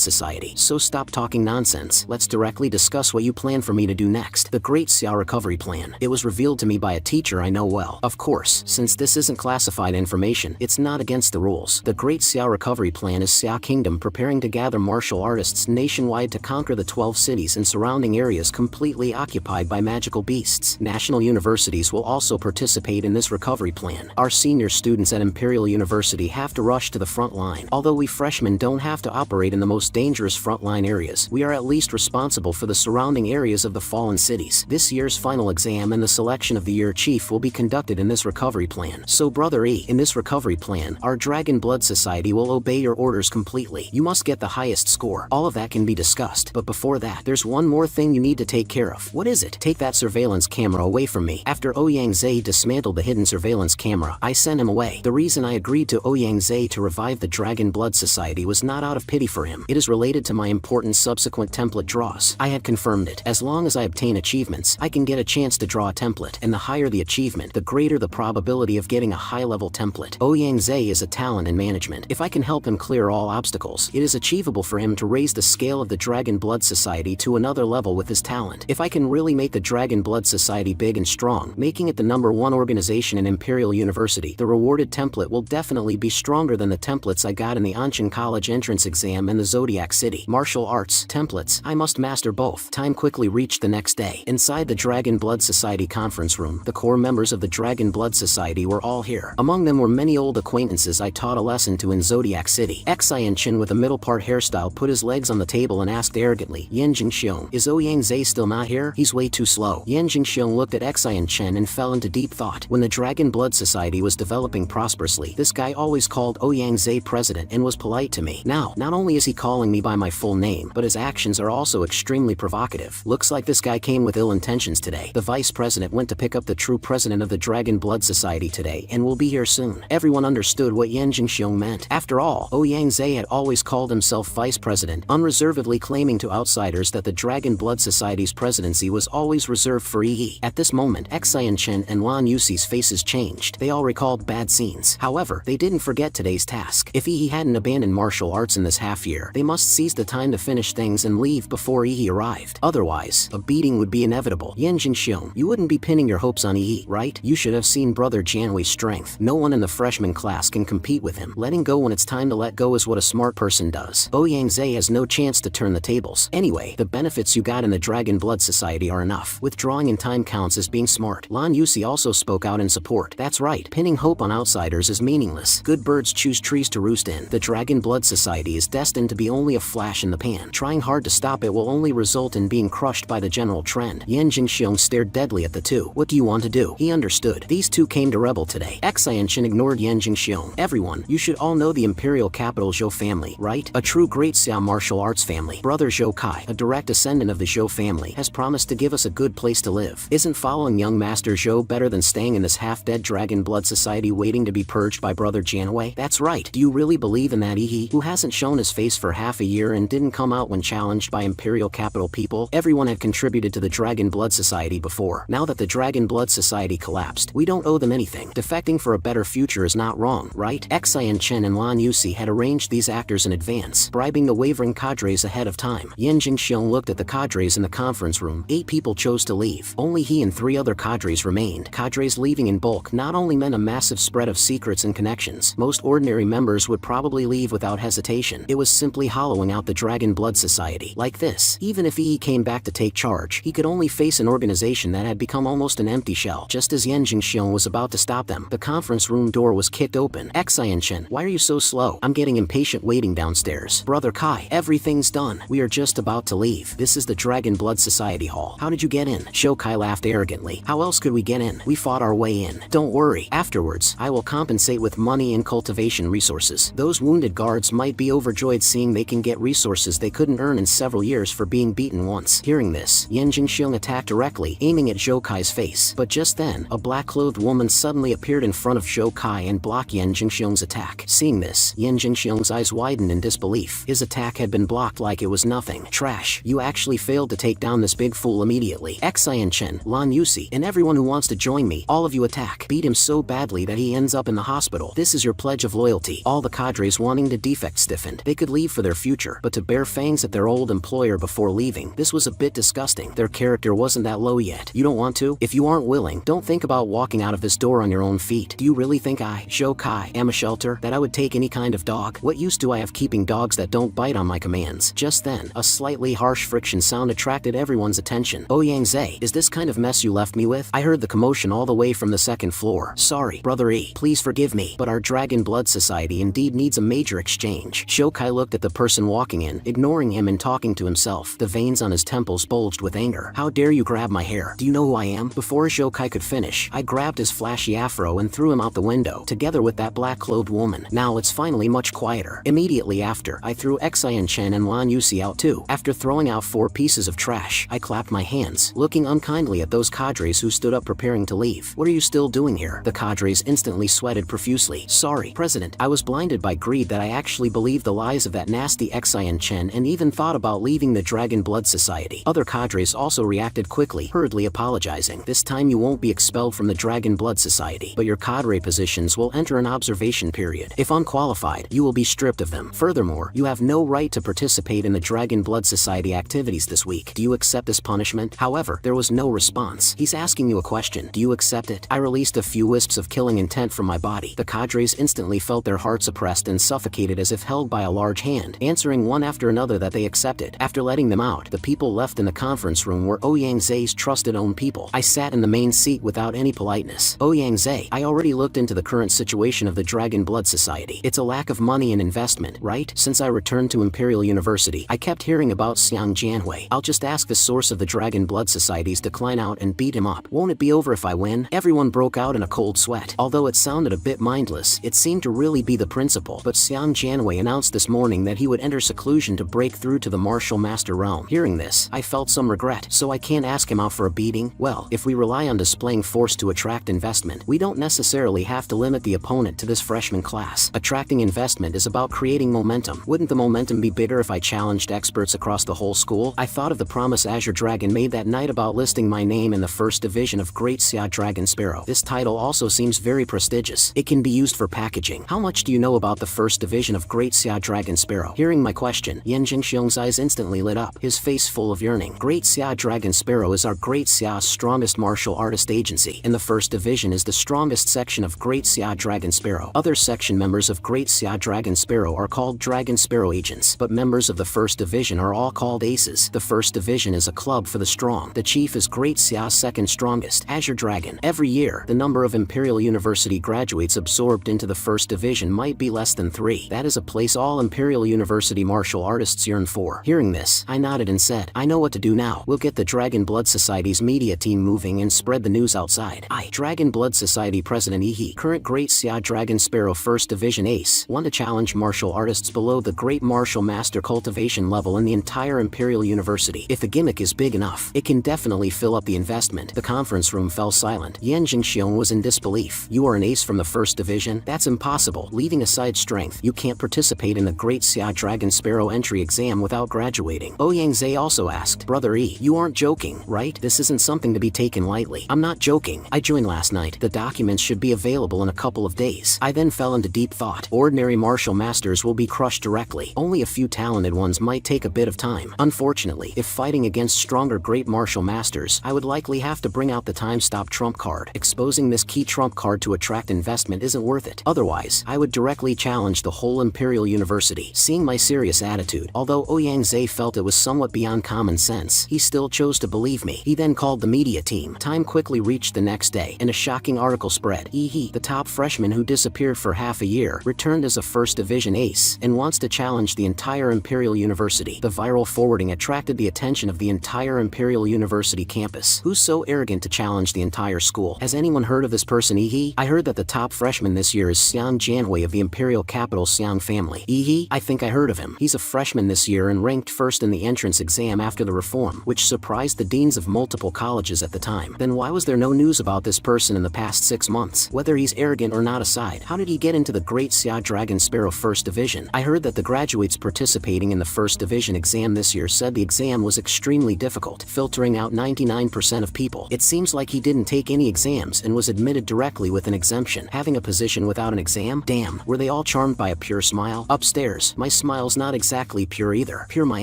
Society. So stop talking nonsense. Let's directly discuss what you plan for me to do next. The Great Xia Recovery Plan. It was revealed to me by a teacher I know well. Of course, since this isn't classified information, it's not against the rules. The Great Xia Recovery Plan is Xia Kingdom preparing to gather martial artists nationwide to conquer the 12 cities and surrounding areas completely occupied by magical beasts. National universities will also participate in this recovery plan. Our senior students at Imperial University have to rush to the front line. Although we freshmen don't have to operate in the most dangerous frontline areas, we are at least responsible for the surrounding areas of the fallen cities. This year's final exam and the selection of the year chief will be conducted in this recovery plan. So Brother E, in this recovery plan, our Dragon Blood Society will obey your orders completely. You must get the highest score. All of that can be discussed, but before that, there's one more thing you need to take care of. What is it? Take that surveillance camera away from me. After Ouyang dismantled the hidden surveillance camera, I sent him away. The reason I agreed to Ouyang to revive the Dragon Blood Society was not out of pity for him. It is related to my important subsequent template draws. I had confirmed it. As long as I obtain achievements, I can get a chance to draw a template. it, and the higher the achievement, the greater the probability of getting a high-level template. Ouyang is a talent in management. If I can help him clear all obstacles, it is achievable for him to raise the scale of the Dragon Blood Society to another level with his talent. If I can really make the Dragon Blood Society big and strong, making it the #1 organization in Imperial University, the rewarded template will definitely be stronger than the templates I got in the Anshan College entrance exam and the Zodiac City. Martial arts, templates, I must master both. Time quickly reached the next day. Inside the Dragon Blood Society conference room, the core members of the Dragon Blood Society were all here. Among them were many old acquaintances I taught a lesson to in Zodiac City. Xianchen with a middle-part hairstyle put his legs on the table and asked arrogantly, Yan Jingxiong, is Ouyang still not here? He's way too slow. Yan Jingxiong looked at Xianchen and fell into deep thought. When the Dragon Blood Society was developing prosperously, this guy always called Ouyang president and was polite to me. Now, not only is he calling me by my full name, but his actions are also extremely provocative. Looks like this guy came with ill intentions today. The vice president went to pick up the true president of the Dragon Blood Society today and will be here soon. Everyone understood what Yan Jingxiong meant. After all, Ouyang had always called himself vice president, unreservedly claiming to outsiders that the Dragon Blood Society's presidency was always reserved for Yi. At this moment, Xianchen and Lan Yuxi's faces changed. They all recalled bad scenes. However, they didn't forget today's task. If Yi hadn't abandoned martial arts in this half year, they must seize the time to finish things and leave before Yi arrived. Otherwise, a beating would be inevitable. Yan Jingxiong, you wouldn't be pinning your hopes on Yi, right? You should have seen Brother Janwei's strength. No one in the freshman class can compete with him. Letting go when it's time to let go is what a smart person does. Ouyang has no chance to turn the tables. Anyway, the benefits you got in the Dragon Blood Society are enough. Withdrawing in time counts as being smart. Lan Yuxi also spoke out in support. That's right, pinning hope on outsiders is meaningless. Good birds choose trees to roost in. The Dragon Blood Society is destined to be only a flash in the pan. Trying hard to stop it will only result in being crushed by the general trend. Yan Jingxiong stared deadly at the two. What do you want to do? He understood. These two came to rebel today. Xianchen ignored Yan Jingxiong. Everyone, you should all know the imperial capital Zhou family, right? A true great Xiao martial arts family. Brother Zhou Kai, a direct descendant of the Zhou family, has promised to give us a good place to live. Isn't following young Master Zhou better than staying in this half-dead Dragon Blood Society waiting to be purged by Brother Janwei? That's right. Do you really believe in that Yi, who hasn't shown his face for half a year and didn't come out when challenged by imperial capital people? Everyone had contributed to the Dragon Blood Society before. Now that the Dragon Blood Society collapsed, we don't owe them anything. Defecting for a better future is not wrong, right? Xianchen and Lan Yuxi had arranged these actors in advance, bribing the wavering cadres ahead of time. Yan Jingxiong looked at the cadres in the conference room. 8 people chose to leave. Only he and 3 other cadres remained. Cadres leaving in bulk not only meant a massive spread of secrets and connections. Most ordinary members would probably leave without hesitation. It was simply hollowing out the Dragon Blood Society. Like this, even if Yi came back to take charge, he could only face an organization that had become almost an empty shell. Just as Yan Jingxiong was about to stop them, the conference room door was kicked open. Xianchen, why are you so slow? I'm getting impatient waiting downstairs. Brother Kai, everything's done. We are just about to leave. This is the Dragon Blood Society Hall. How did you get in? Zhou Kai laughed arrogantly. How else could we get in? We fought our way in. Don't worry. Afterwards, I will compensate with money and cultivation resources. Those wounded guards might be overjoyed seeing they can get resources they couldn't earn in several years for being beaten once. Hearing this, Yan Jingxiong attacked directly, aiming at Zhou Kai's face. But just then, a black-clothed woman suddenly appeared in front of Zhou Kai and blocked Yan Jingxiong's attack. Seeing this, Yan Jingxiong's eyes widened in disbelief. His attack had been blocked like it was nothing. Trash. You actually failed to take down this big fool immediately. Xianchen, Lan Yuxi, and everyone who wants to join me, all of you attack. Beat him so badly that he ends up in the hospital. This is your pledge of loyalty. All the cadres wanting to defect stiffened. They could leave for their future, but to bear fangs at their old employer before leaving, this was a bit disgusting. Their character wasn't that low yet. You don't want to? If you aren't willing, don't think about walking out of this door on your own feet. Do you really think I, Zhou Kai, am a shelter, that I would take any kind of dog? What use do I have keeping dogs that don't bite on my commands? Just then, a slightly harsh friction sound attracted everyone's attention. Ouyang, is this kind of mess you left me with? I heard the commotion all the way from the 2nd floor. Sorry, Brother E. Please forgive me, but our Dragon Blood Society indeed needs a major exchange. Zhou Kai looked at the person walking in, ignoring him and talking to himself. The veins on his temples bulged with anger. How dare you grab my hair? Do you know who I am? Before Zhou Kai could finish, I grabbed his flashy afro and threw him out the window, together with that black-clothed woman. Now it's finally much quieter. Immediately after, I threw Xianchen and Lan Yuxi out too. After throwing out 4 pieces of trash, I clapped my hands, looking unkindly at those cadres who stood up preparing to leave. What are you still doing here? The cadres instantly sweated profusely. Sorry, President. I was blinded by greed that I actually believed the lies of that nasty Xianchen and even thought about leaving the Dragon Blood Society. Other cadres also reacted quickly, hurriedly apologizing. This time you won't be expelled from the Dragon Blood Society, but your cadre positions will enter an observation period. If unqualified, you will be stripped of them. Furthermore, you have no right to participate in the Dragon Blood Society activities this week. Do you accept this punishment? However, there was no response. He's asking you a question. Do you accept it? I released a few wisps of killing intent from my body. The cadres instantly felt their hearts oppressed and suffocated as if held by a large hand, answering one after another that they accepted. After letting them out, the people left in the conference room were Ouyang-Zai's trusted own people. I sat in the main seat without any politeness. Ouyang-Zai, I already looked into the current situation of the Dragon Blood Society. It's a lack of money and investment, right? Since I returned to Imperial University, I kept hearing about Xiang Jianhui. I'll just ask the source of the Dragon Blood Society's decline out and beat him up. Won't it be over if I win? Everyone broke out in a cold sweat. Although it sounded a bit mindless, it seemed to really be the principle. But Xiang Jianhui announced this morning that he would enter seclusion to break through to the martial master realm. Hearing this, I felt some regret. So I can't ask him out for a beating? Well, if we rely on displaying force to attract investment, we don't necessarily have to limit the opponent to this freshman class. Attracting investment is about creating momentum. Wouldn't the momentum be bigger if I challenged experts across the whole school? I thought of the promise Azure Dragon made that night about listing my name in the first division of Great Xia Dragon Sparrow. This title also seems very prestigious. It can be used for packaging. How much do you know about the first division of Great Xia Dragon Sparrow? Hearing my question, Yan Jingxiong's eyes instantly lit up, his face full of yearning. Great Xia Dragon Sparrow is our Great Xia's strongest martial artist agency, and the first division is the strongest section of Great Xia Dragon Sparrow. Other section members of Great Xia Dragon Sparrow are called Dragon Sparrow agents, but members of the first division are all called aces. The first division is a club for the strong. The chief is Great Xia's second strongest, Azure Dragon. Every year, the number of Imperial University graduates absorbed into the first division might be less than 3. That is a place all Imperial University martial artists yearn for. Hearing this, I nodded and said, I know what to do now. We'll get the Dragon Blood Society's media team moving and spread the news outside. Dragon Blood Society President Yi, current Great Xia Dragon Sparrow First Division Ace, want to challenge martial artists below the Great Martial Master cultivation level in the entire Imperial University. If the gimmick is big enough, it can definitely fill up the investment. The conference room fell silent. Yan Jingxiong was in disbelief. You are an ace from the First Division? That's impossible. Leaving aside strength, you can't participate in the Great Xia Dragon Sparrow entry exam without graduating. Ouyang-Zai also asked, Brother E, you aren't joking, right? This isn't something to be taken lightly. I'm not joking. I joined last night. The documents should be available in a couple of days. I then fell into deep thought. Ordinary martial masters will be crushed directly. Only a few talented ones might take a bit of time. Unfortunately, if fighting against stronger great martial masters, I would likely have to bring out the time stop trump card. Exposing this key trump card to attract investment isn't worth it. Otherwise, I would directly challenge the whole Imperial University. Seeing my serious attitude, although Ouyang-Zai felt it was somewhat beyond common sense, he still chose to believe me. He then called the media team. Time quickly reached the next day, and a shocking article spread. The top freshman who disappeared for half a year, returned as a First Division ace, and wants to challenge the entire Imperial University. The viral forwarding attracted the attention of the entire Imperial University campus. Who's so arrogant to challenge the entire school? Has anyone heard of this person? I heard that the top freshman this year is Xiang Jianhui of the Imperial capital Xiang family. I think I heard of him. He's a freshman this year and ranked first in the entrance exam after the reform, which surprised the deans of multiple colleges at the time. Then why was there no news about this person in the past 6 months? Whether he's arrogant or not aside, how did he get into the Great Xia Dragon Sparrow First Division? I heard that the graduates participating in the First Division exam this year said the exam was extremely difficult, filtering out 99% of people. It seems like he didn't take any exams and was admitted directly with an exemption. Having a position without an exam? Damn, were they all charmed by a pure smile? Upstairs, my smile's not exactly pure either. Pure my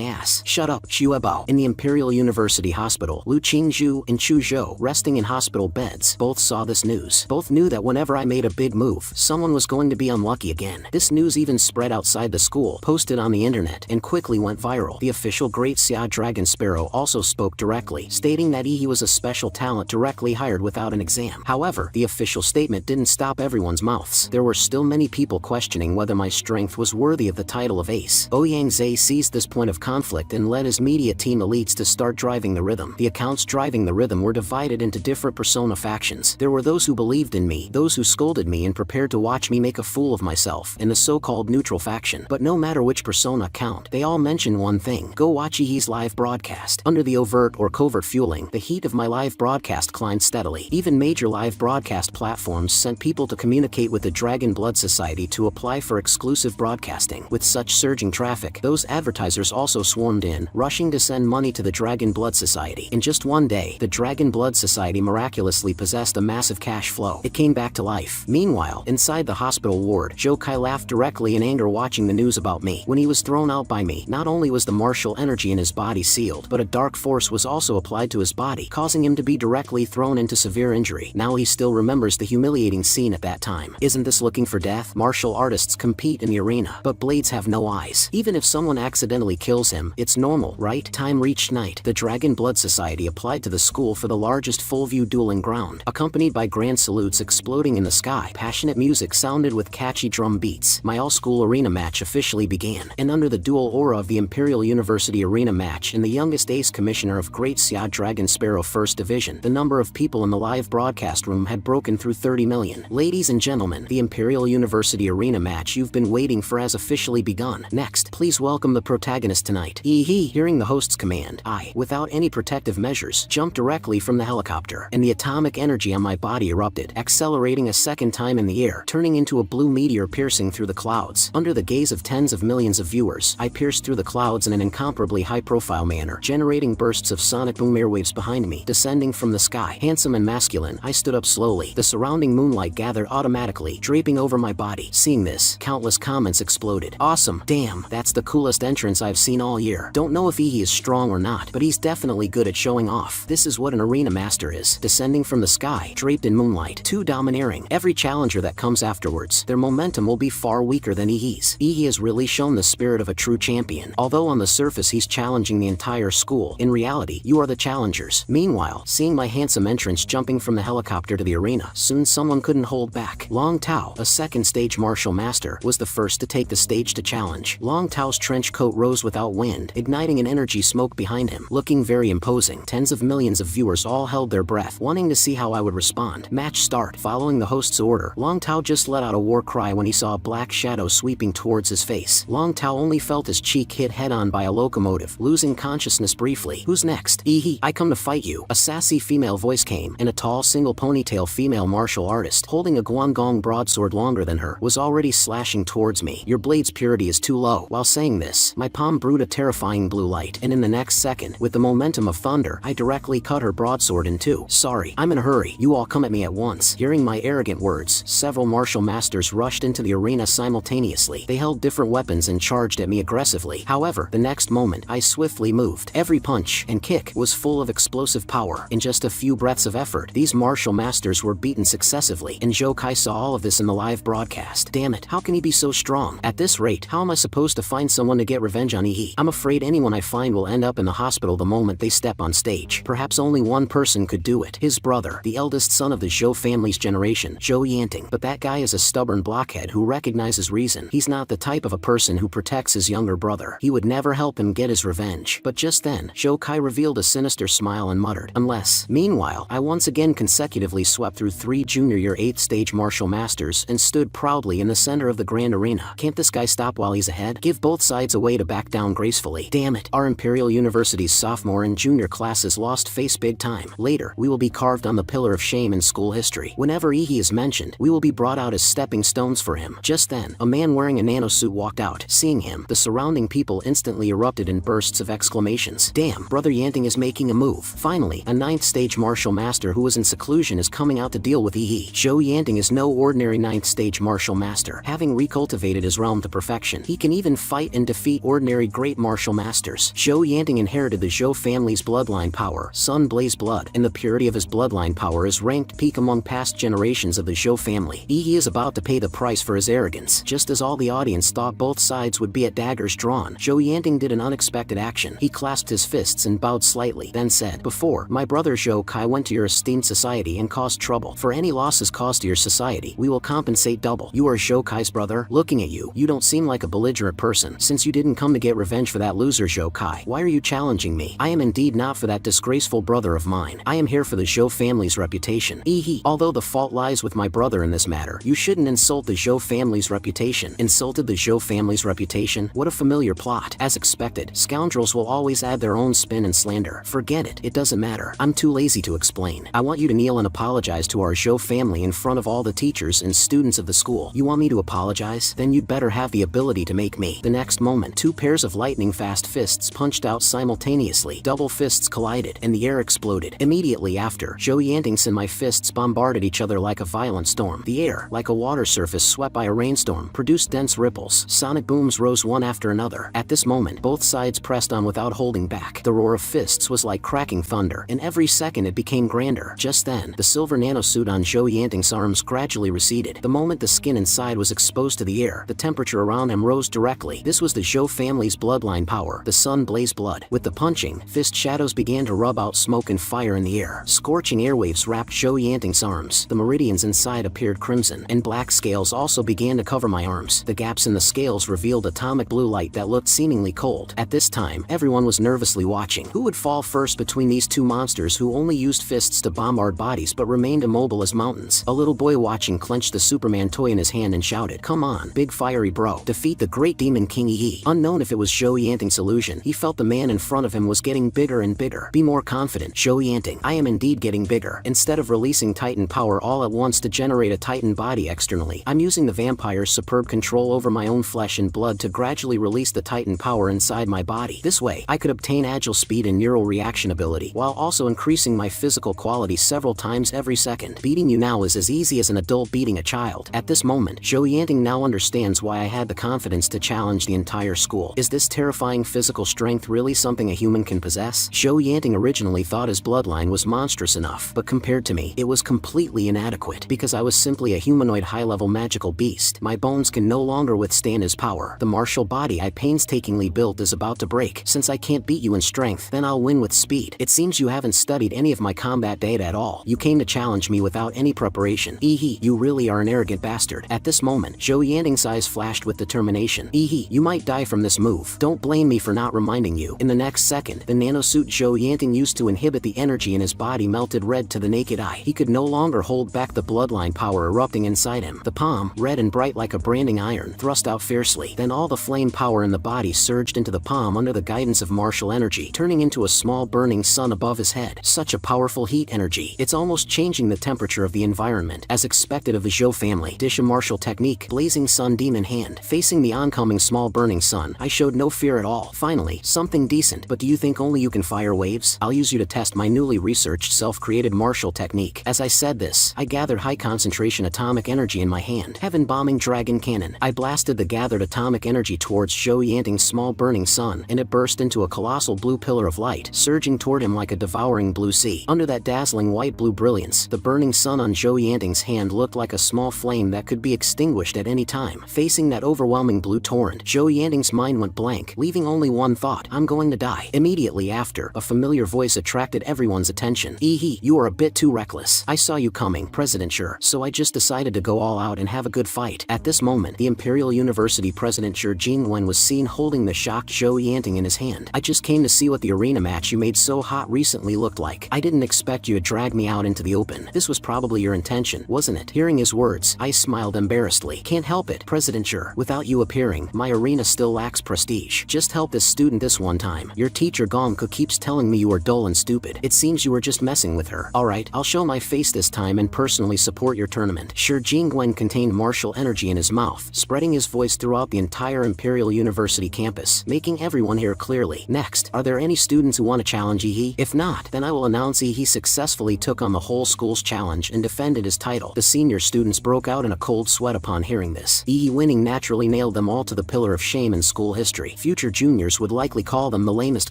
ass. Shut up, Xuebao. In the Imperial University Hospital, Lu Qingzhu and Chu Zhou, resting in hospital beds, both saw this news. Both knew that whenever I made a big move, someone was going to be unlucky again. This news even spread outside the school, posted on the internet, and quickly went viral. The official Great Xia Dragon Sparrow also spoke directly, stating that he was a special talent directly hired without an exam. However, the official statement didn't stop everyone's mouths. There were still many people questioning whether my strength was worthy of the title of ace. Ouyang-Zai seized this point of conflict and led his media team elites to start driving the rhythm. The accounts driving the rhythm were divided into different persona factions. There were those who believed in me, those who scolded me and prepared to watch me make a fool of myself, and the so-called neutral faction. But no matter which persona count, they all mention one thing: go watch Yi's live broadcast. Under the overt or covert fueling, the heat of my live broadcast climbed steadily. Even major live broadcast platforms sent people to communicate with the Dragon Blood Society to apply for exclusive broadcasting. With such surging traffic, those advertisers also swarmed in, rushing to send money to the Dragon Blood Society. In just one day, the Dragon Dragon Blood Society miraculously possessed a massive cash flow. It came back to life. Meanwhile, inside the hospital ward, Jokai laughed directly in anger watching the news about me. When he was thrown out by me, not only was the martial energy in his body sealed, but a dark force was also applied to his body, causing him to be directly thrown into severe injury. Now he still remembers the humiliating scene at that time. Isn't this looking for death? Martial artists compete in the arena, but blades have no eyes. Even if someone accidentally kills him, it's normal, right? Time reached night. The Dragon Blood Society applied to the school for the largest full-view dueling ground, accompanied by grand salutes exploding in the sky. Passionate music sounded with catchy drum beats. My all-school arena match officially began, and under the dual aura of the Imperial University arena match and the youngest ace commissioner of Great Xia Dragon Sparrow 1st Division, the number of people in the live broadcast room had broken through 30 million. Ladies and gentlemen, the Imperial University arena match you've been waiting for has officially begun. Next, please welcome the protagonist tonight. Hearing the host's command, I, without any protective measures, jumped directly from the helicopter, and the atomic energy on my body erupted, accelerating a second time in the air, turning into a blue meteor piercing through the clouds. Under the gaze of tens of millions of viewers, I pierced through the clouds in an incomparably high-profile manner, generating bursts of sonic boom airwaves behind me. Descending from the sky, handsome and masculine, I stood up slowly. The surrounding moonlight gathered automatically, draping over my body. Seeing this, countless comments exploded. Awesome. Damn, that's the coolest entrance I've seen all year. Don't know if he is strong or not, but he's definitely good at showing off. This is what an arena master is. Descending from the sky, draped in moonlight, too domineering. Every challenger that comes afterwards, their momentum will be far weaker than Ihi's. Ihi has really shown the spirit of a true champion. Although on the surface he's challenging the entire school, in reality, you are the challengers. Meanwhile, seeing my handsome entrance jumping from the helicopter to the arena, soon someone couldn't hold back. Long Tao, a second stage martial master, was the first to take the stage to challenge. Long Tao's trench coat rose without wind, igniting an energy smoke behind him. Looking very imposing, tens of millions of viewers all held their breath, wanting to see how I would respond. Match start. Following the host's order, Long Tao just let out a war cry when he saw a black shadow sweeping towards his face. Long Tao only felt his cheek hit head-on by a locomotive, losing consciousness briefly. Who's next? Ihi, I come to fight you. A sassy female voice came, and a tall single ponytail female martial artist, holding a Guangdong broadsword longer than her, was already slashing towards me. Your blade's purity is too low. While saying this, my palm brewed a terrifying blue light, and in the next second, with the momentum of thunder, I directly cut her broadsword in two. Sorry, I'm in a hurry. You all come at me at once. Hearing my arrogant words, several martial masters rushed into the arena simultaneously. They held different weapons and charged at me aggressively. However, the next moment, I swiftly moved. Every punch and kick was full of explosive power. In just a few breaths of effort, these martial masters were beaten successively, and Jokai saw all of this in the live broadcast. Damn it, how can he be so strong? At this rate, how am I supposed to find someone to get revenge on Ihi? I'm afraid anyone I find will end up in the hospital the moment they step on stage. Perhaps only one person could do it. His brother, the eldest son of the Zhou family's generation, Zhou Yanting. But that guy is a stubborn blockhead who recognizes reason. He's not the type of a person who protects his younger brother. He would never help him get his revenge. But just then, Jokai revealed a sinister smile and muttered, unless. Meanwhile, I once again consecutively swept through 3 junior year 8th stage martial masters and stood proudly in the center of the grand arena. Can't this guy stop while he's ahead? Give both sides a way to back down gracefully. Damn it, our Imperial University's sophomore and junior classes lost face big time. Later, we will be carved on the pillar of shame in school history. Whenever Ihi is mentioned, we will be brought out as stepping stones for him. Just then, a man wearing a nanosuit walked out. Seeing him, the surrounding people instantly erupted in bursts of exclamations. Damn, Brother Yanting is making a move. Finally, a 9th stage martial master who was in seclusion is coming out to deal with Ihi. Zhou Yanting is no ordinary 9th stage martial master. Having recultivated his realm to perfection, he can even fight and defeat ordinary great martial masters. Zhou Yanting inherited the Zhou family's bloodline power, Sun Blaze blood, and the purity of his bloodline power is ranked peak among past generations of the Zhou family. Ihi is about to pay the price for his arrogance. Just as all the audience thought both sides would be at daggers drawn, Zhou Yanting did an unexpected action. He clasped his fists and bowed slightly, then said, "Before, my brother Zhou Kai went to your esteemed society and caused trouble. For any losses caused to your society, we will compensate double. You are Zhou Kai's brother? Looking at you, you don't seem like a belligerent person. Since you didn't come to get revenge for that loser Zhou Kai, why are you challenging me? I am indeed not for that disgraceful brother of mine. I am here for the Zhou family's reputation." Ihi, although the fault lies with my brother in this matter, you shouldn't insult the Zhou family's reputation. Insulted the Zhou family's reputation? What a familiar plot. As expected, scoundrels will always add their own spin and slander. Forget it, it doesn't matter. I'm too lazy to explain. I want you to kneel and apologize to our Zhou family in front of all the teachers and students of the school. You want me to apologize? Then you'd better have the ability to make me. The next moment, 2 pairs of lightning-fast fists punched out simultaneously. Double fists collided, and the air exploded exploded. Immediately after, Zhou Yanting's and my fists bombarded each other like a violent storm. The air, like a water surface swept by a rainstorm, produced dense ripples. Sonic booms rose one after another. At this moment, both sides pressed on without holding back. The roar of fists was like cracking thunder, and every second it became grander. Just then, the silver nanosuit on Zhou Yanting's arms gradually receded. The moment the skin inside was exposed to the air, the temperature around him rose directly. This was the Zhou family's bloodline power. The sun blazed blood. With the punching, fist shadows began to rub out smoke and fire in the air. Scorching airwaves wrapped Zhou Yanting's arms. The meridians inside appeared crimson, and black scales also began to cover my arms. The gaps in the scales revealed atomic blue light that looked seemingly cold. At this time, everyone was nervously watching. Who would fall first between these two monsters who only used fists to bombard bodies but remained immobile as mountains? A little boy watching clenched the Superman toy in his hand and shouted, "Come on, big fiery bro. Defeat the great demon King Yi." Unknown if it was Zhou Yanting's illusion, he felt the man in front of him was getting bigger and bigger. "Be more confident, Zhou Yanting. I am indeed getting bigger. Instead of releasing Titan power all at once to generate a Titan body externally, I'm using the vampire's superb control over my own flesh and blood to gradually release the Titan power inside my body. This way, I could obtain agile speed and neural reaction ability, while also increasing my physical quality several times every second. Beating you now is as easy as an adult beating a child." At this moment, Zhou Yanting now understands why I had the confidence to challenge the entire school. Is this terrifying physical strength really something a human can possess? Zhou Yanting originally thought his bloodline was monstrous enough, but compared to me, it was completely inadequate. Because I was simply a humanoid high-level magical beast, my bones can no longer withstand his power. The martial body I painstakingly built is about to break. Since I can't beat you in strength, then I'll win with speed. It seems you haven't studied any of my combat data at all. You came to challenge me without any preparation. Ehe, you really are an arrogant bastard. At this moment, Zhou Yanting's eyes flashed with determination. Ehe, you might die from this move. Don't blame me for not reminding you. In the next second, the nanosuit Zhou Yanting used to inhibit the energy in his body melted red to the naked eye. He could no longer hold back the bloodline power erupting inside him. The palm, red and bright like a branding iron, thrust out fiercely. Then all the flame power in the body surged into the palm under the guidance of martial energy, turning into a small burning sun above his head. Such a powerful heat energy. It's almost changing the temperature of the environment. As expected of the Zhou family, dish a martial technique, blazing sun demon hand. Facing the oncoming small burning sun, I showed no fear at all. Finally, something decent. But do you think only you can fire waves? I'll use you to test my newly researched self-created martial technique. As I said this, I gathered high concentration atomic energy in my hand. Heaven bombing dragon cannon. I blasted the gathered atomic energy towards Zhou Yanting's small burning sun, and it burst into a colossal blue pillar of light, surging toward him like a devouring blue sea. Under that dazzling white-blue brilliance, the burning sun on Zhou Yanting's hand looked like a small flame that could be extinguished at any time. Facing that overwhelming blue torrent, Zhou Yanting's mind went blank, leaving only one thought: I'm going to die. Immediately after, a familiar voice attracted everyone's attention. Ehe, you are a bit too reckless. I saw you coming, President Sure, so I just decided to go all out and have a good fight. At this moment, the Imperial University President Sure Jingwen was seen holding the shocked Zhou Yanting in his hand. I just came to see what the arena match you made so hot recently looked like. I didn't expect you to drag me out into the open. This was probably your intention, wasn't it? Hearing his words, I smiled embarrassedly. Can't help it, President Sure. Without you appearing, my arena still lacks prestige. Just help this student this one time. Your teacher Gongku keeps telling me you are dull and stupid. It seems you were just messing with her. Alright, I'll show my face this time and personally support your tournament. Sure Jingwen contained martial energy in his mouth, spreading his voice throughout the entire Imperial University campus, making everyone hear clearly. Next, are there any students who want to challenge Ehe? If not, then I will announce Ehe successfully took on the whole school's challenge and defended his title. The senior students broke out in a cold sweat upon hearing this. Ehe winning naturally nailed them all to the pillar of shame in school history. Future juniors would likely call them the lamest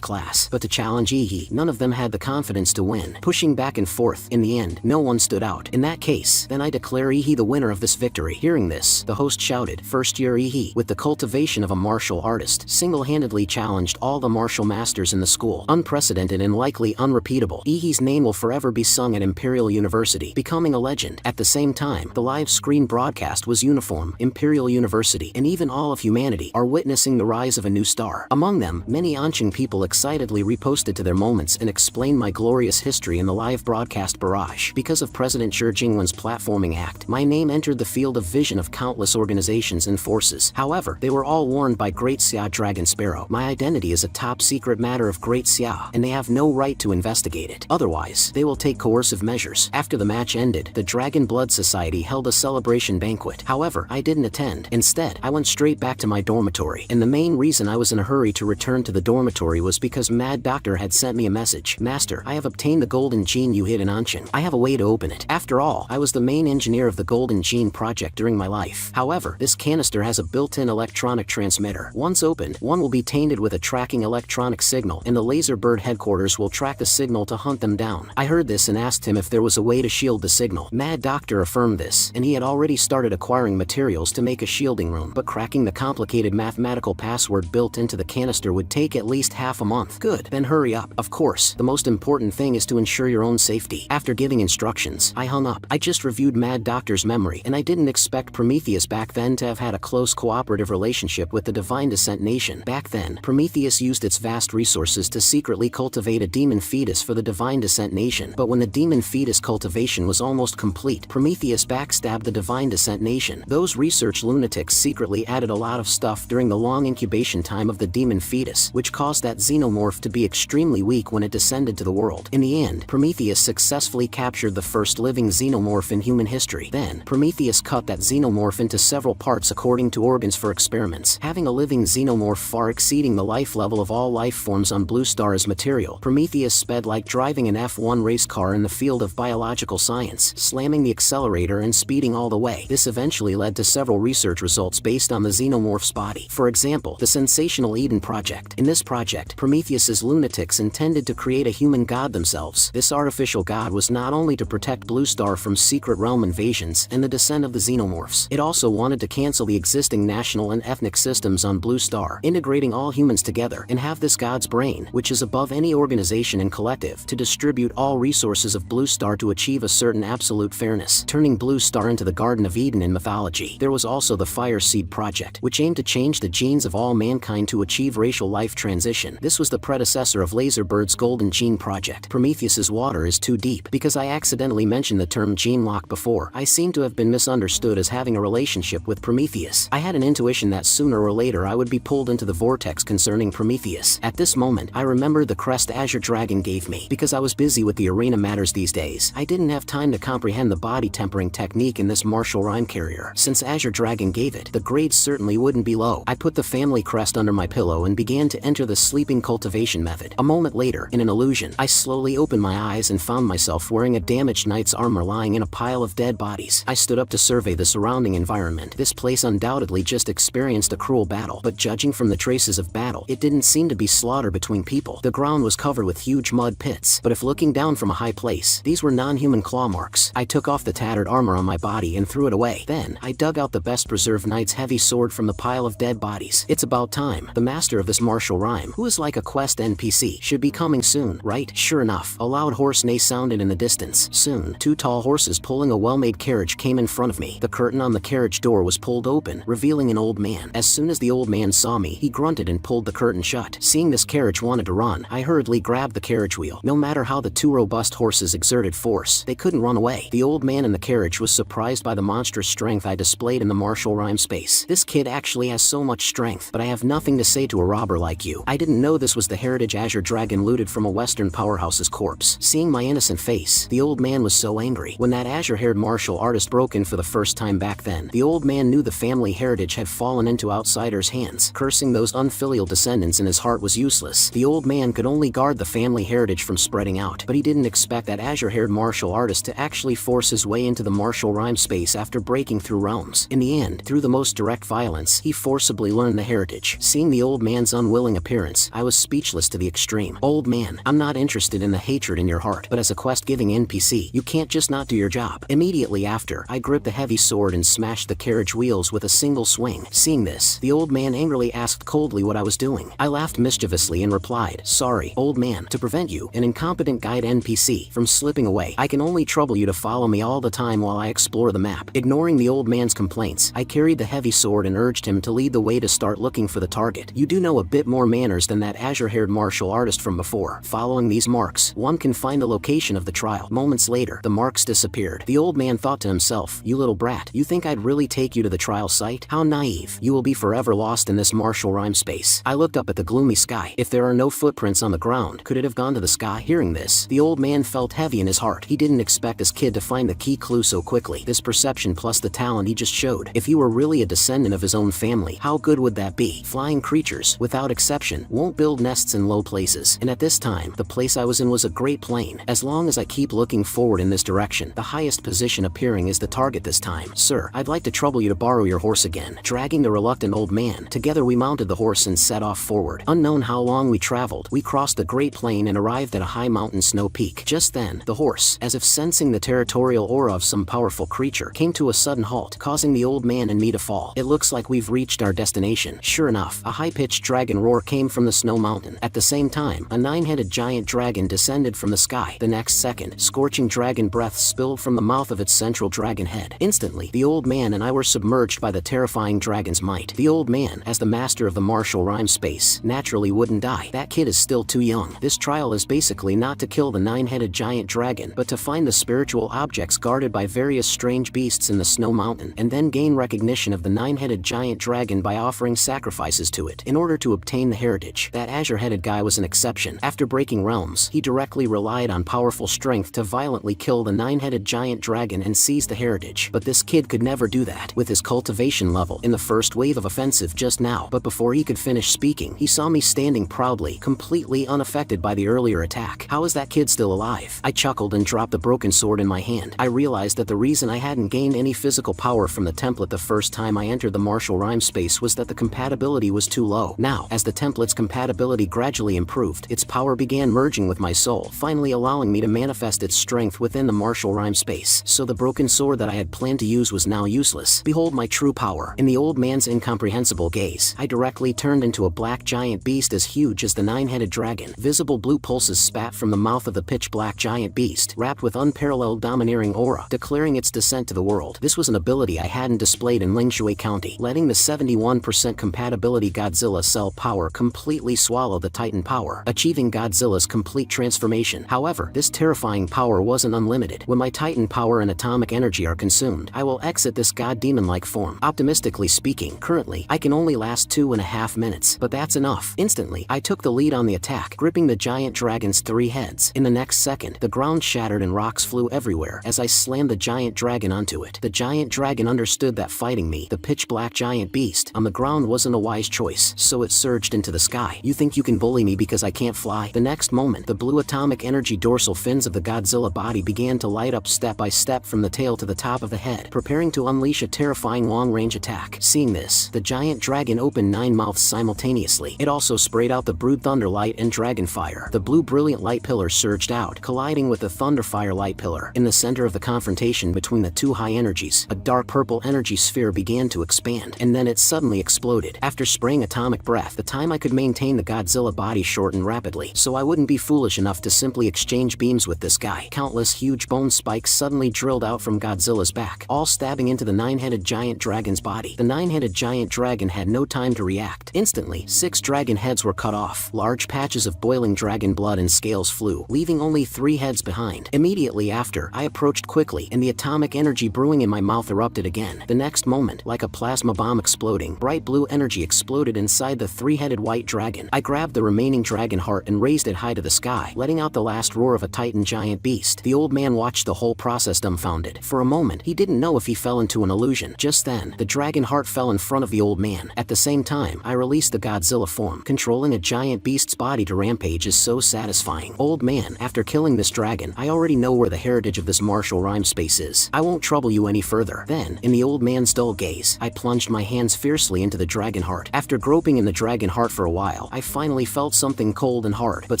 class. But to challenge Ehe, none of them had the confidence to win. Pushing back and forth, in the end, no one stood out. In that case, then I declare Ehe the winner of this victory. Hearing this, the host shouted, First year Ehe, with the cultivation of a martial artist, single-handedly challenged all the martial masters in the school. Unprecedented and likely unrepeatable. Ehe's name will forever be sung at Imperial University, becoming a legend. At the same time, the live screen broadcast was uniform. Imperial University, and even all of humanity, are witnessing the rise of a new star. Among them, many Anshan people excitedly reposted to their moments and explained my glorious history in the live broadcast barrage. Because of President Sure Jingwen's platforming act, my name entered the field of vision of countless organizations and forces. However, they were all warned by Great Xia Dragon Sparrow. My identity is a top secret matter of Great Xia, and they have no right to investigate it. Otherwise, they will take coercive measures. After the match ended, the Dragon Blood Society held a celebration banquet. However, I didn't attend. Instead, I went straight back to my dormitory. And the main reason I was in a hurry to return to the dormitory was because Mad Doctor had sent me a message. Master, Doctor, I have obtained the golden gene you hid in Anshan. I have a way to open it. After all, I was the main engineer of the golden gene project during my life. However, this canister has a built-in electronic transmitter. Once opened, one will be tainted with a tracking electronic signal, and the laser bird headquarters will track the signal to hunt them down. I heard this and asked him if there was a way to shield the signal. Mad Doctor affirmed this, and he had already started acquiring materials to make a shielding room, but cracking the complicated mathematical password built into the canister would take at least half a month. Good, then hurry up. Of course, the most important thing is to ensure your own safety. After giving instructions, I hung up. I just reviewed Mad Doctor's memory, and I didn't expect Prometheus back then to have had a close cooperative relationship with the Divine Descent Nation. Back then, Prometheus used its vast resources to secretly cultivate a demon fetus for the Divine Descent Nation. But when the demon fetus cultivation was almost complete, Prometheus backstabbed the Divine Descent Nation. Those research lunatics secretly added a lot of stuff during the long incubation time of the demon fetus, which caused that xenomorph to be extremely weak when it descended to the world. In the end, Prometheus successfully captured the first living xenomorph in human history. Then, Prometheus cut that xenomorph into several parts according to organs for experiments. Having a living xenomorph far exceeding the life level of all life forms on Blue Star as material, Prometheus sped like driving an F1 race car in the field of biological science, slamming the accelerator and speeding all the way. This eventually led to several research results based on the xenomorph's body. For example, the sensational Eden project. In this project, Prometheus's lunatics intended to create a human god themselves. This artificial god was not only to protect Blue Star from secret realm invasions and the descent of the xenomorphs, it also wanted to cancel the existing national and ethnic systems on Blue Star, integrating all humans together, and have this god's brain, which is above any organization and collective, to distribute all resources of Blue Star to achieve a certain absolute fairness, turning Blue Star into the Garden of Eden in mythology. There was also the Fire Seed project, which aimed to change the genes of all mankind to achieve racial life transition. This was the predecessor of Laserbird's Golden Gene project. Prometheus's water is too deep. Because I accidentally mentioned the term gene lock before, I seem to have been misunderstood as having a relationship with Prometheus. I had an intuition that sooner or later I would be pulled into the vortex concerning Prometheus. At this moment, I remembered the crest Azure Dragon gave me. Because I was busy with the arena matters these days, I didn't have time to comprehend the body tempering technique in this martial rhyme carrier. Since Azure Dragon gave it, the grades certainly wouldn't be low. I put the family crest under my pillow and began to enter the sleeping cultivation method. A moment later, in an illusion, I slowly opened my eyes and found myself wearing a damaged knight's armor lying in a pile of dead bodies. I stood up to survey the surrounding environment. This place undoubtedly just experienced a cruel battle, but judging from the traces of battle, it didn't seem to be slaughter between people. The ground was covered with huge mud pits, but if looking down from a high place, these were non-human claw marks. I took off the tattered armor on my body and threw it away. Then, I dug out the best preserved knight's heavy sword from the pile of dead bodies. It's about time. The master of this martial rhyme, who is like a quest NPC, should be coming soon, right? Sure enough, a loud horse neigh sounded in the distance. Soon, two tall horses pulling a well-made carriage came in front of me. The curtain on the carriage door was pulled open, revealing an old man. As soon as the old man saw me, he grunted and pulled the curtain shut. Seeing this carriage wanted to run, I hurriedly grabbed the carriage wheel. No matter how the two robust horses exerted force, they couldn't run away. The old man in the carriage was surprised by the monstrous strength I displayed in the martial rhyme space. This kid actually has so much strength, but I have nothing to say to a robber like you. I didn't know this was the heritage Azure Dragon looted from a Western powerhouse's corpse. Seeing my innocent face, the old man was so angry. When that azure-haired martial artist broke in for the first time back then, the old man knew the family heritage had fallen into outsiders' hands. Cursing those unfilial descendants in his heart was useless. The old man could only guard the family heritage from spreading out, but he didn't expect that azure-haired martial artist to actually force his way into the martial rhyme space after breaking through realms. In the end, through the most direct violence, he forcibly learned the heritage. Seeing the old man's unwilling appearance, I was speechless to the extreme. Old man, I'm not interested in the hatred in your heart, but as a quest-giving NPC, you can't just not do your job. Immediately after, I gripped the heavy sword and smashed the carriage wheels with a single swing. Seeing this, the old man angrily asked coldly what I was doing. I laughed mischievously and replied, "Sorry, old man, to prevent you, an incompetent guide NPC, from slipping away, I can only trouble you to follow me all the time while I explore the map." Ignoring the old man's complaints, I carried the heavy sword and urged him to lead the way to start looking for the target. You do know a bit more manners than that azure-haired martial artist from before. Following these marks, one can find the location of the trial. Moments later, the marks disappeared. The old man thought to himself, "You little brat, you think I'd really take you to the trial site? How naive. You will be forever lost in this martial rhyme space." I looked up at the gloomy sky. If there are no footprints on the ground, could it have gone to the sky? Hearing this, the old man felt heavy in his heart. He didn't expect this kid to find the key clue so quickly. This perception plus the talent he just showed. If he were really a descendant of his own family, how good would that be? Flying creatures, without exception, won't build nests in low places, and at this time, the place place I was in was a great plain. As long as I keep looking forward in this direction, the highest position appearing is the target this time. Sir, I'd like to trouble you to borrow your horse again. Dragging the reluctant old man, together we mounted the horse and set off forward. Unknown how long we traveled, we crossed the great plain and arrived at a high mountain snow peak. Just then, the horse, as if sensing the territorial aura of some powerful creature, came to a sudden halt, causing the old man and me to fall. It looks like we've reached our destination. Sure enough, a high-pitched dragon roar came from the snow mountain. At the same time, a 9-headed giant dragon descended from the sky. The next second, scorching dragon breath spilled from the mouth of its central dragon head. Instantly, the old man and I were submerged by the terrifying dragon's might. The old man, as the master of the martial rhyme space, naturally wouldn't die. That kid is still too young. This trial is basically not to kill the 9-headed giant dragon, but to find the spiritual objects guarded by various strange beasts in the snow mountain, and then gain recognition of the 9-headed giant dragon by offering sacrifices to it in order to obtain the heritage. That azure-headed guy was an exception. After breaking realms, he directly relied on powerful strength to violently kill the 9-headed giant dragon and seize the heritage. But this kid could never do that, with his cultivation level in the first wave of offensive just now. But before he could finish speaking, he saw me standing proudly, completely unaffected by the earlier attack. How is that kid still alive? I chuckled and dropped the broken sword in my hand. I realized that the reason I hadn't gained any physical power from the template the first time I entered the martial rhyme space was that the compatibility was too low. Now, as the template's compatibility gradually improved, its power began merging with my soul, finally allowing me to manifest its strength within the martial rhyme space. So the broken sword that I had planned to use was now useless. Behold my true power. In the old man's incomprehensible gaze, I directly turned into a black giant beast as huge as the 9-headed dragon. Visible blue pulses spat from the mouth of the pitch-black giant beast, wrapped with unparalleled domineering aura, declaring its descent to the world. This was an ability I hadn't displayed in Lingshui County, letting the 71% compatibility Godzilla cell power completely swallow the Titan power, achieving Godzilla's complete transformation. However, this terrifying power wasn't unlimited. When my Titan power and atomic energy are consumed, I will exit this god demon-like form. Optimistically speaking, currently, I can only last 2.5 minutes, but that's enough. Instantly, I took the lead on the attack, gripping the giant dragon's 3 heads. In the next second, the ground shattered and rocks flew everywhere as I slammed the giant dragon onto it. The giant dragon understood that fighting me, the pitch-black giant beast, on the ground wasn't a wise choice, so it surged into the sky. You think you can bully me because I can't fly? The next moment, the blue atomic energy dorsal fins of the Godzilla body began to light up step by step from the tail to the top of the head, preparing to unleash a terrifying long-range attack. Seeing this, the giant dragon opened 9 mouths simultaneously. It also sprayed out the brood thunder light and dragon fire. The blue brilliant light pillar surged out, colliding with the thunder fire light pillar. In the center of the confrontation between the two high energies, a dark purple energy sphere began to expand, and then it suddenly exploded. After spraying atomic breath, the time I could maintain the Godzilla body shortened rapidly, so I wouldn't be foolish enough to simply exchange beams with this guy. Countless huge bone spikes suddenly drilled out from Godzilla's back, all stabbing into the 9-headed giant dragon's body. The 9-headed giant dragon had no time to react. Instantly, 6 dragon heads were cut off. Large patches of boiling dragon blood and scales flew, leaving only 3 heads behind. Immediately after, I approached quickly, and the atomic energy brewing in my mouth erupted again. The next moment, like a plasma bomb exploding, bright blue energy exploded inside the 3-headed white dragon. I grabbed the remaining dragon heart and raised it high to the sky, letting out the last roar of a Titan giant beast. The old man watched the whole process dumbfounded. For a moment, he didn't know if he fell into an illusion. Just then, the dragon heart fell in front of the old man. At the same time, I released the Godzilla form. Controlling a giant beast's body to rampage is so satisfying. Old man, after killing this dragon, I already know where the heritage of this martial rhyme space is. I won't trouble you any further. Then, in the old man's dull gaze, I plunged my hands fiercely into the dragon heart. After groping in the dragon heart for a while, I finally felt something cold and hard, but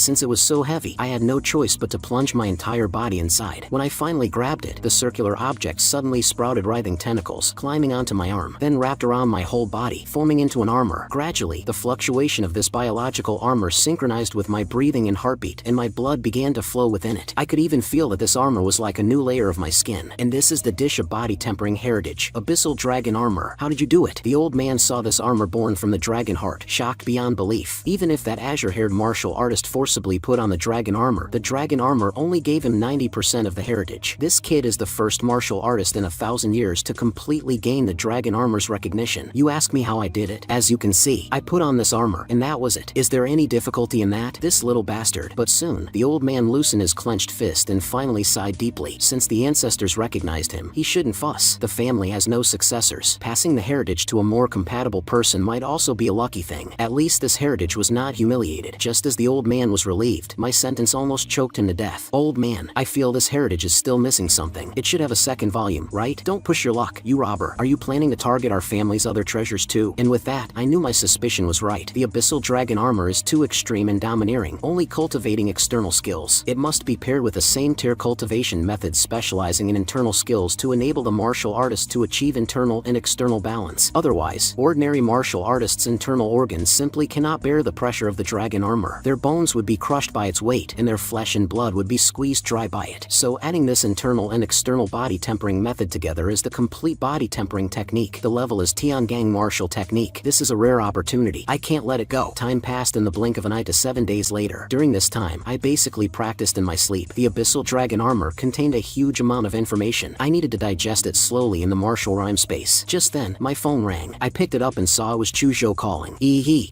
since it was so heavy, I had no choice but to plunge my entire body inside. When I finally grabbed it, the circular object suddenly sprouted writhing tentacles, climbing onto my arm, then wrapped around my whole body, forming into an armor. Gradually, the fluctuation of this biological armor synchronized with my breathing and heartbeat, and my blood began to flow within it. I could even feel that this armor was like a new layer of my skin. And this is the dish of body tempering heritage, abyssal dragon armor. How did you do it? The old man saw this armor born from the dragon heart, shocked beyond belief. Even if that azure-haired martial artist forcibly put on the dragon armor only gave him 90% of the heritage. This kid is the first martial artist in 1,000 years to completely gain the dragon armor's recognition. You ask me how I did it? As you can see, I put on this armor, and that was it. Is there any difficulty in that? This little bastard. But soon, the old man loosened his clenched fist and finally sighed deeply. Since the ancestors recognized him, he shouldn't fuss. The family has no successors. Passing the heritage to a more compatible person might also be a lucky thing. At least this heritage was not humiliated. Just as the old man was relieved, relieved. My sentence almost choked him to death. Old man, I feel this heritage is still missing something. It should have a second volume, right? Don't push your luck, you robber. Are you planning to target our family's other treasures too? And with that, I knew my suspicion was right. The abyssal dragon armor is too extreme and domineering, only cultivating external skills. It must be paired with the same tier cultivation methods specializing in internal skills to enable the martial artist to achieve internal and external balance. Otherwise, ordinary martial artists' internal organs simply cannot bear the pressure of the dragon armor. Their bones would be crushed by its weight, and their flesh and blood would be squeezed dry by it. So adding this internal and external body tempering method together is the complete body tempering technique. The level is Tiangang martial technique. This is a rare opportunity. I can't let it go. Time passed in the blink of an eye to 7 days later. During this time, I basically practiced in my sleep. The abyssal dragon armor contained a huge amount of information. I needed to digest it slowly in the martial rhyme space. Just then, my phone rang. I picked it up and saw it was Chuzhou calling.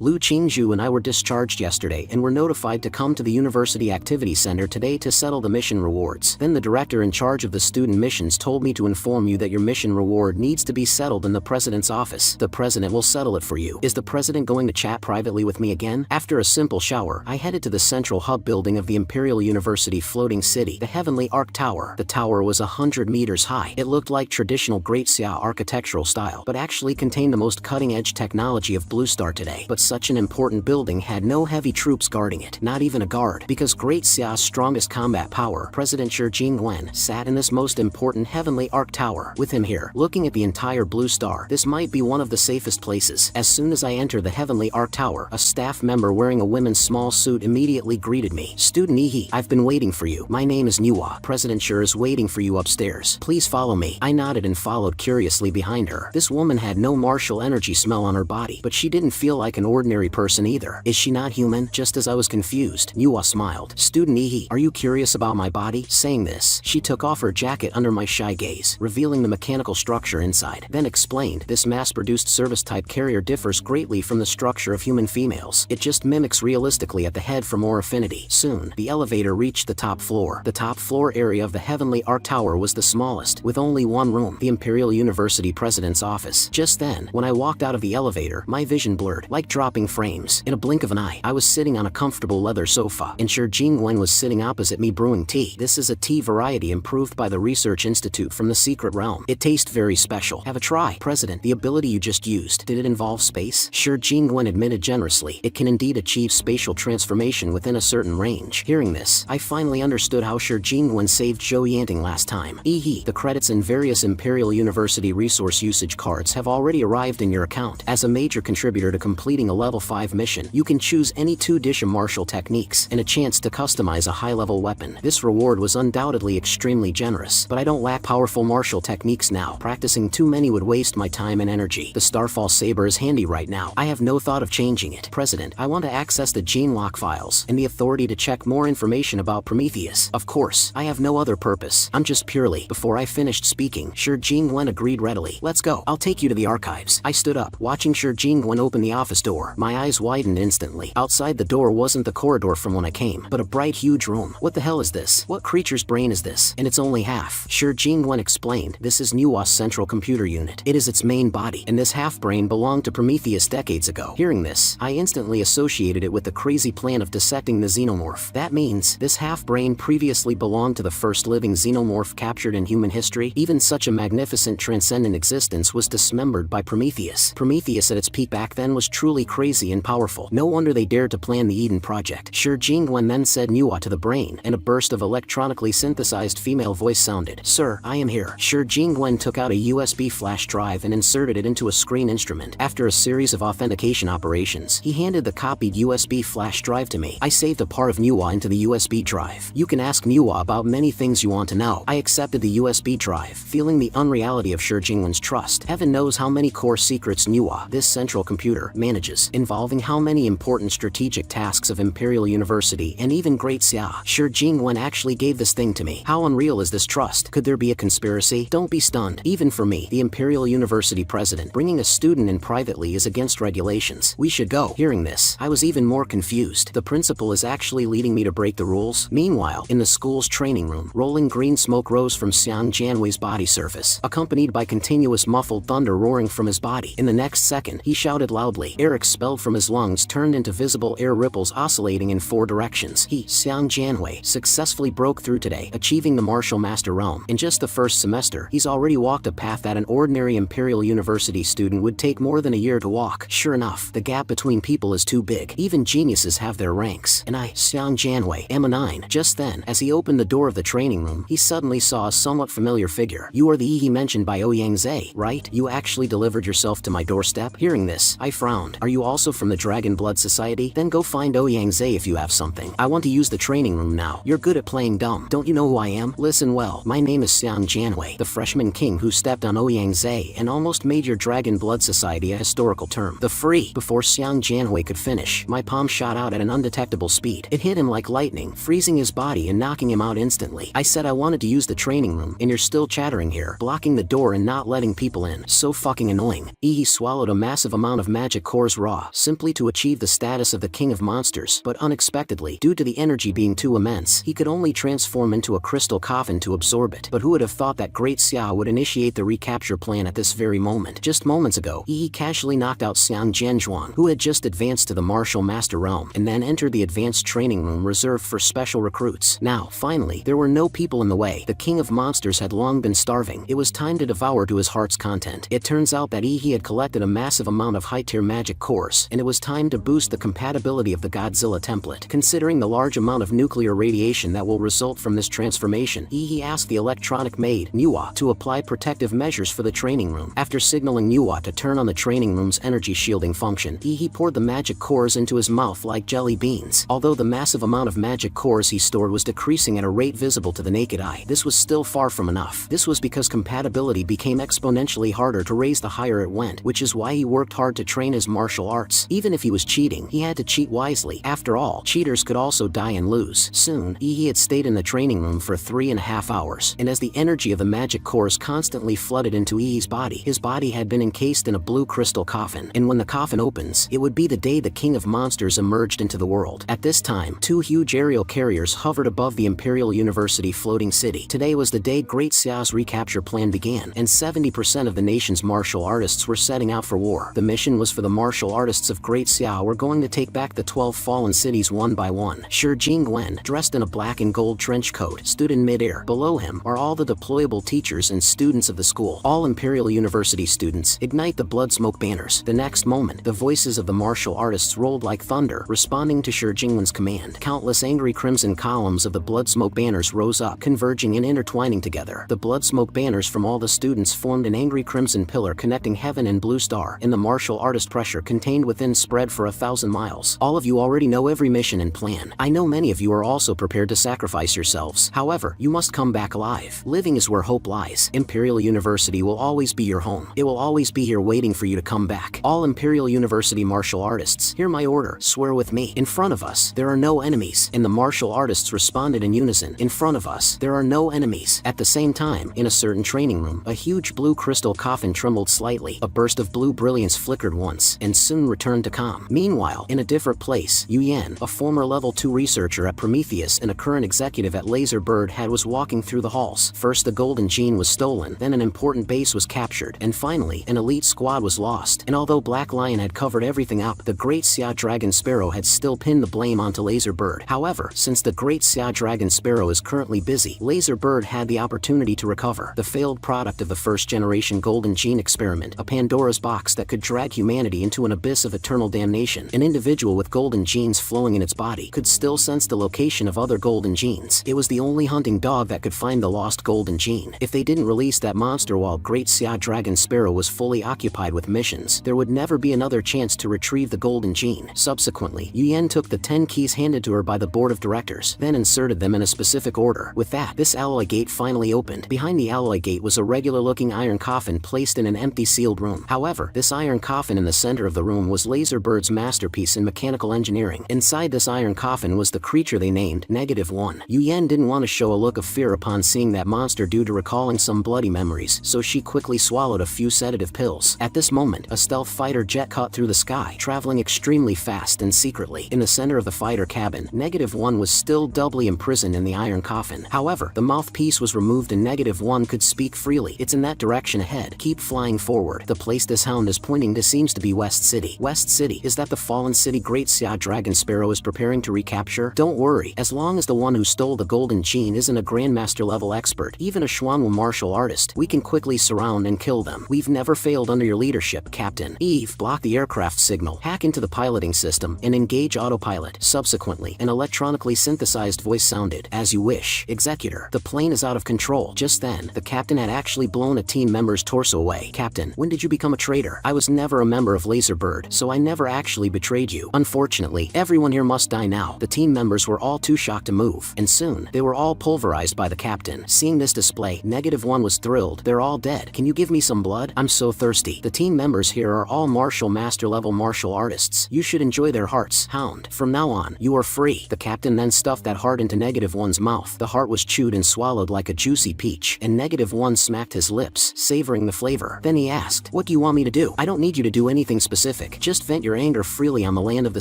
Lu Qingzhu and I were discharged yesterday and were notified to come to the University Activity Center today to settle the mission rewards. Then the director in charge of the student missions told me to inform you that your mission reward needs to be settled in the president's office. The president will settle it for you. Is the president going to chat privately with me again? After a simple shower, I headed to the central hub building of the Imperial University floating city, the Heavenly Arc Tower. The tower was 100 meters high. It looked like traditional Great Xia architectural style, but actually contained the most cutting-edge technology of Blue Star today. But such an important building had no heavy troops guarding it, not even a guard, because Great Xia's strongest combat power, President Shi Jingwen, sat in this most important Heavenly Arc Tower. With him here, looking at the entire Blue Star, this might be one of the safest places. As soon as I entered the Heavenly Arc Tower, a staff member wearing a women's small suit immediately greeted me. Student Ihi, I've been waiting for you. My name is Nuwa. President Shi is waiting for you upstairs. Please follow me. I nodded and followed curiously behind her. This woman had no martial energy smell on her body, but she didn't feel like an ordinary person either. Is she not human? Just as I was confused, Nuwa smiled. Student Ihi, are you curious about my body? Saying this, she took off her jacket under my shy gaze, revealing the mechanical structure inside, then explained, this mass-produced service-type carrier differs greatly from the structure of human females. It just mimics realistically at the head for more affinity. Soon, the elevator reached the top floor. The top floor area of the Heavenly Arc Tower was the smallest, with only one room, the Imperial University President's office. Just then, when I walked out of the elevator, my vision blurred, like dropping frames. In a blink of an eye, I was sitting on a comfortable leather sofa, and Shi Jingwen was sitting opposite me brewing tea. This is a tea variety improved by the Research Institute from the Secret Realm. It tastes very special. Have a try. President, the ability you just used, did it involve space? Shi Jingwen admitted generously. It can indeed achieve spatial transformation within a certain range. Hearing this, I finally understood how Shi Jingwen saved Zhou Yanting last time. The credits in various Imperial University resource usage cards have already arrived in your account. As a major contributor to completing a level 5 mission, you can choose any 2 dish of martial techniques and a chance to customize a high-level weapon. This reward was undoubtedly extremely generous, but I don't lack powerful martial techniques now. Practicing too many would waste my time and energy. The Starfall Saber is handy right now. I have no thought of changing it. President, I want to access the gene lock files and the authority to check more information about Prometheus. Of course, I have no other purpose. I'm just purely. Before I finished speaking, Shi Jingwen agreed readily. Let's go. I'll take you to the archives. I stood up, watching Shi Jingwen open the office door. My eyes widened instantly. Outside the door wasn't the corridor from when I came, but a bright, huge room. What the hell is this? What creature's brain is this? And it's only half. Shi Jingwen explained, this is Nuwa's central computer unit. It is its main body, and this half-brain belonged to Prometheus decades ago. Hearing this, I instantly associated it with the crazy plan of dissecting the xenomorph. That means, this half-brain previously belonged to the first living xenomorph captured in human history. Even such a magnificent transcendent existence was dismembered by Prometheus. Prometheus at its peak back then was truly crazy and powerful. No wonder they dared to plan the Eden Project. Shi Jingwen then said Nuwa to the brain, and a burst of electronically synthesized female voice sounded. Sir, I am here. Shi Jingwen took out a USB flash drive and inserted it into a screen instrument. After a series of authentication operations, he handed the copied USB flash drive to me. I saved a part of Nuwa into the USB drive. You can ask Nuwa about many things you want to know. I accepted the USB drive, feeling the unreality of Shi Jingwen's trust. Heaven knows how many core secrets Nuwa, this central computer, manages, involving how many important strategic tasks of Imperial University and even Great Xia. Shi Jingwen actually gave this thing to me. How unreal is this trust? Could there be a conspiracy? Don't be stunned. Even for me, the Imperial University president, bringing a student in privately is against regulations. We should go. Hearing this, I was even more confused. The principal is actually leading me to break the rules. Meanwhile, in the school's training room, rolling green smoke rose from Xiang Jianwei's body surface, accompanied by continuous muffled thunder roaring from his body. In the next second, he shouted loudly. Air expelled from his lungs turned into visible air ripples oscillating in 4 directions. He, Xiang Jianhui, successfully broke through today, achieving the martial master realm. In just the first semester, he's already walked a path that an ordinary Imperial University student would take more than a year to walk. Sure enough, the gap between people is too big. Even geniuses have their ranks. And I, Xiang Jianhui, am a 9. Just then, as he opened the door of the training room, he suddenly saw a somewhat familiar figure. You are the he mentioned by Ouyang, right? You actually delivered yourself to my doorstep? Hearing this, I frowned. Are you also from the Dragon Blood Society? Then go find Ouyang if you have something. I want to use the training room now. You're good at playing dumb. Don't you know who I am? Listen well. My name is Xiang Jianhui, the freshman king who stepped on Ouyang and almost made your Dragon Blood Society a historical term. The free. Before Xiang Jianhui could finish, my palm shot out at an undetectable speed. It hit him like lightning, freezing his body and knocking him out instantly. I said I wanted to use the training room, and you're still chattering here, blocking the door and not letting people in. So fucking annoying. He swallowed a massive amount of magic cores raw, simply to achieve the status of the king of monsters, but unexpectedly, due to the energy being too immense, he could only transform into a crystal coffin to absorb it. But who would have thought that Great Xia would initiate the recapture plan at this very moment? Just moments ago, Yi casually knocked out Xiang Jianzhuang, who had just advanced to the martial master realm, and then entered the advanced training room reserved for special recruits. Now, finally, there were no people in the way. The king of monsters had long been starving. It was time to devour to his heart's content. It turns out that Yi had collected a massive amount of high-tier magic cores, and it was time to boost the compatibility of the Godzilla template. Considering the large amount of nuclear radiation that will result from this transformation, Yi asked the electronic maid, Manhwa, to apply protective measures for the training room. After signaling Manhwa to turn on the training room's energy shielding function, Yi poured the magic cores into his mouth like jelly beans. Although the massive amount of magic cores he stored was decreasing at a rate visible to the naked eye, this was still far from enough. This was because compatibility became exponentially harder to raise the higher it went, which is why he worked hard to train his martial arts. Even if he was cheating, he had to cheat wisely. After all, cheaters could also die and lose. Soon, Yi had stayed in the training room for 3.5 hours, and as the energy of the magic cores constantly flooded into Yi's body, his body had been encased in a blue crystal coffin, and when the coffin opens, it would be the day the king of monsters emerged into the world. At this time, 2 huge aerial carriers hovered above the Imperial University floating city. Today was the day Great Xia's recapture plan began, and 70% of the nation's martial artists were setting out for war. The mission was for the martial artists of Great Xia were going to take back the 12 fallen cities one by one. Shi Jingwen, dressed in a black and gold trench coat, stood in midair. Below him are all the deployable teachers and students of the school. All Imperial University students, ignite the blood smoke banners. The next moment, the voices of the martial artists rolled like thunder, responding to Shi Jingwen's command. Countless angry crimson columns of the blood smoke banners rose up, converging and intertwining together. The blood smoke banners from all the students formed an angry crimson pillar connecting heaven and blue star, and the martial artist pressure contained within spread for 1,000 miles. All of you already know every mission and plan. I know many of you are also prepared to sacrifice yourselves. However, you must come back alive. Living is where hope lies. Imperial University will always be your home. It will always be here waiting for you to come back. All Imperial University martial artists, hear my order. Swear with me. In front of us, there are no enemies. And the martial artists responded in unison. In front of us, there are no enemies. At the same time, in a certain training room, a huge blue crystal coffin trembled slightly. A burst of blue brilliance flickered once, and soon returned to calm. Meanwhile, in a different place, Yu Yan, a former level 2 researcher at Prometheus and a current executive at Laser Bird was walking through the halls. First the golden gene was stolen, then an important base was captured, and finally, an elite squad was lost. And although Black Lion had covered everything up, the Great Xia Dragon Sparrow had still pinned the blame onto Laser Bird. However, since the Great Xia Dragon Sparrow is currently busy, Laser Bird had the opportunity to recover the failed product of the first-generation golden gene experiment, a Pandora's box that could drag humanity into an abyss of eternal damnation. An individual with golden genes flowing in its body could still sense the location of other golden genes. It was the only hunting dog that could find the lost golden gene. If they didn't release that monster while Great Xia Dragon Sparrow was fully occupied with missions, there would never be another chance to retrieve the golden gene. Subsequently, Yu Yan took the 10 keys handed to her by the board of directors, then inserted them in a specific order. With that, this alloy gate finally opened. Behind the alloy gate was a regular-looking iron coffin placed in an empty sealed room. However, this iron coffin in the center of the room was Laser Bird's masterpiece in mechanical engineering. Inside this iron coffin was the creature they named -1. Yu Yan didn't want to show a look of fear upon seeing that monster due to recalling some bloody memories, so she quickly swallowed a few sedative pills. At this moment, a stealth fighter jet cut through the sky, traveling extremely fast and secretly. In the center of the fighter cabin, -1 was still doubly imprisoned in the iron coffin. However, the mouthpiece was removed and -1 could speak freely. It's in that direction ahead. Keep flying forward. The place this hound is pointing to seems to be West City. West City, is that the fallen city Great Xia Dragon Sparrow was preparing to recapture? Don't worry, as long as the one who stole the golden gene isn't a Grandmaster level expert, even a Schwanwu martial artist, we can quickly surround and kill them. We've never failed under your leadership, Captain. Eve, block the aircraft signal, hack into the piloting system, and engage autopilot. Subsequently, an electronically synthesized voice sounded, as you wish, Executor. The plane is out of control. Just then, the captain had actually blown a team member's torso away. Captain, when did you become a traitor? I was never a member of Laserbird, so I never actually betrayed you. Unfortunately, everyone here must die now. The team members were all too shocked to move, and soon, they were all pulverized by the captain. Seeing this display, -1 was thrilled. They're all dead. Can you give me some blood? I'm so thirsty. The team members here are all martial master level martial artists. You should enjoy their hearts. Hound. From now on, you are free. The captain then stuffed that heart into -1's mouth. The heart was chewed and swallowed like a juicy peach, and -1 smacked his lips, savoring the flavor. Then he asked, what do you want me to do? I don't need you to do anything specific. Just vent your anger freely on the land of the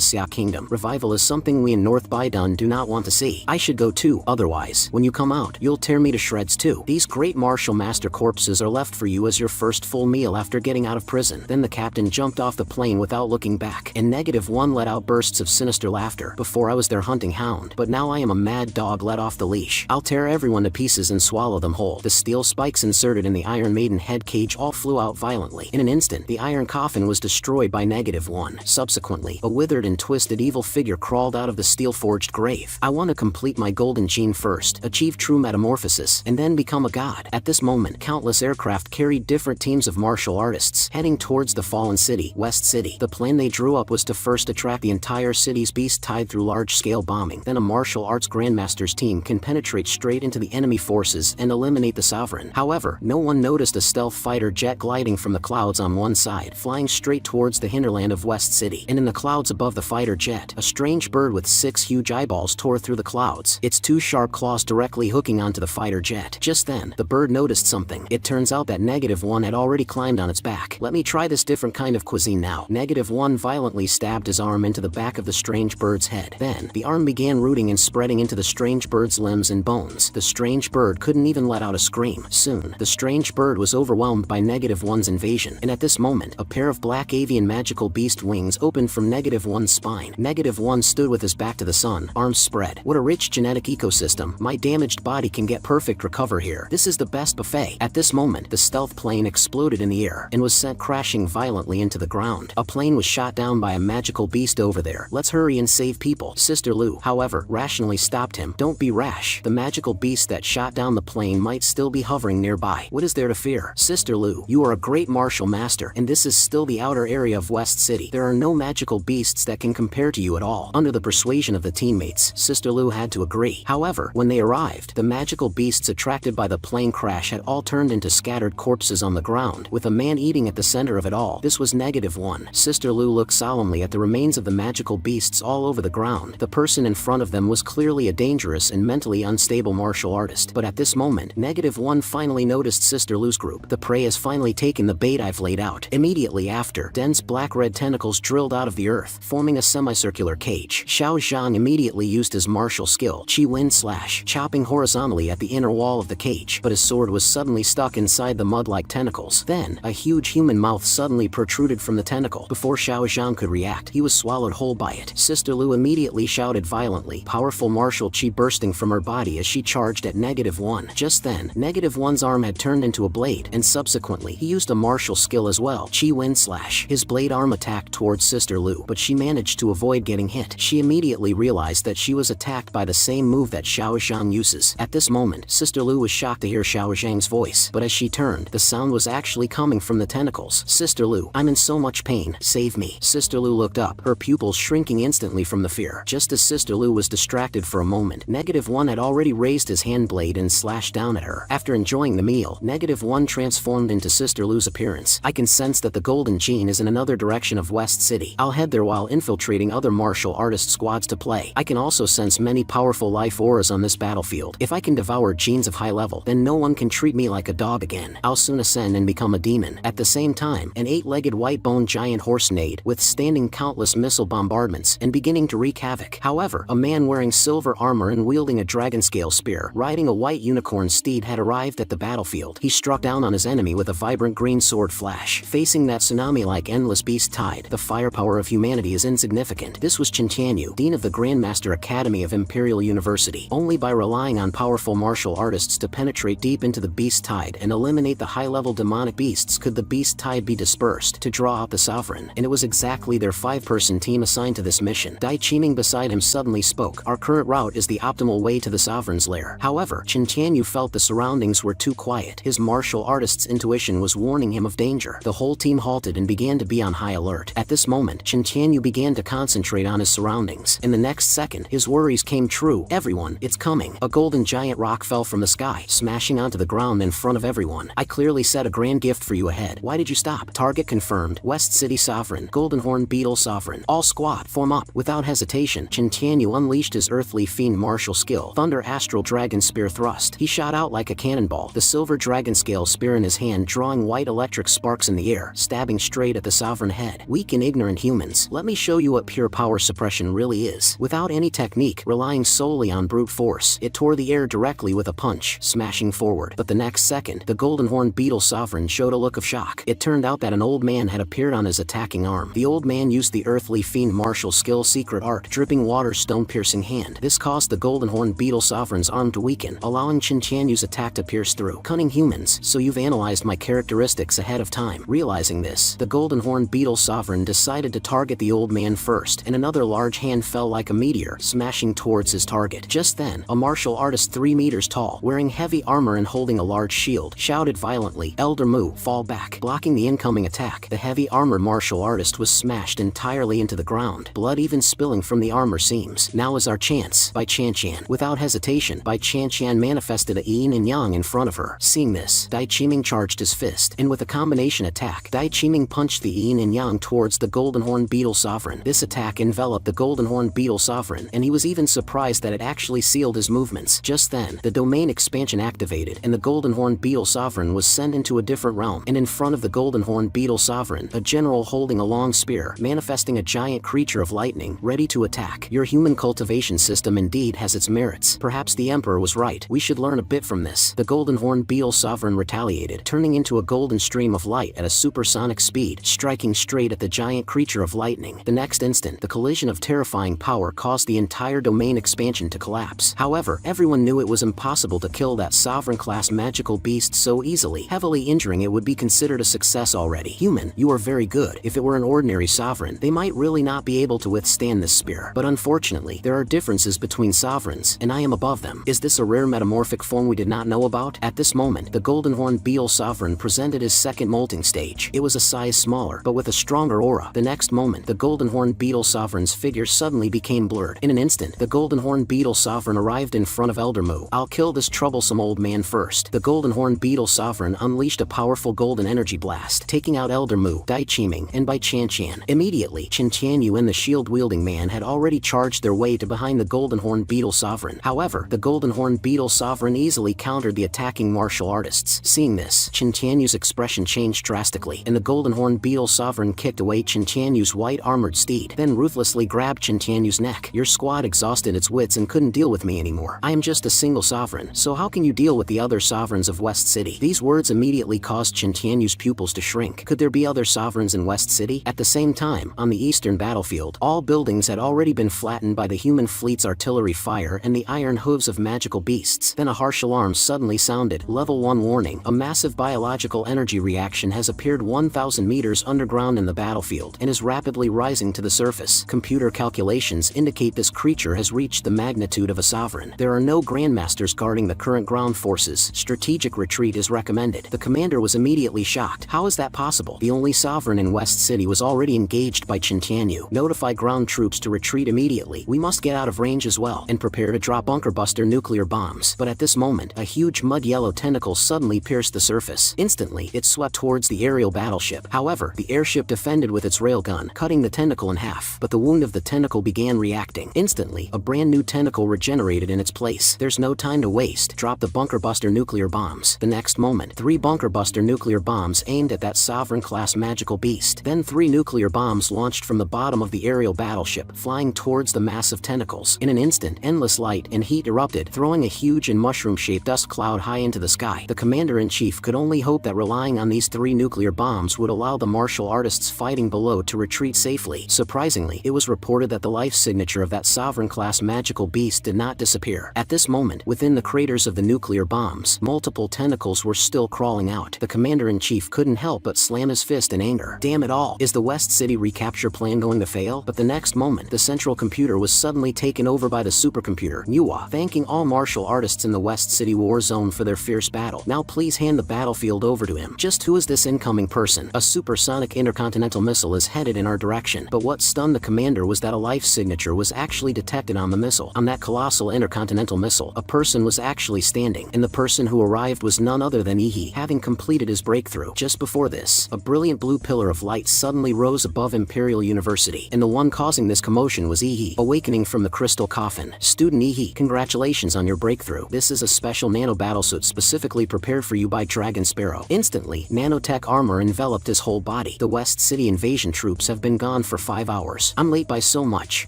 Xia Kingdom. Revival is something we in North Baidun do not want to see. I should go too, otherwise, when you come out, you'll tear me to shreds too. These great martial master corpses are left for you as your first full meal after getting out of prison. Then the captain jumped off the plane without looking back, and -1 let out bursts of sinister laughter. Before I was their hunting hound, but now I am a mad dog let off the leash. I'll tear everyone to pieces and swallow them whole. The steel spikes inserted in the Iron Maiden head cage all flew out violently. In an instant, the iron coffin was destroyed by -1. Subsequently, a withered and twisted evil figure crawled out of the steel-forged grave. I want to complete my golden gene first, achieve true metamorphosis, and then become a god. At this moment, countless aircraft carried different teams of martial artists, heading towards the fallen city, West City. The plan they drew up was to first attract the entire city's beast tied through large-scale bombing. Then a martial arts grandmaster's team can penetrate straight into the enemy forces and eliminate the sovereign. However, no one noticed a stealth fighter jet gliding from the clouds on one side, flying straight towards the hinterland of West City. And in the clouds above the fighter jet, a strange bird with 6 huge eyeballs tore through the clouds, its 2 sharp claws directly hooking onto the fighter jet. Just then, the bird noticed something. It turns out that -1 had already climbed on its back. Let me try this different kind of cuisine now. -1 violently stabbed his arm into the back of the strange bird's head. Then, the arm began rooting and spreading into the strange bird's limbs and bones. The strange bird couldn't even let out a scream. Soon, the strange bird was overwhelmed by -1's invasion, and at this moment, a pair of black avian magical beast wings opened from -1's spine. -1 stood with his back to the sun, arms spread. What a rich genetic ecosystem. My damaged body can get perfect recover here. This is the best buffet. At this moment, the stealth plane exploded in the air and was sent crashing violently into the ground. A plane was shot down by a magical beast over there. Let's hurry and save people. Sister Lu, however, rationally stopped him. Don't be rash. The magical beast that shot down the plane might still be hovering nearby. What is there to fear? Sister Lu, you are a great martial master, and this is still the outer area of West City. There are no magical beasts that can compare to you at all. Under the persuasion of the teammates, Sister Lu had to agree. However, when they arrived, the magical beasts attracted by the plane crash had all turned into scattered corpses on the ground, with a man eating at the center of it all. This was -1. Sister Lu looked solemnly at the remains of the magical beasts all over the ground. The person in front of them was clearly a dangerous and mentally unstable martial artist. But at this moment, -1 finally noticed Sister Lu's group. The prey has finally taken the bait I've laid out. Immediately after, dense black-red tentacles drilled out of the earth, forming a semicircular cage. Xiao Zhang immediately used his martial skill, Qi Wen Slash, chopping horizontally at the inner wall of the cage, but his sword was suddenly stuck inside the mud-like tentacles. Then, a huge human mouth suddenly protruded from the tentacle. Before Xiao Zhang could react, he was swallowed whole by it. Sister Lu immediately shouted violently, powerful martial qi bursting from her body as she charged at -1. Just then, -1's arm had turned into a blade, and subsequently, he used a martial skill as well, Qi Wen Slash. His blade arm attacked towards Sister Lu, but she managed to avoid getting hit. She immediately realized that she was attacked by the same move that Xiao Zhang uses. At this moment, Sister Lu was shocked to hear Xiao Zhang's voice, but as she turned, the sound was actually coming from the tentacles. Sister Lu, I'm in so much pain, save me. Sister Lu looked up, her pupils shrinking instantly from the fear. Just as Sister Lu was distracted for a moment, -1 had already raised his hand blade and slashed down at her. After enjoying the meal, -1 transformed into Sister Lu's appearance. I can sense that the golden gene is in another direction of West City. I'll head there while infiltrating other martial artist squads to play. I can also sense many powerful life auras on this battlefield. If I can devour genes of high level, then no one can treat me like a dog again. I'll soon ascend and become a demon. At the same time, an 8-legged white-boned giant horse neighed, withstanding countless missile bombardments and beginning to wreak havoc. However, a man wearing silver armor and wielding a dragon-scale spear, riding a white unicorn steed had arrived at the battlefield. He struck down on his enemy with a vibrant green sword flash. Facing that tsunami-like endless beast tide, the firepower of humanity is insignificant. This was Chen Tianyu, dean of the Grandmaster Academy of Imperial University. Only by relying on powerful martial artists to penetrate deep into the beast tide and eliminate the high-level demonic beasts could the beast tide be dispersed to draw out the sovereign. And it was exactly their 5-person team assigned to this mission. Dai Qiming beside him suddenly spoke. Our current route is the optimal way to the sovereign's lair. However, Chen Tianyu felt the surroundings were too quiet. His martial artist's intuition was warning him of danger. The whole team halted and began to be on high alert. At this moment, Chen Tianyu began to concentrate on his surroundings. In the next second, his worries came true. Everyone, it's coming. A golden giant rock fell from the sky, smashing onto the ground in front of everyone. I clearly said a grand gift for you ahead. Why did you stop? Target confirmed. West City Sovereign. Golden Horn Beetle Sovereign. All squad, form up. Without hesitation, Chen Tianyu unleashed his earthly fiend martial skill, Thunder Astral Dragon Spear Thrust. He shot out like a cannonball, the silver dragon scale spear in his hand drawing white electric sparks in the air, stabbing straight at the sovereign head. Weak and ignorant humans, let me show you what pure power suppression really is. Without any technique, relying solely on brute force, it tore the air directly with a punch, smashing forward. But the next second, the Golden Horn Beetle Sovereign showed a look of shock. It turned out that an old man had appeared on his attacking arm. The old man used the earthly fiend martial skill Secret Art, Dripping Water Stone-Piercing Hand. This caused the Golden Horn Beetle Sovereign's arm to weaken, allowing Chen Tianyu's attack to pierce through. Cunning humans, so you've analyzed my characteristics ahead of time. Realizing this, the Golden Horn Beetle Sovereign decided to target the old man first, and another large hand fell like a meteor, smashing towards his target. Just then, a martial artist 3 meters tall, wearing heavy armor and holding a large shield, shouted violently, Elder Mu, fall back. Blocking the incoming attack, the heavy armored martial artist was smashed entirely into the ground, blood even spilling from the armor seams. Now is our chance. Bai Qianshan. Without hesitation, Bai Qianshan manifested a yin and yang in front of her. Seeing this, Dai Qiming charged his fist, and with a combination attack, Dai Qiming punched the yin and yang towards the Golden Horn Beetle Sovereign. This attack enveloped the Golden Horn Beetle Sovereign, and he was even surprised that it actually sealed his movements. Just then, the domain expansion activated, and the Golden Horn Beetle Sovereign was sent into a different realm. And in front of the Golden Horn Beetle Sovereign, a general holding a long spear, manifesting a giant creature of lightning, ready to attack. Your human cultivation system indeed has its merits. Perhaps the Emperor was right. We should learn a bit from this. The Golden Horn Beetle Sovereign retaliated, turning into a golden stream of light at a supersonic speed, striking straight at the giant creature of lightning. The next instant, the collision of terrifying power caused the entire domain expansion to collapse. However, everyone knew it was impossible to kill that sovereign-class magical beast so easily. Heavily injuring it would be considered a success already. Human, you are very good. If it were an ordinary sovereign, they might really not be able to withstand this spear. But unfortunately, there are differences between sovereigns, and I am above them. Is this a rare metamorphic form we did not know about? At this moment, the Golden Horn Beetle Sovereign presented his second molting stage. It was a size smaller, but with a stronger aura. The next moment, the Golden Horn Beetle Sovereign's figure suddenly became blurred. In an instant, the Golden Horn Beetle Sovereign arrived in front of Elder Mu. I'll kill this troublesome old man first. The Golden Horn Beetle Sovereign unleashed a powerful golden energy blast, taking out Elder Mu, Dai Qiming, and Bai Qianshan. Immediately, Chen Tianyu and the shield-wielding man had already charged their way to behind the Golden Horn Beetle Sovereign. However, the Golden Horn Beetle Sovereign easily countered the attacking martial artists. Seeing this, Chen Tianyu's expression changed drastically, and the Golden Horn Beetle Sovereign kicked away Chen Tianyu's white armored steed, then ruthlessly grabbed Chen Tianyu's neck. Your squad exhausted its wits and couldn't deal with me anymore. I am just a single sovereign, so how can you deal with the other sovereigns of West City? These words immediately caused Chen Tianyu's pupils to shrink. Could there be other sovereigns in West City? At the same time, on the eastern battlefield, all buildings had already been flattened by the human fleet's artillery fire and the iron hooves of magical beasts. Then a harsh alarm suddenly sounded. Level 1 warning. A massive biological energy reaction has appeared 1,000 meters underground in the battlefield and is rapidly rising to the surface. Computer calculations indicate this creature has reached the magnitude of a sovereign. There are no grandmasters guarding the current ground forces. Strategic retreat is recommended. The commander was immediately shocked. How is that possible? The only sovereign in West City was already engaged by Chen Tianyu. Notify ground troops to retreat immediately. We must get out of range as well, and prepare to drop bunker buster nuclear bombs. But at this moment, a huge mud-yellow tentacle suddenly pierced the surface. Instantly, it swept towards the aerial battleship. However, the airship defended with its railgun, cutting the tentacle in half. But the wound of the tentacle began reacting. Instantly, a brand new tentacle regenerated in its place. There's no time to waste. Drop the bunker buster nuclear bombs. The next moment, 3 bunker buster nuclear bombs aimed at that sovereign-class magical beast. Then 3 nuclear bombs launched from the bottom of the aerial battleship, flying towards the massive tentacles. In an instant, endless light and heat erupted, throwing a huge and mushroom-shaped dust cloud high into the sky. The commander-in-chief could only hope that relying on these 3 nuclear bombs would allow the martial artists fighting below to retreat safely. Surprisingly, it was reported that the life signature of that sovereign-class magical beast did not disappear. At this moment, within the craters of the nuclear bombs, multiple tentacles were still crawling out. The commander-in-chief couldn't help but slam his fist in anger. Damn it all, is the West City recapture plan going to fail? But the next moment, the central computer was suddenly taken over by the supercomputer, Manhwa, thanking all martial artists in the West City war zone for their fierce battle. Now please hand the battlefield over to him. Just who is this incoming person? A supersonic intercontinental missile is headed in our direction. But what stunned the commander was that a life signature was actually detected on the missile. On that colossal intercontinental missile, a person was actually standing, and the person who arrived was none other than Ihi, having completed his breakthrough. Just before this, a brilliant blue pillar of light suddenly rose above Imperial University, and the one causing this commotion was Ihi, awakening from the crystal coffin. Student Ihi, congratulations on your breakthrough. This is a special nano battlesuit specifically prepared for you by Dragon Sparrow. Instantly, nanotech armor enveloped his whole body. The West City invasion troops have been gone for 5 hours. I'm late by so much.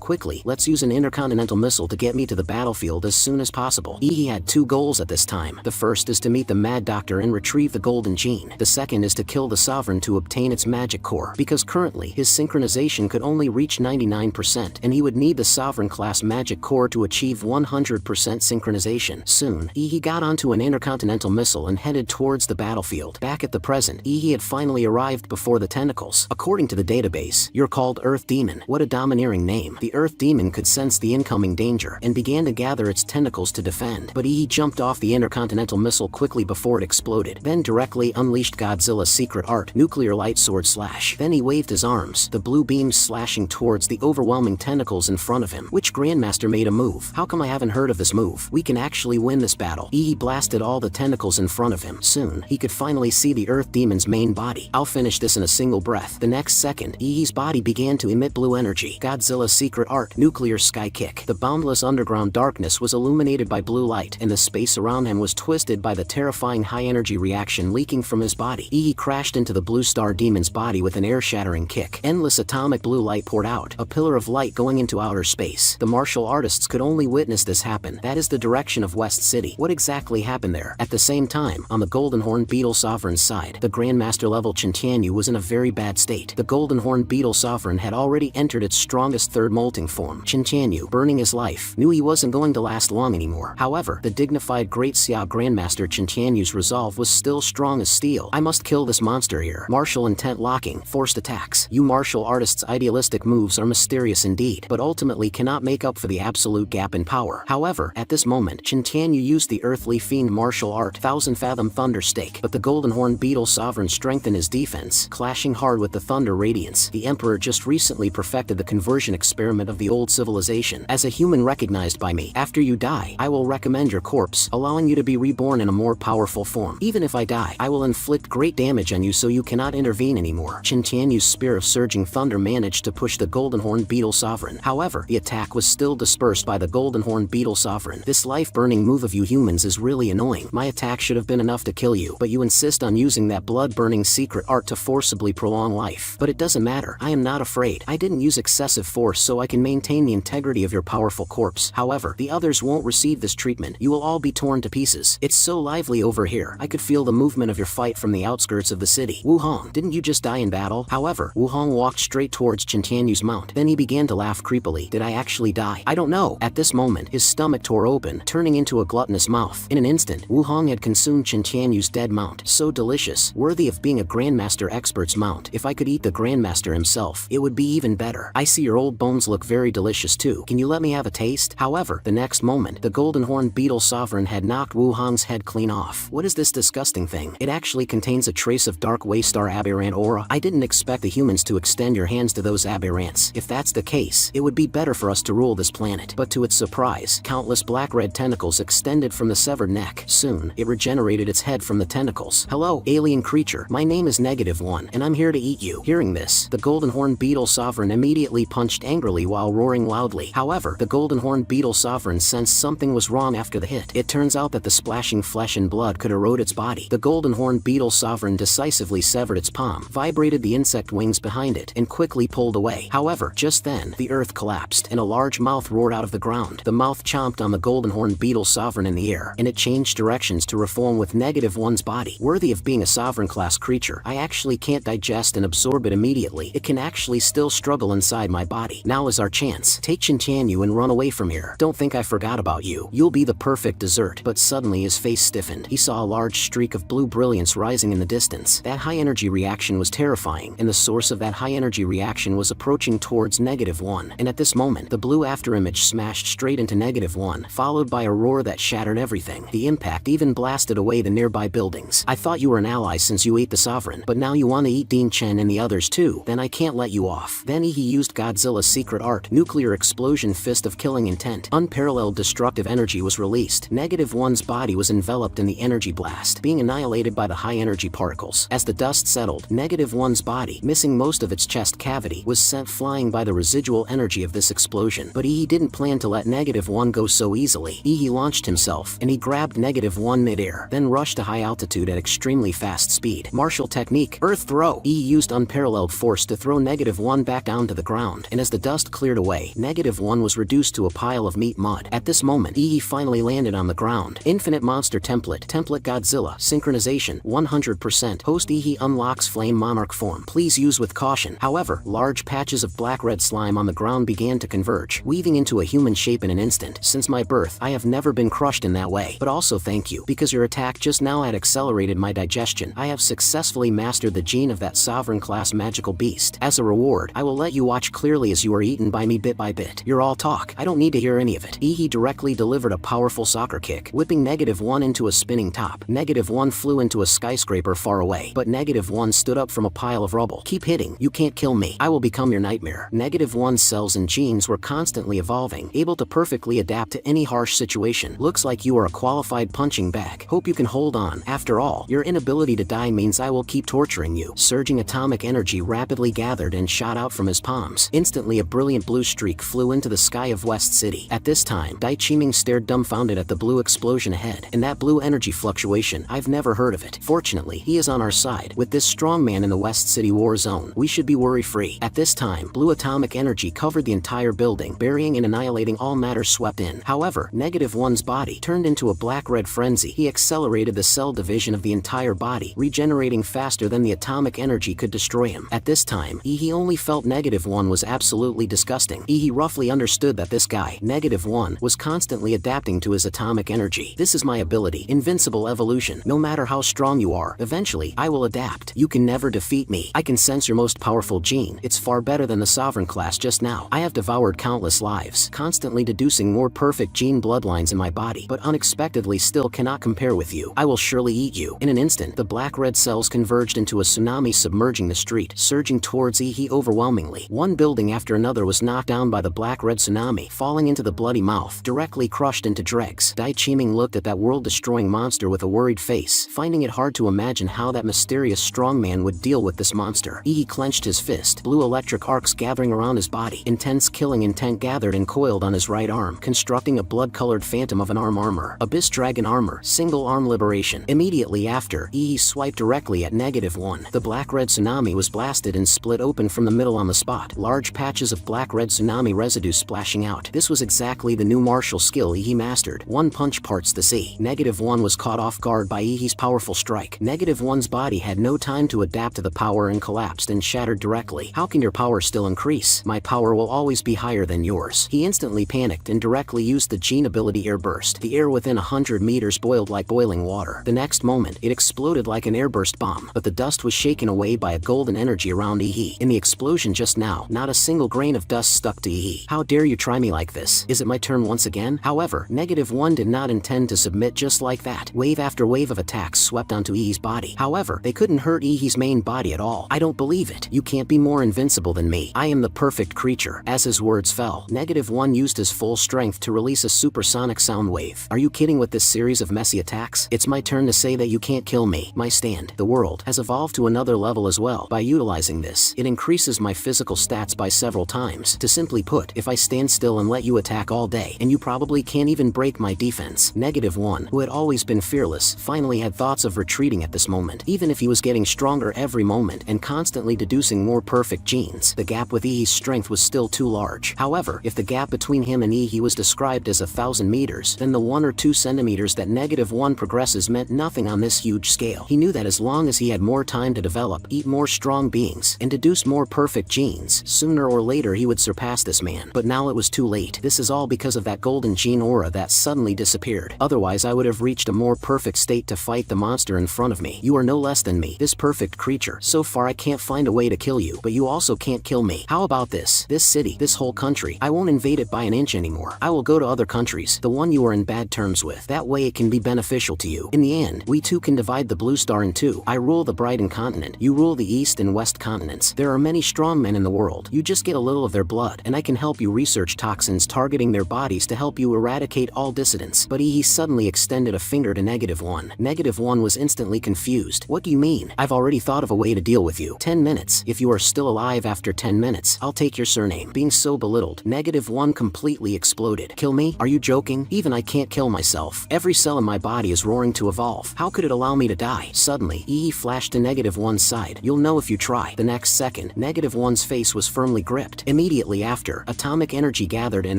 Quickly, let's use an intercontinental missile to get me to the battlefield as soon as possible. Ihi had 2 goals at this time. The first is to meet the Mad Doctor and retrieve the golden gene. The second is to kill the Sovereign to obtain its magic core, because currently his synchronization could only reach 99%, and he would need the Sovereign class magic core to achieve 100% synchronization. Soon, Ihi got onto an intercontinental missile and headed towards the battlefield. Back at the present, Ihi had finally arrived before the tentacles. According to the database, you're called Earth Demon. What a domineering name. The Earth Demon could sense the incoming danger and began to gather its tentacles to defend. But Ihi jumped off the intercontinental missile quickly before it exploded, then directly unleashed Godzilla's secret art, nuclear light sword slash. Then he waved his arms, the blue beams slashing towards the overwhelming tentacles in front of him. Which Grandmaster made a move? How come I haven't heard of this move? We can actually win this battle. Ihi blasted all the tentacles in front of him. Soon, he could finally see the Earth Demon's main body. I'll finish this in a single breath. The next second, Ihi's body began to emit blue energy. Godzilla's secret art, nuclear sky kick. The boundless underground darkness was illuminated by blue light, and the space around him was twisted by the terrifying high-energy reaction leaking from his body. Ihi crashed into the blue star demon's body with an air-shattering kick. Endless atomic blue light poured out, a pillar of light going into outer space. The martial artists could only witness this happen. That is the direction of West City. What exactly happened there? At the same time, on the Golden Horn Beetle Sovereign's side, the Grandmaster level Chintanyu was in a very bad state. The Golden Horn Beetle Sovereign had already entered its strongest third molting form. Chintanyu, burning his life, knew he wasn't going to last long anymore. However, the dignified Great Xiao Grandmaster Chintanyu's resolve was still strong as steel. I must kill this monster here. Martial intent locking, forced attacks. You martial artists' idealistic moves are mysterious indeed, but ultimately cannot make up for the absolute gap in power. However, at this moment, Chintanyu used the earthly fiend martial art, Thousand Fathom Thunder Stake, but the Golden Horn Beetle Sovereign strengthened his defense, clashing hard with the Thunder Radiance. The Emperor just recently perfected the conversion experiment of the old civilization. As a human recognized by me, after you die, I will recommend your corpse, allowing you to be reborn in a more powerful form. Even if I die, I will inflict great damage on you so you cannot intervene anymore. Chintanyu's spear of surging thunder managed to push the Golden Horn Beetle Sovereign. However, the attack was still dispersed by the Golden Horn Beetle Sovereign. This life-burning move of you humans is really annoying. My attack should have been enough to kill you, but you insist on using that blood-burning secret art to forcibly prolong life. But it doesn't matter. I am not afraid. I didn't use excessive force so I can maintain the integrity of your powerful corpse. However, the others won't receive this treatment. You will all be torn to pieces. It's so lively over here. I could feel the movement of your fight from the outskirts of the city. Wuhong, didn't you just die in battle? However, Wuhong walked straight towards Chintanyu's mount. Then he began to laugh creepily. Did I actually die? I don't know. At this moment, his stomach tore open, turning into a gluttonous mouth. In an instant, Wuhong had consumed Chintanyu's dead mount. So delicious, worthy of being a Grandmaster expert's mount. If I could eat the Grandmaster himself, it would be even better. I see your old bones look very delicious too. Can you let me have a taste? However, the next moment, the Golden Horn Beetle Sovereign had knocked Wuhong's head clean off. What is this disgusting thing? It actually contains a trace of Dark Waystar aberrant aura. I didn't expect the humans to extend your hands to those aberrants. If that's the case, it would be better for us to rule this planet. But to its surprise, countless black-red tentacles extended from the severed neck. Soon, it regenerated its head from the tentacles. Hello, alien creature. My name is -1, and I'm here to eat you. Hearing this, the Golden Horn Beetle Sovereign immediately punched angrily while roaring loudly. However, the Golden Horn Beetle Sovereign sensed something was wrong after the hit. It turns out that the splashing flesh and blood could erode its body. The Golden Horn Beetle Sovereign decisively severed its palm, vibrated the insect wings behind it, and quickly pulled away. However, just then, the earth collapsed, and a large mouth roared out of the ground. The mouth chomped on the Golden Horn Beetle Sovereign in the air, and it changed directions to reform with -1's body. Worthy of being a sovereign class creature, I actually can't digest and absorb it immediately. It can actually still struggle inside my body. Now is our chance. Take Yu and run away from here. Don't think I forgot about you. You'll be the perfect dessert. But suddenly his face stiffened. He saw a large streak of blue brilliance rising in the distance. That high-energy reaction was terrifying, and the source of that high-energy reaction was approaching towards -1. And at this moment, the blue afterimage smashed straight into -1, followed by a roar that shattered everything. The impact even blasted away the nearby buildings. I thought you were an ally since you ate the Sovereign, but now you want to eat Dean Chen and the others too. Then I can't let you off. Then he used Godzilla's secret art, nuclear explosion fist of killing intent. Unparalleled destructive energy was released. -1's body was enveloped in the energy blast, being annihilated by the high-energy particles. As the dust settled, -1's body, missing most of its chest cavity, was sent flying by the residual energy of this explosion. But he didn't plan to let -1 go so easily. He launched himself, and he grabbed -1 mid-air, then rushed to high altitude at extremely fast speed. Martial technique, Earth Throw. He used unparalleled force to throw -1 back down to the ground, and as the dust cleared away, -1 was reduced to a pile of meat mud. At this moment, he finally landed on the ground. Infinite monster template Godzilla, synchronization, 100%. Host unlocks flame monarch form. Please use with caution. However, large patches of black-red slime on the ground began to converge, weaving into a human shape in an instant. Since my birth, I have never been crushed in that way. But also thank you, because your attack just now had accelerated my digestion. I have successfully mastered the gene of that sovereign-class magical beast. As a reward, I will let you watch clearly as you are eaten by me bit by bit. You're all talk. I don't need to hear any of it. He directly delivered a powerful soccer kick, whipping -1 into a spinning top. -1 flew into a skyscraper far away, but -1 stood up from a pile of rubble. Keep hitting. You can't kill me. I will become your nightmare. -1's cells and genes were constantly evolving, able to perfectly adapt to any harsh situation. Looks like you are a qualified punching bag. Hope you can hold on. After all, your inability to die means I will keep torturing you. Surging atomic energy rapidly gathered and shot out from his palms. Instantly, a brilliant blue streak flew into the sky of West City. At this time, Dai Qiming stared dumbfounded at the blue explosion ahead. And that blue energy fluctuation, I've never heard of it. Fortunately, he is on our side. With this strong man in the West City war zone, we should be worry-free. At this time, blue atomic energy covered the entire building, burying and annihilating all matter swept in. However, -1's body turned into a black-red frenzy. He accelerated the cell division of the entire body, regenerating faster than the atomic energy could destroy him. At this time, he only felt -1 was absolutely disgusting. He roughly understood that this guy, -1, was constantly adapting to his atomic energy. This is my ability, invincible evolution. No matter how strong you are, eventually, I will adapt. You can never defeat me. I can sense your most powerful gene. It's far better than the sovereign class just now. I have devoured countless lives, constantly deducing more perfect gene bloodlines in my body, but unexpectedly still cannot compare with you. I will surely eat you. In an instant, the black-red cells converged into a tsunami submerging the street, surging towards overwhelmingly. One building after another was knocked down by the black-red tsunami, falling into the bloody mouth, directly crushed into dregs. Dai Qiming looked at that world-destroying monster with a worried face, finding it hard to imagine how that mysterious strongman would deal with this monster. He clenched his fist, blue electric arcs gathering around his body. Intense killing intent gathered and coiled on his right arm, constructing a blood-colored phantom of an armor. Abyss Dragon armor, single arm liberation. Immediately after, he swiped directly at -1. The black-red tsunami was blasted and split open from the middle on the spot, large patches of black-red tsunami residue splashing out. This was exactly the new martial skill he mastered. One punch parts the sea. -1 was caught off guard by Ihi's powerful strike. -1's body had no time to adapt to the power and collapsed and shattered directly. How can your power still increase? My power will always be higher than yours. He instantly panicked and directly used the gene ability airburst. The air within 100 meters boiled like boiling water. The next moment, it exploded like an airburst bomb, but the dust was shaken away by a golden energy around Ihi. In the explosion just now, not a single grain of dust stuck to Ihi. How dare you try me like this? Is it my turn once again? However, -1 did not intend to submit just like that. Wave after wave of attacks swept onto Ihi's body. However, they couldn't hurt Ihi's main body at all. I don't believe it. You can't be more invincible than me. I am the perfect creature. As his words fell, -1 used his full strength to release a supersonic sound wave. Are you kidding with this series of messy attacks? It's my turn to say that you can't kill me. My stand. The world has evolved to another level as well. By utilizing this, it increases my physical stats by several times. To simply put, if I stand still and let you attack all day, and you probably can't even break my defense. -1, who had always been fearless, finally had thoughts of retreating at this moment. Even if he was getting stronger every moment and constantly deducing more perfect genes, the gap with Ihi's strength was still too large. However, if the gap between him and Ihi was described as 1,000 meters, then the 1 or 2 centimeters that -1 progresses meant nothing on this huge scale. He knew that as long as he had more time to develop, eat more strong beings, and deduce more perfect genes, Sooner or later he would surpass this man, but now it was too late. This is all because of that golden gene aura that suddenly disappeared. Otherwise I would have reached a more perfect state to fight the monster in front of me. You are no less than me, this perfect creature. So far I can't find a way to kill you, but you also can't kill me. How about this? This city, this whole country, I won't invade it by an inch anymore. I will go to other countries, the one you are in bad terms with. That way it can be beneficial to you. In the end, we two can divide the blue star in two. I rule the Brighton continent, you rule the east and west continents. There are many strong men in the world. You just get a little of their blood, and I can help you research toxins targeting their bodies to help you eradicate all dissidents. But he suddenly extended a finger to -1. -1 was instantly confused. What do you mean? I've already thought of a way to deal with you. 10 minutes. If you are still alive after 10 minutes, I'll take your surname. Being so belittled, -1 completely exploded. Kill me? Are you joking? Even I can't kill myself. Every cell in my body is roaring to evolve. How could it allow me to die? Suddenly, flashed to -1's side. You'll know if you try. The next second, -1's face was firmly gripped. Immediately after, atomic energy gathered and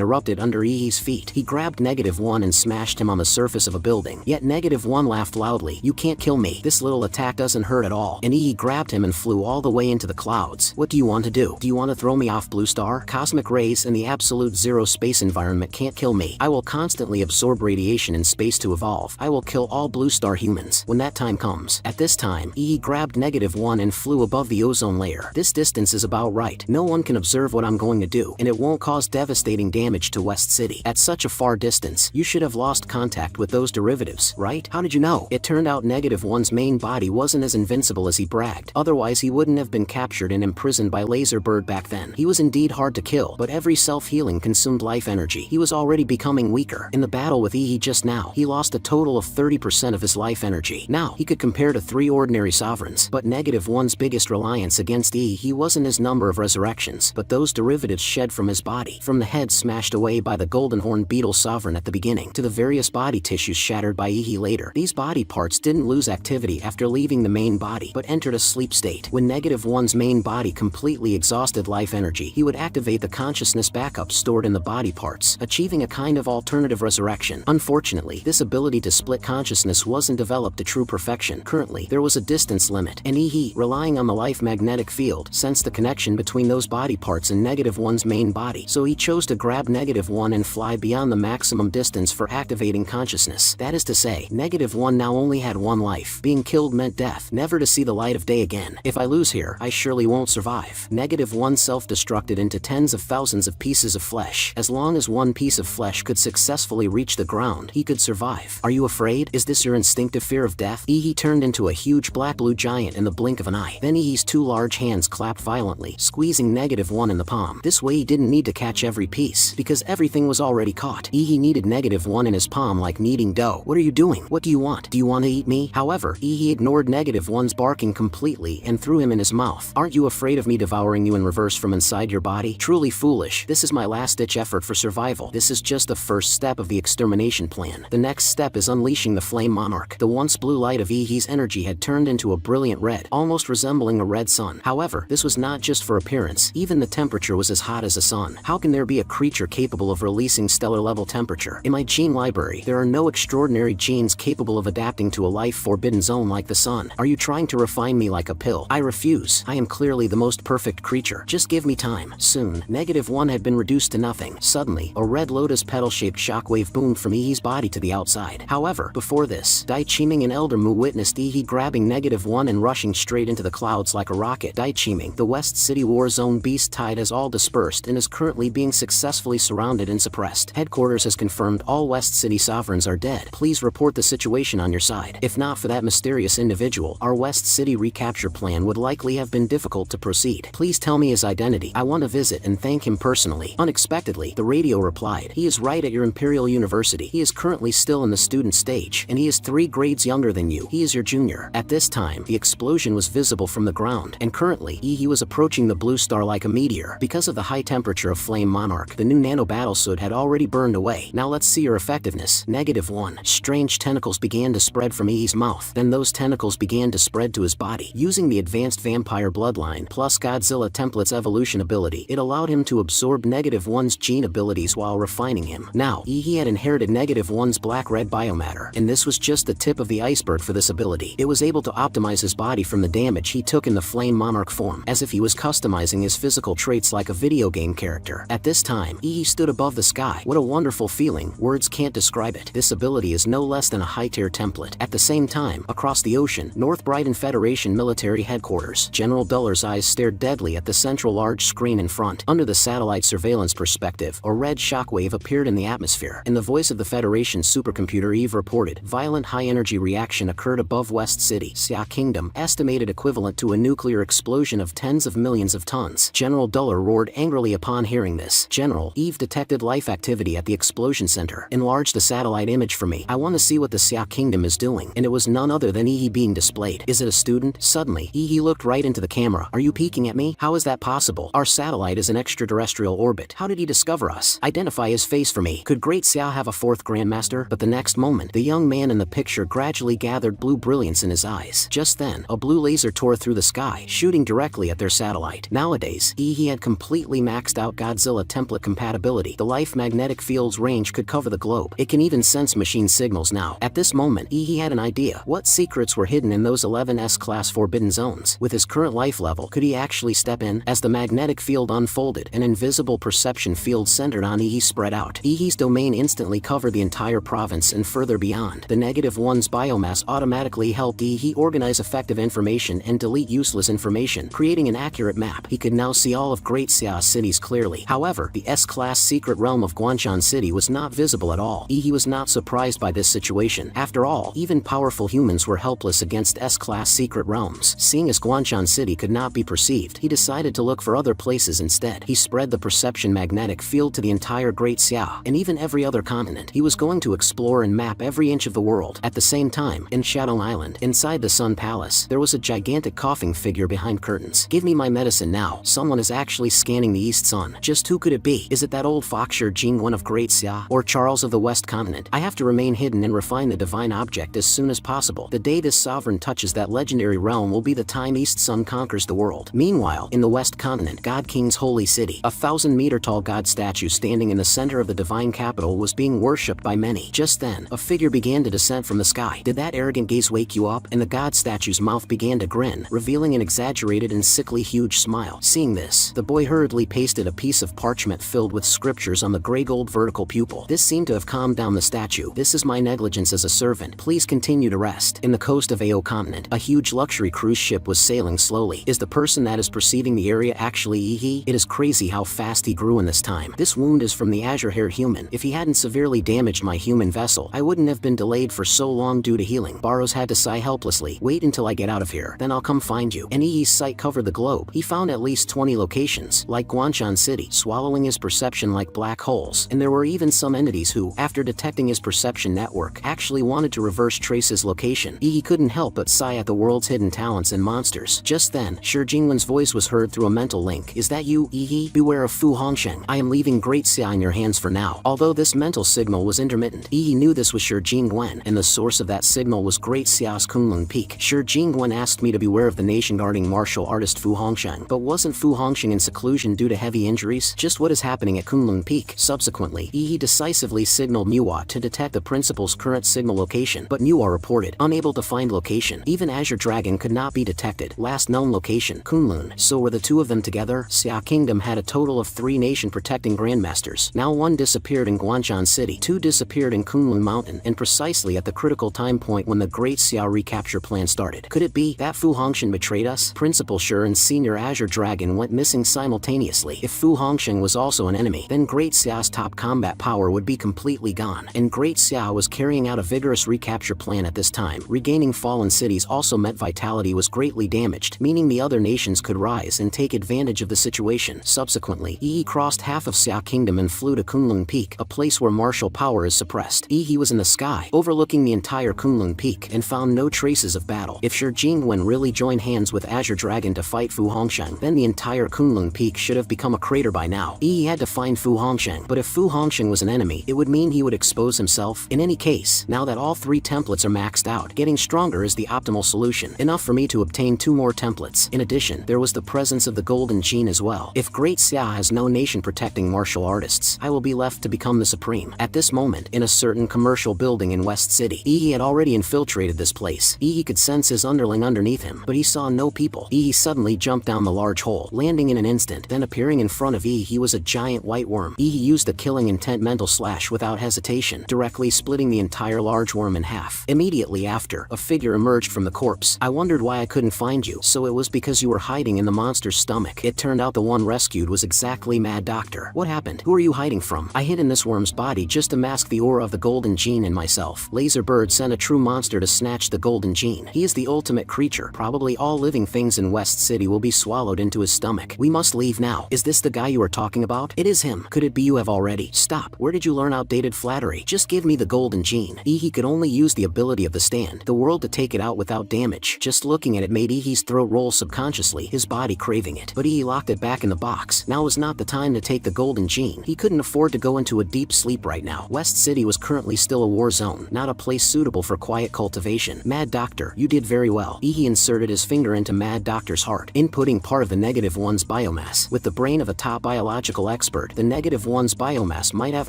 erupted under He's feet. He grabbed -1 and smashed him on the surface of a building. Yet -1 laughed loudly. You can't kill me. This little attack doesn't hurt at all. And he grabbed him and flew all the way into the clouds. What do you want to do? Do you want to throw me off, Blue Star? Cosmic rays and the absolute zero space environment can't kill me. I will constantly absorb radiation in space to evolve. I will kill all Blue Star humans when that time comes. At this time, he grabbed -1 and flew above the ozone layer. This distance is about right. No one can observe what I'm going to do, and it won't cause devastating damage to West City. At such a far distance, you should have lost contact with those derivatives, right? How did you know? It turned out -1's main body wasn't as invincible as he bragged. Otherwise he wouldn't have been captured and imprisoned by Laser Bird back then. He was indeed hard to kill, but every self-healing consumed life energy. He was already becoming weaker. In the battle with just now, he lost a total of 30% of his life energy. Now, he could compare to 3 ordinary sovereigns, but -1's biggest reliance against he wasn't his number of resurrections, but those derivatives shed from his body. From the head smashed away by the golden horn beetle sovereign at the beginning, to the various body tissues shattered by later. These body parts didn't lose activity after leaving the main body, but entered a sleep state. When -1's main body completely exhausted life energy, he would activate the consciousness backup stored in the body parts, achieving a kind of alternative resurrection. Unfortunately, this ability to split consciousness wasn't developed to true perfection. Currently, there was a distance limit, and relying on the life magnetic field, sensed the connection between those body parts and -1's main body. So he chose to grab -1 and fly beyond the maximum distance for activating consciousness. That is to say, -1 now only had one life. Being killed meant death, never to see the light of day again. If I lose here, I surely won't survive. -1 self-destructed into tens of thousands of pieces of flesh. As long as one piece of flesh could successfully reach the ground, he could survive. Are you afraid? Is this your instinctive fear of death? He turned into a huge black-blue giant in the blink of an eye. Then He's 2 large hands clapped violently, squeezing -1 in the palm. This way he didn't need to catch every piece, because everything was already caught. He needed -1 in his palm like kneading dough. What are you doing? What do you want? Do you want to eat me? However, he ignored -1's barking completely and threw him in his mouth. Aren't you afraid of me devouring you in reverse from inside your body? Truly foolish. This is my last-ditch effort for survival. This is just the first step of the extermination plan. The next step is unleashing the Flame Monarch. The once blue light of He's energy had turned into a brilliant red, almost resembling a red sun. However, this was not just for appearance. Even the temperature was as hot as the sun. How can there be a creature capable of releasing stellar-level temperature? In my gene library, there are no extraordinary genes capable of adapting to a life-forbidden zone like the sun. Are you trying to refine me like a pill? I refuse. I am clearly the most perfect creature. Just give me time. Soon, -1 had been reduced to nothing. Suddenly, a red lotus petal-shaped shockwave boomed from He's body to the outside. However, before this, Dai Chiming and Elder Mu witnessed He grabbing -1 and rushing straight into the clouds like a rocket. Dai Chiming, the West City War Zone beast tide has all dispersed and is currently being successfully surrounded and suppressed. Headquarters has confirmed all West City sovereigns are dead. Please report the situation on your side. If not for that mysterious individual, our West City recapture plan would likely have been difficult to proceed. Please tell me his identity. I want to visit and thank him personally. Unexpectedly, the radio replied, he is right at your Imperial University. He is currently still in the student stage, and he is 3 grades younger than you. He is your junior. At this time, the explosion was visible from the ground, and currently, he was approaching the blue star like a meteor. Because of the high temperature of Flame Monarch, the new nano battlesuit had already burned away. Now let's see your effectiveness. -1. Strange tentacles began to spread from He's mouth. Then those tentacles began to spread to his body. Using the advanced vampire bloodline plus Godzilla template's evolution ability, it allowed him to absorb -1's gene abilities while refining him. Now, he had inherited -1's black-red biomatter, and this was just the tip of the iceberg for this ability. It was able to optimize his body from the damage he took in the Flame Monarch form, as if he was customizing his physical traits like a video game character. At this time, Yi stood above the sky. What a wonderful feeling, words can't describe it. This ability is no less than a high-tier template. At the same time, across the ocean, North Brighton Federation military headquarters, General Duller's eyes stared deadly at the central large screen in front. Under the satellite surveillance perspective, a red shockwave appeared in the atmosphere. In the voice of the Federation's supercomputer, Eve reported, violent high-energy reaction occurred above West City, Xia Kingdom, estimated equivalent to a nuclear explosion of tens of millions of tons. General Duller roared angrily upon hearing this. General, Eve detected life activity at the explosion center. Enlarge the satellite image for me. I want to see what the Xia Kingdom is doing. And it was none other than Yi being displayed. Is it a student? Suddenly, Yi looked right into the camera. Are you peeking at me? How is that possible? Our satellite is in extraterrestrial orbit. How did he discover us? Identify his face for me. Could Great Xia have a fourth Grandmaster? But the next moment, the young man in the picture gradually gathered blue brilliance in his eyes. Just then, a blue laser tore through the sky, shooting directly at their satellite. Nowadays, Yi had completely maxed out Godzilla template compatibility. The life magnetic field's range could cover the globe. It can even sense machine signals now. At this moment, Yi had an idea. What secrets were hidden in those 11 S-class forbidden zones? With his current life level, could he actually step in? As the magnetic field unfolded, an invisible perception field centered on Yi spread out. Yi's domain instantly covered the entire province and further beyond. The -1's biomass automatically helped Yi organize effective information and delete useless information, creating an accurate map. He could now see all of Great Xia cities clearly. However, the S-class secret realm of Guanshan City was not visible at all. Yi was not surprised by this situation. After all, even powerful humans were helpless against S-class secret realms. Seeing as Guanshan City could not be perceived, he decided to look for other places instead. He spread the perception magnetic field to the entire Great Xia, and even every other continent. He was going to explore and map every inch of the world. At the same time, in Shadow Island, inside the Sun Palace, there was a gigantic coughing figure behind curtains. Give me my medicine now. Someone is actually scanning the East Sun. Just who could it be? Is it that old fox Jingwen of Great Xia? Or Charles of the West Continent? I have to remain hidden and refine the divine object as soon as possible. The day this sovereign touches that legendary realm will be the time East Sun conquers the world. Meanwhile, in the West Continent, God King's holy city, a 1,000-meter-tall god statue standing in the center of the divine capital was being worshipped by many. Just then, a figure began to descend from the sky. Did that arrogant gaze wake you up? And the god statue's mouth began to grin, revealing an exaggerated and sickly huge smile. Seeing this, the boy hurriedly pasted a piece of parchment filled with scriptures on the gray-gold vertical pupil. This seemed to have calmed down the statue. This is my negligence as a servant. Please continue to rest. In the coast of Ao Continent, a huge luxury cruise ship was sailing slowly. Is the person that is perceiving the area actually Yi? It is crazy how fast he grew in this time. This wound is from the azure-haired human. If he hadn't severely damaged my human vessel, I wouldn't have been delayed for so long due to healing. Barrows had to sigh helplessly. Wait until I get out of here, then I'll come find you. And Yi's sight covered the globe. He found at least 20 locations, like Guanshan City, swallowing his perception like black holes. And there were even some entities who, after detecting his perception network, actually wanted to reverse trace his location. Yi couldn't help but sigh at the world's hidden talents and monsters. Just then, Jingwen's voice was heard through a mental link. Is that you, Yi? Beware of Fu Hongsheng. I am leaving Great Xia in your hands for now. Although this mental signal was intermittent, Yi knew this was Jingwen, and the source of that signal was Great Xia's Kunlun Peak. Jingwen asked me to beware of the nation-guarding martial artist Fu Hongsheng. But wasn't Fu Hongsheng in seclusion due to heavy injuries? Just what is happening at Kunlun Peak? Subsequently, Yi decisively signaled Manhwa to detect the principal's current signal location, but Manhwa reported unable to find location. Even Azure Dragon could not be detected. Last known location, Kunlun. So were the two of them together? Xia Kingdom had a total of 3 nation-protecting grandmasters. Now one disappeared in Guanshan City, 2 disappeared in Kunlun Mountain, and precisely at the critical time point when the Great Xia recapture plan started. Could it be that Fu Hongsheng betrayed us? Principal Sure and Senior Azure Dragon went missing simultaneously. If Fu Hongsheng was also an enemy, then Great Xia's top combat power would be completely gone. And Great Xia was carrying out a vigorous recapture plan at this time. Regaining fallen cities also meant vitality was greatly damaged, meaning the other nations could rise and take advantage of the situation. Subsequently, Yi crossed half of Xia Kingdom and flew to Kunlun Peak, a place where martial power is suppressed. Yi was in the sky, overlooking the entire Kunlun Peak, and found no traces of battle. If Jingwen really joined hands with Azure Dragon to fight Fu Hongsheng, then the entire Kunlun Peak should have become a crater by now. Yi had to find Fu Hongsheng, but if Fu Hongsheng was an enemy, it would mean he would expose himself. In any case, now that all 3 templates are maxed out, getting stronger is the optimal solution. Enough for me to obtain 2 more templates. In addition, there was the presence of the Golden Gene as well. If Great Xia has no nation-protecting martial artists, I will be left to become the supreme. At this moment, in a certain commercial building in West City, Yi had already infiltrated this place. Yi could sense his underling underneath him, but he saw no people. Yi suddenly jumped down the large hole. hole, landing in an instant, then appearing in front of he was a giant white worm. He used a killing intent mental slash without hesitation, directly splitting the entire large worm in half. Immediately after, a figure emerged from the corpse. I wondered why I couldn't find you, so it was because you were hiding in the monster's stomach. It turned out the one rescued was exactly Mad Doctor. What happened? Who are you hiding from? I hid in this worm's body just to mask the aura of the golden gene in myself. Laserbird sent a true monster to snatch the golden gene. He is the ultimate creature. Probably all living things in West City will be swallowed into his stomach. We must leave now. Is this the guy you are talking about? It is him. Could it be you have already? Stop. Where did you learn outdated flattery? Just give me the golden gene. He could only use the ability of the stand, the world to take it out without damage. Just looking at it made He's throat roll subconsciously, his body craving it. But he locked it back in the box. Now was not the time to take the golden gene. He couldn't afford to go into a deep sleep right now. West City was currently still a war zone, not a place suitable for quiet cultivation. Mad Doctor, you did very well. He inserted his finger into Mad Doctor's heart, inputting part of the negative one's biomass. With the brain of a top biological expert, the negative one's biomass might have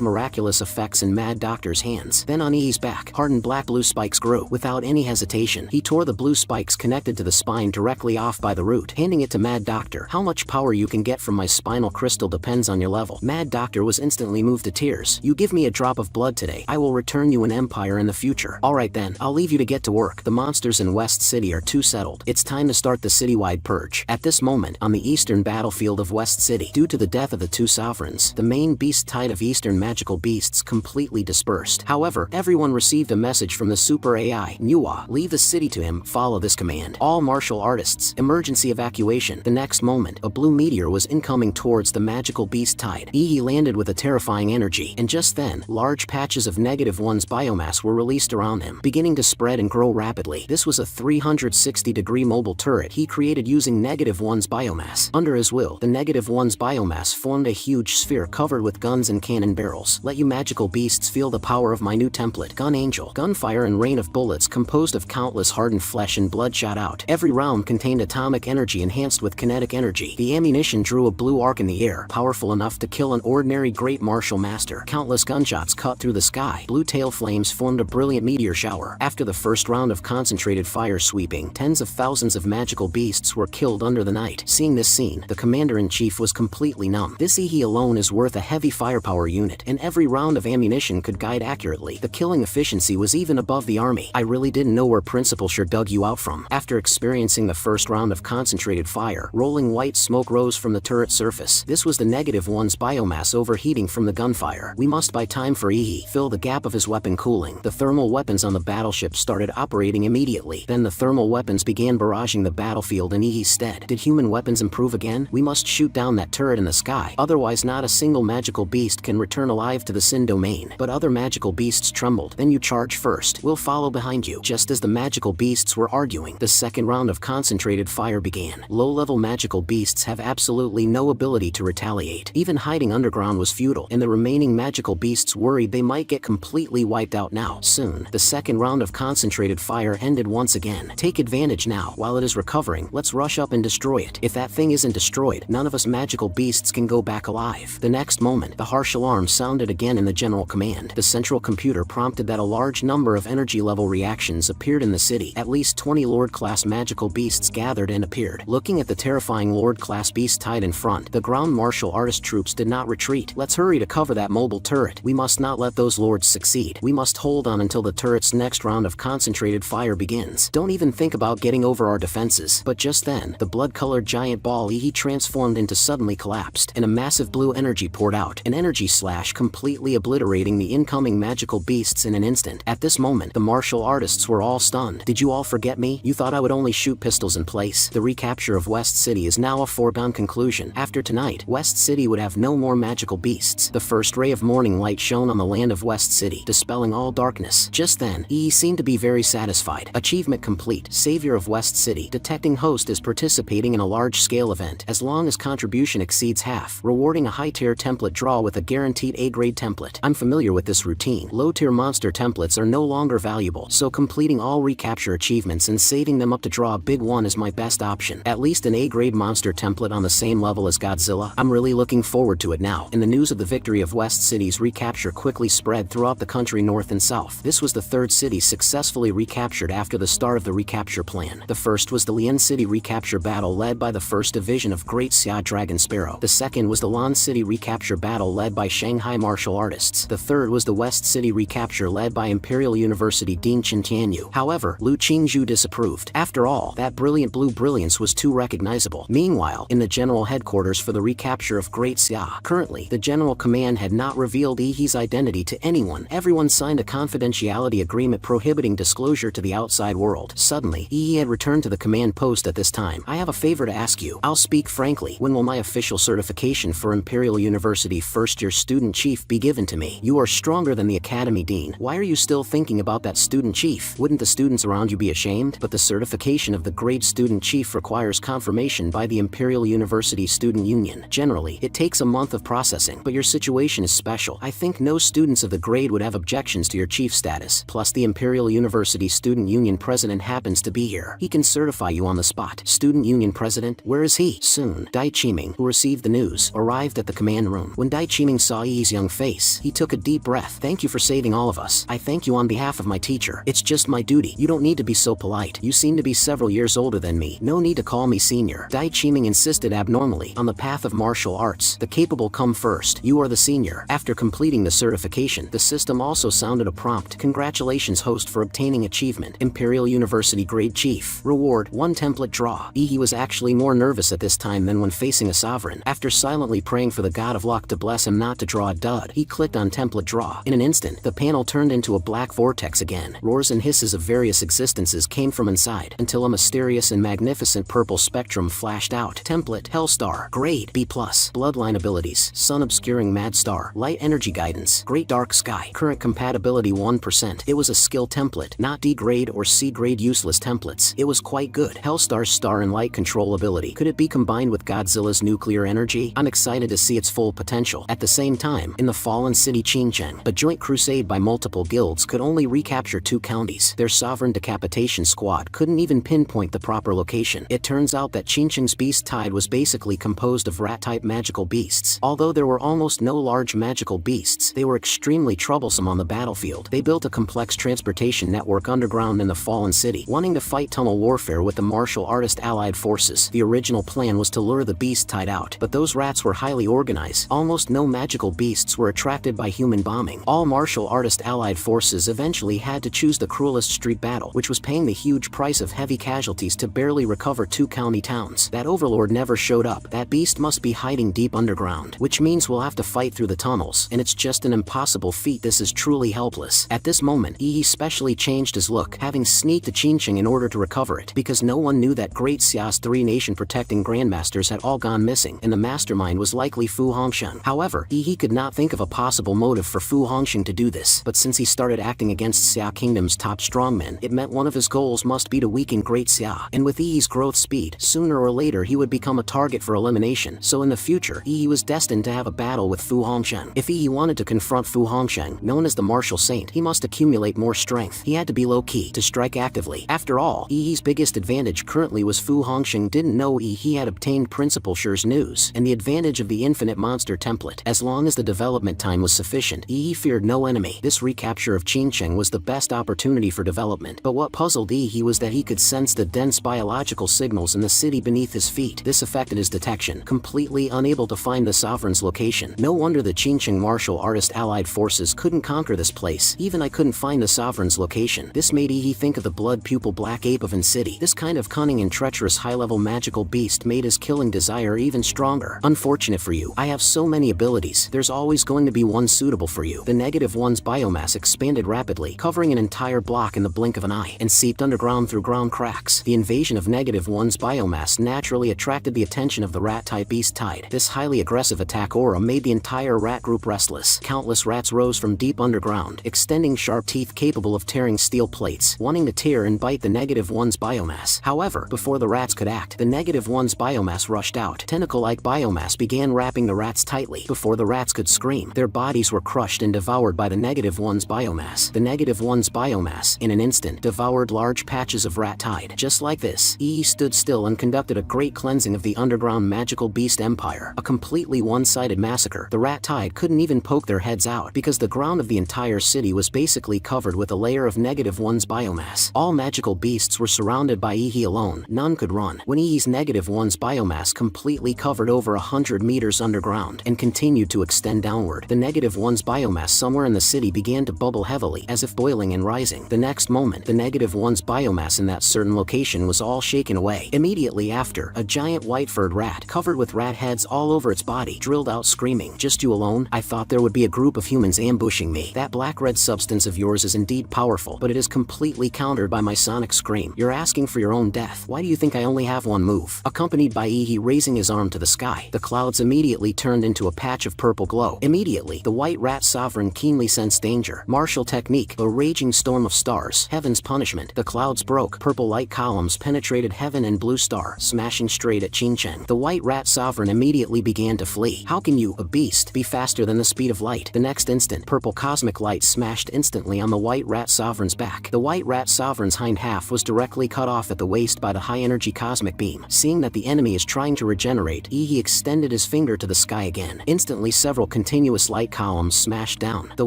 miraculous effects in Mad Doctor's hands. Then on He's back, hardened black-blue spikes grew. Without any hesitation, he tore the blue spikes connected to the spine directly off by the root, handing it to Mad Doctor. How much power you can get from my spinal crystal depends on your level. Mad Doctor was instantly moved to tears. You give me a drop of blood today, I will return you an empire in the future. Alright then, I'll leave you to get to work. The monsters in West City are too settled. It's time to start the citywide purge. At this moment, on the eastern battlefield of West City, due to the death of the two sovereigns, the main beast tide of eastern magical beasts completely dispersed. However, everyone received a message from the super AI, Manhwa. Leave the city to him, follow this command. All martial artists, emergency evacuation. The next moment, a blue meteor was incoming towards the magical beast tide. He landed with a terrifying energy, and just then, large patches of negative one's biomass were released around him, beginning to spread and grow rapidly. This was a 360-degree mobile turret he created using negative one's biomass. Under his will, the negative one's biomass formed a huge sphere covered with guns and cannon barrels. Let you magical beasts feel the power of my new template. Gun Angel. Gunfire and rain of bullets composed of countless hardened flesh and blood shot out. Every round contained atomic energy enhanced with kinetic energy. The ammunition drew a blue arc in the air, powerful enough to kill an ordinary great martial master. Countless gunshots cut through the sky. Blue tail flames formed a brilliant meteor shower. After the first round of concentrated fire sweeping, tens of thousands of magical beasts were killed under the night. Seeing this scene, the commander-in-chief was completely numb. This he alone is worth a heavy firepower unit, and every round of ammunition could guide accurately. The killing efficiency was even above the army. I really didn't know where Principal sure dug you out from. After experiencing the first round of concentrated fire, rolling white smoke rose from the turret surface. This was the negative one's biomass overheating from the gunfire. We must buy time for fill the gap of his weapon cooling. The thermal weapons on the battleship started operating immediately. Then the thermal weapons began barraging the battlefield in Ehe's stead. Did human weapons improve again? We must shoot down that turret in the sky, otherwise not a single magical beast can return alive to the Sin domain. But other magical beasts trembled. Then you charge first. We'll follow behind you. Just as the magical beasts were arguing, the second round of concentrated fire began. Low-level magical beasts have absolutely no ability to retaliate. Even hiding underground was futile, and the remaining magical beasts worried they might get completely wiped out now. Soon, the second round of concentrated fire ended once again. Take advantage now. While it is recovering, let's rush up and destroy it. If that thing isn't destroyed, none of us magical beasts can go back alive. The next moment, the harsh alarm sounded again in the general command. The central computer prompted that a large number of energy level reactions appeared in the city. At least 20 Lord-class magical beasts gathered and appeared. Looking at the terrifying Lord-class beast tide in front, the ground martial artist troops did not retreat. Let's hurry to cover that mobile turret. We must not let those lords succeed. We must hold on until the turret's next round of concentrated fire begins. Don't even think about getting over our defenses. But just then, the blood-colored giant ball he transformed into suddenly collapsed, and a massive blue energy poured out, an energy slash completely obliterating the incoming magical beasts in an instant. At this moment, the martial artists were all stunned. Did you all forget me? You thought I would only shoot pistols in place? The recapture of West City is now a foregone conclusion. After tonight, West City would have no more magical beasts. The first ray of morning light shone on the land of West City, dispelling all darkness. Just then, he seemed to be very satisfied. Achievement complete. Savior of West City. Detecting host is participating in a large-scale event. As long as contribution exceeds half, rewarding a high-tier template draw with a guaranteed A-grade template. I'm familiar with this routine. Low-tier monster templates are no longer valuable, so completing all recapture achievements and saving them up to draw a big one is my best option. At least an A-grade monster template on the same level as Godzilla. I'm really looking forward to it now. And the news of the victory of West City's recapture quickly spread throughout the country north and south. This was the third city successfully recaptured after the start of the recapture plan. The first was the Lien City recapture battle led by the 1st Division of Great Xia Dragon Sparrow. The 2nd was the Lan City recapture battle led by Shanghai martial artists. The 3rd was the West City recapture led by Imperial University Dean Chen Tianyu. However, Lu Qingzhu disapproved. After all, that brilliant blue brilliance was too recognizable. Meanwhile, in the general headquarters for the recapture of Great Xia, currently, the General Command had not revealed Yi's identity to anyone. Everyone signed a confidentiality agreement prohibiting disclosure to the outside world. Suddenly, Yi had returned to the command post at this time. I have a favor to ask you. I'll speak frankly. When will my official certification for Imperial University first-year student chief be given to me? You are stronger than the Academy Dean. Why are you still thinking about that student chief? Wouldn't the students around you be ashamed? But the certification of the grade student chief requires confirmation by the Imperial University Student Union. Generally, it takes a month of processing, but your situation is special. I think no students of the grade would have objections to your chief status. Plus, the Imperial University Student Union president happens to be here. He can certify you on the spot. Student Union president? Where is he? Soon, Dai Qiming, who received the news, arrived at the command room. When Dai Qiming saw Yi's young face, he took a deep breath. Thank you for saving all of us. I thank you on behalf of my teacher. It's just my duty. You don't need to be so polite. You seem to be several years older than me. No need to call me senior. Dai Qiming insisted abnormally. On the path of martial arts, the capable come first. You are the senior. After completing the certification, the system also sounded a prompt. Congratulations, host, for obtaining achievement. Imperial University Grade Chief. Reward, 1 template draw. Yi was actually more nervous at this time than when facing a sovereign. After silently praying for the god of luck to bless him not to draw a dud, he clicked on template draw. In an instant, the panel turned into a black vortex again. Roars and hisses of various existences came from inside, until a mysterious and magnificent purple spectrum flashed out. Template, Hellstar. Grade, B+. Bloodline abilities, Sun Obscuring Mad Star. Light Energy Guidance, Great Dark Sky. Current compatibility 1%. It was a skill template, not D grade or C grade useless templates. It was quite good. Hellstar's star and light control ability. Could it be combined with Godzilla's nuclear energy? I'm excited to see its full potential. At the same time, in the fallen city Qingcheng, a joint crusade by multiple guilds could only recapture 2 counties. Their sovereign decapitation squad couldn't even pinpoint the proper location. It turns out that Qingcheng's beast tide was basically composed of rat-type magical beasts. Although there were almost no large magical beasts, they were extremely troublesome on the battlefield. They built a complex transportation network underground in the fallen city, wanting to fight tunnel warfare with the martial artist allied forces. The original plan was to lure the beast tide out, but those rats were highly organized. Almost no magical beasts were attracted by human bombing. All martial artist allied forces eventually had to choose the cruelest street battle, which was paying the huge price of heavy casualties to barely recover 2 county towns. That overlord never showed up. That beast must be hiding deep underground, which means we'll have to fight through the tunnels, and it's just an impossible feat. This is truly helpless. At this moment, Yi specially changed his look, having sneaked to Qingcheng in order to recover it, because no one knew that Great Xia's 3 nation-protecting grandmasters had all gone missing, and the mastermind was likely Fu Hongsheng. However, Yi could not think of a possible motive for Fu Hongsheng to do this, but since he started acting against Xia Kingdom's top strongmen, it meant one of his goals must be to weaken Great Xia, and with Yi's growth speed, sooner or later he would become a target for elimination. So in the future, Yi was destined to have a battle with Fu Hongsheng. If Yi wanted to confront Fu Hongsheng, known as the Martial Saint, he must accumulate more strength. He had to be low-key to strike actively. After all, Yi's biggest advantage currently was Fu Hongsheng didn't know Yi had obtained Principal Shi's news, and the advantage of the infinite monster template. As long as the development time was sufficient, Yi feared no enemy. This recapture of Qingcheng was the best opportunity for development, but what puzzled Yi was that he could sense the dense biological signals in the city beneath his feet. This affected his detection, completely unable to find the sovereign's location. No wonder the Qingcheng martial artist allied forces couldn't conquer this place. Even I couldn't find the sovereign's location. This made Yi think of the blood pupil black ape of An City. This kind of cunning and treacherous high-level magical beast made his killing desire even stronger. Unfortunate for you, I have so many abilities. There's always going to be one suitable for you. The -1's biomass expanded rapidly, covering an entire block in the blink of an eye, and seeped underground through ground cracks. The invasion of -1's biomass naturally attracted the attention of the rat-type beast tide. This highly aggressive attack aura made the entire rat group restless. Countless rats rose from deep underground, extending sharp teeth capable of tearing steel plates, wanting to tear and bite the -1's biomass. However, before the rats could act, the -1's biomass rushed out. Tentacle-like biomass began wrapping the rats tightly. Before the rats could scream, their bodies were crushed and devoured by the -1's biomass. The -1's biomass, in an instant, devoured large patches of rat tide. Just like this, Yi stood still and conducted a great cleansing of the underground magical beast empire. A completely one-sided massacre. The rat tide couldn't even poke their heads out, because the ground of the entire city was basically covered with a layer of -1's biomass. All magical beasts were surrounded by Yi alone. None could run. When Yi's negative one's biomass completely covered over 100 meters underground and continued to extend downward. The negative one's biomass somewhere in the city began to bubble heavily, as if boiling and rising. The next moment, the negative one's biomass in that certain location was all shaken away. Immediately after, a giant white-furred rat, covered with rat heads all over its body, drilled out screaming, "Just you alone? I thought there would be a group of humans ambushing me. That black-red substance of yours is indeed powerful, but it is completely countered by my sonic scream. You're asking for your own death. Why do you think I only have one move?" Accompanied by Yi raising his arm to the sky, the clouds immediately turned into a patch of purple glow. Immediately, the white rat sovereign keenly sensed danger. Martial technique, a raging storm of stars, heaven's punishment. The clouds broke, purple light columns penetrated heaven and blue star, smashing straight at Qingcheng. The white rat sovereign immediately began to flee. How can you, a beast, be faster than the speed of light? The next instant, purple cosmic light smashed instantly on the white rat sovereign's back. The white rat sovereign's hind half was directly cut off at the waist by the high-energy cosmic beam. Seeing that the enemy is trying to regenerate, Yi extended his finger to the sky again. Instantly, several continuous light columns smashed down. The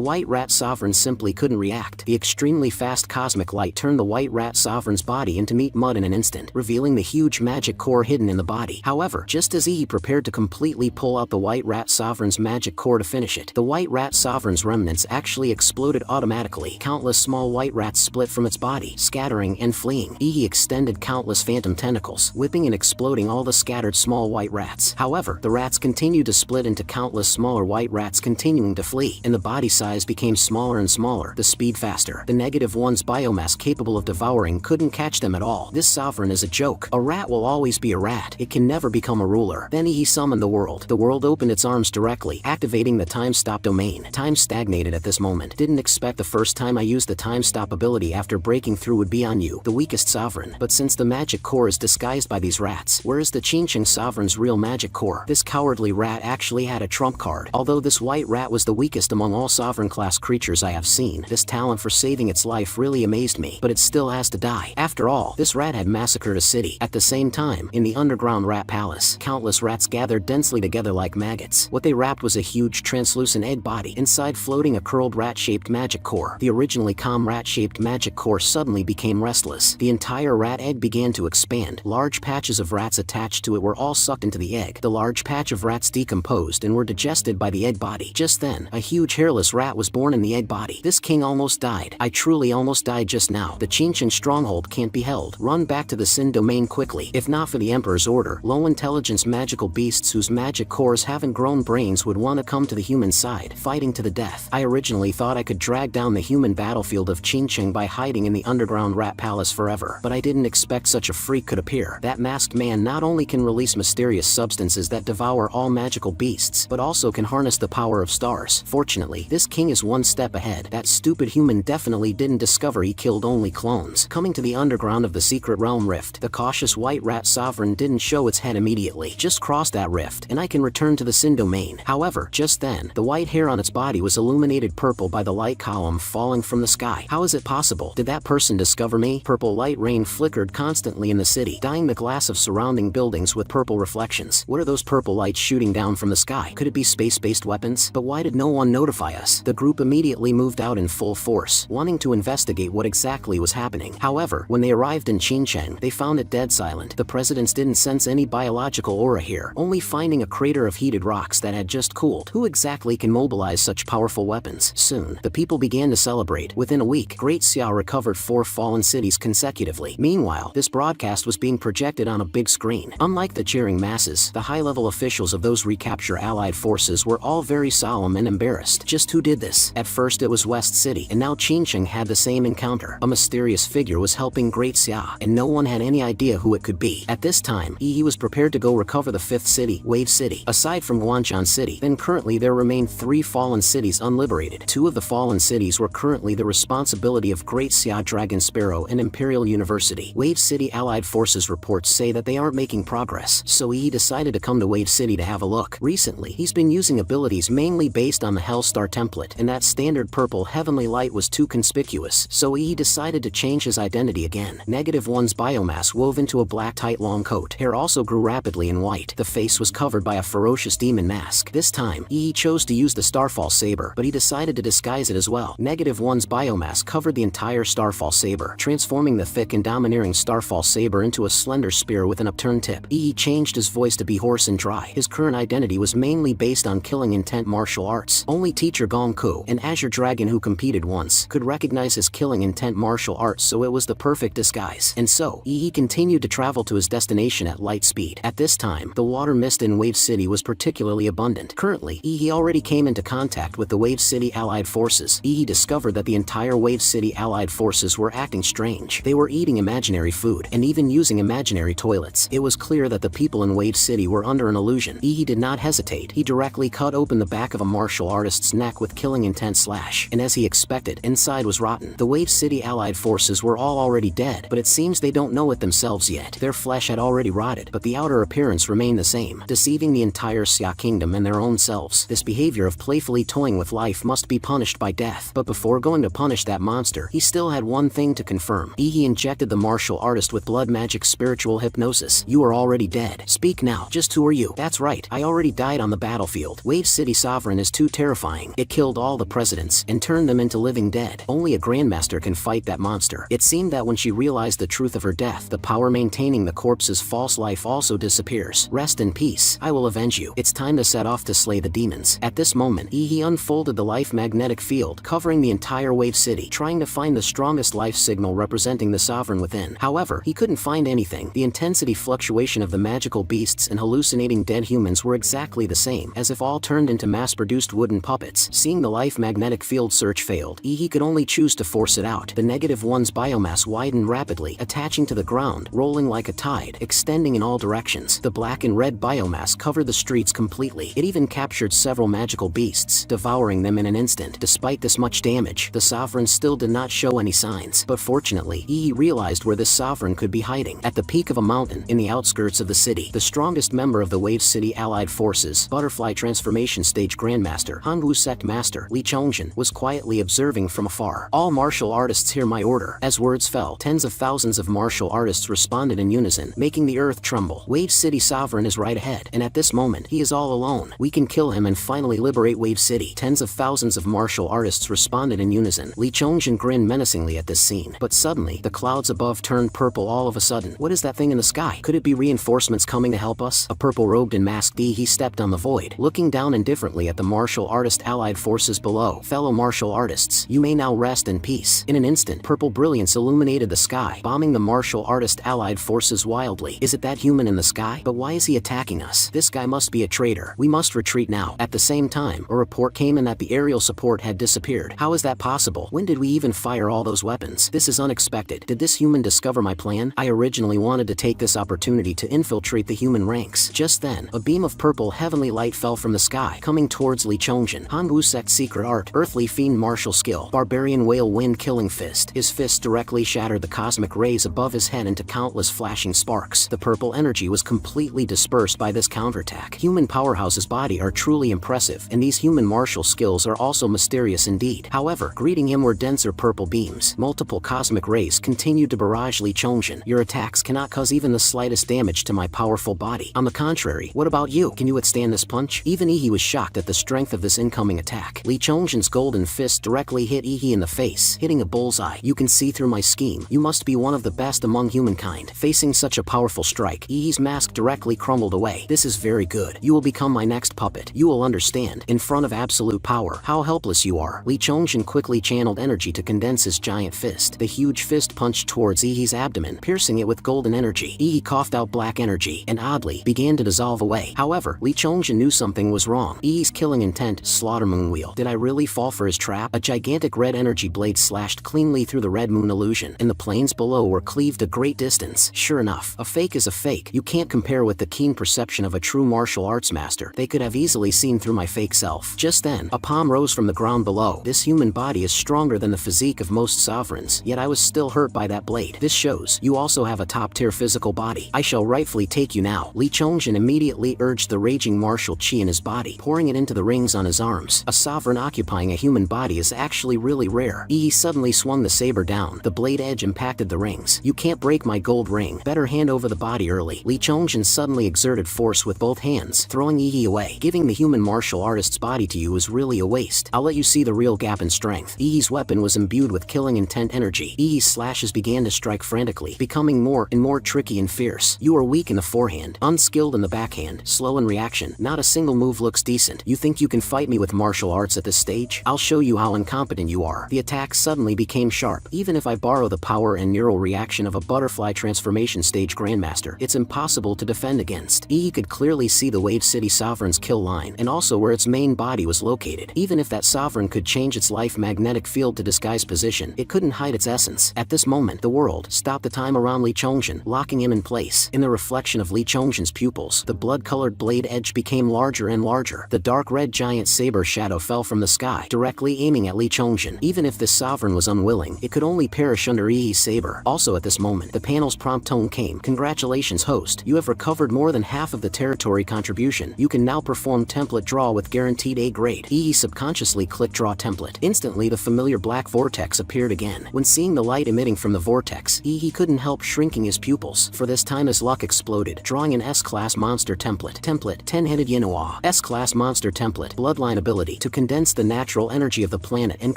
white rat sovereign simply couldn't react. The extremely fast cosmic light turned the white rat sovereign's body into meat mud in an instant, revealing the huge magic core hidden in the body. However, just as Yi prepared to completely pull out the white rat sovereign's magic core to finish it, the white rat sovereign's remnants actually exploded automatically. Countless small white rats split from its body, scattering and fleeing. Yi extended countless phantom tentacles, whipping and exploding all the scattered small white rats. However, the rats continued to split into countless smaller white rats, continuing to flee, and the body size became smaller and smaller, the speed faster. The negative one's biomass capable of devouring couldn't catch them at all. This sovereign is a joke. A rat will always be a rat. It can never become a ruler. Then he summoned the world. The world opened its arms directly, activating the time stop domain. Time stagnated at this moment. Didn't expect the first time I used the time stop ability after breaking through would be on you, the weakest sovereign. But since the magic core is disguised by these rats, where is the Qingcheng sovereign's real magic core? This cowardly rat actually had a trump card. Although this white rat was the weakest among all sovereign class creatures I have seen, this talent for saving its life really amazed me, but it still has to die. After all, this rat had massacred a city. At the same time, in the underground rat palace, countless rats gathered densely together like maggots. What they wrapped was a huge translucent egg body, inside floating a curled rat-shaped magic core. The originally calm rat-shaped magic core suddenly became restless. The entire rat egg began to expand. Large patches of rats attached to it were all sucked into the egg. The large patch of rats decomposed and were digested by the egg body. Just then, a huge hairless rat was born in the egg body. This king almost died. I truly almost died just now. The Qingcheng stronghold can't be held. Run back to the Sin domain quickly. If not for the Emperor's order, low-intelligence magical beasts whose magic cores haven't grown brains would want to come to the human side, fighting to the death. I originally thought I could drag down the human battlefield of Qingcheng by hiding in the underground rat palace forever, but I didn't expect such a freak could appear. That masked man not only can release mysterious substances that devour all magical beasts, but also can harness the power of stars. Fortunately, this king is one step ahead. That stupid human definitely didn't discover he killed only clones. Coming to the underground of the secret realm rift, the cautious white rat sovereign didn't show its head immediately. Just cross that rift, and I can return to the Sin domain. However, just then, the white hair on its body was illuminated purple by the light column falling from the sky. How is it possible? Did that person discover me? Purple light rain flickered constantly in the city, dyeing the glass of surrounding buildings with purple reflections. What are those purple lights shooting down from the sky? Could it be space-based weapons? But why did no one notify us? The group immediately moved out in full force, wanting to investigate what exactly was happening. However, when they arrived in Qingcheng, they found it dead silent. The presidents didn't sense any biological aura here, only finding a crater of heated rocks that had just cooled. Who exactly can mobilize such powerful weapons? Soon, the people began to celebrate. Within a week, Great Xia recovered 4 fallen cities consecutively. Meanwhile, this broadcast was being projected on a big screen. Unlike the cheering masses, the high-level officials of those recapture allied forces were all very solemn and embarrassed. Just who did this? At first it was West City, and now Qingcheng had the same encounter. A mysterious figure was helping Great Xia, and no one had any idea who it could be. At this time, Yi was prepared to go recover the 5th city, Wave City. Aside from Guanshan City, then currently there remained 3 fallen cities unliberated. 2 of the fallen cities were currently the responsibility of Great Xia Dragon Sparrow and Imperial University. Wave City allied forces reports say that they aren't making progress, so Yi decided to come to Wave City to have a look. Recently, he's been using abilities mainly based on the Hellstar template, and that standard purple heavenly light was too conspicuous, so Yi decided to change his identity again. Negative one's biomass wove into a black tight long coat. Hair also grew rapidly in white. The face was covered by a ferocious demon mask. This time, Yi chose to use the Starfall Saber, but he decided to disguise it as well. Negative one's biomass covered the entire Starfall Saber, transforming the thick and domineering Starfall Saber into a slender spear chair with an upturned tip. Yi changed his voice to be hoarse and dry. His current identity was mainly based on killing intent martial arts. Only teacher Gongku, an Azure Dragon who competed once, could recognize his killing intent martial arts, so it was the perfect disguise. And so, Yi continued to travel to his destination at light speed. At this time, the water mist in Wave City was particularly abundant. Currently, Yi already came into contact with the Wave City Allied forces. Yi discovered that the entire Wave City Allied forces were acting strange. They were eating imaginary food, and even using imaginary toilets. It was clear that the people in Wave City were under an illusion. Yi did not hesitate. He directly cut open the back of a martial artist's neck with killing intent slash. And as he expected, inside was rotten. The Wave City Allied forces were all already dead, but it seems they don't know it themselves yet. Their flesh had already rotted, but the outer appearance remained the same, deceiving the entire Xia kingdom and their own selves. This behavior of playfully toying with life must be punished by death. But before going to punish that monster, he still had one thing to confirm. He injected the martial artist with blood magic spiritual hypnosis. You are already dead. Speak now. Just who are you? That's right. I already died on the battlefield. Wave City Sovereign is too terrifying. It killed all the presidents and turned them into living dead. Only a grandmaster can fight that monster. It seemed that when she realized the truth of her death, the power maintaining the corpse's false life also disappears. Rest in peace. I will avenge you. It's time to set off to slay the demons. At this moment, he unfolded the life magnetic field covering the entire Wave City, trying to find the strongest life signal representing the sovereign within. However, he couldn't find anything. The intensity fluctuation of the magical beasts and hallucinating dead humans were exactly the same, as if all turned into mass-produced wooden puppets. Seeing the life magnetic field search failed, he could only choose to force it out. The negative one's biomass widened rapidly, attaching to the ground, rolling like a tide, extending in all directions. The black and red biomass covered the streets completely. It even captured several magical beasts, devouring them in an instant. Despite this much damage, the sovereign still did not show any signs. But fortunately, he realized where this sovereign could be hiding. At the peak of a mountain, in the outskirts of the city, the strongest member of the Wave City Allied Forces, Butterfly Transformation Stage Grandmaster, Hanwu Sect Master, Li Chongjin, was quietly observing from afar. All martial artists hear my order. As words fell, tens of thousands of martial artists responded in unison, making the earth tremble. Wave City Sovereign is right ahead, and at this moment, he is all alone. We can kill him and finally liberate Wave City. Tens of thousands of martial artists responded in unison. Li Chongjin grinned menacingly at this scene, but suddenly, the clouds above turned purple all of a sudden. What is that thing in the sky? Could it be reinforcements coming to help us? A purple-robed and masked he stepped on the void, looking down indifferently at the martial artist allied forces below. Fellow martial artists, you may now rest in peace. In an instant, purple brilliance illuminated the sky, bombing the martial artist allied forces wildly. Is it that human in the sky? But why is he attacking us? This guy must be a traitor. We must retreat now. At the same time, a report came in that the aerial support had disappeared. How is that possible? When did we even fire all those weapons? This is unexpected. Did this human discover my plan? I originally wanted to take this opportunity to infiltrate the human ranks. Just then, a beam of purple heavenly light fell from the sky, coming towards Li Chongjin. Hanwu Sect Secret Art, Earthly Fiend Martial Skill, Barbarian Whale Wind Killing Fist. His fist directly shattered the cosmic rays above his head into countless flashing sparks. The purple energy was completely dispersed by this counterattack. Human powerhouse's body are truly impressive, and these human martial skills are also mysterious indeed. However, greeting him were denser purple beams. Multiple cosmic rays continued to barrage Li Chongjin. Your attacks cannot cause even the slightest damage to my powerful body. On the contrary, what about you? Can you withstand this punch? Even Ihi was shocked at the strength of this incoming attack. Li Chongjin's golden fist directly hit Ihi in the face, hitting a bullseye. You can see through my scheme. You must be one of the best among humankind. Facing such a powerful strike, Ihi's mask directly crumbled away. This is very good. You will become my next puppet. You will understand, in front of absolute power, how helpless you are. Li Chongjin quickly channeled energy to condense his giant fist. The huge fist punched towards Ihi's abdomen, piercing it with golden energy. Ihi coughed out black energy, and oddly, began to dissolve away. However, Li Chongjin knew something was wrong. Ihi's killing intent, Slaughter Moon Wheel. Did I really fall for his trap? A gigantic red energy blade slashed cleanly through the red moon illusion, and the plains below were cleaved a great distance. Sure enough, a fake is a fake. You can't compare with the keen perception of a true martial arts master. They could have easily seen through my fake self. Just then, a palm rose from the ground below. This human body is stronger than the physique of most sovereigns, yet I was still hurt by that blade. This shows you also have a top-tier physical body. I shall rightfully take you now. Li Chongjin immediately urged the raging martial chi in his body, pouring it into the rings on his arms. A sovereign occupying a human body is actually really rare. He suddenly swung the saber down. The blade edge impacted the rings. You can't break my gold ring. Better hand over the body early. Li Chongjin suddenly exerted force with both hands, throwing Ihi away. Giving the human martial artist's body to you is really a waste. I'll let you see the real gap in strength. Ihi's weapon was imbued with killing intent energy. Ihi's slashes began to strike frantically, becoming more and more tricky lanky and fierce. You are weak in the forehand, unskilled in the backhand, slow in reaction. Not a single move looks decent. You think you can fight me with martial arts at this stage? I'll show you how incompetent you are. The attack suddenly became sharp. Even if I borrow the power and neural reaction of a butterfly transformation stage grandmaster, it's impossible to defend against. He could clearly see the Wave City Sovereign's kill line, and also where its main body was located. Even if that sovereign could change its life magnetic field to disguise position, it couldn't hide its essence. At this moment, the world stopped the time around Li Chongzhen, locking him in place. In the reflection of Li Chongzhen's pupils, the blood-colored blade edge became larger and larger. The dark red giant saber shadow fell from the sky, directly aiming at Li Chongzhen. Even if this sovereign was unwilling, it could only perish under Yi's saber. Also at this moment, the panel's prompt tone came. Congratulations, host. You have recovered more than half of the territory contribution. You can now perform template draw with guaranteed A grade. Yi subconsciously clicked draw template. Instantly, the familiar black vortex appeared again. When seeing the light emitting from the vortex, Yi couldn't help shrinking his pupils. For this time his luck exploded, drawing an S-class monster template. Template, 10-headed Yenua. S-class monster template. Bloodline ability to condense the natural energy of the planet and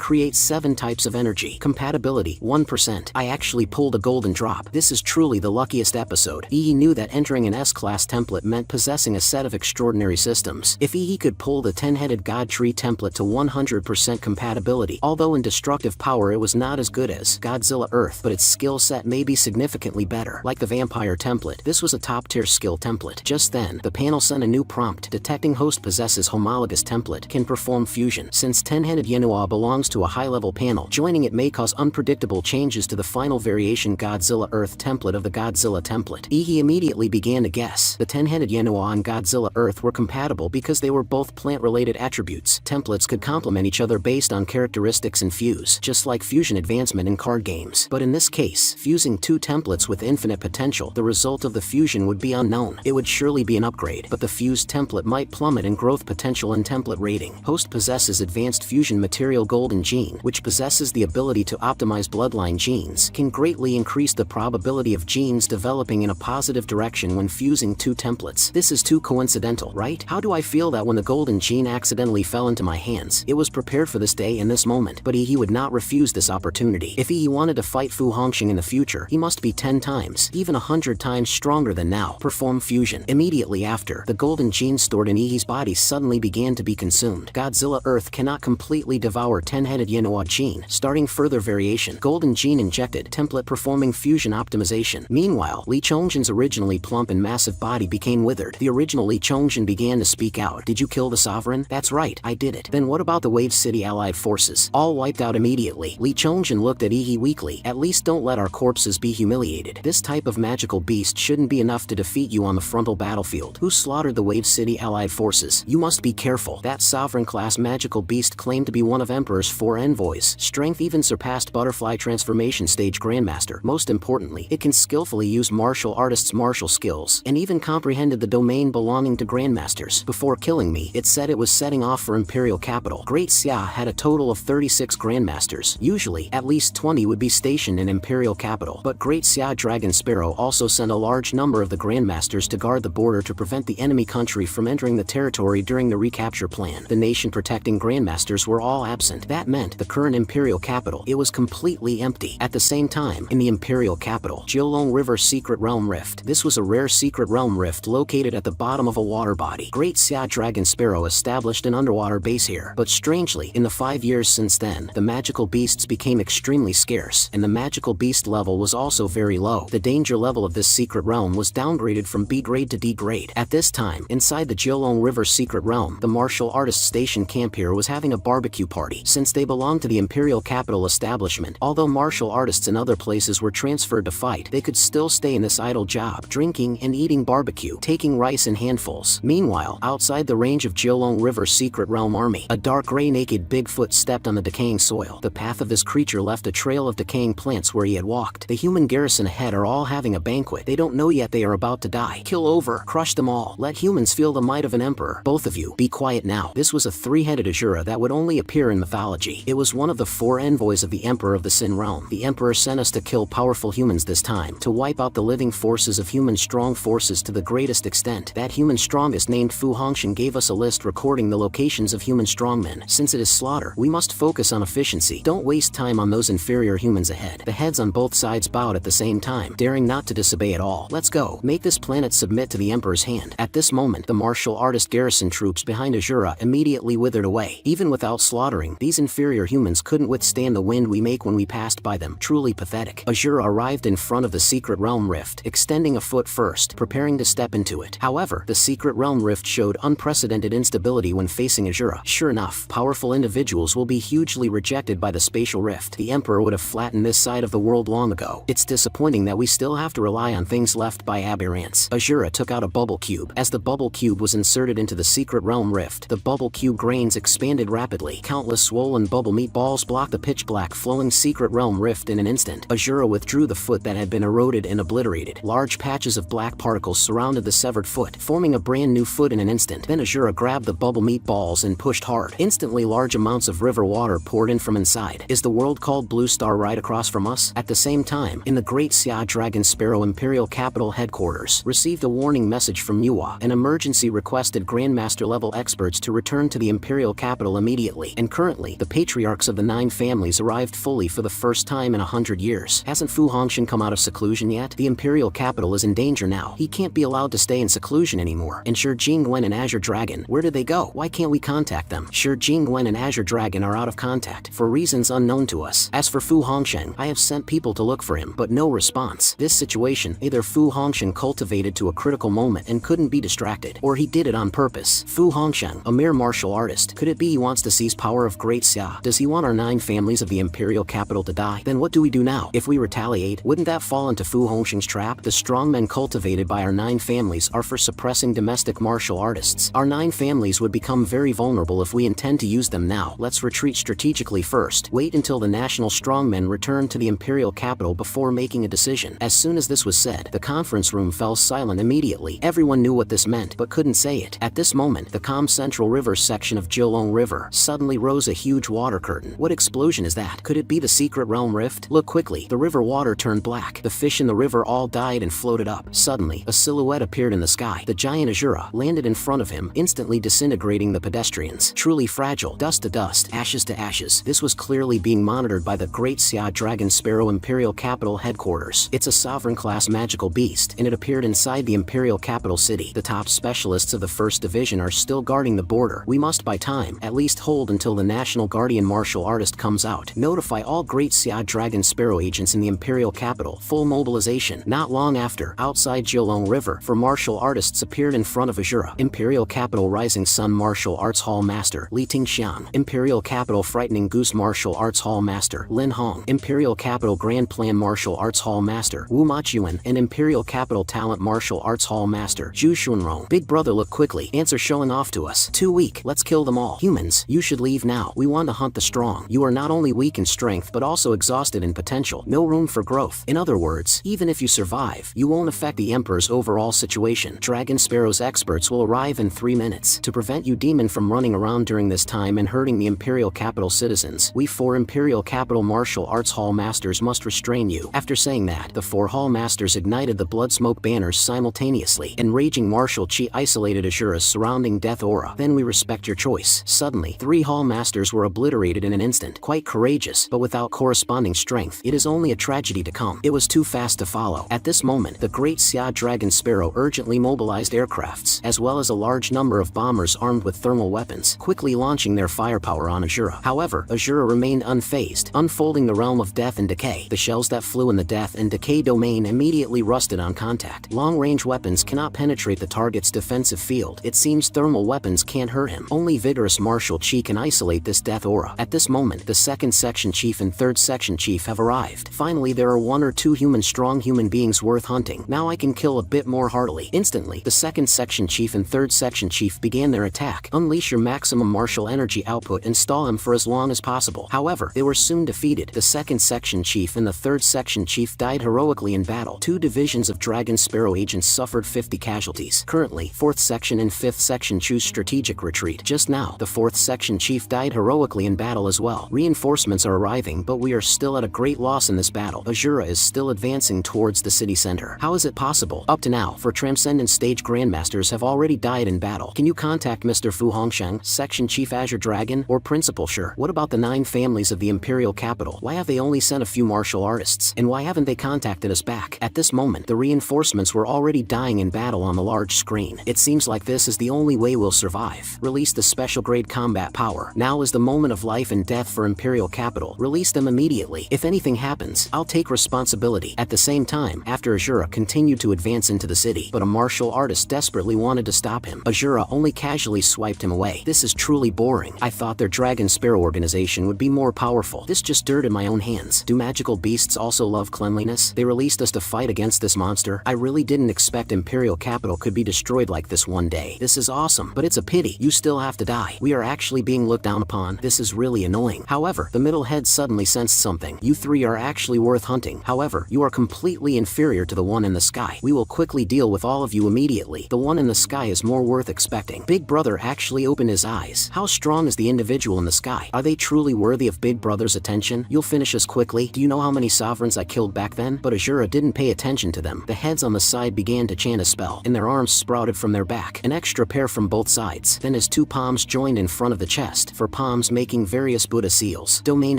create 7 types of energy. Compatibility, 1%. I actually pulled a golden drop. This is truly the luckiest episode. Yi knew that entering an S-class template meant possessing a set of extraordinary systems. If Yi could pull the 10-headed God Tree template to 100% compatibility, although in destructive power it was not as good as Godzilla Earth, but its skill set may be significantly better. Like the vampire template, this was a top-tier skill template. Just then, the panel sent a new prompt. Detecting host possesses homologous template, can perform fusion. Since 10-headed Yenua belongs to a high-level panel, joining it may cause unpredictable changes to the final variation Godzilla Earth template of the Godzilla template. He immediately began to guess. The 10-headed Yenua and Godzilla Earth were compatible because they were both plant-related attributes. Templates could complement each other based on characteristics and fuse, just like fusion advancement in card games. But in this case, fusing 2 templates with infinite potential, the result of the fusion would be unknown. It would surely be an upgrade, but the fused template might plummet in growth potential and template rating. Host possesses advanced fusion material golden gene, which possesses the ability to optimize bloodline genes, can greatly increase the probability of genes developing in a positive direction when fusing 2 templates. This is too coincidental, right? How do I feel that when the golden gene accidentally fell into my hands? It was prepared for this day and this moment, but he would not refuse this opportunity. If he wanted to fight Fu Hongxing in the future, he must be 10 times, even 100 times stronger than now. Perform fusion. Immediately after, the golden gene stored in Yi's body suddenly began to be consumed. Godzilla Earth cannot completely devour 10-headed Yenua gene. Starting further variation. Golden gene injected. Template performing fusion optimization. Meanwhile, Li Chongzhen's originally plump and massive body became withered. The original Li Chongzhen began to speak out. Did you kill the sovereign? That's right, I did it. Then what about the Wave City allied forces? All wiped out immediately. Li Chongzhen looked at Yi weakly. At least don't let our corpses be humiliated. This type of magical beast shouldn't be enough to defeat you on the frontal battlefield. Who slaughtered the Wave City allied forces? You must be careful. That sovereign-class magical beast claimed to be one of Emperor's 4 envoys. Strength even surpassed Butterfly Transformation Stage Grandmaster. Most importantly, it can skillfully use martial artists' martial skills, and even comprehended the domain belonging to Grandmasters. Before killing me, it said it was setting off for Imperial Capital. Great Xia had a total of 36 Grandmasters. Usually, at least 20 would be stationed in Imperial Capital, but Great Xia Dragon Sparrow also sent a large number of the Grandmasters to guard the border to prevent the enemy country from entering the territory during the recapture plan. The nation protecting Grandmasters were all absent. That meant the current Imperial Capital, it was completely empty. At the same time, in the Imperial Capital, Jiulong River Secret Realm Rift. This was a rare secret realm rift located at the bottom of a water body. Great Xia Dragon Sparrow established an underwater base here. But strangely, in the 5 years since then, the magical beasts became extremely scarce, and the magical beast level was also very low. The danger level of this secret realm was downgraded from B grade to D grade. At this time, inside the Jiulong River Secret Realm, the martial artist station camp here was having a barbecue party. Since they belonged to the Imperial Capital establishment, although martial artists in other places were transferred to fight, they could still stay in this idle job, drinking and eating barbecue, taking rice in handfuls. Meanwhile, outside the range of Jiulong River Secret Realm army, a dark gray naked Bigfoot stepped on the decaying soil. The path of this creature left a trail of decaying plants where he had walked. The human garrison ahead are all having a banquet. They don't know yet they are about to die. Kill over. Crush them all. Let humans feel the might of an emperor. Both of you, be quiet now. This was a 3-headed Asura that would only appear in mythology. It was one of the 4 envoys of the Emperor of the Sin Realm. The Emperor sent us to kill powerful humans this time, to wipe out the living forces of human strong forces to the greatest extent. That human strongest named Fu Hongxing gave us a list recording the locations of human strongmen. Since it is slaughter, we must focus on efficiency. Don't waste time on those inferior humans ahead. The heads on both sides bowed at the same time, daring not not to disobey at all. Let's go. Make this planet submit to the Emperor's hand. At this moment, the martial artist garrison troops behind Azura immediately withered away. Even without slaughtering, these inferior humans couldn't withstand the wind we make when we passed by them. Truly pathetic. Azura arrived in front of the secret realm rift, extending a foot first, preparing to step into it. However, the secret realm rift showed unprecedented instability when facing Azura. Sure enough, powerful individuals will be hugely rejected by the spatial rift. The Emperor would have flattened this side of the world long ago. It's disappointing that we still have to rely on things left by aberrants. Azura took out a bubble cube. As the bubble cube was inserted into the secret realm rift, the bubble cube grains expanded rapidly. Countless swollen bubble meatballs blocked the pitch-black flowing secret realm rift in an instant. Azura withdrew the foot that had been eroded and obliterated. Large patches of black particles surrounded the severed foot, forming a brand new foot in an instant. Then Azura grabbed the bubble meatballs and pushed hard. Instantly, large amounts of river water poured in from inside. Is the world called Blue Star right across from us? At the same time, in the Great Xia Dragon Sparrow Imperial Capital Headquarters, received a warning message from Manhwa. An emergency requested Grandmaster-level experts to return to the Imperial Capital immediately. And currently, the patriarchs of the 9 families arrived fully for the first time in 100 years. Hasn't Fu Hongxuan come out of seclusion yet? The Imperial Capital is in danger now. He can't be allowed to stay in seclusion anymore. And Sure Jingwen and Azure Dragon, where did they go? Why can't we contact them? Sure Jingwen and Azure Dragon are out of contact, for reasons unknown to us. As for Fu Hongxuan, I have sent people to look for him, but no response. This situation, either Fu Hongxuan cultivated to a critical moment and couldn't be distracted, or he did it on purpose. Fu Hongxuan, a mere martial artist. Could it be he wants to seize power of Great Xia? Does he want our 9 families of the Imperial Capital to die? Then what do we do now? If we retaliate, wouldn't that fall into Fu Hongxuan's trap? The strongmen cultivated by our 9 families are for suppressing domestic martial artists. Our 9 families would become very vulnerable if we intend to use them now. Let's retreat strategically first. Wait until the national strongmen return to the Imperial Capital before making a decision. As soon as this was said, the conference room fell silent immediately. Everyone knew what this meant, but couldn't say it. At this moment, the calm Central River section of Jilong River suddenly rose a huge water curtain. What explosion is that? Could it be the secret realm rift? Look quickly. The river water turned black. The fish in the river all died and floated up. Suddenly, a silhouette appeared in the sky. The giant Azura landed in front of him, instantly disintegrating the pedestrians. Truly fragile. Dust to dust, ashes to ashes. This was clearly being monitored by the Great Xia Dragon Sparrow Imperial Capital Headquarters. It's a sovereign-class magical beast, and it appeared inside the Imperial Capital City. The top specialists of the First Division are still guarding the border. We must buy time, at least hold until the National Guardian martial artist comes out. Notify all Great Xia Dragon Sparrow agents in the Imperial Capital. Full mobilization. Not long after, outside Jilong River, 4 martial artists appeared in front of Azura. Imperial Capital Rising Sun Martial Arts Hall Master, Li Tingxian. Imperial Capital Frightening Goose Martial Arts Hall Master, Lin Hong. Imperial Capital Grand Plan Martial Arts Hall Master, Wu Machuan. And Imperial Capital Talent Martial Arts Hall Master, Zhu Shunrong. Big brother, look quickly. Ants are showing off to us. Too weak. Let's kill them all. Humans, you should leave now. We want to hunt the strong. You are not only weak in strength but also exhausted in potential. No room for growth. In other words, even if you survive, you won't affect the Emperor's overall situation. Dragon Sparrow's experts will arrive in 3 minutes. To prevent you demon from running around during this time and hurting the Imperial Capital citizens, we 4 Imperial Capital Martial Arts Hall Masters must restrain you. After saying that, the 4 Hall Masters ignited the blood smoke banners simultaneously. Enraging martial chi isolated Azura's surrounding death aura. Then we respect your choice. Suddenly, 3 Hall Masters were obliterated in an instant. Quite courageous, but without corresponding strength. It is only a tragedy to come. It was too fast to follow. At this moment, the Great Xia Dragon Sparrow urgently mobilized aircrafts, as well as a large number of bombers armed with thermal weapons, quickly launching their firepower on Azura. However, Azura remained unfazed, unfolding the realm of death and decay. The shells that flew in the death and decay domain immediately rusted on contact. Long-range weapons cannot penetrate the target's defensive field. It seems thermal weapons can't hurt him. Only vigorous martial chi can isolate this death aura. At this moment, the 2nd Section Chief and 3rd Section Chief have arrived. Finally, there are 1 or 2 strong human beings worth hunting. Now I can kill a bit more heartily. Instantly, the 2nd Section Chief and 3rd Section Chief began their attack. Unleash your maximum martial energy output and stall him for as long as possible. However, they were soon defeated. The 2nd Section Chief and the 3rd Section Chief died heroically in battle. 2 divisions of Dragon Sparrow agents suffered 50 casualties. Currently, 4th Section and 5th Section choose strategic retreat. Just now, the 4th Section Chief died heroically in battle as well. Reinforcements are arriving, but we are still at a great loss in this battle. Azura is still advancing towards the city center. How is it possible? Up to now, 4 Transcendent Stage Grandmasters have already died in battle. Can you contact Mr. Fu Hongxuan, Section Chief Azure Dragon, or Principal? Sure. What about the 9 families of the Imperial Capital? Why have they only sent a few martial artists? And why haven't they contacted us back? back. At this moment, the reinforcements were already dying in battle on the large screen. It seems like this is the only way we'll survive. Release the special grade combat power. Now is the moment of life and death for Imperial Capital. Release them immediately. If anything happens, I'll take responsibility. At the same time, after Azura continued to advance into the city, but a martial artist desperately wanted to stop him. Azura only casually swiped him away. This is truly boring. I thought their Dragon Sparrow organization would be more powerful. This just dirt in my own hands. Do magical beasts also love cleanliness? They released us to fight against this monster. I really didn't expect Imperial Capital could be destroyed like this one day. This is awesome, but it's a pity. You still have to die. We are actually being looked down upon. This is really annoying. However, the middle head suddenly sensed something. You three are actually worth hunting. However, you are completely inferior to the one in the sky. We will quickly deal with all of you immediately. The one in the sky is more worth expecting. Big Brother actually opened his eyes. How strong is the individual in the sky? Are they truly worthy of Big Brother's attention? You'll finish us quickly. Do you know how many sovereigns I killed back then? But Azura didn't pay attention to them. The heads on the side began to chant a spell, and their arms sprouted from their back, an extra pair from both sides. Then his two palms joined in front of the chest, for palms making various Buddha seals. Domain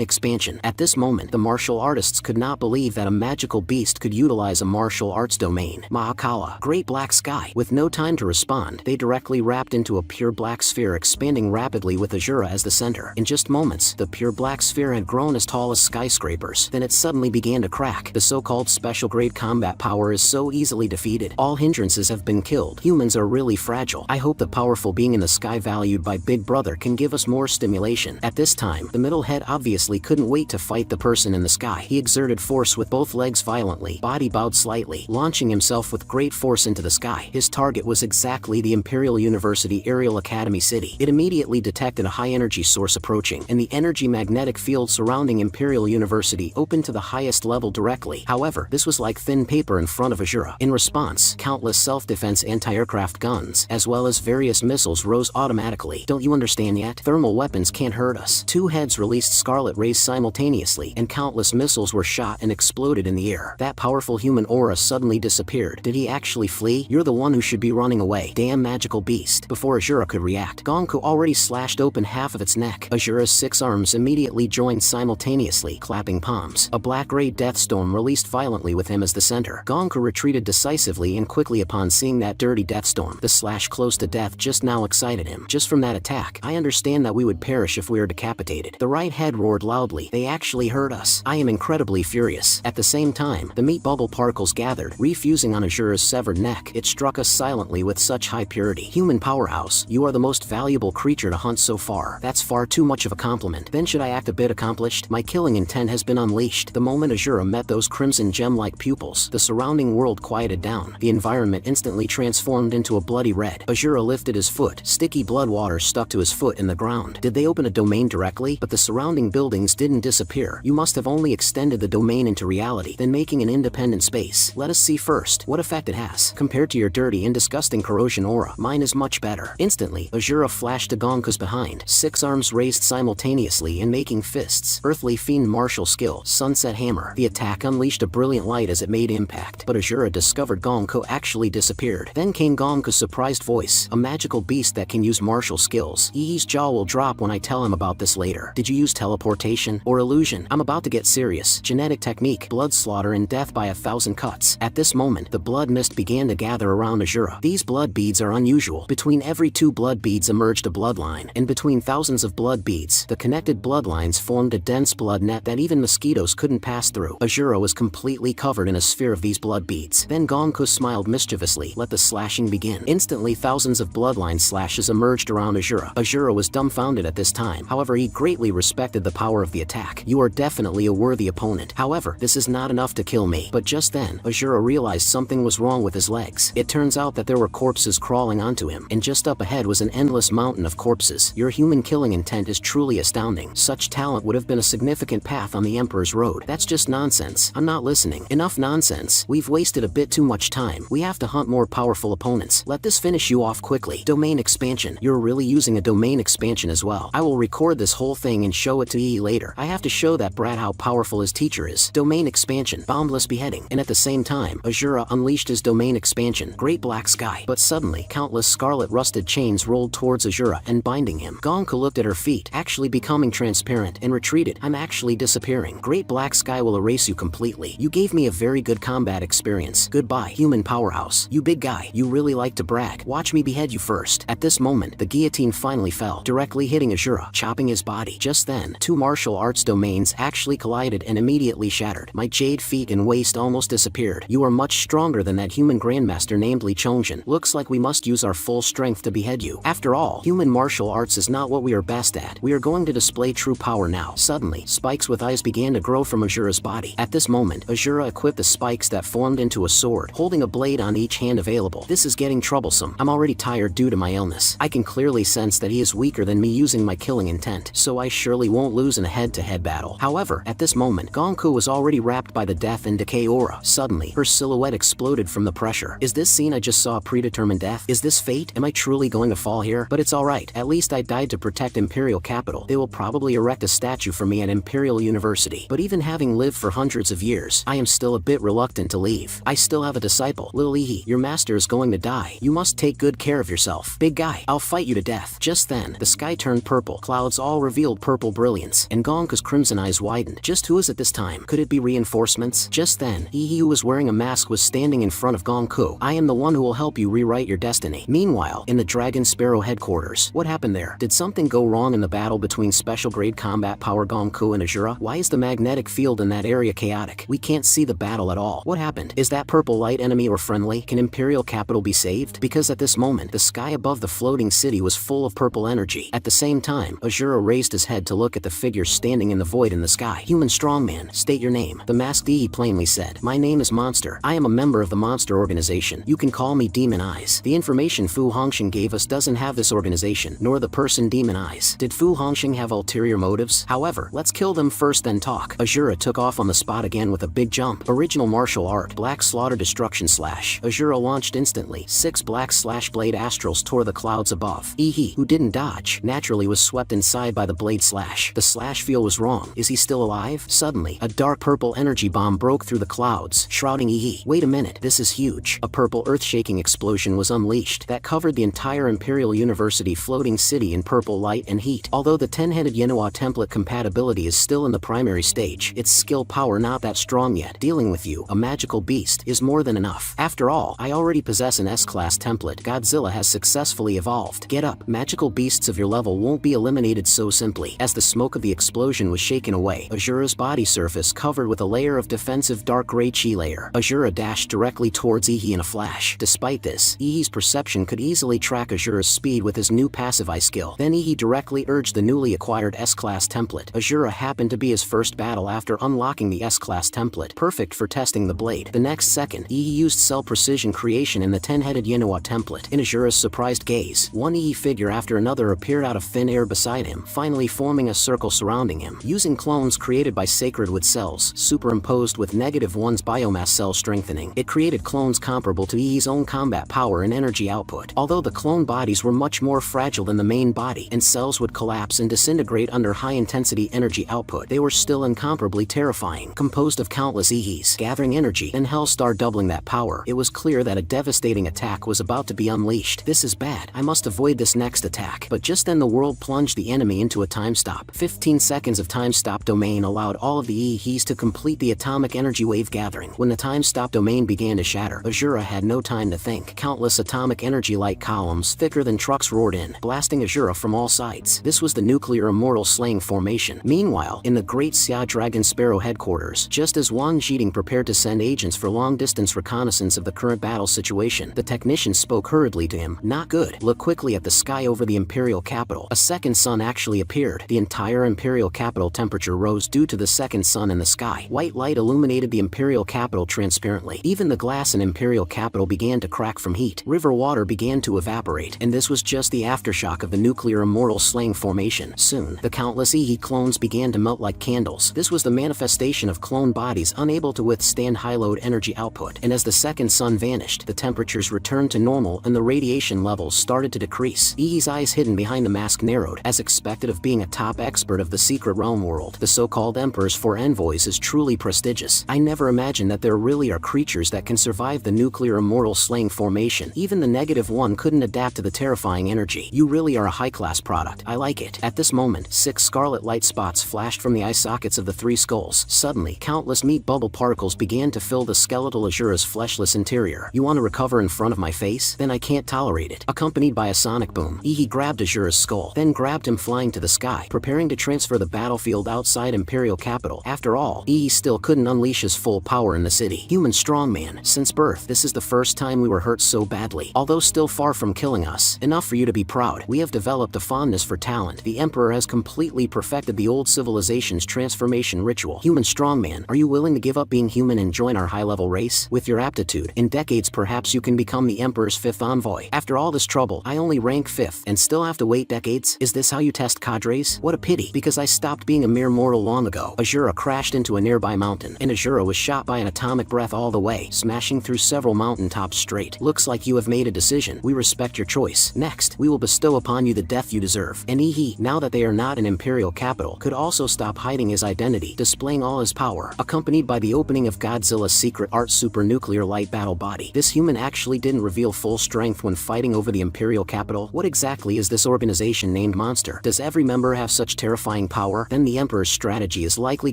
expansion. At this moment, the martial artists could not believe that a magical beast could utilize a martial arts domain. Mahakawa. Great black sky. With no time to respond, they directly wrapped into a pure black sphere, expanding rapidly with Azura as the center. In just moments, the pure black sphere had grown as tall as skyscrapers. Then it suddenly began to crack. The so-called special grade combat power is so easily defeated. All hindrances have been killed. Humans are really fragile. I hope the powerful being in the sky valued by Big Brother can give us more stimulation. At this time, the middle head obviously couldn't wait to fight the person in the sky. He exerted force with both legs violently, body bowed slightly, launching himself with great force into the sky. His target was exactly the Imperial University Aerial Academy City. It immediately detected a high-energy source approaching, and the energy magnetic field surrounding Imperial University opened to the highest level directly. However, this was like thin paper in front of Azura. In response, countless self-defense anti-aircraft guns, as well as various missiles, rose automatically. Don't you understand yet? Thermal weapons can't hurt us. Two heads released scarlet rays simultaneously, and countless missiles were shot and exploded in the air. That powerful human aura suddenly disappeared. Did he actually flee? You're the one who should be running away. Damn magical beast. Before Azura could react, Gonku already slashed open half of its neck. Azura's 6 arms immediately joined simultaneously, clapping palms. A black-ray death storm released violently with him as the center. Gonku retreated decisively and quickly upon seeing that dirty death storm. The slash close to death just now excited him. Just from that attack, I understand that we would perish if we were decapitated. The right head roared loudly. They actually heard us. I am incredibly furious. At the same time, the meat bubble particles gathered, refusing on Azura's severed neck. It struck us silently with such high purity. Human powerhouse, you are the most valuable creature to hunt so far. That's far too much of a compliment. Then should I act a bit accomplished? My killing intent has been unleashed. The moment Azura met those crimson gem-like pupils, the surrounding world quieted down. The environment instantly transformed into a bloody red. Azura lifted his foot. Sticky blood water stuck to his foot in the ground. Did they open a domain directly? But the surrounding buildings didn't disappear. You must have only extended the domain into reality, then making an independent space. Let us see first what effect it has. Compared to your dirty and disgusting corrosion aura, mine is much better. Instantly, Azura flashed to Gonku's behind, 6 arms raised simultaneously and making fists. Earthly fiend martial skill, Sunset Hammer. The attack unleashed a brilliant light as it made impact, but Azura discovered Gonku actually disappeared. Then came Gonku's surprised voice, a magical beast that can use martial skills. Yi's jaw will drop when I tell him about this later. Did you use teleportation or illusion? I'm about to get serious. Genetic technique, blood slaughter and death by 1,000 cuts. At this moment, the blood mist began to gather around Azura. These blood beads are unusual. Between every 2 blood beads emerged a bloodline, and between thousands of blood beads, the connected bloodlines formed a dense blood net that even mosquitoes couldn't pass through. Azura was completely covered in a sphere of these blood beads. Then Gonku smiled mischievously. Let the slashing begin. Instantly, thousands of bloodline slashes emerged around Azura. Azura was dumbfounded at this time. However, he greatly respected the power of the attack. You are definitely a worthy opponent. However, this is not enough to kill me. But just then, Azura realized something was wrong with his legs. It turns out that there were corpses crawling onto him, and just up ahead was an endless mountain of corpses. Your human killing intent is truly astounding. Such talent would have been a significant path on the Emperor's road. That's just nonsense. I'm not listening. Enough nonsense. We've wasted a bit too much time. We have to hunt more powerful opponents. Let this finish you off quickly. Domain expansion. You're really using a domain expansion as well. I will record this whole thing and show it to Yi later. I have to show that brat how powerful his teacher is. Domain expansion. Boundless beheading. And at the same time, Azura unleashed his domain expansion. Great black sky. But suddenly, countless scarlet rusted chains rolled towards Azura and binding him. Gonku looked at her feet, actually becoming transparent, and retreated. I'm actually disappearing. Great black sky will erase you completely. You gave me a very good combat experience. Goodbye, human powerhouse. You big guy, you really like to brag. Watch me behead you first. At this moment, the guillotine finally fell, directly hitting Azura, chopping his body. Just then, two martial arts domains actually collided and immediately shattered. My jade feet and waist almost disappeared. You are much stronger than that human grandmaster named Li Chongjin. Looks like we must use our full strength to behead you. After all, human martial arts is not what we are best at. We are going to display true power now. Suddenly, spikes with eyes began to grow from Azura's body. At this moment, Azura equipped the spikes that formed into a sword, holding a blade on each hand available. This is getting troublesome. I'm already tired due to my illness. I can clearly sense that he is weaker than me using my killing intent, so I surely won't lose in a head-to-head battle. However, at this moment, Gonku was already wrapped by the death and decay aura. Suddenly, her silhouette exploded from the pressure. Is this scene I just saw a predetermined death? Is this fate? Am I truly going to fall here? But it's alright. At least I died to protect Imperial Capital. They will probably erect a statue for me at Imperial University. But even having lived for hundreds of years, I am still a bit reluctant to leave. I still have a disciple, Lil Yi. Your master is going to die. You must take good care of yourself. Big guy, I'll fight you to death. Just then, the sky turned purple. Clouds all revealed purple brilliance, and Gonku's crimson eyes widened. Just who is it this time? Could it be reinforcements? Just then, Yi, who was wearing a mask, was standing in front of Gonku. I am the one who will help you rewrite your destiny. Meanwhile, in the Dragon Sparrow headquarters, what happened there? Did something go wrong in the battle between special grade combat power Gonku and Azura? Why is the magnetic field in that area chaotic? We can't see the battle at all. What happened? Is that purple light enemy or friendly? Can Imperial Capital be saved? Because at this moment, the sky above the floating city was full of purple energy. At the same time, Azura raised his head to look at the figure standing in the void in the sky. Human strongman, state your name. The masked Yi plainly said, my name is Monster. I am a member of the Monster Organization. You can call me Demon Eyes. The information Fu Hongxing gave us doesn't have this organization, nor the person Demon Eyes. Did Fu Hongxing have ulterior motives? However, let's kill them first then talk. Azura took off on the spot again with a big jump. Original martial art, Black Slaughter Destruction Slash. Azura launched instantly. 6 black slash blade astrals tore the clouds above. Yi, who didn't dodge, naturally was swept inside by the blade slash. The slash feel was wrong. Is he still alive? Suddenly, a dark purple energy bomb broke through the clouds, shrouding Yi. Wait a minute, this is huge. A purple earth-shaking explosion was unleashed that covered the entire Imperial University floating city in purple light and heat. Although the 10-headed Yenhua template compatibility is still in the primary stage, its skill power not that strong yet. Dealing with you, a magical beast, is more than enough. After all, I already possess an S-class template. Godzilla has successfully evolved. Get up. Magical beasts of your level won't be eliminated so simply. As the smoke of the explosion was shaken away, Azura's body surface covered with a layer of defensive dark gray chi layer. Azura dashed directly towards Yi in a flash. Despite this, Yi's perception could easily track Azura's speed with his new passive eye skill. Then Yi directly urged the newly acquired S-class template. Azura happened to be his first battle after unlocking the S-class template, perfect for testing the blade. The next second, Yi used cell precision creation in the 10-headed Yenhua template. In Azura's surprised gaze, one Yi figure after another appeared out of thin air beside him, finally forming a circle surrounding him. Using clones created by Sacred Wood cells, superimposed with -1's biomass cell strengthening, it created clones comparable to Yi's own combat power and energy output. Although the clone bodies were much more fragile than the main body, and cells would collapse and disintegrate under high-intensity energy output, they were still incomparably terrifying. Composed of countless Yis, gathering energy, and Hellstar doubling that power, it was clear that a devastating attack was about to be unleashed. This is bad. I must avoid this next attack. But just then the world plunged the enemy into a time stop. 15 seconds of time stop domain allowed all of the Yis to complete the atomic energy wave gathering. When the time stop domain began to shatter, Azura had no time to think. Countless atomic energy light columns thicker than trucks roared in, blasting Azura from all sides. This was the nuclear immortal slaying formation. Meanwhile, in the Great Xia Dragon Sparrow headquarters, just as Wang Jiding prepared to send agents for long-distance reconnaissance of the current battle situation, the technician spoke hurriedly to him. Not good. Look quickly at the sky over the Imperial capital. A second sun actually appeared. The entire Imperial capital temperature rose due to the second sun in the sky. White light illuminated the Imperial capital transparently. Even the glass in Imperial capital began to crack from heat. River water began to evaporate, and this was just the aftershock of the nuclear immortal slaying formation. Soon, the countless Yi clones began to melt like candles. This was the manifestation of clone bodies unable to withstand high-load energy output, and as the second sun vanished, the temperatures returned to normal and the radiation levels started to decrease. Yi's eyes hidden behind the mask narrowed. As expected of being a top expert of the secret realm world, the so-called emperors for envoys is truly prestigious. I never imagined that there really are creatures that can survive the nuclear immortal slaying formation. Even the -1 couldn't adapt to the terrifying energy. You really are a high-class product. I like it. At this moment, 6 scarlet light spots flashed from the eye sockets of the 3 skulls. Suddenly, countless meat bubbled magical particles began to fill the skeletal Azura's fleshless interior. You want to recover in front of my face? Then I can't tolerate it. Accompanied by a sonic boom, Ihi grabbed Azura's skull, then grabbed him flying to the sky, preparing to transfer the battlefield outside Imperial capital. After all, Ihi still couldn't unleash his full power in the city. Human strongman. Since birth, this is the first time we were hurt so badly. Although still far from killing us, enough for you to be proud. We have developed a fondness for talent. The Emperor has completely perfected the old civilization's transformation ritual. Human strongman, are you willing to give up being human and join our high-level race? With your aptitude, in decades perhaps you can become the Emperor's 5th envoy. After all this trouble, I only rank 5th and still have to wait decades? Is this how you test cadres? What a pity, because I stopped being a mere mortal long ago. Azura crashed into a nearby mountain, and Azura was shot by an atomic breath all the way, smashing through several mountaintops straight. Looks like you have made a decision. We respect your choice. Next, we will bestow upon you the death you deserve. And Ihi, now that they are not in Imperial capital, could also stop hiding his identity, displaying all his power, accompanied by the opening of Godzilla's secret art supernuclear light battle body. This human actually didn't reveal full strength when fighting over the Imperial capital. What exactly is this organization named Monster? Does every member have such terrifying power? Then the Emperor's strategy is likely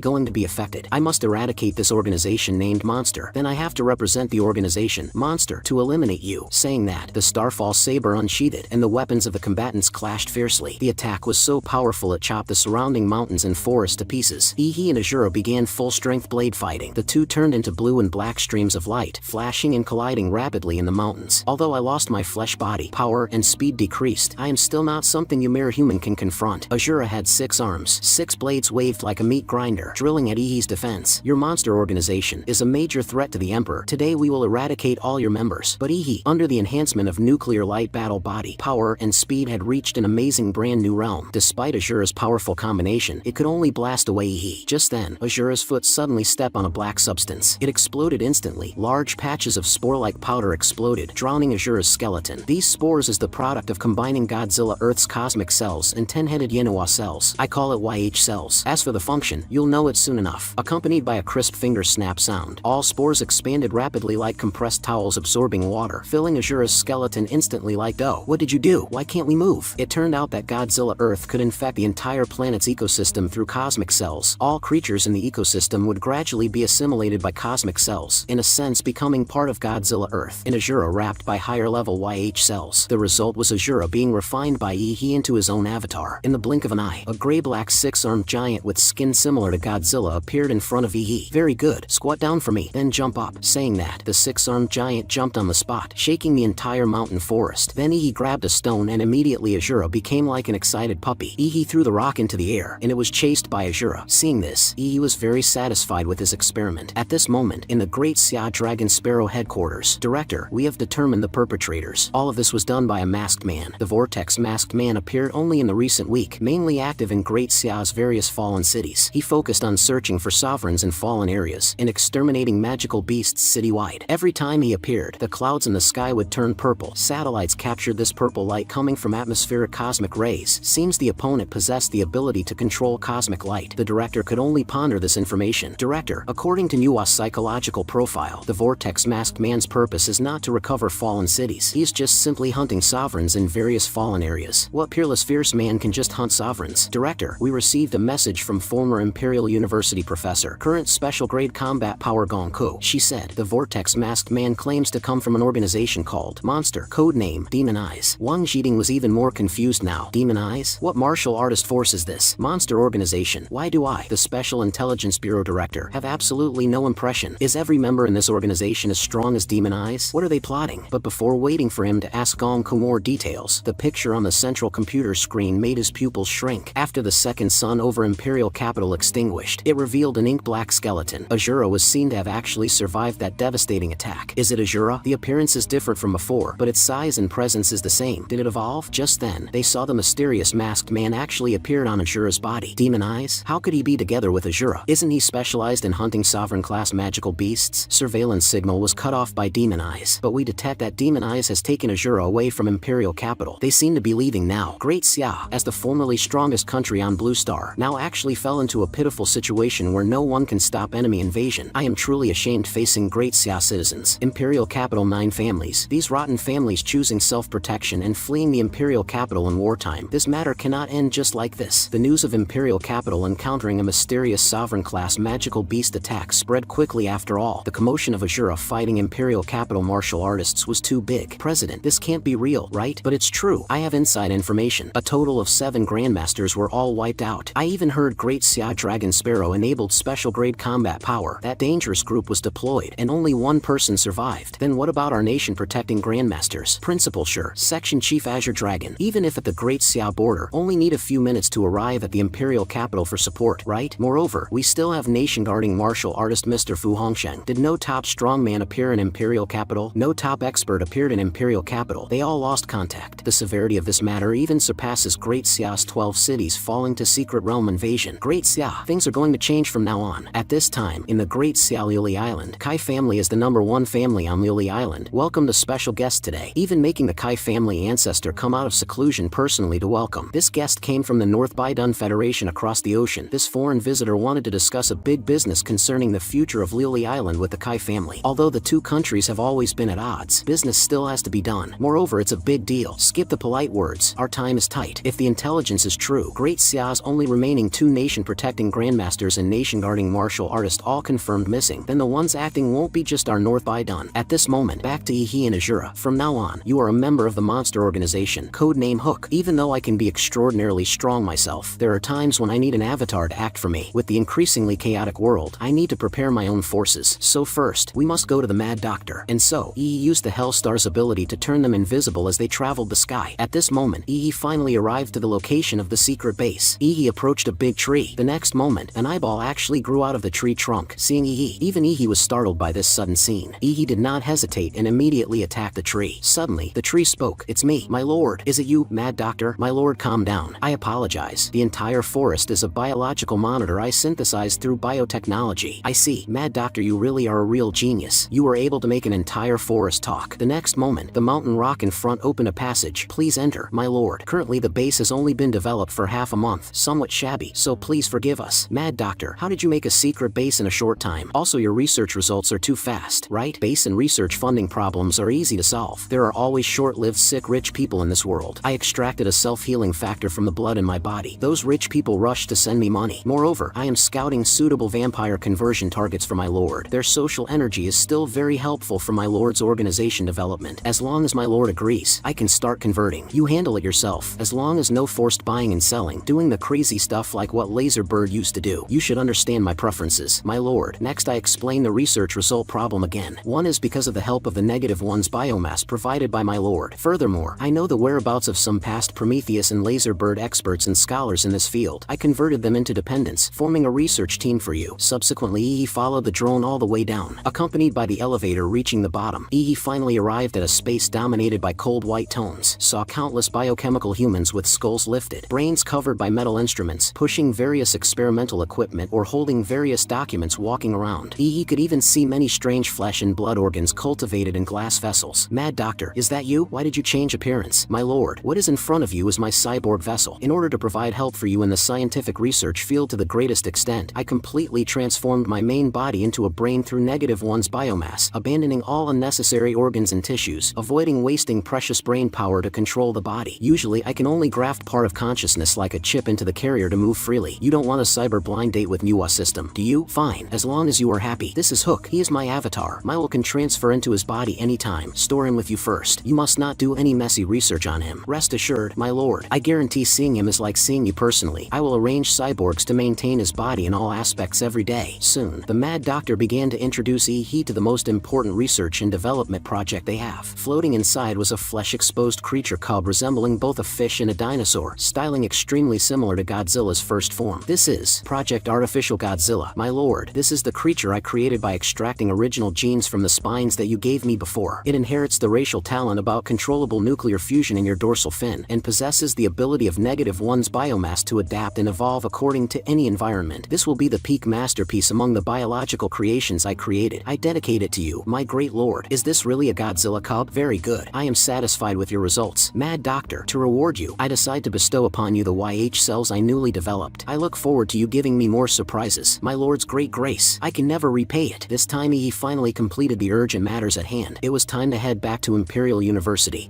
going to be affected. I must eradicate this organization named Monster. Then I have to represent the organization Monster to eliminate you. Saying that, the Starfall saber unsheathed, and the weapons of the combatants clashed fiercely. The attack was so powerful it chopped the surrounding mountains and forest to pieces. Ihi and Azura began full-strength blade fighting. The two turned into blue and black streams of light, flashing and colliding rapidly in the mountains. Although I lost my flesh body, power and speed decreased, I am still not something you mere human can confront. Azura had 6 arms. 6 blades waved like a meat grinder, drilling at Ihi's defense. Your monster organization is a major threat to the Emperor. Today we will eradicate all your members. But Ihi, under the enhancement of nuclear light battle body, power and speed had reached an amazing brand new realm. Despite Azura's powerful combination, it could only blast away Ihi. Just then, Azura's foot suddenly stepped on a black substance. It exploded instantly. Large patches of spore-like powder exploded, drowning Azura's skeleton. These spores is the product of combining Godzilla Earth's cosmic cells and 10-headed Yenua cells. I call it YH cells. As for the function, you'll know it soon enough. Accompanied by a crisp finger snap sound, all spores expanded rapidly like compressed towels absorbing water, filling Azura's skeleton instantly like dough. What did you do? Why can't we move? It turned out that Godzilla Earth could infect the entire planet's ecosystem through cosmic cells. All creatures in the ecosystem would gradually be assimilated by cosmic cells, in a sense becoming part of Godzilla Earth, and Azura wrapped by higher-level YH cells. The result was Azura being refined by Ihi into his own avatar. In the blink of an eye, a gray-black 6-armed giant with skin similar to Godzilla appeared in front of Ihi. Very good. Squat down for me, then jump up. Saying that, the 6-armed giant jumped on the spot, shaking the entire mountain forest. Then Ihi grabbed a stone and immediately Azura became like an excited puppy. Ihi threw the rock into the air, and it was chased by Azura. Seeing this, Ihi was very satisfied with his experiment. At this moment, in the Great Xia Dragon Sparrow headquarters, Director, we have determined the perpetrators. All of this was done by a masked man. The Vortex masked man appeared only in the recent week, mainly active in Great Xia's various fallen cities. He focused on searching for sovereigns in fallen areas and exterminating magical beasts citywide. Every time he appeared, the clouds in the sky would turn purple. Satellites captured this purple light coming from atmospheric cosmic rays. Seems the opponent possessed the ability to control cosmic light. The director could only ponder this information. Director, according to Nua's psychological profile, the Vortex masked man's purpose is not to recover fallen cities. He is just simply hunting sovereigns in various fallen areas. What peerless fierce man can just hunt sovereigns? Director, we received a message from former Imperial University professor, current special grade combat power Gonku. She said, the Vortex masked man claims to come from an organization called Monster, codename Demon Eyes. Wang Jiding was even more confused now. Demon Eyes? What martial artist force is this? Monster organization. Why do I, the Special Intelligence Bureau director, have absolutely no impression? Is every member in this organization as strong as Demon Eyes? What are they plotting? But before waiting for him to ask Gonku more details, the picture on the central computer screen made his pupils shrink. After the second sun over Imperial capital extinguished, it revealed an ink-black skeleton. Azura was seen to have actually survived that devastating attack. Is it Azura? The appearance is different from before, but its size and presence is the same. Did it evolve? Just then, they saw the mysterious masked man actually appeared on Azura's body. Demon Eyes? How could he be together with Azura? Isn't he specialized in hunting sovereign-class magical beasts? Surveillance signal was cut off by Demon Eyes, but we detect that Demon Eyes has taken Azura away from Imperial capital. They seem to be leaving now. Great Xia, as the formerly strongest country on Blue Star, now actually fell into a pitiful situation where no one can stop enemy invasion. I am truly ashamed facing Great Xia citizens. Imperial capital 9 families. These rotten families choosing self-protection and fleeing the Imperial capital in wartime. This matter cannot end just like this. The news of Imperial capital encountering a mysterious sovereign-class magical beast attack attack spread quickly after all. The commotion of Azura fighting Imperial capital martial artists was too big. President, this can't be real, right? But it's true. I have inside information. A total of 7 Grandmasters were all wiped out. I even heard Great Xia Dragon Sparrow enabled special grade combat power. That dangerous group was deployed, and only 1 person survived. Then what about our nation protecting Grandmasters? Principal sure. Section Chief Azure Dragon. Even if at the Great Xia border, only need a few minutes to arrive at the Imperial capital for support, right? Moreover, we still have nation guarding martial artist Mr. Fu Hongsheng. Did no top strongman appear in Imperial capital? No top expert appeared in Imperial capital. They all lost contact. The severity of this matter even surpasses Great Xia's 12 cities falling to secret realm invasion. Great Xia, things are going to change from now on. At this time, in the Great Xia Liuli Island, Kai family is the #1 family on Liuli Island. Welcome to special guest today, even making the Kai family ancestor come out of seclusion personally to welcome. This guest came from the North Baidun Federation across the ocean. This foreign visitor wanted to discuss a big business concerning the future of Liuli Island with the Kai family. Although the 2 countries have always been at odds, business still has to be done. Moreover, it's a big deal. Skip the polite words. Our time is tight. If the intelligence is true, Great Xia's only remaining 2 nation-protecting Grandmasters and nation-guarding martial artists all confirmed missing, then the ones acting won't be just our North Baidun. At this moment, back to Yi and Azura. From now on, you are a member of the monster organization, codename Hook. Even though I can be extraordinarily strong myself, there are times when I need an avatar to act for me. With the increasingly chaotic world, I need to prepare my own forces. So first, we must go to the Mad Doctor. And so, Yi used the Hellstar's ability to turn them invisible as they traveled the sky. At this moment, Yi finally arrived to the location of the secret base. Yi approached a big tree. The next moment, an eyeball actually grew out of the tree trunk. Seeing Yi, even Yi was startled by this sudden scene. Yi did not hesitate and immediately attacked the tree. Suddenly, the tree spoke. "It's me, my lord. Is it you, Mad Doctor?" "My lord, calm down. I apologize. The entire forest is a biological monitor I synthesized through biotechnology." "I see. Mad Doctor, you really are a real genius. You were able to make an entire forest talk." The next moment, the mountain rock in front opened a passage. "Please enter, my lord. Currently the base has only been developed for half a month. Somewhat shabby, so please forgive us." "Mad Doctor, how did you make a secret base in a short time? Also, your research results are too fast, right? Base and research funding problems are easy to solve. There are always short-lived sick rich people in this world. I extracted a self-healing factor from the blood in my body. Those rich people rushed to send me money. Moreover, I am scouting suitable vampire conversion targets for my lord. Their social energy is still very helpful for my lord's organization development. As long as my lord agrees, I can start converting. You handle it yourself. As long as no forced buying and selling, doing the crazy stuff like what Laserbird used to do. You should understand my preferences, my lord." Next, I explain the research result problem again. One is because of the help of the -1's biomass provided by my lord. Furthermore, I know the whereabouts of some past Prometheus and Laserbird experts and scholars in this field. I converted them into dependents, forming a research team for you. Subsequently, Yi followed the drone all the way down, accompanied by the elevator reaching the bottom. Yi finally arrived at a space dominated by cold white tones, saw countless biochemical humans with skulls lifted, brains covered by metal instruments, pushing various experimental equipment or holding various documents walking around. Yi could even see many strange flesh and blood organs cultivated in glass vessels. "Mad Doctor, is that you? Why did you change appearance?" "My lord, what is in front of you is my cyborg vessel. In order to provide help for you in the scientific research field to the greatest extent, I completely transformed my main body into a brain through -1's biomass, abandoning all unnecessary organs and tissues, avoiding wasting precious brain power to control the body. Usually, I can only graft part of consciousness like a chip into the carrier to move freely. You don't want a cyber blind date with Manhwa system, do you? Fine, as long as you are happy. This is Hook. He is my avatar. Milo can transfer into his body anytime. Store him with you first. You must not do any messy research on him. Rest assured, my lord, I guarantee seeing him is like seeing you personally. I will arrange cyborgs to maintain his body in all aspects every day." Soon, the Mad Doctor began to introduce Yi to the most important research and development project they have. Floating inside was a flesh-exposed creature cub resembling both a fish and a dinosaur, styling extremely similar to Godzilla's first form. "This is Project Artificial Godzilla, my lord. This is the creature I created by extracting original genes from the spines that you gave me before. It inherits the racial talent about controllable nuclear fusion in your dorsal fin, and possesses the ability of -1's biomass to adapt and evolve according to any environment. This will be the peak masterpiece among the biological creations I created. I dedicate it to you, my great lord." "Is this really a Godzilla cub? Very good. I am satisfied with your results. Mad Doctor, to reward you, I decide to bestow upon you the YH cells I newly developed. I look forward to you giving me more surprises. My lord's great grace. I can never repay it." This time he finally completed the urgent matters at hand. It was time to head back to Imperial University.